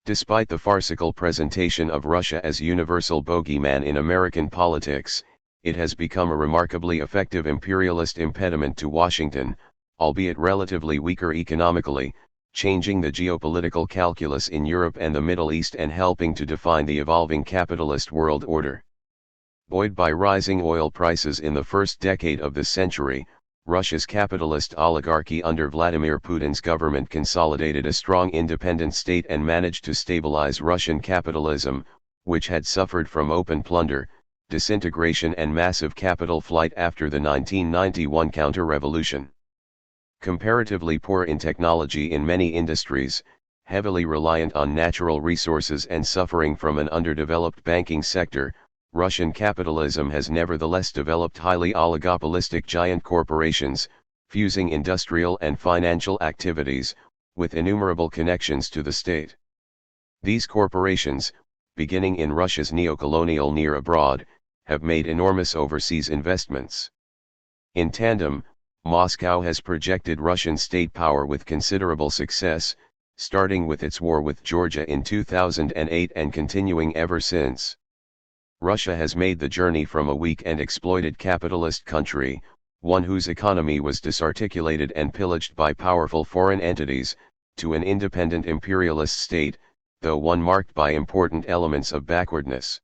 Despite the farcical presentation of Russia as universal bogeyman in American politics, it has become a remarkably effective imperialist impediment to Washington, albeit relatively weaker economically, changing the geopolitical calculus in Europe and the Middle East and helping to define the evolving capitalist world order. Buoyed by rising oil prices in the first decade of this century, Russia's capitalist oligarchy under Vladimir Putin's government consolidated a strong independent state and managed to stabilize Russian capitalism, which had suffered from open plunder, disintegration and massive capital flight after the 1991 counter-revolution. Comparatively poor in technology in many industries, heavily reliant on natural resources and suffering from an underdeveloped banking sector, Russian capitalism has nevertheless developed highly oligopolistic giant corporations, fusing industrial and financial activities, with innumerable connections to the state. These corporations, beginning in Russia's neocolonial near abroad, have made enormous overseas investments. In tandem, Moscow has projected Russian state power with considerable success, starting with its war with Georgia in 2008 and continuing ever since. Russia has made the journey from a weak and exploited capitalist country, one whose economy was disarticulated and pillaged by powerful foreign entities, to an independent imperialist state, though one marked by important elements of backwardness.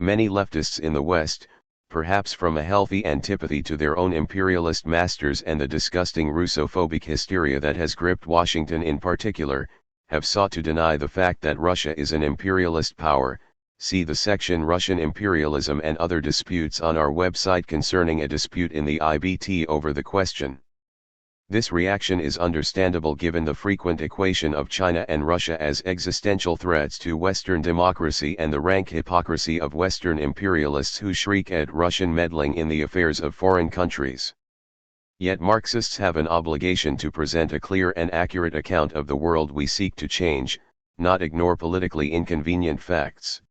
Many leftists in the West, perhaps from a healthy antipathy to their own imperialist masters and the disgusting Russophobic hysteria that has gripped Washington in particular, have sought to deny the fact that Russia is an imperialist power. See the section Russian imperialism and other disputes on our website concerning a dispute in the IBT over the question. This reaction is understandable given the frequent equation of China and Russia as existential threats to Western democracy and the rank hypocrisy of Western imperialists who shriek at Russian meddling in the affairs of foreign countries. Yet Marxists have an obligation to present a clear and accurate account of the world we seek to change, not ignore politically inconvenient facts.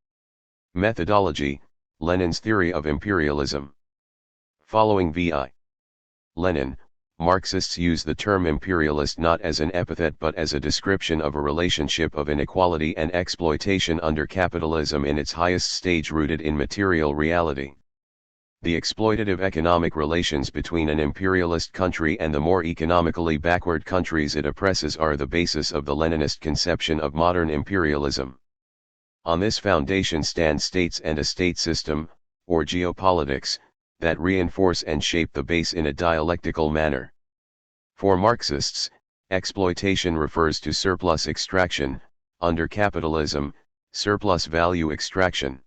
Methodology: Lenin's theory of imperialism. Following V.I. Lenin, Marxists use the term imperialist not as an epithet but as a description of a relationship of inequality and exploitation under capitalism in its highest stage rooted in material reality. The exploitative economic relations between an imperialist country and the more economically backward countries it oppresses are the basis of the Leninist conception of modern imperialism. On this foundation stand states and a state system, or geopolitics, that reinforce and shape the base in a dialectical manner. For Marxists, exploitation refers to surplus extraction, under capitalism, surplus value extraction.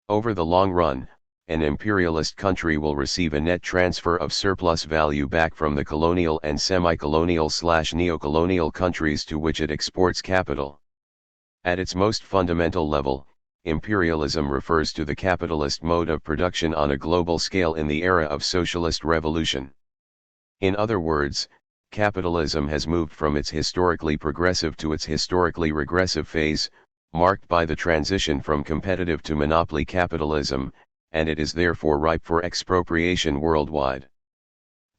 Over the long run, an imperialist country will receive a net transfer of surplus value back from the colonial and semi-colonial/neocolonial countries to which it exports capital. At its most fundamental level, imperialism refers to the capitalist mode of production on a global scale in the era of socialist revolution. In other words, capitalism has moved from its historically progressive to its historically regressive phase, marked by the transition from competitive to monopoly capitalism, and it is therefore ripe for expropriation worldwide.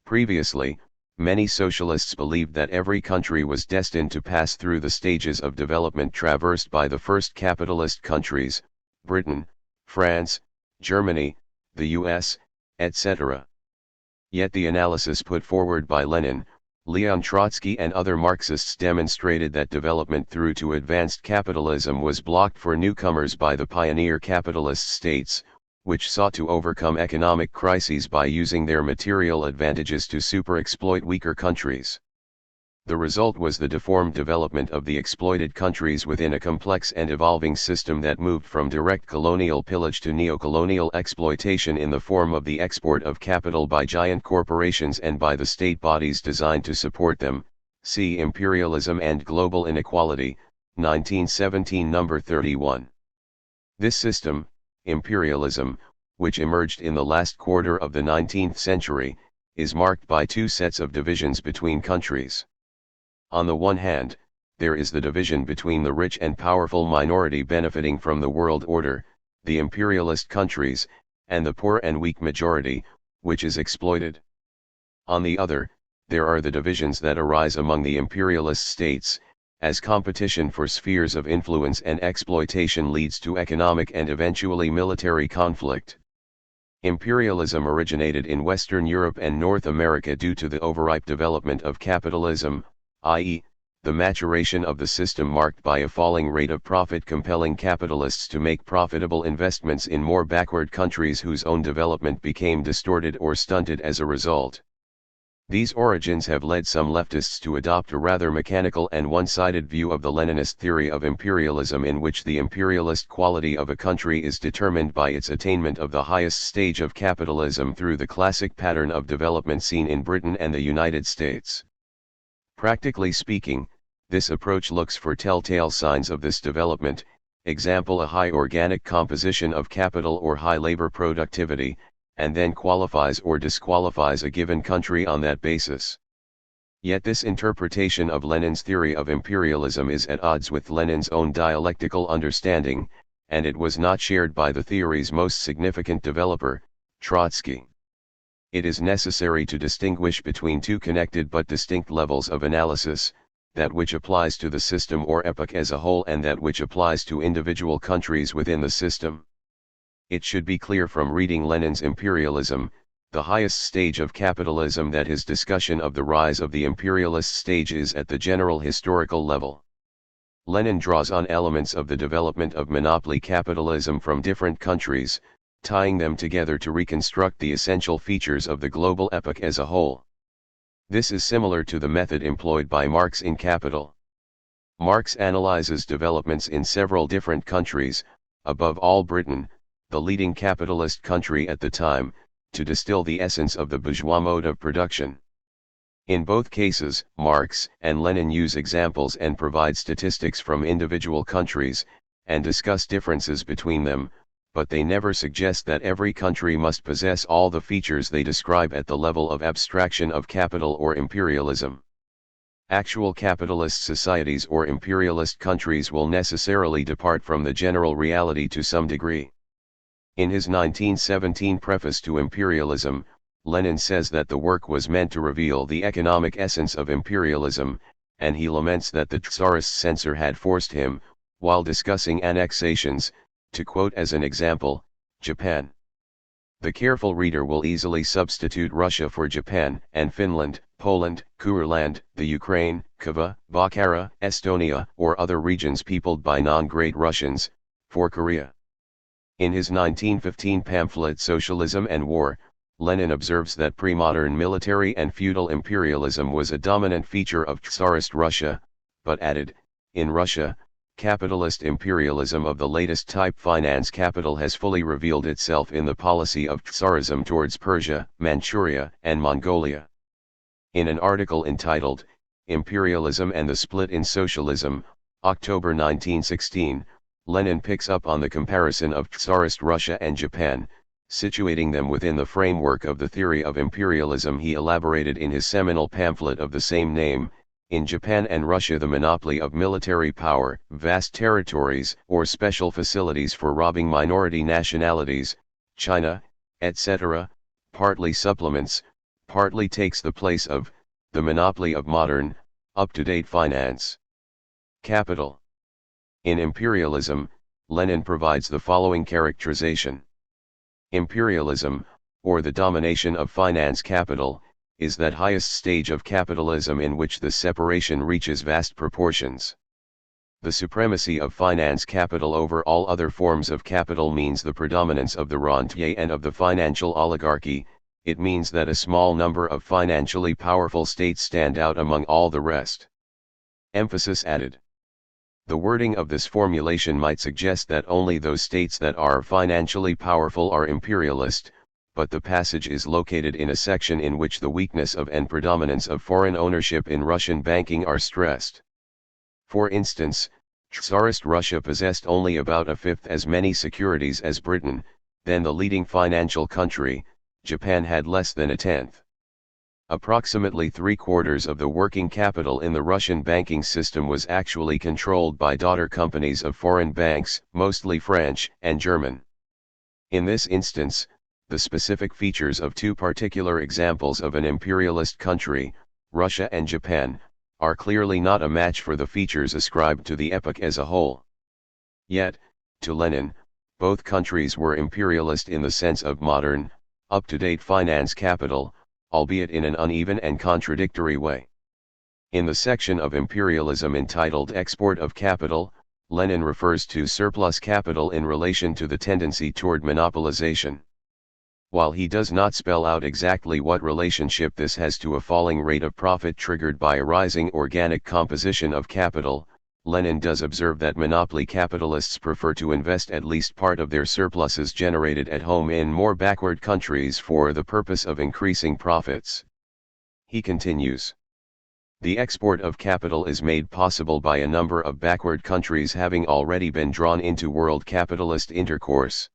Previously, many socialists believed that every country was destined to pass through the stages of development traversed by the first capitalist countries, Britain, France, Germany, the US, etc. Yet the analysis put forward by Lenin, Leon Trotsky and other Marxists demonstrated that development through to advanced capitalism was blocked for newcomers by the pioneer capitalist states, which sought to overcome economic crises by using their material advantages to superexploit weaker countries. The result was the deformed development of the exploited countries within a complex and evolving system that moved from direct colonial pillage to neocolonial exploitation in the form of the export of capital by giant corporations and by the state bodies designed to support them. See Imperialism and Global Inequality, 1917 No. 31. This system, imperialism, which emerged in the last quarter of the 19th century, is marked by two sets of divisions between countries. On the one hand, there is the division between the rich and powerful minority benefiting from the world order, the imperialist countries, and the poor and weak majority, which is exploited. On the other, there are the divisions that arise among the imperialist states, as competition for spheres of influence and exploitation leads to economic and eventually military conflict. Imperialism originated in Western Europe and North America due to the overripe development of capitalism, i.e., the maturation of the system marked by a falling rate of profit compelling capitalists to make profitable investments in more backward countries whose own development became distorted or stunted as a result. These origins have led some leftists to adopt a rather mechanical and one-sided view of the Leninist theory of imperialism, in which the imperialist quality of a country is determined by its attainment of the highest stage of capitalism through the classic pattern of development seen in Britain and the United States. Practically speaking, this approach looks for telltale signs of this development, example a high organic composition of capital or high labor productivity, and then qualifies or disqualifies a given country on that basis. Yet this interpretation of Lenin's theory of imperialism is at odds with Lenin's own dialectical understanding, and it was not shared by the theory's most significant developer, Trotsky. It is necessary to distinguish between two connected but distinct levels of analysis, that which applies to the system or epoch as a whole and that which applies to individual countries within the system. It should be clear from reading Lenin's Imperialism, the highest stage of capitalism, that his discussion of the rise of the imperialist stage is at the general historical level. Lenin draws on elements of the development of monopoly capitalism from different countries, tying them together to reconstruct the essential features of the global epoch as a whole. This is similar to the method employed by Marx in Capital. Marx analyzes developments in several different countries, above all Britain, the leading capitalist country at the time, to distill the essence of the bourgeois mode of production. In both cases, Marx and Lenin use examples and provide statistics from individual countries, and discuss differences between them, but they never suggest that every country must possess all the features they describe at the level of abstraction of capital or imperialism. Actual capitalist societies or imperialist countries will necessarily depart from the general reality to some degree. In his 1917 preface to Imperialism, Lenin says that the work was meant to reveal the economic essence of imperialism, and he laments that the Tsarist censor had forced him, while discussing annexations, to quote as an example, Japan. The careful reader will easily substitute Russia for Japan, and Finland, Poland, Courland, the Ukraine, Kava, Bukhara, Estonia, or other regions peopled by non-Great Russians, for Korea. In his 1915 pamphlet Socialism and War, Lenin observes that pre-modern military and feudal imperialism was a dominant feature of Tsarist Russia, but added, in Russia, capitalist imperialism of the latest type finance capital has fully revealed itself in the policy of Tsarism towards Persia, Manchuria, and Mongolia. In an article entitled, Imperialism and the Split in Socialism, October 1916, Lenin picks up on the comparison of Tsarist Russia and Japan, situating them within the framework of the theory of imperialism he elaborated in his seminal pamphlet of the same name. In Japan and Russia, the monopoly of military power, vast territories, or special facilities for robbing minority nationalities, China, etc., partly supplements, partly takes the place of, the monopoly of modern, up-to-date finance. Capital. In imperialism, Lenin provides the following characterization. Imperialism, or the domination of finance capital, is that highest stage of capitalism in which the separation reaches vast proportions. The supremacy of finance capital over all other forms of capital means the predominance of the rentier and of the financial oligarchy. It means that a small number of financially powerful states stand out among all the rest. Emphasis added. The wording of this formulation might suggest that only those states that are financially powerful are imperialist, but the passage is located in a section in which the weakness of and predominance of foreign ownership in Russian banking are stressed. For instance, Tsarist Russia possessed only about a fifth as many securities as Britain, then the leading financial country. Japan had less than a tenth. Approximately 3/4 of the working capital in the Russian banking system was actually controlled by daughter companies of foreign banks, mostly French and German. In this instance, the specific features of two particular examples of an imperialist country, Russia and Japan, are clearly not a match for the features ascribed to the epoch as a whole. Yet, to Lenin, both countries were imperialist in the sense of modern, up-to-date finance capital, albeit in an uneven and contradictory way. In the section of imperialism entitled Export of Capital, Lenin refers to surplus capital in relation to the tendency toward monopolization. While he does not spell out exactly what relationship this has to a falling rate of profit triggered by a rising organic composition of capital, Lenin does observe that monopoly capitalists prefer to invest at least part of their surpluses generated at home in more backward countries for the purpose of increasing profits. He continues. The export of capital is made possible by a number of backward countries having already been drawn into world capitalist intercourse.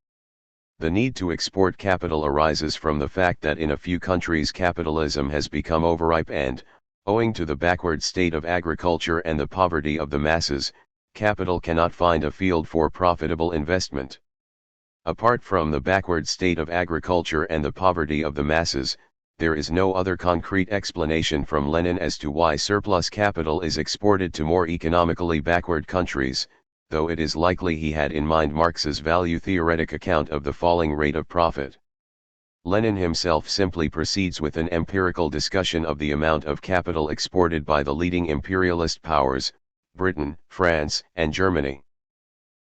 The need to export capital arises from the fact that in a few countries capitalism has become overripe and, owing to the backward state of agriculture and the poverty of the masses, capital cannot find a field for profitable investment. Apart from the backward state of agriculture and the poverty of the masses, there is no other concrete explanation from Lenin as to why surplus capital is exported to more economically backward countries, though it is likely he had in mind Marx's value-theoretic account of the falling rate of profit. Lenin himself simply proceeds with an empirical discussion of the amount of capital exported by the leading imperialist powers, Britain, France, and Germany.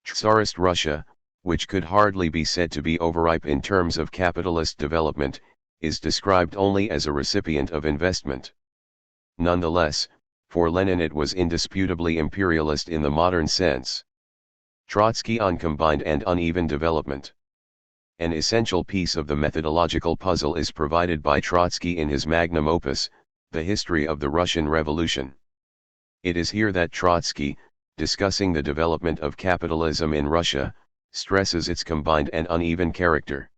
Tsarist Russia, which could hardly be said to be overripe in terms of capitalist development, is described only as a recipient of investment. Nonetheless, for Lenin it was indisputably imperialist in the modern sense. Trotsky on combined and uneven development. An essential piece of the methodological puzzle is provided by Trotsky in his magnum opus, The History of the Russian Revolution. It is here that Trotsky, discussing the development of capitalism in Russia, stresses its combined and uneven character.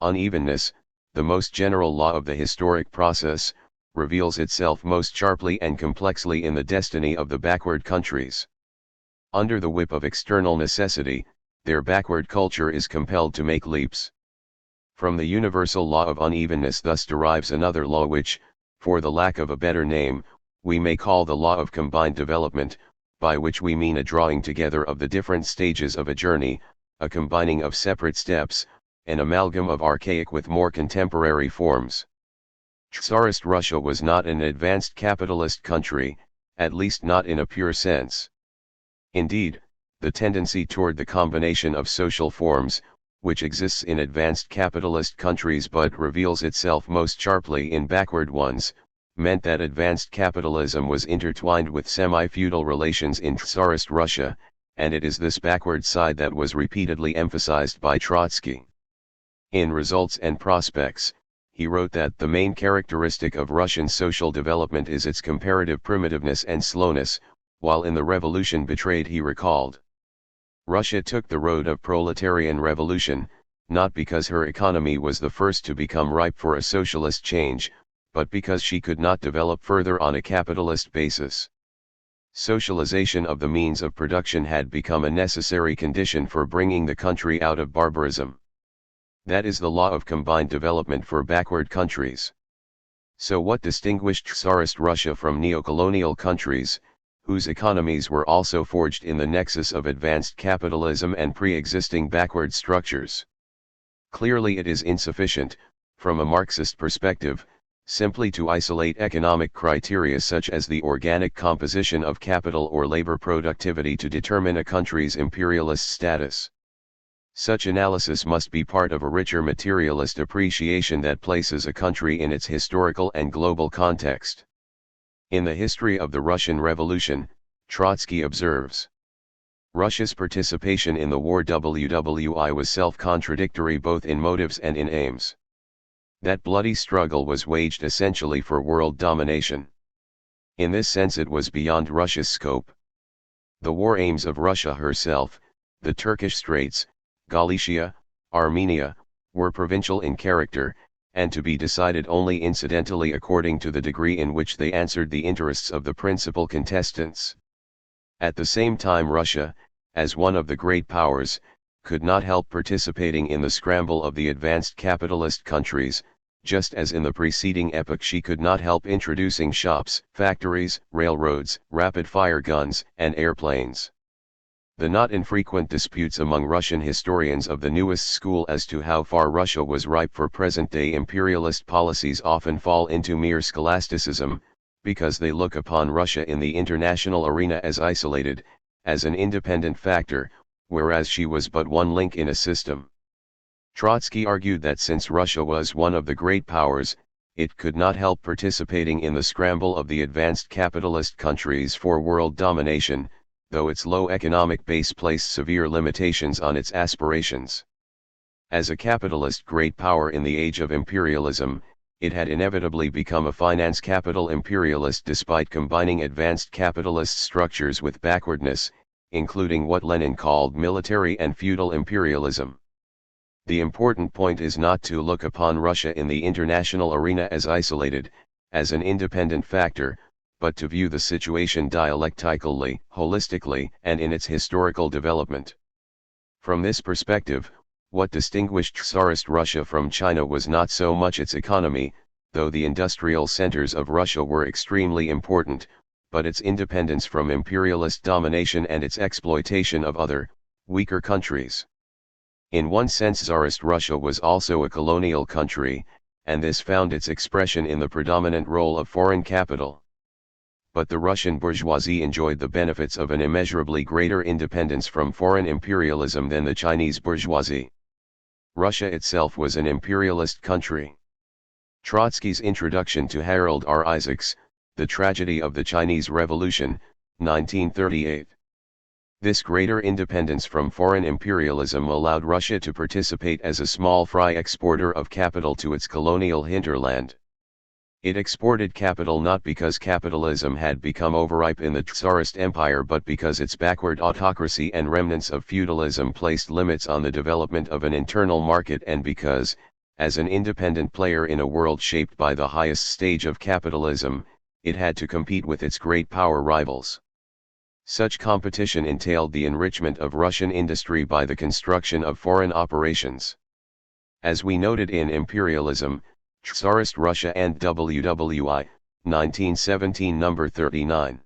Unevenness, the most general law of the historic process, reveals itself most sharply and complexly in the destiny of the backward countries. Under the whip of external necessity, their backward culture is compelled to make leaps. From the universal law of unevenness thus derives another law which, for the lack of a better name, we may call the law of combined development, by which we mean a drawing together of the different stages of a journey, a combining of separate steps, an amalgam of archaic with more contemporary forms. Tsarist Russia was not an advanced capitalist country, at least not in a pure sense. Indeed, the tendency toward the combination of social forms, which exists in advanced capitalist countries but reveals itself most sharply in backward ones, meant that advanced capitalism was intertwined with semi-feudal relations in Tsarist Russia, and it is this backward side that was repeatedly emphasized by Trotsky. In Results and Prospects, he wrote that the main characteristic of Russian social development is its comparative primitiveness and slowness, while in The Revolution Betrayed he recalled, Russia took the road of proletarian revolution, not because her economy was the first to become ripe for a socialist change, but because she could not develop further on a capitalist basis. Socialization of the means of production had become a necessary condition for bringing the country out of barbarism. That is the law of combined development for backward countries. So what distinguished Tsarist Russia from neocolonial countries, whose economies were also forged in the nexus of advanced capitalism and pre-existing backward structures? Clearly it is insufficient, from a Marxist perspective, simply to isolate economic criteria such as the organic composition of capital or labor productivity to determine a country's imperialist status. Such analysis must be part of a richer materialist appreciation that places a country in its historical and global context. In the history of the Russian Revolution, Trotsky observes, Russia's participation in the war was self-contradictory both in motives and in aims. That bloody struggle was waged essentially for world domination. In this sense it was beyond Russia's scope. The war aims of Russia herself, the Turkish Straits, Galicia, Armenia, were provincial in character, and to be decided only incidentally according to the degree in which they answered the interests of the principal contestants. At the same time Russia, as one of the great powers, could not help participating in the scramble of the advanced capitalist countries, just as in the preceding epoch she could not help introducing shops, factories, railroads, rapid-fire guns, and airplanes. The not infrequent disputes among Russian historians of the newest school as to how far Russia was ripe for present-day imperialist policies often fall into mere scholasticism, because they look upon Russia in the international arena as isolated, as an independent factor, whereas she was but one link in a system. Trotsky argued that since Russia was one of the great powers, it could not help participating in the scramble of the advanced capitalist countries for world domination, though its low economic base placed severe limitations on its aspirations. As a capitalist great power in the age of imperialism, it had inevitably become a finance capital imperialist despite combining advanced capitalist structures with backwardness, including what Lenin called military and feudal imperialism. The important point is not to look upon Russia in the international arena as isolated, as an independent factor, but to view the situation dialectically, holistically, and in its historical development. From this perspective, what distinguished Tsarist Russia from China was not so much its economy, though the industrial centers of Russia were extremely important, but its independence from imperialist domination and its exploitation of other, weaker countries. In one sense Tsarist Russia was also a colonial country, and this found its expression in the predominant role of foreign capital. But the Russian bourgeoisie enjoyed the benefits of an immeasurably greater independence from foreign imperialism than the Chinese bourgeoisie. Russia itself was an imperialist country. Trotsky's introduction to Harold R. Isaacs, The Tragedy of the Chinese Revolution, 1938. This greater independence from foreign imperialism allowed Russia to participate as a small fry exporter of capital to its colonial hinterland. It exported capital not because capitalism had become overripe in the Tsarist Empire but because its backward autocracy and remnants of feudalism placed limits on the development of an internal market and because, as an independent player in a world shaped by the highest stage of capitalism, it had to compete with its great power rivals. Such competition entailed the enrichment of Russian industry by the construction of foreign operations. As we noted in Imperialism, Tsarist Russia and WWI, 1917 number 39.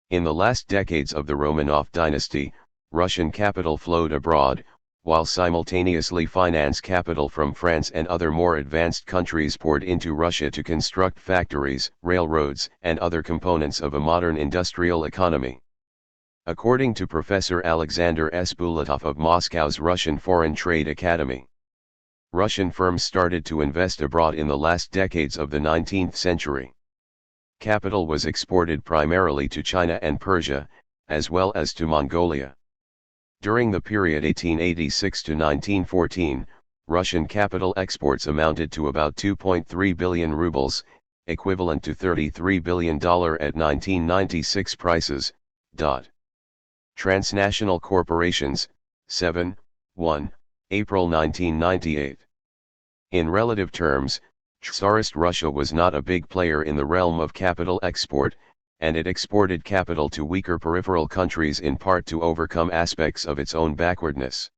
In the last decades of the Romanov dynasty, Russian capital flowed abroad, while simultaneously finance capital from France and other more advanced countries poured into Russia to construct factories, railroads, and other components of a modern industrial economy. According to Professor Alexander S. Bulatov of Moscow's Russian Foreign Trade Academy, Russian firms started to invest abroad in the last decades of the 19th century. Capital was exported primarily to China and Persia, as well as to Mongolia. During the period 1886 to 1914, Russian capital exports amounted to about 2.3 billion rubles, equivalent to $33 billion at 1996 prices. Transnational corporations, 7.1, April 1998. In relative terms, Tsarist Russia was not a big player in the realm of capital export, and it exported capital to weaker peripheral countries in part to overcome aspects of its own backwardness.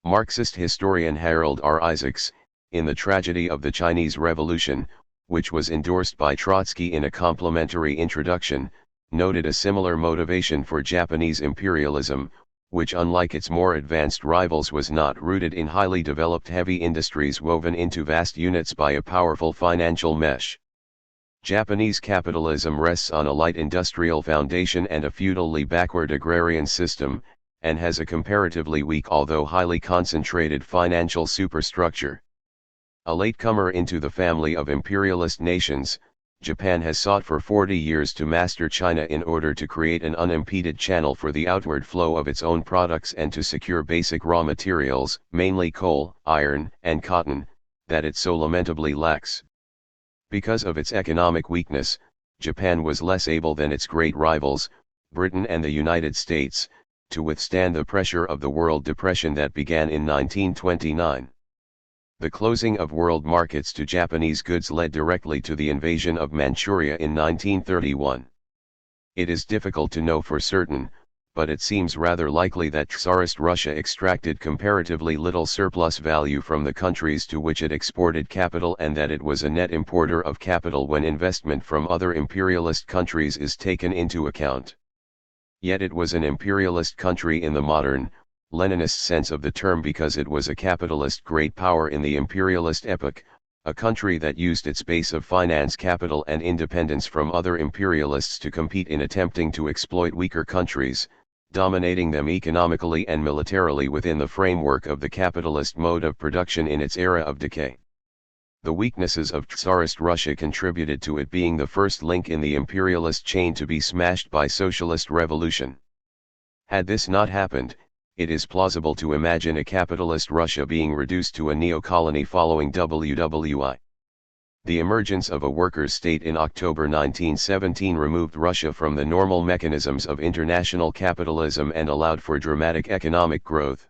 Marxist historian Harold R. Isaacs, in The Tragedy of the Chinese Revolution, which was endorsed by Trotsky in a complimentary introduction, noted a similar motivation for Japanese imperialism, which unlike its more advanced rivals was not rooted in highly developed heavy industries woven into vast units by a powerful financial mesh. Japanese capitalism rests on a light industrial foundation and a feudally backward agrarian system, and has a comparatively weak although highly concentrated financial superstructure. A latecomer into the family of imperialist nations, Japan has sought for 40 years to master China in order to create an unimpeded channel for the outward flow of its own products and to secure basic raw materials, mainly coal, iron, and cotton, that it so lamentably lacks. Because of its economic weakness, Japan was less able than its great rivals, Britain and the United States, to withstand the pressure of the world depression that began in 1929. The closing of world markets to Japanese goods led directly to the invasion of Manchuria in 1931. It is difficult to know for certain, but it seems rather likely that Tsarist Russia extracted comparatively little surplus value from the countries to which it exported capital and that it was a net importer of capital when investment from other imperialist countries is taken into account. Yet it was an imperialist country in the modern, Leninist sense of the term because it was a capitalist great power in the imperialist epoch, a country that used its base of finance capital and independence from other imperialists to compete in attempting to exploit weaker countries, dominating them economically and militarily within the framework of the capitalist mode of production in its era of decay. The weaknesses of Tsarist Russia contributed to it being the first link in the imperialist chain to be smashed by socialist revolution. Had this not happened, it is plausible to imagine a capitalist Russia being reduced to a neo-colony following WWI. The emergence of a workers' state in October 1917 removed Russia from the normal mechanisms of international capitalism and allowed for dramatic economic growth.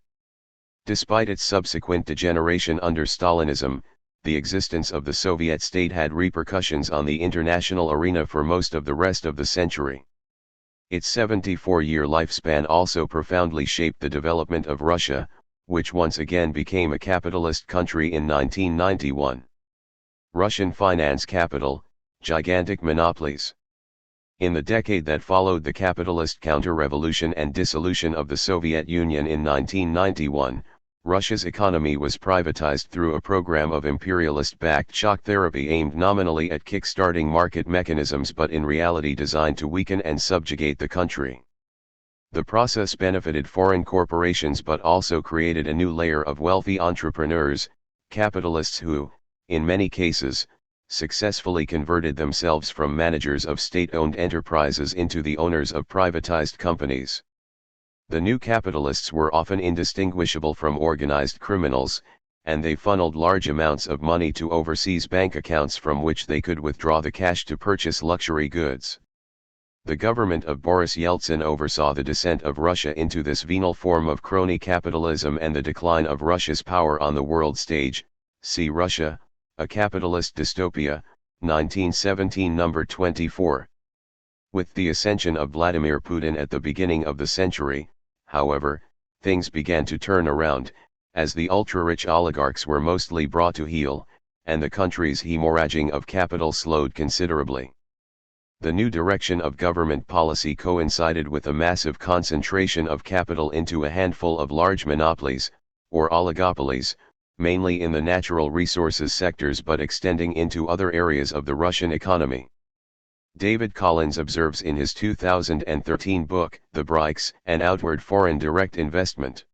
Despite its subsequent degeneration under Stalinism, the existence of the Soviet state had repercussions on the international arena for most of the rest of the century. Its 74-year lifespan also profoundly shaped the development of Russia, which once again became a capitalist country in 1991. Russian finance capital, gigantic monopolies. In the decade that followed the capitalist counter-revolution and dissolution of the Soviet Union in 1991, Russia's economy was privatized through a program of imperialist-backed shock therapy aimed nominally at kick-starting market mechanisms but in reality designed to weaken and subjugate the country. The process benefited foreign corporations but also created a new layer of wealthy entrepreneurs, capitalists who, in many cases, successfully converted themselves from managers of state-owned enterprises into the owners of privatized companies. The new capitalists were often indistinguishable from organized criminals, and they funneled large amounts of money to overseas bank accounts from which they could withdraw the cash to purchase luxury goods. The government of Boris Yeltsin oversaw the descent of Russia into this venal form of crony capitalism and the decline of Russia's power on the world stage. See Russia, a Capitalist Dystopia, 1917 number 24. With the ascension of Vladimir Putin at the beginning of the century, however, things began to turn around, as the ultra-rich oligarchs were mostly brought to heel, and the country's hemorrhaging of capital slowed considerably. The new direction of government policy coincided with a massive concentration of capital into a handful of large monopolies, or oligopolies, mainly in the natural resources sectors but extending into other areas of the Russian economy. David Collins observes in his 2013 book, The BRICS and Outward Foreign Direct Investment.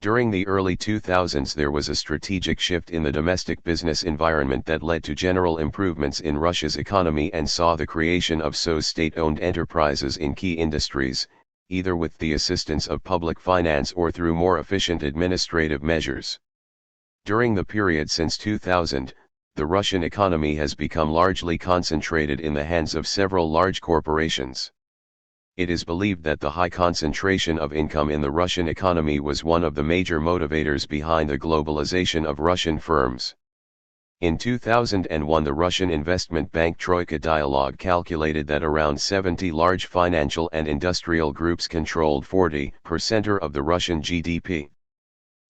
During the early 2000s there was a strategic shift in the domestic business environment that led to general improvements in Russia's economy and saw the creation of state-owned enterprises in key industries, either with the assistance of public finance or through more efficient administrative measures. During the period since 2000, the Russian economy has become largely concentrated in the hands of several large corporations. It is believed that the high concentration of income in the Russian economy was one of the major motivators behind the globalization of Russian firms. In 2001, the Russian investment bank Troika Dialogue calculated that around 70 large financial and industrial groups controlled 40% of the Russian GDP.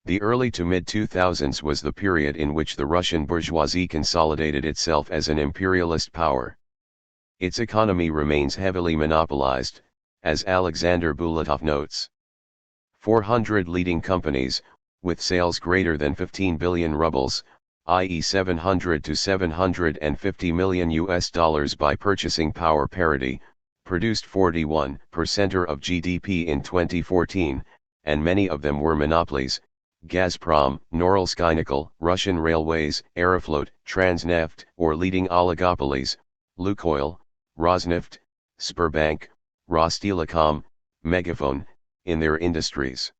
The early to mid-2000s was the period in which the Russian bourgeoisie consolidated itself as an imperialist power. Its economy remains heavily monopolized, as Alexander Bulatov notes. 400 leading companies, with sales greater than 15 billion rubles, i.e. 700 to 750 million US dollars by purchasing power parity, produced 41% of GDP in 2014, and many of them were monopolies: Gazprom, Norilsk-Nickel, Russian Railways, Aeroflot, Transneft, or leading oligopolies: Lukoil, Rosneft, Sberbank, Rostelecom, Megaphone, in their industries.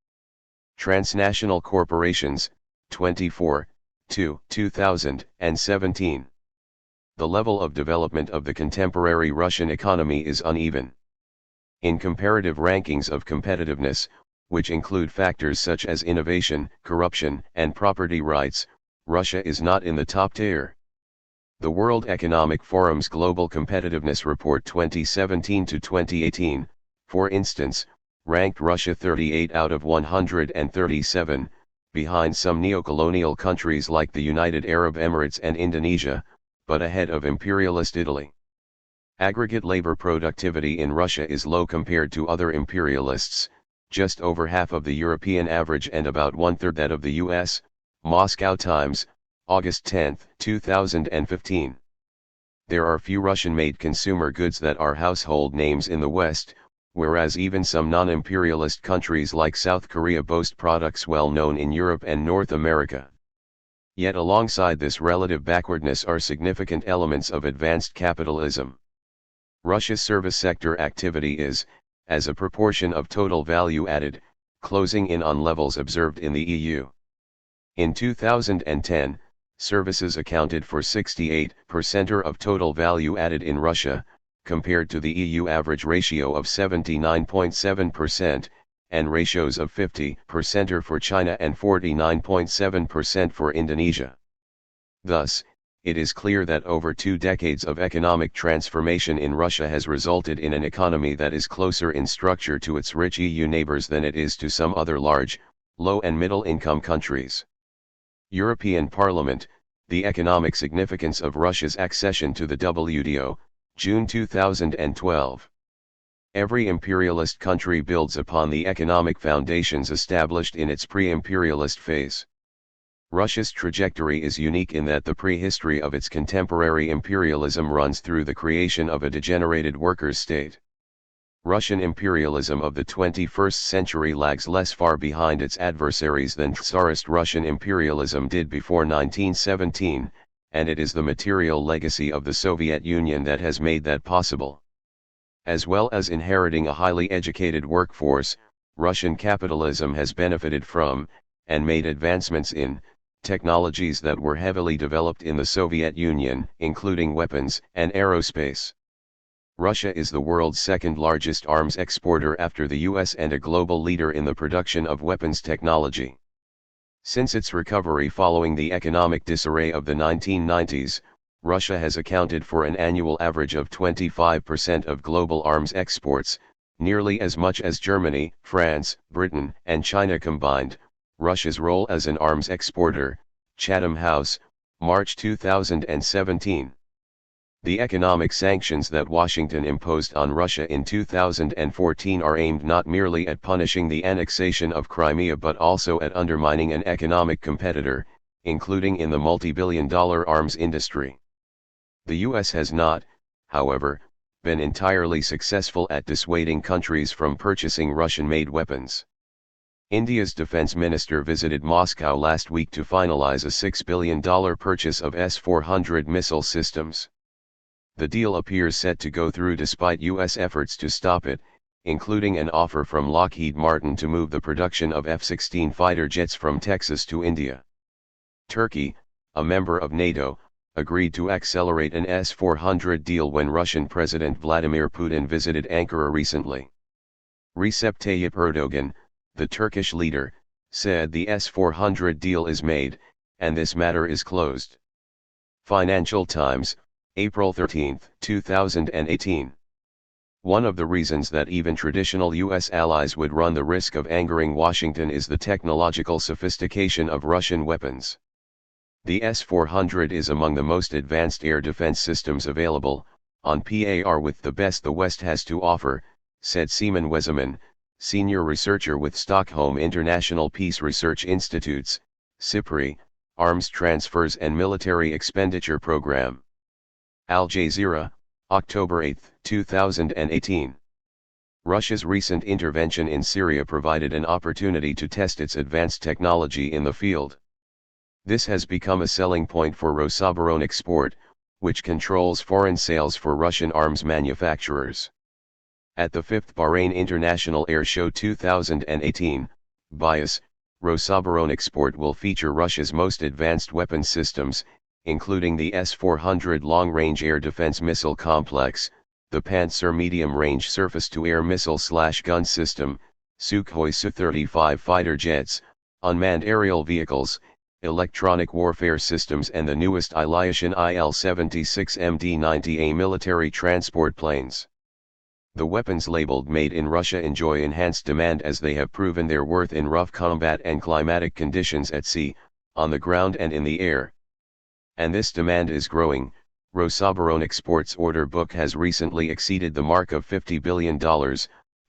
Transnational corporations, 24, 2017. The level of development of the contemporary Russian economy is uneven. In comparative rankings of competitiveness, which include factors such as innovation, corruption, and property rights, Russia is not in the top tier. The World Economic Forum's Global Competitiveness Report 2017 to 2018, for instance, ranked Russia 38 out of 137, behind some neocolonial countries like the United Arab Emirates and Indonesia, but ahead of imperialist Italy. Aggregate labor productivity in Russia is low compared to other imperialists, just over half of the European average and about one-third that of the US. Moscow Times, August 10, 2015. There are few Russian-made consumer goods that are household names in the West, whereas even some non-imperialist countries like South Korea boast products well known in Europe and North America. Yet alongside this relative backwardness are significant elements of advanced capitalism. Russia's service sector activity is, as a proportion of total value added, closing in on levels observed in the EU. In 2010, services accounted for 68% of total value added in Russia, compared to the EU average ratio of 79.7%, and ratios of 50% for China and 49.7% for Indonesia. Thus, it is clear that over 2 decades of economic transformation in Russia has resulted in an economy that is closer in structure to its rich EU neighbors than it is to some other large, low and middle-income countries. European Parliament, the economic significance of Russia's accession to the WTO, June 2012. Every imperialist country builds upon the economic foundations established in its pre-imperialist phase. Russia's trajectory is unique in that the prehistory of its contemporary imperialism runs through the creation of a degenerated workers' state. Russian imperialism of the 21st century lags less far behind its adversaries than Tsarist Russian imperialism did before 1917, and it is the material legacy of the Soviet Union that has made that possible. As well as inheriting a highly educated workforce, Russian capitalism has benefited from, and made advancements in, technologies that were heavily developed in the Soviet Union, including weapons and aerospace. Russia is the world's second largest arms exporter after the US and a global leader in the production of weapons technology. Since its recovery following the economic disarray of the 1990s, Russia has accounted for an annual average of 25% of global arms exports, nearly as much as Germany, France, Britain, and China combined. Russia's role as an arms exporter, Chatham House, March 2017. The economic sanctions that Washington imposed on Russia in 2014 are aimed not merely at punishing the annexation of Crimea but also at undermining an economic competitor, including in the multi-billion-dollar arms industry. The US has not, however, been entirely successful at dissuading countries from purchasing Russian-made weapons. India's defense minister visited Moscow last week to finalize a $6 billion purchase of S-400 missile systems. The deal appears set to go through despite US efforts to stop it, including an offer from Lockheed Martin to move the production of F-16 fighter jets from Texas to India. Turkey, a member of NATO, agreed to accelerate an S-400 deal when Russian President Vladimir Putin visited Ankara recently. Recep Tayyip Erdogan, the Turkish leader, said the S-400 deal is made, and this matter is closed. Financial Times, April 13, 2018. One of the reasons that even traditional U.S. allies would run the risk of angering Washington is the technological sophistication of Russian weapons. The S-400 is among the most advanced air defense systems available, on par with the best the West has to offer, said Simon Weseman, senior researcher with Stockholm International Peace Research Institute's, SIPRI, Arms Transfers and Military Expenditure Program. Al Jazeera, October 8, 2018. Russia's recent intervention in Syria provided an opportunity to test its advanced technology in the field. This has become a selling point for Rosoboronexport, which controls foreign sales for Russian arms manufacturers. At the 5th Bahrain International Air Show 2018, BIAS, Rosoboronexport will feature Russia's most advanced weapon systems, including the S-400 long-range air defense missile complex, the Pantsir medium-range surface-to-air missile/gun system, Sukhoi Su-35 fighter jets, unmanned aerial vehicles, electronic warfare systems and the newest Ilyushin Il-76 MD-90A military transport planes. The weapons labeled "Made in Russia" enjoy enhanced demand as they have proven their worth in rough combat and climatic conditions at sea, on the ground and in the air. And this demand is growing. Rosoboronexport's order book has recently exceeded the mark of $50 billion,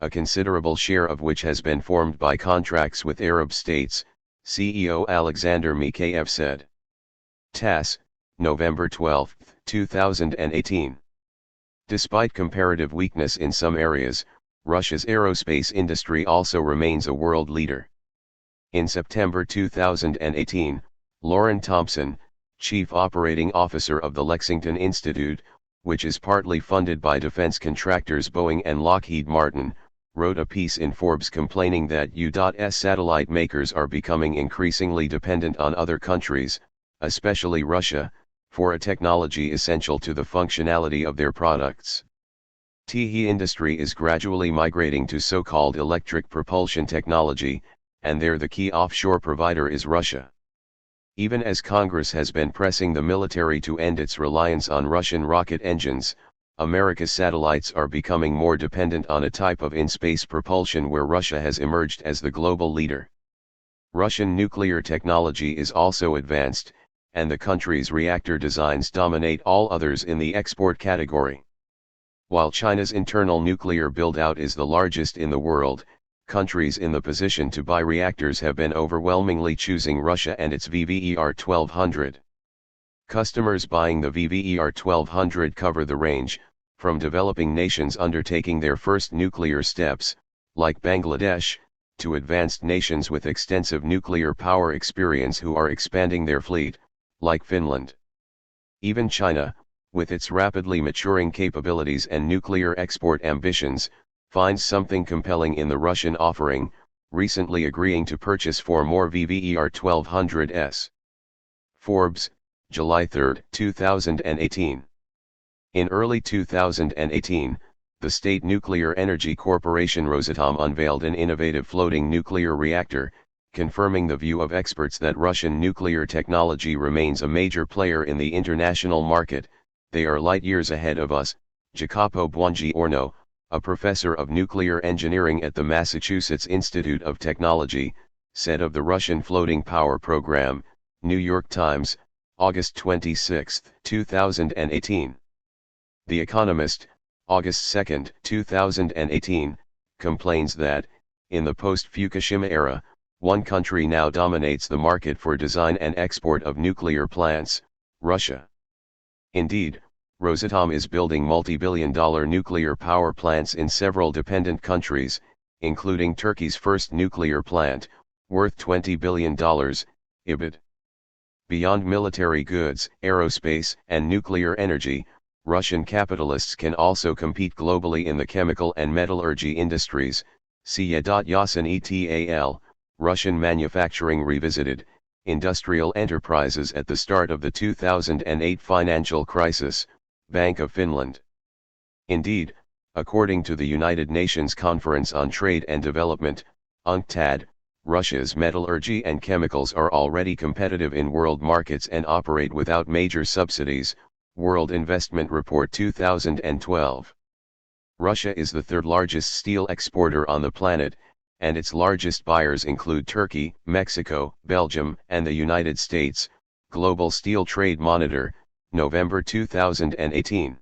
a considerable share of which has been formed by contracts with Arab states, CEO Alexander Mikheyev said. TASS, November 12, 2018. Despite comparative weakness in some areas, Russia's aerospace industry also remains a world leader. In September 2018, Lauren Thompson, Chief Operating Officer of the Lexington Institute, which is partly funded by defense contractors Boeing and Lockheed Martin, wrote a piece in Forbes complaining that U.S. satellite makers are becoming increasingly dependent on other countries, especially Russia, for a technology essential to the functionality of their products. THE industry is gradually migrating to so-called electric propulsion technology, and there the key offshore provider is Russia. Even as Congress has been pressing the military to end its reliance on Russian rocket engines, America's satellites are becoming more dependent on a type of in-space propulsion where Russia has emerged as the global leader. Russian nuclear technology is also advanced, and the country's reactor designs dominate all others in the export category. While China's internal nuclear build-out is the largest in the world, countries in the position to buy reactors have been overwhelmingly choosing Russia and its VVER-1200. Customers buying the VVER-1200 cover the range, from developing nations undertaking their first nuclear steps, like Bangladesh, to advanced nations with extensive nuclear power experience who are expanding their fleet, like Finland. Even China, with its rapidly maturing capabilities and nuclear export ambitions, finds something compelling in the Russian offering, recently agreeing to purchase 4 more VVER-1200s. Forbes, July 3, 2018. In early 2018, the State Nuclear Energy Corporation Rosatom unveiled an innovative floating nuclear reactor, confirming the view of experts that Russian nuclear technology remains a major player in the international market. They are light years ahead of us, Jacopo Buongiorno, a professor of nuclear engineering at the Massachusetts Institute of Technology, said of the Russian floating power program, New York Times, August 26, 2018. The Economist, August 2, 2018, complains that, in the post-Fukushima era, one country now dominates the market for design and export of nuclear plants, Russia. Indeed, Rosatom is building multi-billion-dollar nuclear power plants in several dependent countries, including Turkey's first nuclear plant, worth $20 billion, IBID. Beyond military goods, aerospace, and nuclear energy, Russian capitalists can also compete globally in the chemical and metallurgy industries. See Yasin etal, Russian Manufacturing Revisited, Industrial Enterprises at the start of the 2008 financial crisis, Bank of Finland. Indeed, According to the United Nations Conference on Trade and Development, UNCTAD, Russia's metallurgy and chemicals are already competitive in world markets and operate without major subsidies, World Investment Report 2012. Russia is the third largest steel exporter on the planet, and its largest buyers include Turkey, Mexico, Belgium, and the United States, Global Steel Trade Monitor, November 2018.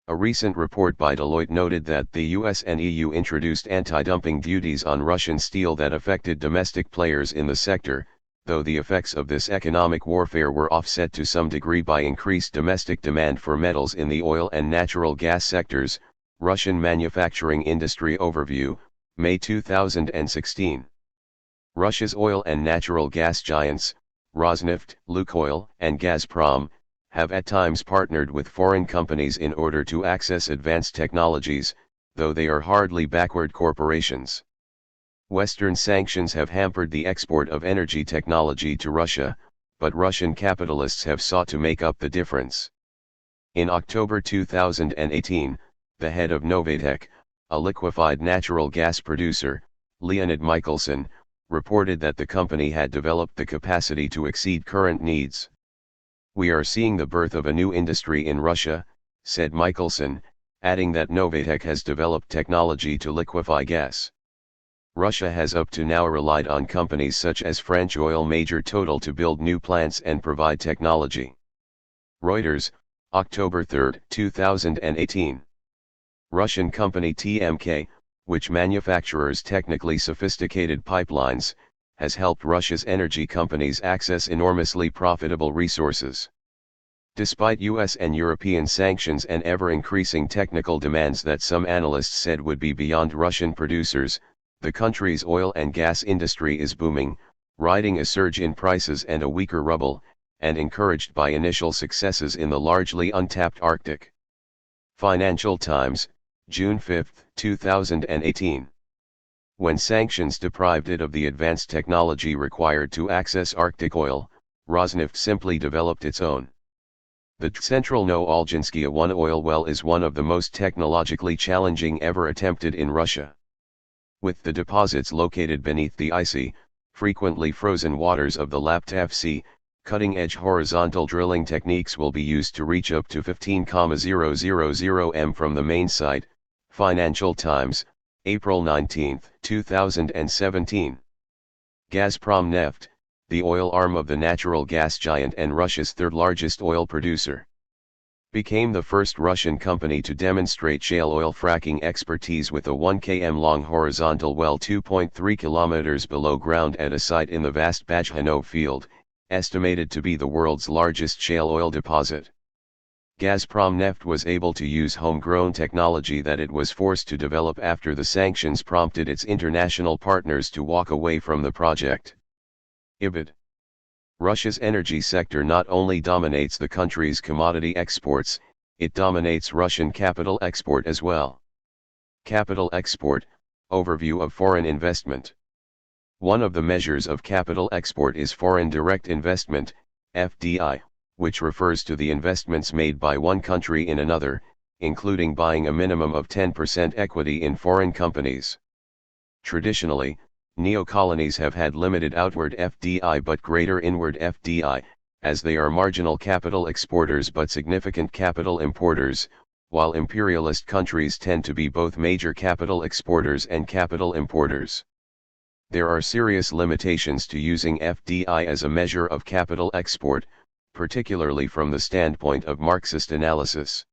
A recent report by Deloitte noted that the US and EU introduced anti-dumping duties on Russian steel that affected domestic players in the sector, though the effects of this economic warfare were offset to some degree by increased domestic demand for metals in the oil and natural gas sectors. Russian Manufacturing Industry Overview, May 2016. Russia's oil and natural gas giants, Rosneft, Lukoil, and Gazprom, have at times partnered with foreign companies in order to access advanced technologies, though they are hardly backward corporations. Western sanctions have hampered the export of energy technology to Russia, but Russian capitalists have sought to make up the difference. In October 2018, the head of Novatek, a liquefied natural gas producer, Leonid Michelson, reported that the company had developed the capacity to exceed current needs. "We are seeing the birth of a new industry in Russia," said Michelson, adding that Novatek has developed technology to liquefy gas. Russia has up to now relied on companies such as French oil major Total to build new plants and provide technology. Reuters, October 3, 2018. Russian company TMK, which manufactures technically sophisticated pipelines, has helped Russia's energy companies access enormously profitable resources. Despite US and European sanctions and ever-increasing technical demands that some analysts said would be beyond Russian producers, the country's oil and gas industry is booming, riding a surge in prices and a weaker ruble, and encouraged by initial successes in the largely untapped Arctic. Financial Times, June 5, 2018. When sanctions deprived it of the advanced technology required to access Arctic oil, Rosneft simply developed its own. The Central Noolginskaya 1 oil well is one of the most technologically challenging ever attempted in Russia. With the deposits located beneath the icy, frequently frozen waters of the Laptev Sea, cutting-edge horizontal drilling techniques will be used to reach up to 15,000 m from the main site. Financial Times, April 19, 2017. Gazprom Neft, the oil arm of the natural gas giant and Russia's third-largest oil producer, became the first Russian company to demonstrate shale oil fracking expertise with a 1 km long horizontal well 2.3 kilometers below ground at a site in the vast Bajhanov field, estimated to be the world's largest shale oil deposit. Gazprom Neft was able to use homegrown technology that it was forced to develop after the sanctions prompted its international partners to walk away from the project. IBID. Russia's energy sector not only dominates the country's commodity exports, it dominates Russian capital export as well. Capital export, overview of foreign investment. One of the measures of capital export is foreign direct investment, FDI, which refers to the investments made by one country in another, including buying a minimum of 10% equity in foreign companies. Traditionally, neo-colonies have had limited outward FDI but greater inward FDI, as they are marginal capital exporters but significant capital importers, while imperialist countries tend to be both major capital exporters and capital importers. There are serious limitations to using FDI as a measure of capital export, particularly from the standpoint of Marxist analysis.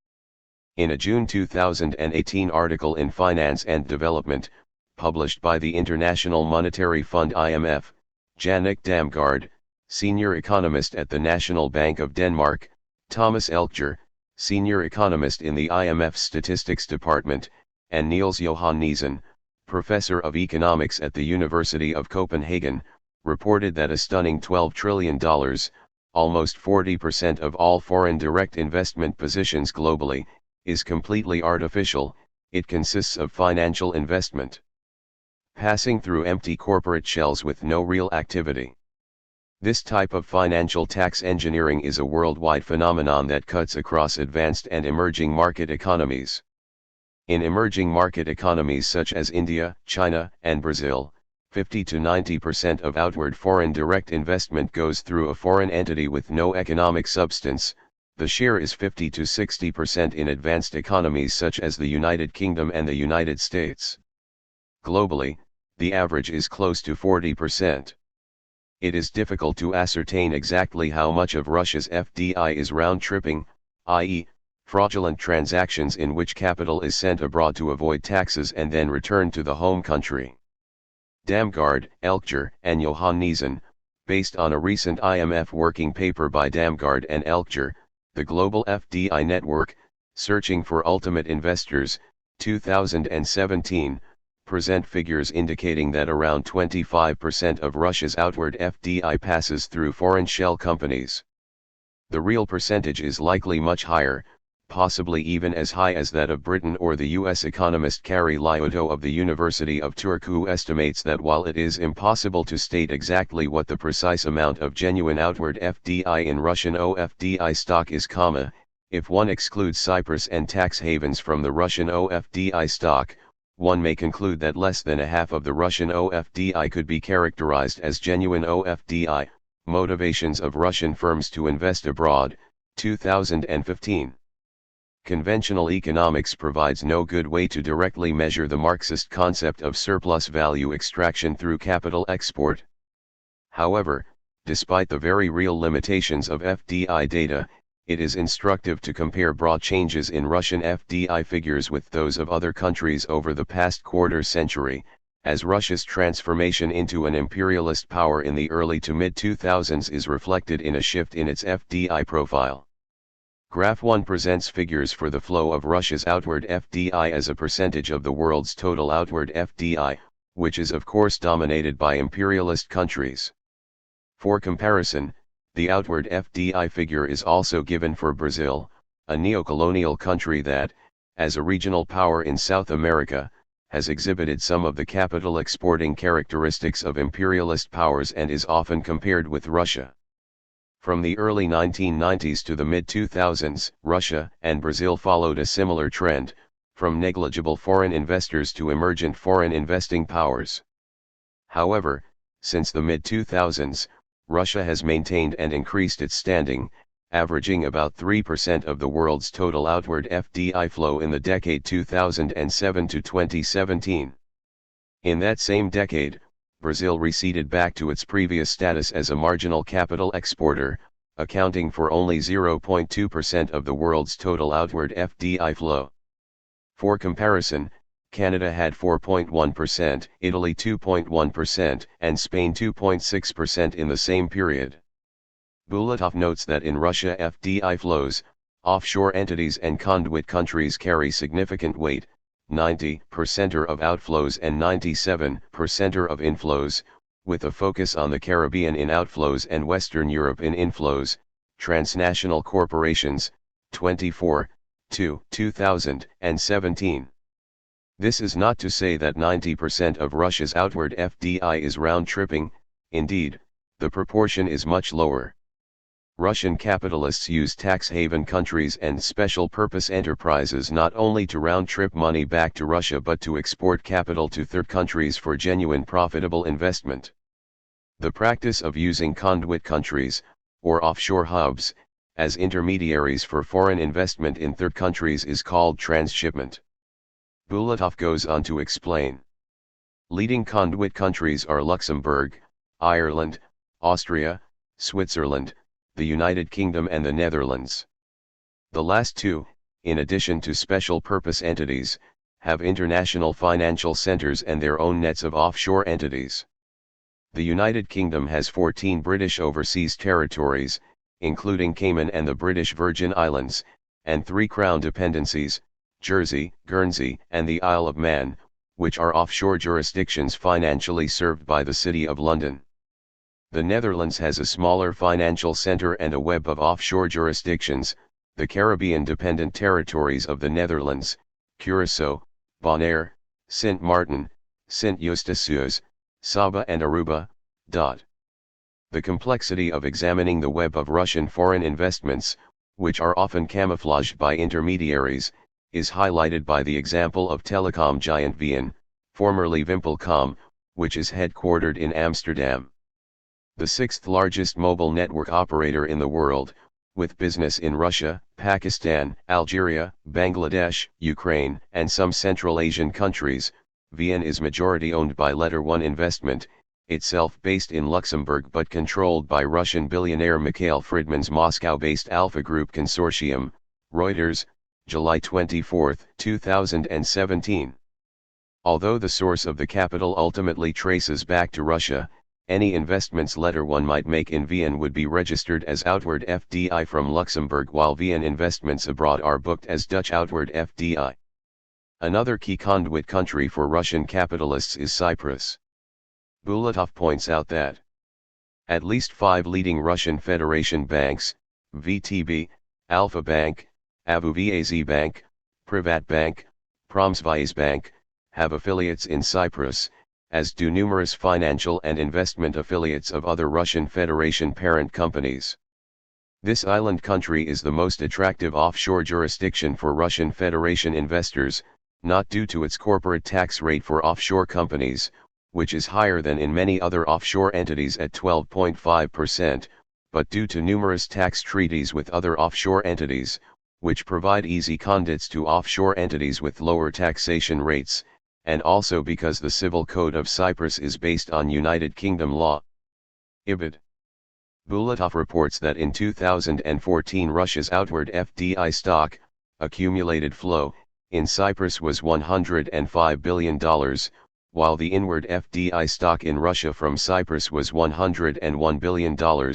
In a June 2018 article in Finance and Development, published by the International Monetary Fund (IMF), Jannik Damgaard, senior economist at the National Bank of Denmark, Thomas Elkjær, senior economist in the IMF Statistics Department, and Niels Johan Nielsen, professor of economics at the University of Copenhagen, reported that a stunning $12 trillion, almost 40% of all foreign direct investment positions globally, is completely artificial. It consists of financial investment passing through empty corporate shells with no real activity. This type of financial tax engineering is a worldwide phenomenon that cuts across advanced and emerging market economies. In emerging market economies such as India, China, and Brazil, 50 to 90% of outward foreign direct investment goes through a foreign entity with no economic substance. The share is 50 to 60% in advanced economies such as the United Kingdom and the United States. Globally, the average is close to 40%. It is difficult to ascertain exactly how much of Russia's FDI is round-tripping, i.e., fraudulent transactions in which capital is sent abroad to avoid taxes and then returned to the home country. Damgard, Elkjer, and Johannessen, based on a recent IMF working paper by Damgard and Elkjer, the Global FDI Network, Searching for Ultimate Investors, 2017, present figures indicating that around 25% of Russia's outward FDI passes through foreign shell companies. The real percentage is likely much higher, possibly even as high as that of Britain or the US. Economist Kari Lyoto of the University of Turku estimates that while it is impossible to state exactly what the precise amount of genuine outward FDI in Russian OFDI stock is, if one excludes Cyprus and tax havens from the Russian OFDI stock, one may conclude that less than a half of the Russian OFDI could be characterized as genuine OFDI. Motivations of Russian firms to invest abroad, 2015. Conventional economics provides no good way to directly measure the Marxist concept of surplus value extraction through capital export. However, despite the very real limitations of FDI data, it is instructive to compare broad changes in Russian FDI figures with those of other countries over the past quarter century, as Russia's transformation into an imperialist power in the early to mid-2000s is reflected in a shift in its FDI profile. Graph 1 presents figures for the flow of Russia's outward FDI as a percentage of the world's total outward FDI, which is of course dominated by imperialist countries. For comparison, the outward FDI figure is also given for Brazil, a neocolonial country that, as a regional power in South America, has exhibited some of the capital exporting characteristics of imperialist powers and is often compared with Russia. From the early 1990s to the mid-2000s, Russia and Brazil followed a similar trend, from negligible foreign investors to emergent foreign investing powers. However, since the mid-2000s, Russia has maintained and increased its standing, averaging about 3% of the world's total outward FDI flow in the decade 2007 to 2017. In that same decade, Brazil receded back to its previous status as a marginal capital exporter, accounting for only 0.2% of the world's total outward FDI flow. For comparison, Canada had 4.1%, Italy 2.1%, and Spain 2.6% in the same period. Bulatov notes that in Russia FDI flows, offshore entities and conduit countries carry significant weight, 90% of outflows and 97% of inflows, with a focus on the Caribbean in outflows and Western Europe in inflows. Transnational corporations, 24, 2017. This is not to say that 90% of Russia's outward FDI is round-tripping, indeed, the proportion is much lower. Russian capitalists use tax haven countries and special purpose enterprises not only to round-trip money back to Russia but to export capital to third countries for genuine profitable investment. The practice of using conduit countries, or offshore hubs, as intermediaries for foreign investment in third countries is called transshipment. Bulatov goes on to explain. Leading conduit countries are Luxembourg, Ireland, Austria, Switzerland, the United Kingdom and the Netherlands. The last two, in addition to special purpose entities, have international financial centers and their own nets of offshore entities. The United Kingdom has 14 British overseas territories, including Cayman and the British Virgin Islands, and 3 Crown dependencies, Jersey, Guernsey, and the Isle of Man, which are offshore jurisdictions financially served by the City of London. The Netherlands has a smaller financial center and a web of offshore jurisdictions, the Caribbean-dependent territories of the Netherlands, Curaçao, Bonaire, Sint Maarten, Sint Eustatius, Saba and Aruba. The complexity of examining the web of Russian foreign investments, which are often camouflaged by intermediaries, is highlighted by the example of telecom giant VN, formerly Wimpelcom, which is headquartered in Amsterdam. The sixth largest mobile network operator in the world, with business in Russia, Pakistan, Algeria, Bangladesh, Ukraine, and some Central Asian countries, VN is majority owned by Letter One Investment, itself based in Luxembourg but controlled by Russian billionaire Mikhail Fridman's Moscow-based Alpha Group Consortium, Reuters, July 24, 2017. Although the source of the capital ultimately traces back to Russia, any investments Letter One might make in VN would be registered as outward FDI from Luxembourg, while VN investments abroad are booked as Dutch outward FDI. Another key conduit country for Russian capitalists is Cyprus. Bulatov points out that at least 5 leading Russian Federation banks, VTB, Alpha Bank, Abu Bank, Privat Bank, Bank, have affiliates in Cyprus, as do numerous financial and investment affiliates of other Russian Federation parent companies. This island country is the most attractive offshore jurisdiction for Russian Federation investors, not due to its corporate tax rate for offshore companies, which is higher than in many other offshore entities at 12.5%, but due to numerous tax treaties with other offshore entities, which provide easy conduits to offshore entities with lower taxation rates, and also because the Civil Code of Cyprus is based on United Kingdom law. IBID. Bulatov reports that in 2014 Russia's outward FDI stock, accumulated flow, in Cyprus was $105 billion, while the inward FDI stock in Russia from Cyprus was $101 billion,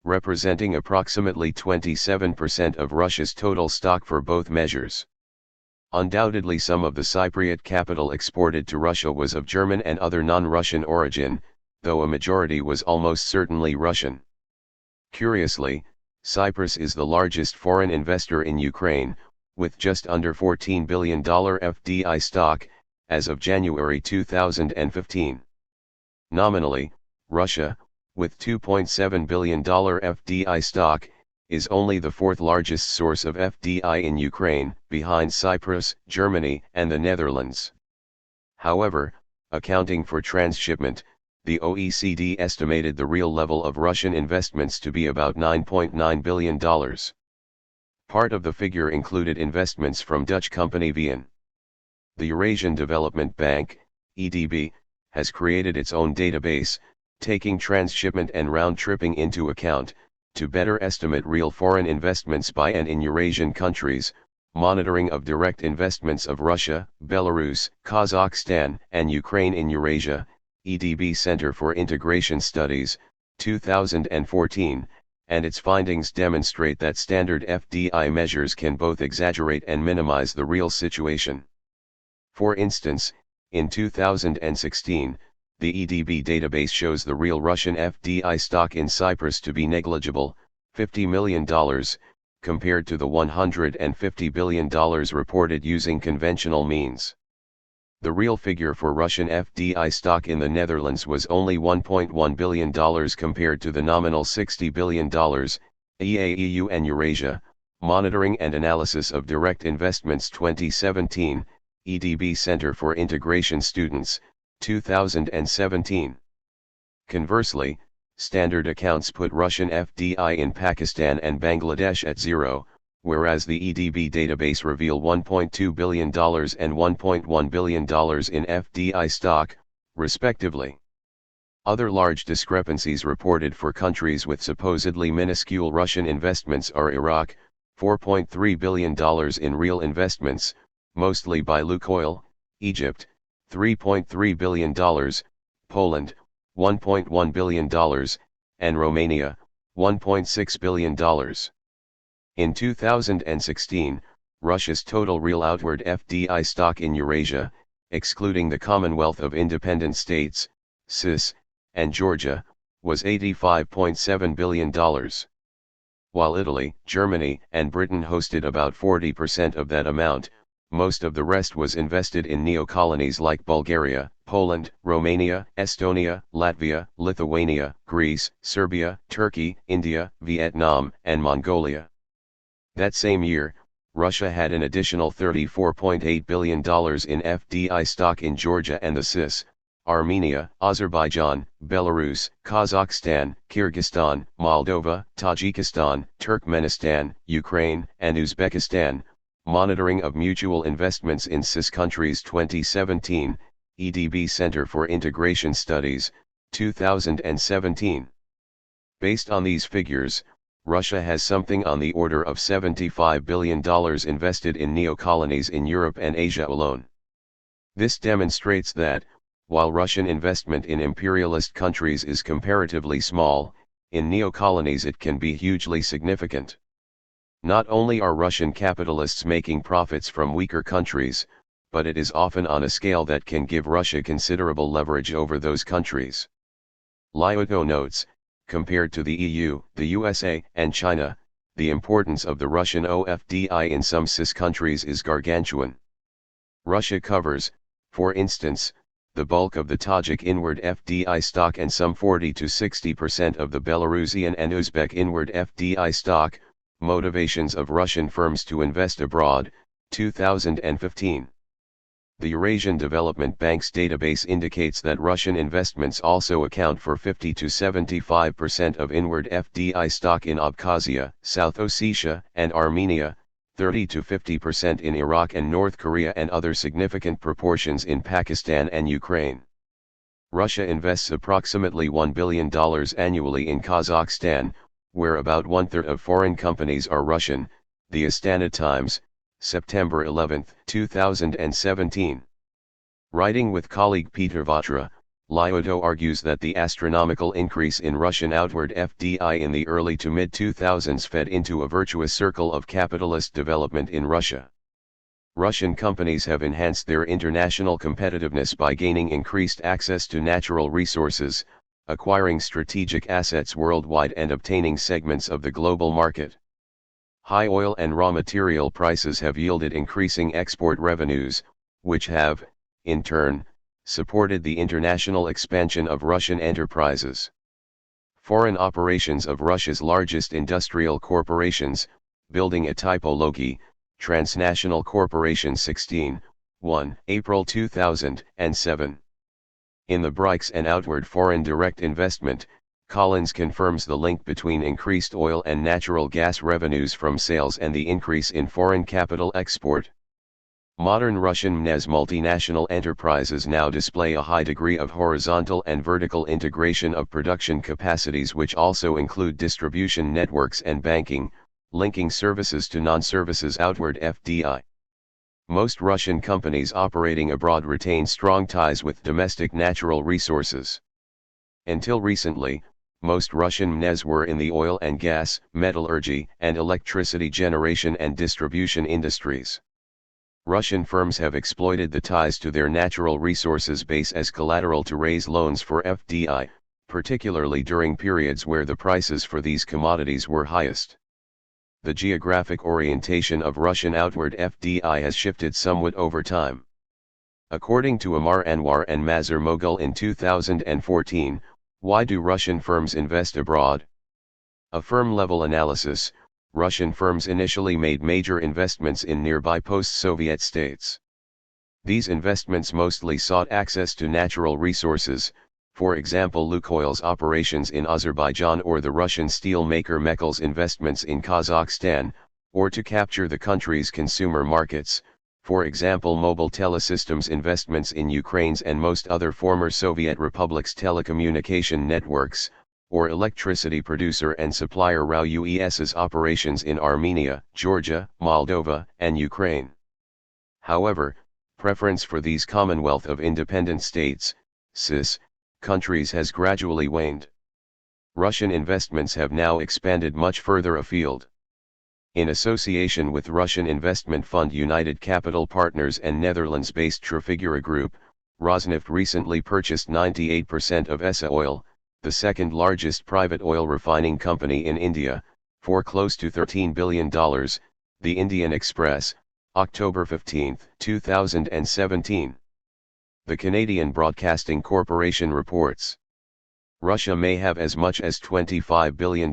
representing approximately 27% of Russia's total stock for both measures. Undoubtedly some of the Cypriot capital exported to Russia was of German and other non-Russian origin, though a majority was almost certainly Russian. Curiously, Cyprus is the largest foreign investor in Ukraine, with just under $14 billion FDI stock, as of January 2015. Nominally, Russia, with $2.7 billion FDI stock, is only the fourth largest source of FDI in Ukraine, behind Cyprus, Germany, and the Netherlands. However, accounting for transshipment, the OECD estimated the real level of Russian investments to be about $9.9 billion. Part of the figure included investments from Dutch company VN. The Eurasian Development Bank, EDB, has created its own database, taking transshipment and round-tripping into account, to better estimate real foreign investments by and in Eurasian countries, monitoring of direct investments of Russia, Belarus, Kazakhstan, and Ukraine in Eurasia, EDB Center for Integration Studies, 2014, and its findings demonstrate that standard FDI measures can both exaggerate and minimize the real situation. For instance, in 2016, the EDB database shows the real Russian FDI stock in Cyprus to be negligible, $50 million, compared to the $150 billion reported using conventional means. The real figure for Russian FDI stock in the Netherlands was only $1.1 billion compared to the nominal $60 billion, EAEU and Eurasia, Monitoring and Analysis of Direct Investments 2017, EDB Center for Integration Students, 2017. Conversely, standard accounts put Russian FDI in Pakistan and Bangladesh at zero, whereas the EDB database reveal $1.2 billion and $1.1 billion in FDI stock, respectively. Other large discrepancies reported for countries with supposedly minuscule Russian investments are Iraq, $4.3 billion in real investments, mostly by Lukoil, Egypt, $3.3 billion, Poland, $1.1 billion, and Romania, $1.6 billion. In 2016, Russia's total real outward FDI stock in Eurasia, excluding the Commonwealth of Independent States, CIS, and Georgia, was $85.7 billion. While Italy, Germany, and Britain hosted about 40% of that amount, most of the rest was invested in neo-colonies like Bulgaria, Poland, Romania, Estonia, Latvia, Lithuania, Greece, Serbia, Turkey, India, Vietnam, and Mongolia. That same year, Russia had an additional $34.8 billion in FDI stock in Georgia and the CIS, Armenia, Azerbaijan, Belarus, Kazakhstan, Kyrgyzstan, Moldova, Tajikistan, Turkmenistan, Ukraine, and Uzbekistan. Monitoring of Mutual Investments in CIS Countries 2017, EDB Center for Integration Studies, 2017. Based on these figures, Russia has something on the order of $75 billion invested in neo-colonies in Europe and Asia alone. This demonstrates that, while Russian investment in imperialist countries is comparatively small, in neo-colonies it can be hugely significant. Not only are Russian capitalists making profits from weaker countries, but it is often on a scale that can give Russia considerable leverage over those countries. Lyoto notes, compared to the EU, the USA, and China, the importance of the Russian OFDI in some CIS countries is gargantuan. Russia covers, for instance, the bulk of the Tajik inward FDI stock and some 40 to 60% of the Belarusian and Uzbek inward FDI stock. Motivations of Russian firms to invest abroad, 2015. The Eurasian Development Bank's database indicates that Russian investments also account for 50 to 75% of inward FDI stock in Abkhazia, South Ossetia, and Armenia, 30 to 50% in Iraq and North Korea, and other significant proportions in Pakistan and Ukraine. Russia invests approximately $1 billion annually in Kazakhstan, where about one-third of foreign companies are Russian. The Astana Times, September 11, 2017. Writing with colleague Peter Vatra, Lyoto argues that the astronomical increase in Russian outward FDI in the early to mid-2000s fed into a virtuous circle of capitalist development in Russia. Russian companies have enhanced their international competitiveness by gaining increased access to natural resources, acquiring strategic assets worldwide, and obtaining segments of the global market. High oil and raw material prices have yielded increasing export revenues, which have, in turn, supported the international expansion of Russian enterprises. Foreign operations of Russia's largest industrial corporations, building a typology, Transnational Corporation 16, April 2007. In the BRICS and outward foreign direct investment, Collins confirms the link between increased oil and natural gas revenues from sales and the increase in foreign capital export. Modern Russian MNES multinational enterprises now display a high degree of horizontal and vertical integration of production capacities, which also include distribution networks and banking, linking services to non-services outward FDI. Most Russian companies operating abroad retain strong ties with domestic natural resources. Until recently, most Russian MNEs were in the oil and gas, metallurgy, and electricity generation and distribution industries. Russian firms have exploited the ties to their natural resources base as collateral to raise loans for FDI, particularly during periods where the prices for these commodities were highest. The geographic orientation of Russian outward FDI has shifted somewhat over time. According to Amar Anwar and Mazhar Moghul in 2014, why do Russian firms invest abroad? A firm-level analysis, Russian firms initially made major investments in nearby post-Soviet states. These investments mostly sought access to natural resources, for example Lukoil's operations in Azerbaijan or the Russian steel maker Mechel's investments in Kazakhstan, or to capture the country's consumer markets, for example Mobile Telesystems' investments in Ukraine's and most other former Soviet republics' telecommunication networks, or electricity producer and supplier RAO UES's operations in Armenia, Georgia, Moldova, and Ukraine. However, preference for these Commonwealth of Independent States, CIS, countries has gradually waned. Russian investments have now expanded much further afield. In association with Russian investment fund United Capital Partners and Netherlands-based Trafigura Group, Rosneft recently purchased 98% of ESA Oil, the second largest private oil refining company in India, for close to $13 billion, The Indian Express, October 15, 2017. The Canadian Broadcasting Corporation reports. Russia may have as much as $25 billion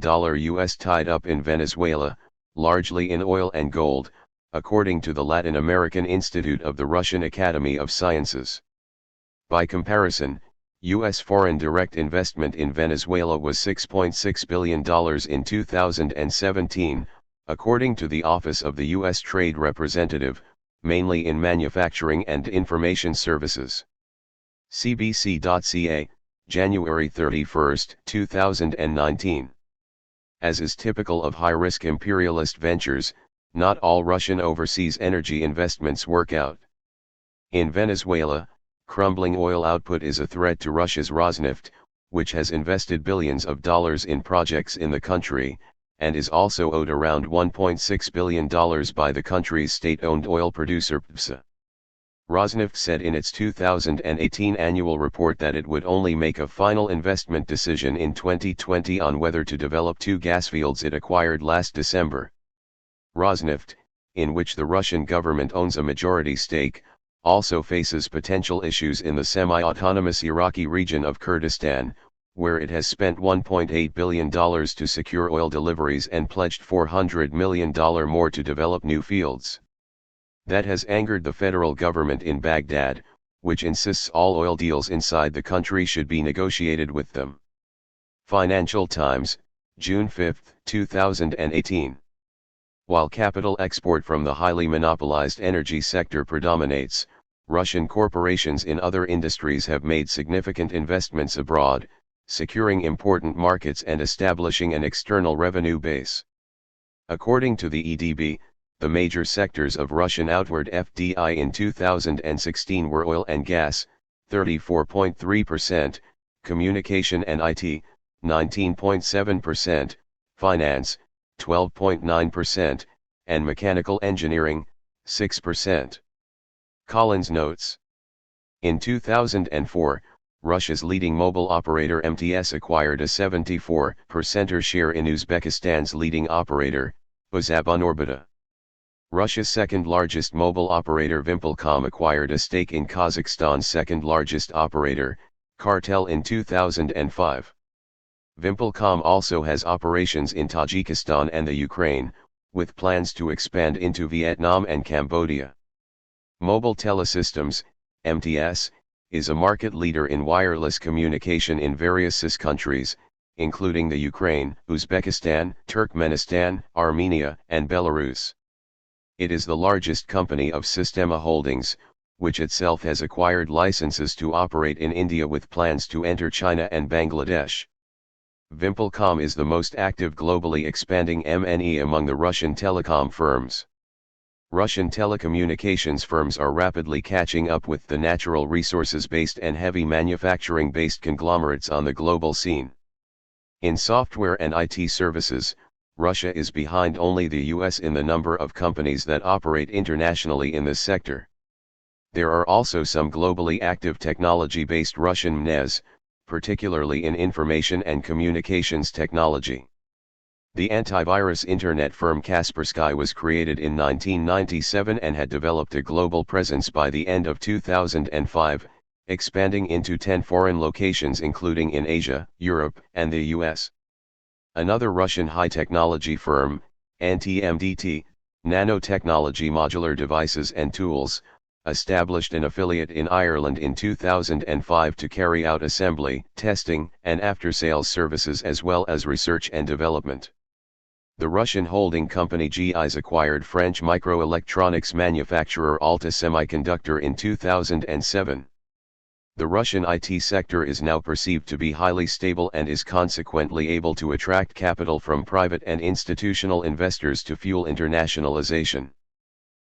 US tied up in Venezuela, largely in oil and gold, according to the Latin American Institute of the Russian Academy of Sciences. By comparison, U.S. foreign direct investment in Venezuela was $6.6 billion in 2017, according to the Office of the U.S. Trade Representative, mainly in manufacturing and information services. CBC.ca, January 31, 2019. As is typical of high-risk imperialist ventures, not all Russian overseas energy investments work out. In Venezuela, crumbling oil output is a threat to Russia's Rosneft, which has invested billions of dollars in projects in the country, and is also owed around $1.6 billion by the country's state-owned oil producer PSA. Rosneft said in its 2018 annual report that it would only make a final investment decision in 2020 on whether to develop two gas fields it acquired last December. Rosneft, in which the Russian government owns a majority stake, also faces potential issues in the semi-autonomous Iraqi region of Kurdistan, where it has spent $1.8 billion to secure oil deliveries and pledged $400 million more to develop new fields. That has angered the federal government in Baghdad, which insists all oil deals inside the country should be negotiated with them. Financial Times, June 5, 2018. While capital export from the highly monopolized energy sector predominates, Russian corporations in other industries have made significant investments abroad, securing important markets and establishing an external revenue base. According to the EDB, the major sectors of Russian outward FDI in 2016 were oil and gas, 34.3%, communication and IT, 19.7%, finance, 12.9%, and mechanical engineering, 6%. Collins notes. In 2004, Russia's leading mobile operator MTS acquired a 74% share in Uzbekistan's leading operator, Uzabonorbita. Russia's second-largest mobile operator Vimpelcom acquired a stake in Kazakhstan's second-largest operator, Cartel in 2005. Vimpelcom also has operations in Tajikistan and the Ukraine, with plans to expand into Vietnam and Cambodia. Mobile Telesystems, MTS, is a market leader in wireless communication in various CIS countries, including the Ukraine, Uzbekistan, Turkmenistan, Armenia, and Belarus. It is the largest company of Sistema Holdings, which itself has acquired licenses to operate in India with plans to enter China and Bangladesh. Vimpelcom is the most active globally expanding MNE among the Russian telecom firms. Russian telecommunications firms are rapidly catching up with the natural resources-based and heavy manufacturing-based conglomerates on the global scene. In software and IT services, Russia is behind only the US in the number of companies that operate internationally in this sector. There are also some globally active technology-based Russian MNEs, particularly in information and communications technology. The antivirus internet firm Kaspersky was created in 1997 and had developed a global presence by the end of 2005, expanding into 10 foreign locations including in Asia, Europe, and the US. Another Russian high-technology firm, NTMDT, Nanotechnology Modular Devices and Tools, established an affiliate in Ireland in 2005 to carry out assembly, testing, and after-sales services as well as research and development. The Russian holding company GIS acquired French microelectronics manufacturer Alta Semiconductor in 2007. The Russian IT sector is now perceived to be highly stable and is consequently able to attract capital from private and institutional investors to fuel internationalization.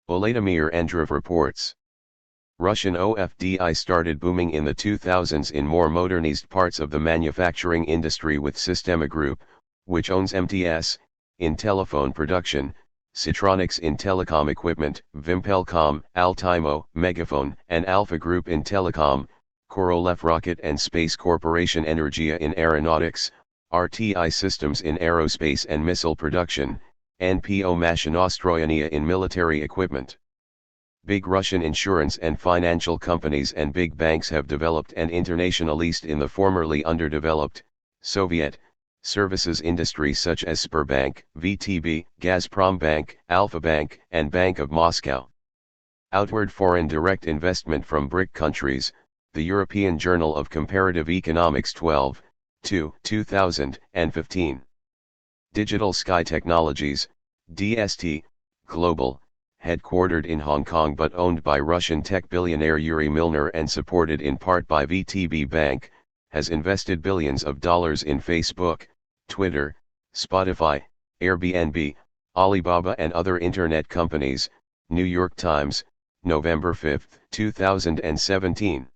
Vladimir Andreev reports. Russian OFDI started booming in the 2000s in more modernized parts of the manufacturing industry with Sistema Group, which owns MTS, in telephone production, Citronics in telecom equipment, Vimpelcom, Altimo, Megaphone, and Alpha Group in telecom, Korolev Rocket and Space Corporation Energia in aeronautics, RTI Systems in aerospace and missile production, NPO Mashinostroyenia in military equipment. Big Russian insurance and financial companies and big banks have developed and internationalized in the formerly underdeveloped, Soviet, services industry such as Sberbank, VTB, Gazprom Bank, Alfa Bank, and Bank of Moscow. Outward foreign direct investment from BRIC countries, the European Journal of Comparative Economics 12, 2015. Digital Sky Technologies, DST, Global, headquartered in Hong Kong but owned by Russian tech billionaire Yuri Milner and supported in part by VTB Bank, has invested billions of dollars in Facebook, Twitter, Spotify, Airbnb, Alibaba and other internet companies. New York Times, November 5, 2017.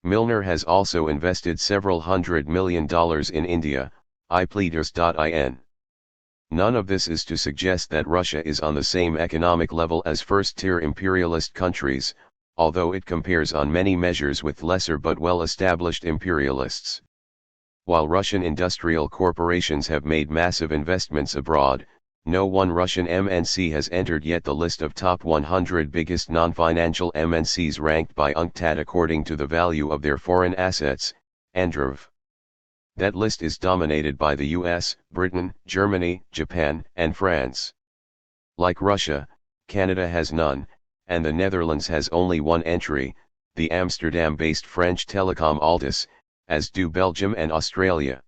Milner has also invested several $100 million in India, iPleaders.in. None of this is to suggest that Russia is on the same economic level as first-tier imperialist countries, although it compares on many measures with lesser but well-established imperialists. While Russian industrial corporations have made massive investments abroad, no one Russian MNC has entered yet the list of top 100 biggest non-financial MNCs ranked by UNCTAD according to the value of their foreign assets, ANDRV. That list is dominated by the US, Britain, Germany, Japan, and France. Like Russia, Canada has none, and the Netherlands has only one entry, the Amsterdam-based French telecom Altis, as do Belgium and Australia.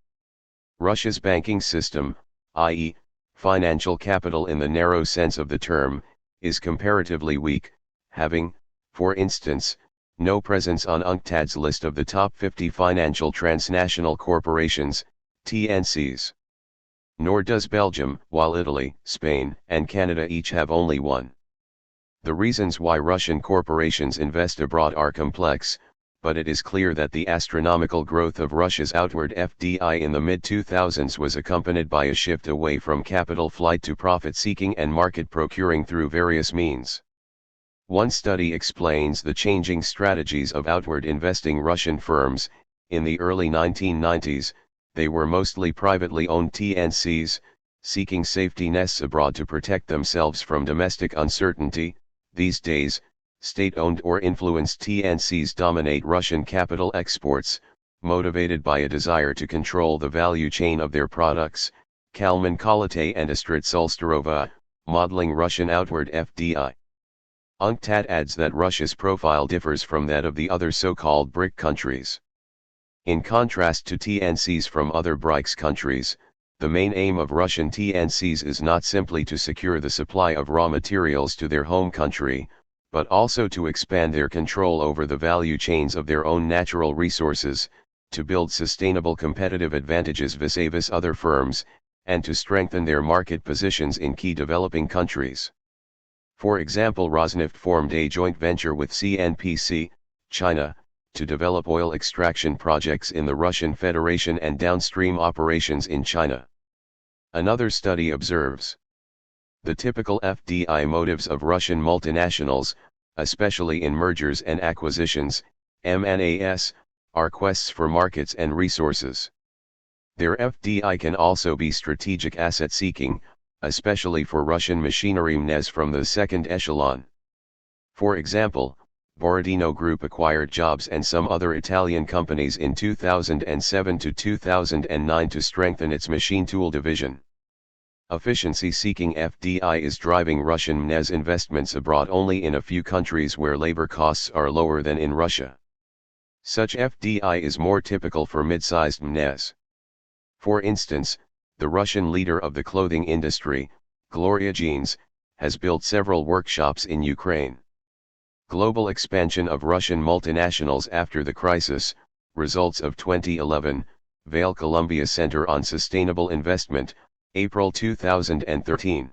Russia's banking system, i.e., financial capital in the narrow sense of the term, is comparatively weak, having, for instance, no presence on UNCTAD's list of the top 50 financial transnational corporations, TNCs. Nor does Belgium, while Italy, Spain, and Canada each have only one. The reasons why Russian corporations invest abroad are complex, but it is clear that the astronomical growth of Russia's outward FDI in the mid-2000s was accompanied by a shift away from capital flight to profit-seeking and market procuring through various means. One study explains the changing strategies of outward investing Russian firms. In the early 1990s, they were mostly privately owned TNCs, seeking safety nests abroad to protect themselves from domestic uncertainty. These days, state-owned or influenced TNCs dominate Russian capital exports, motivated by a desire to control the value chain of their products. Kalman Kolate and Astrid Solsterova, modeling Russian outward FDI. UNCTAD adds that Russia's profile differs from that of the other so-called BRIC countries. In contrast to TNCs from other BRICS countries, the main aim of Russian TNCs is not simply to secure the supply of raw materials to their home country, but also to expand their control over the value chains of their own natural resources, to build sustainable competitive advantages vis-a-vis other firms, and to strengthen their market positions in key developing countries. For example, Rosneft formed a joint venture with CNPC, China, to develop oil extraction projects in the Russian Federation and downstream operations in China. Another study observes the typical FDI motives of Russian multinationals, especially in mergers and acquisitions, M&As, are quests for markets and resources. Their FDI can also be strategic asset seeking, especially for Russian machinery MNEs from the second echelon. For example, Borodino Group acquired Jobs and some other Italian companies in 2007 to 2009 to strengthen its machine tool division. Efficiency-seeking FDI is driving Russian MNEs investments abroad only in a few countries where labor costs are lower than in Russia. Such FDI is more typical for mid-sized MNEs. For instance, the Russian leader of the clothing industry, Gloria Jeans, has built several workshops in Ukraine. Global expansion of Russian multinationals after the crisis, results of 2011, Vail Columbia Center on Sustainable Investment, April 2013.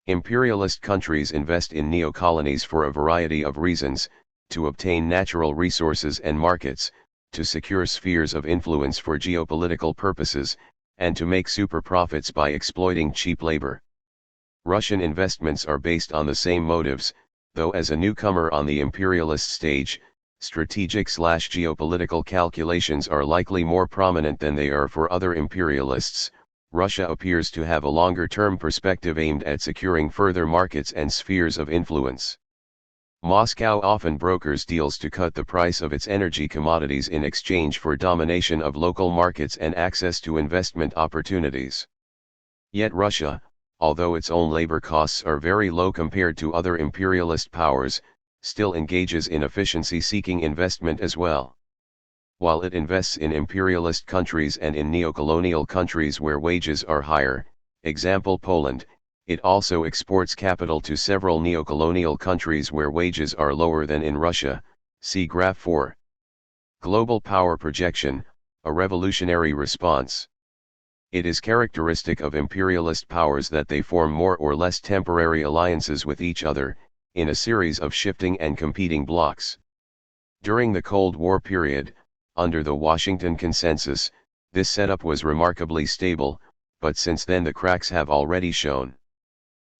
Imperialist countries invest in neo-colonies for a variety of reasons, to obtain natural resources and markets, to secure spheres of influence for geopolitical purposes, and to make super profits by exploiting cheap labor. Russian investments are based on the same motives, though as a newcomer on the imperialist stage, strategic/geopolitical calculations are likely more prominent than they are for other imperialists. Russia appears to have a longer-term perspective aimed at securing further markets and spheres of influence. Moscow often brokers deals to cut the price of its energy commodities in exchange for domination of local markets and access to investment opportunities. Yet Russia, although its own labor costs are very low compared to other imperialist powers, still engages in efficiency-seeking investment as well. While it invests in imperialist countries and in neocolonial countries where wages are higher, example Poland, it also exports capital to several neocolonial countries where wages are lower than in Russia, see Graph 4. Global power projection, a revolutionary response. It is characteristic of imperialist powers that they form more or less temporary alliances with each other, in a series of shifting and competing blocs. During the Cold War period, under the Washington Consensus, this setup was remarkably stable, but since then the cracks have already shown.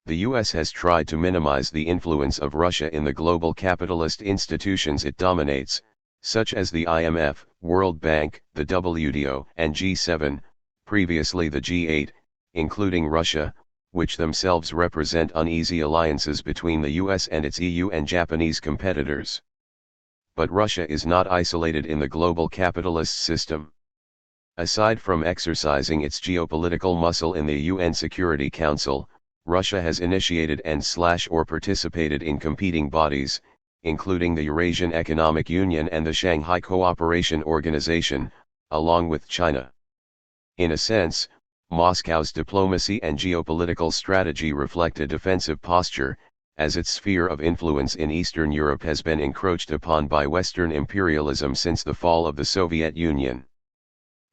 The US has tried to minimize the influence of Russia in the global capitalist institutions it dominates, such as the IMF, World Bank, the WTO, and G7, previously the G8, including Russia, which themselves represent uneasy alliances between the US and its EU and Japanese competitors. But Russia is not isolated in the global capitalist system. Aside from exercising its geopolitical muscle in the UN Security Council, Russia has initiated and/or participated in competing bodies, including the Eurasian Economic Union and the Shanghai Cooperation Organization, along with China. In a sense, Moscow's diplomacy and geopolitical strategy reflect a defensive posture, as its sphere of influence in Eastern Europe has been encroached upon by Western imperialism since the fall of the Soviet Union.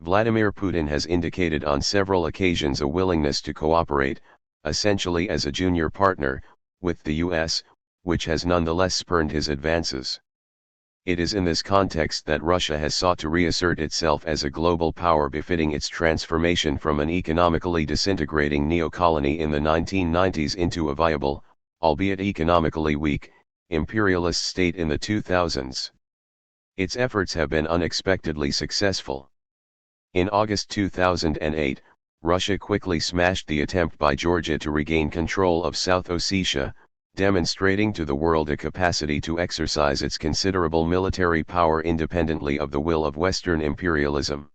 Vladimir Putin has indicated on several occasions a willingness to cooperate, essentially as a junior partner, with the US, which has nonetheless spurned his advances. It is in this context that Russia has sought to reassert itself as a global power befitting its transformation from an economically disintegrating neocolony in the 1990s into a viable, albeit economically weak, imperialist state in the 2000s. Its efforts have been unexpectedly successful. In August 2008, Russia quickly smashed the attempt by Georgia to regain control of South Ossetia, demonstrating to the world a capacity to exercise its considerable military power independently of the will of Western imperialism.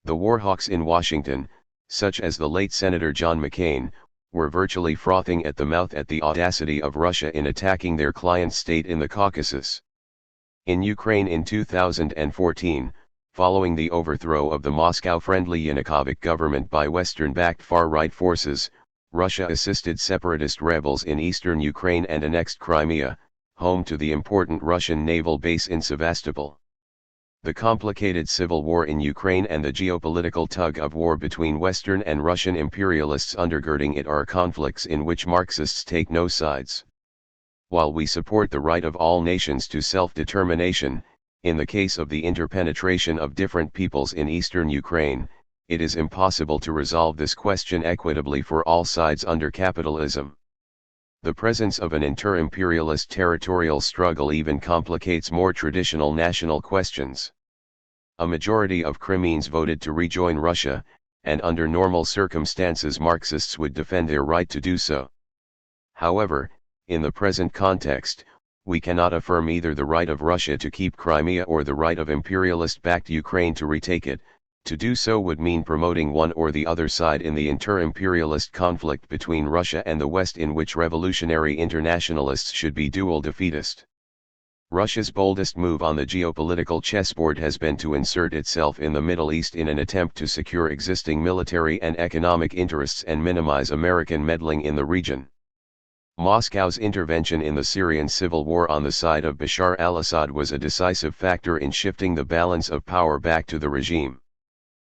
The warhawks in Washington, such as the late Senator John McCain, were virtually frothing at the mouth at the audacity of Russia in attacking their client state in the Caucasus. In Ukraine in 2014, following the overthrow of the Moscow-friendly Yanukovych government by Western-backed far-right forces, Russia assisted separatist rebels in eastern Ukraine and annexed Crimea, home to the important Russian naval base in Sevastopol. The complicated civil war in Ukraine and the geopolitical tug-of-war between Western and Russian imperialists undergirding it are conflicts in which Marxists take no sides. While we support the right of all nations to self-determination, in the case of the interpenetration of different peoples in eastern Ukraine, it is impossible to resolve this question equitably for all sides under capitalism. The presence of an inter-imperialist territorial struggle even complicates more traditional national questions. A majority of Crimeans voted to rejoin Russia, and under normal circumstances Marxists would defend their right to do so. However, in the present context, we cannot affirm either the right of Russia to keep Crimea or the right of imperialist-backed Ukraine to retake it. To do so would mean promoting one or the other side in the inter-imperialist conflict between Russia and the West, in which revolutionary internationalists should be dual defeatist. Russia's boldest move on the geopolitical chessboard has been to insert itself in the Middle East in an attempt to secure existing military and economic interests and minimize American meddling in the region. Moscow's intervention in the Syrian civil war on the side of Bashar al-Assad was a decisive factor in shifting the balance of power back to the regime.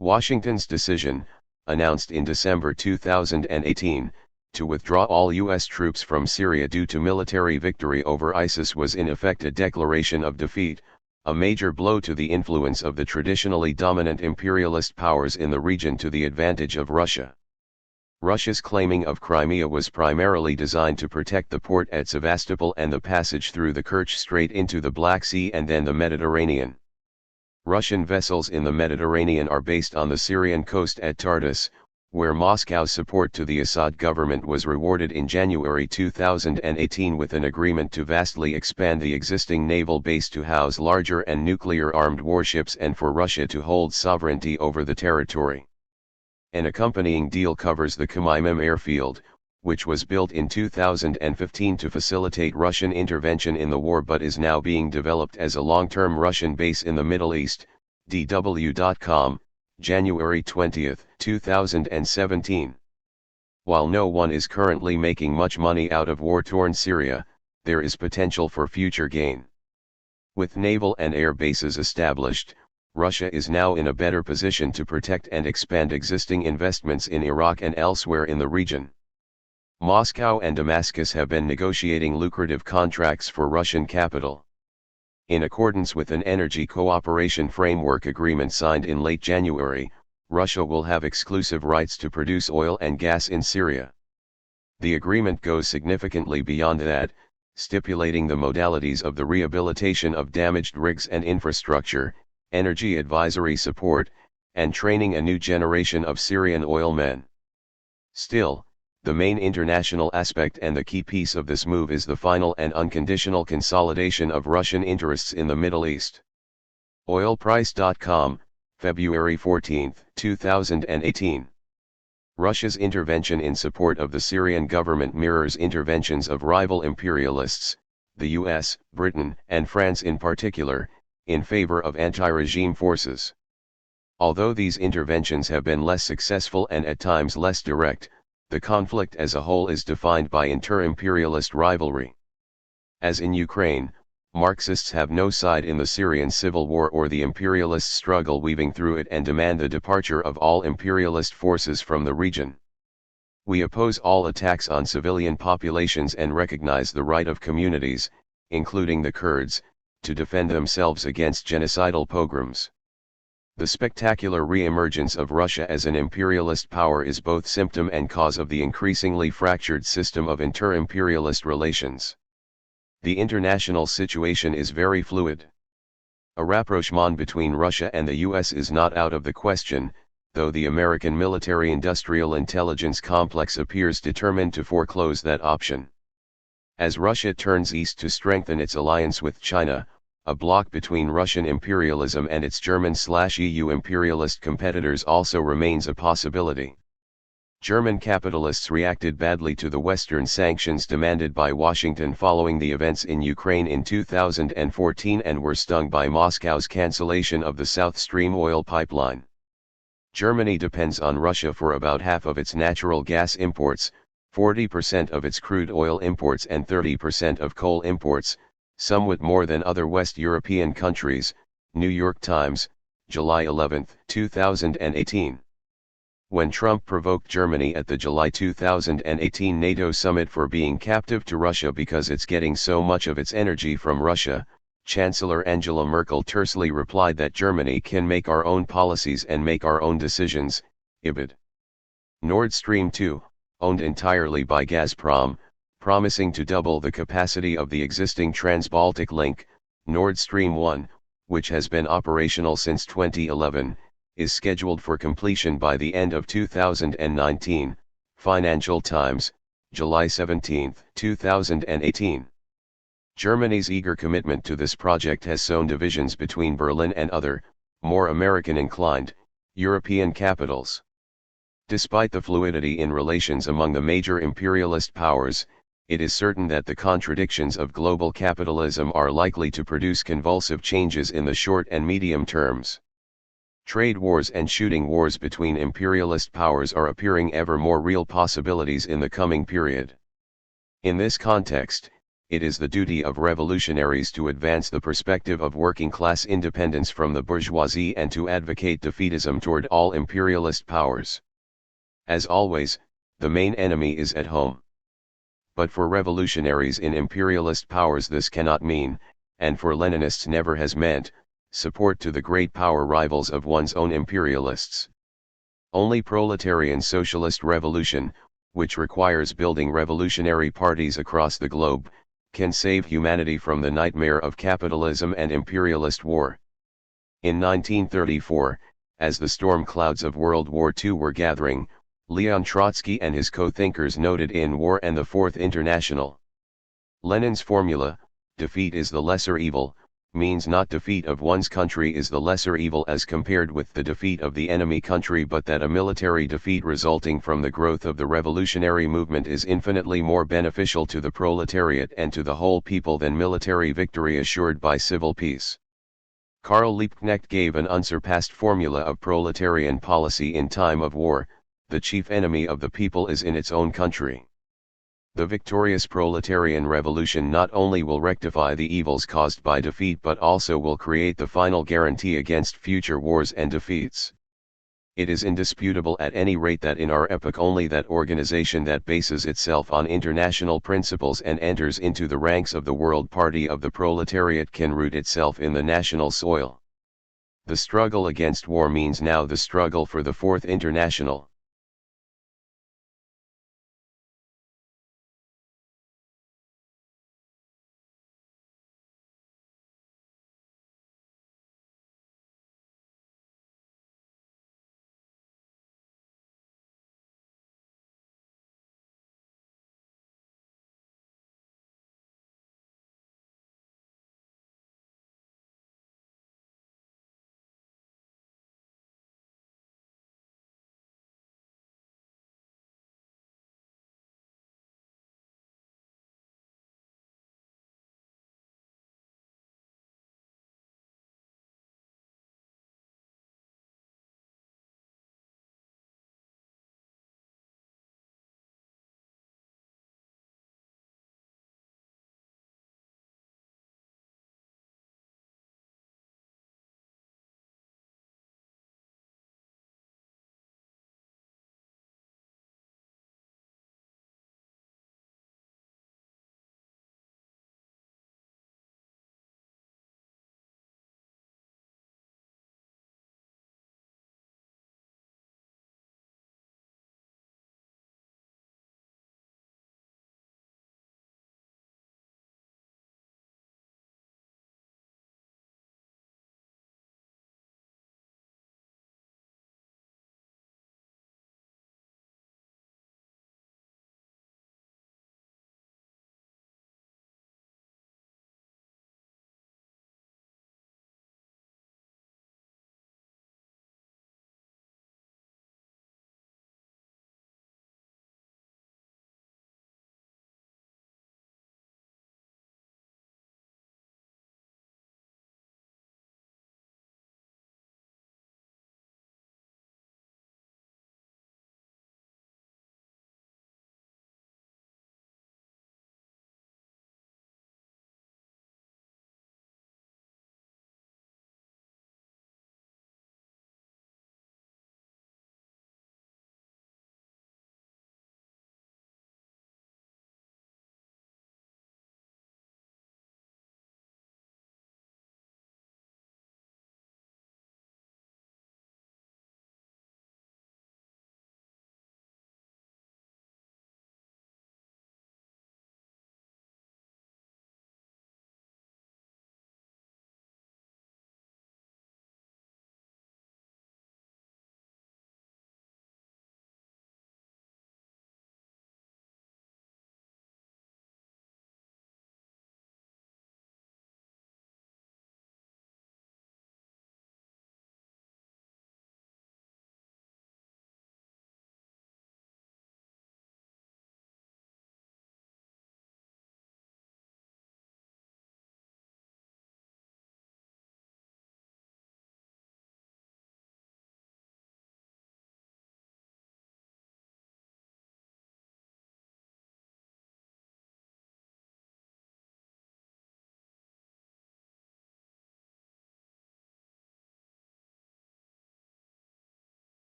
Washington's decision, announced in December 2018, to withdraw all U.S. troops from Syria due to military victory over ISIS was in effect a declaration of defeat, a major blow to the influence of the traditionally dominant imperialist powers in the region to the advantage of Russia. Russia's claiming of Crimea was primarily designed to protect the port at Sevastopol and the passage through the Kerch Strait into the Black Sea and then the Mediterranean. Russian vessels in the Mediterranean are based on the Syrian coast at Tartus, where Moscow's support to the Assad government was rewarded in January 2018 with an agreement to vastly expand the existing naval base to house larger and nuclear-armed warships and for Russia to hold sovereignty over the territory. An accompanying deal covers the Khmeimim airfield, which was built in 2015 to facilitate Russian intervention in the war but is now being developed as a long-term Russian base in the Middle East. DW.com, January 20, 2017. While no one is currently making much money out of war-torn Syria, there is potential for future gain. With naval and air bases established, Russia is now in a better position to protect and expand existing investments in Iraq and elsewhere in the region. Moscow and Damascus have been negotiating lucrative contracts for Russian capital. In accordance with an energy cooperation framework agreement signed in late January, Russia will have exclusive rights to produce oil and gas in Syria. The agreement goes significantly beyond that, stipulating the modalities of the rehabilitation of damaged rigs and infrastructure, energy advisory support, and training a new generation of Syrian oilmen. Still, the main international aspect and the key piece of this move is the final and unconditional consolidation of Russian interests in the Middle East. Oilprice.com, February 14, 2018. Russia's intervention in support of the Syrian government mirrors interventions of rival imperialists, the US, Britain, and France in particular, in favor of anti-regime forces. Although these interventions have been less successful and at times less direct, the conflict as a whole is defined by inter-imperialist rivalry. As in Ukraine, Marxists have no side in the Syrian civil war or the imperialist struggle weaving through it and demand the departure of all imperialist forces from the region. We oppose all attacks on civilian populations and recognize the right of communities, including the Kurds, to defend themselves against genocidal pogroms. The spectacular re-emergence of Russia as an imperialist power is both symptom and cause of the increasingly fractured system of inter-imperialist relations. The international situation is very fluid. A rapprochement between Russia and the US is not out of the question, though the American military-industrial intelligence complex appears determined to foreclose that option. As Russia turns east to strengthen its alliance with China, a bloc between Russian imperialism and its German/EU imperialist competitors also remains a possibility. German capitalists reacted badly to the Western sanctions demanded by Washington following the events in Ukraine in 2014 and were stung by Moscow's cancellation of the South Stream oil pipeline. Germany depends on Russia for about half of its natural gas imports, 40% of its crude oil imports and 30% of coal imports, somewhat more than other West European countries. New York Times, July 11, 2018. When Trump provoked Germany at the July 2018 NATO summit for being captive to Russia because it's getting so much of its energy from Russia, Chancellor Angela Merkel tersely replied that Germany can make our own policies and make our own decisions. Ibid. Nord Stream 2, owned entirely by Gazprom, promising to double the capacity of the existing Trans-Baltic link. Nord Stream 1, which has been operational since 2011, is scheduled for completion by the end of 2019, Financial Times, July 17, 2018. Germany's eager commitment to this project has sown divisions between Berlin and other, more American-inclined, European capitals. Despite the fluidity in relations among the major imperialist powers, it is certain that the contradictions of global capitalism are likely to produce convulsive changes in the short and medium terms. Trade wars and shooting wars between imperialist powers are appearing ever more real possibilities in the coming period. In this context, it is the duty of revolutionaries to advance the perspective of working-class independence from the bourgeoisie and to advocate defeatism toward all imperialist powers. As always, the main enemy is at home. But for revolutionaries in imperialist powers this cannot mean, and for Leninists never has meant, support to the great power rivals of one's own imperialists. Only proletarian socialist revolution, which requires building revolutionary parties across the globe, can save humanity from the nightmare of capitalism and imperialist war. In 1934, as the storm clouds of World War II were gathering, Leon Trotsky and his co-thinkers noted in War and the Fourth International. Lenin's formula, defeat is the lesser evil, means not defeat of one's country is the lesser evil as compared with the defeat of the enemy country, but that a military defeat resulting from the growth of the revolutionary movement is infinitely more beneficial to the proletariat and to the whole people than military victory assured by civil peace. Karl Liebknecht gave an unsurpassed formula of proletarian policy in time of war: the chief enemy of the people is in its own country. The victorious proletarian revolution not only will rectify the evils caused by defeat but also will create the final guarantee against future wars and defeats. It is indisputable at any rate that in our epoch only that organization that bases itself on international principles and enters into the ranks of the World Party of the proletariat can root itself in the national soil. The struggle against war means now the struggle for the Fourth International.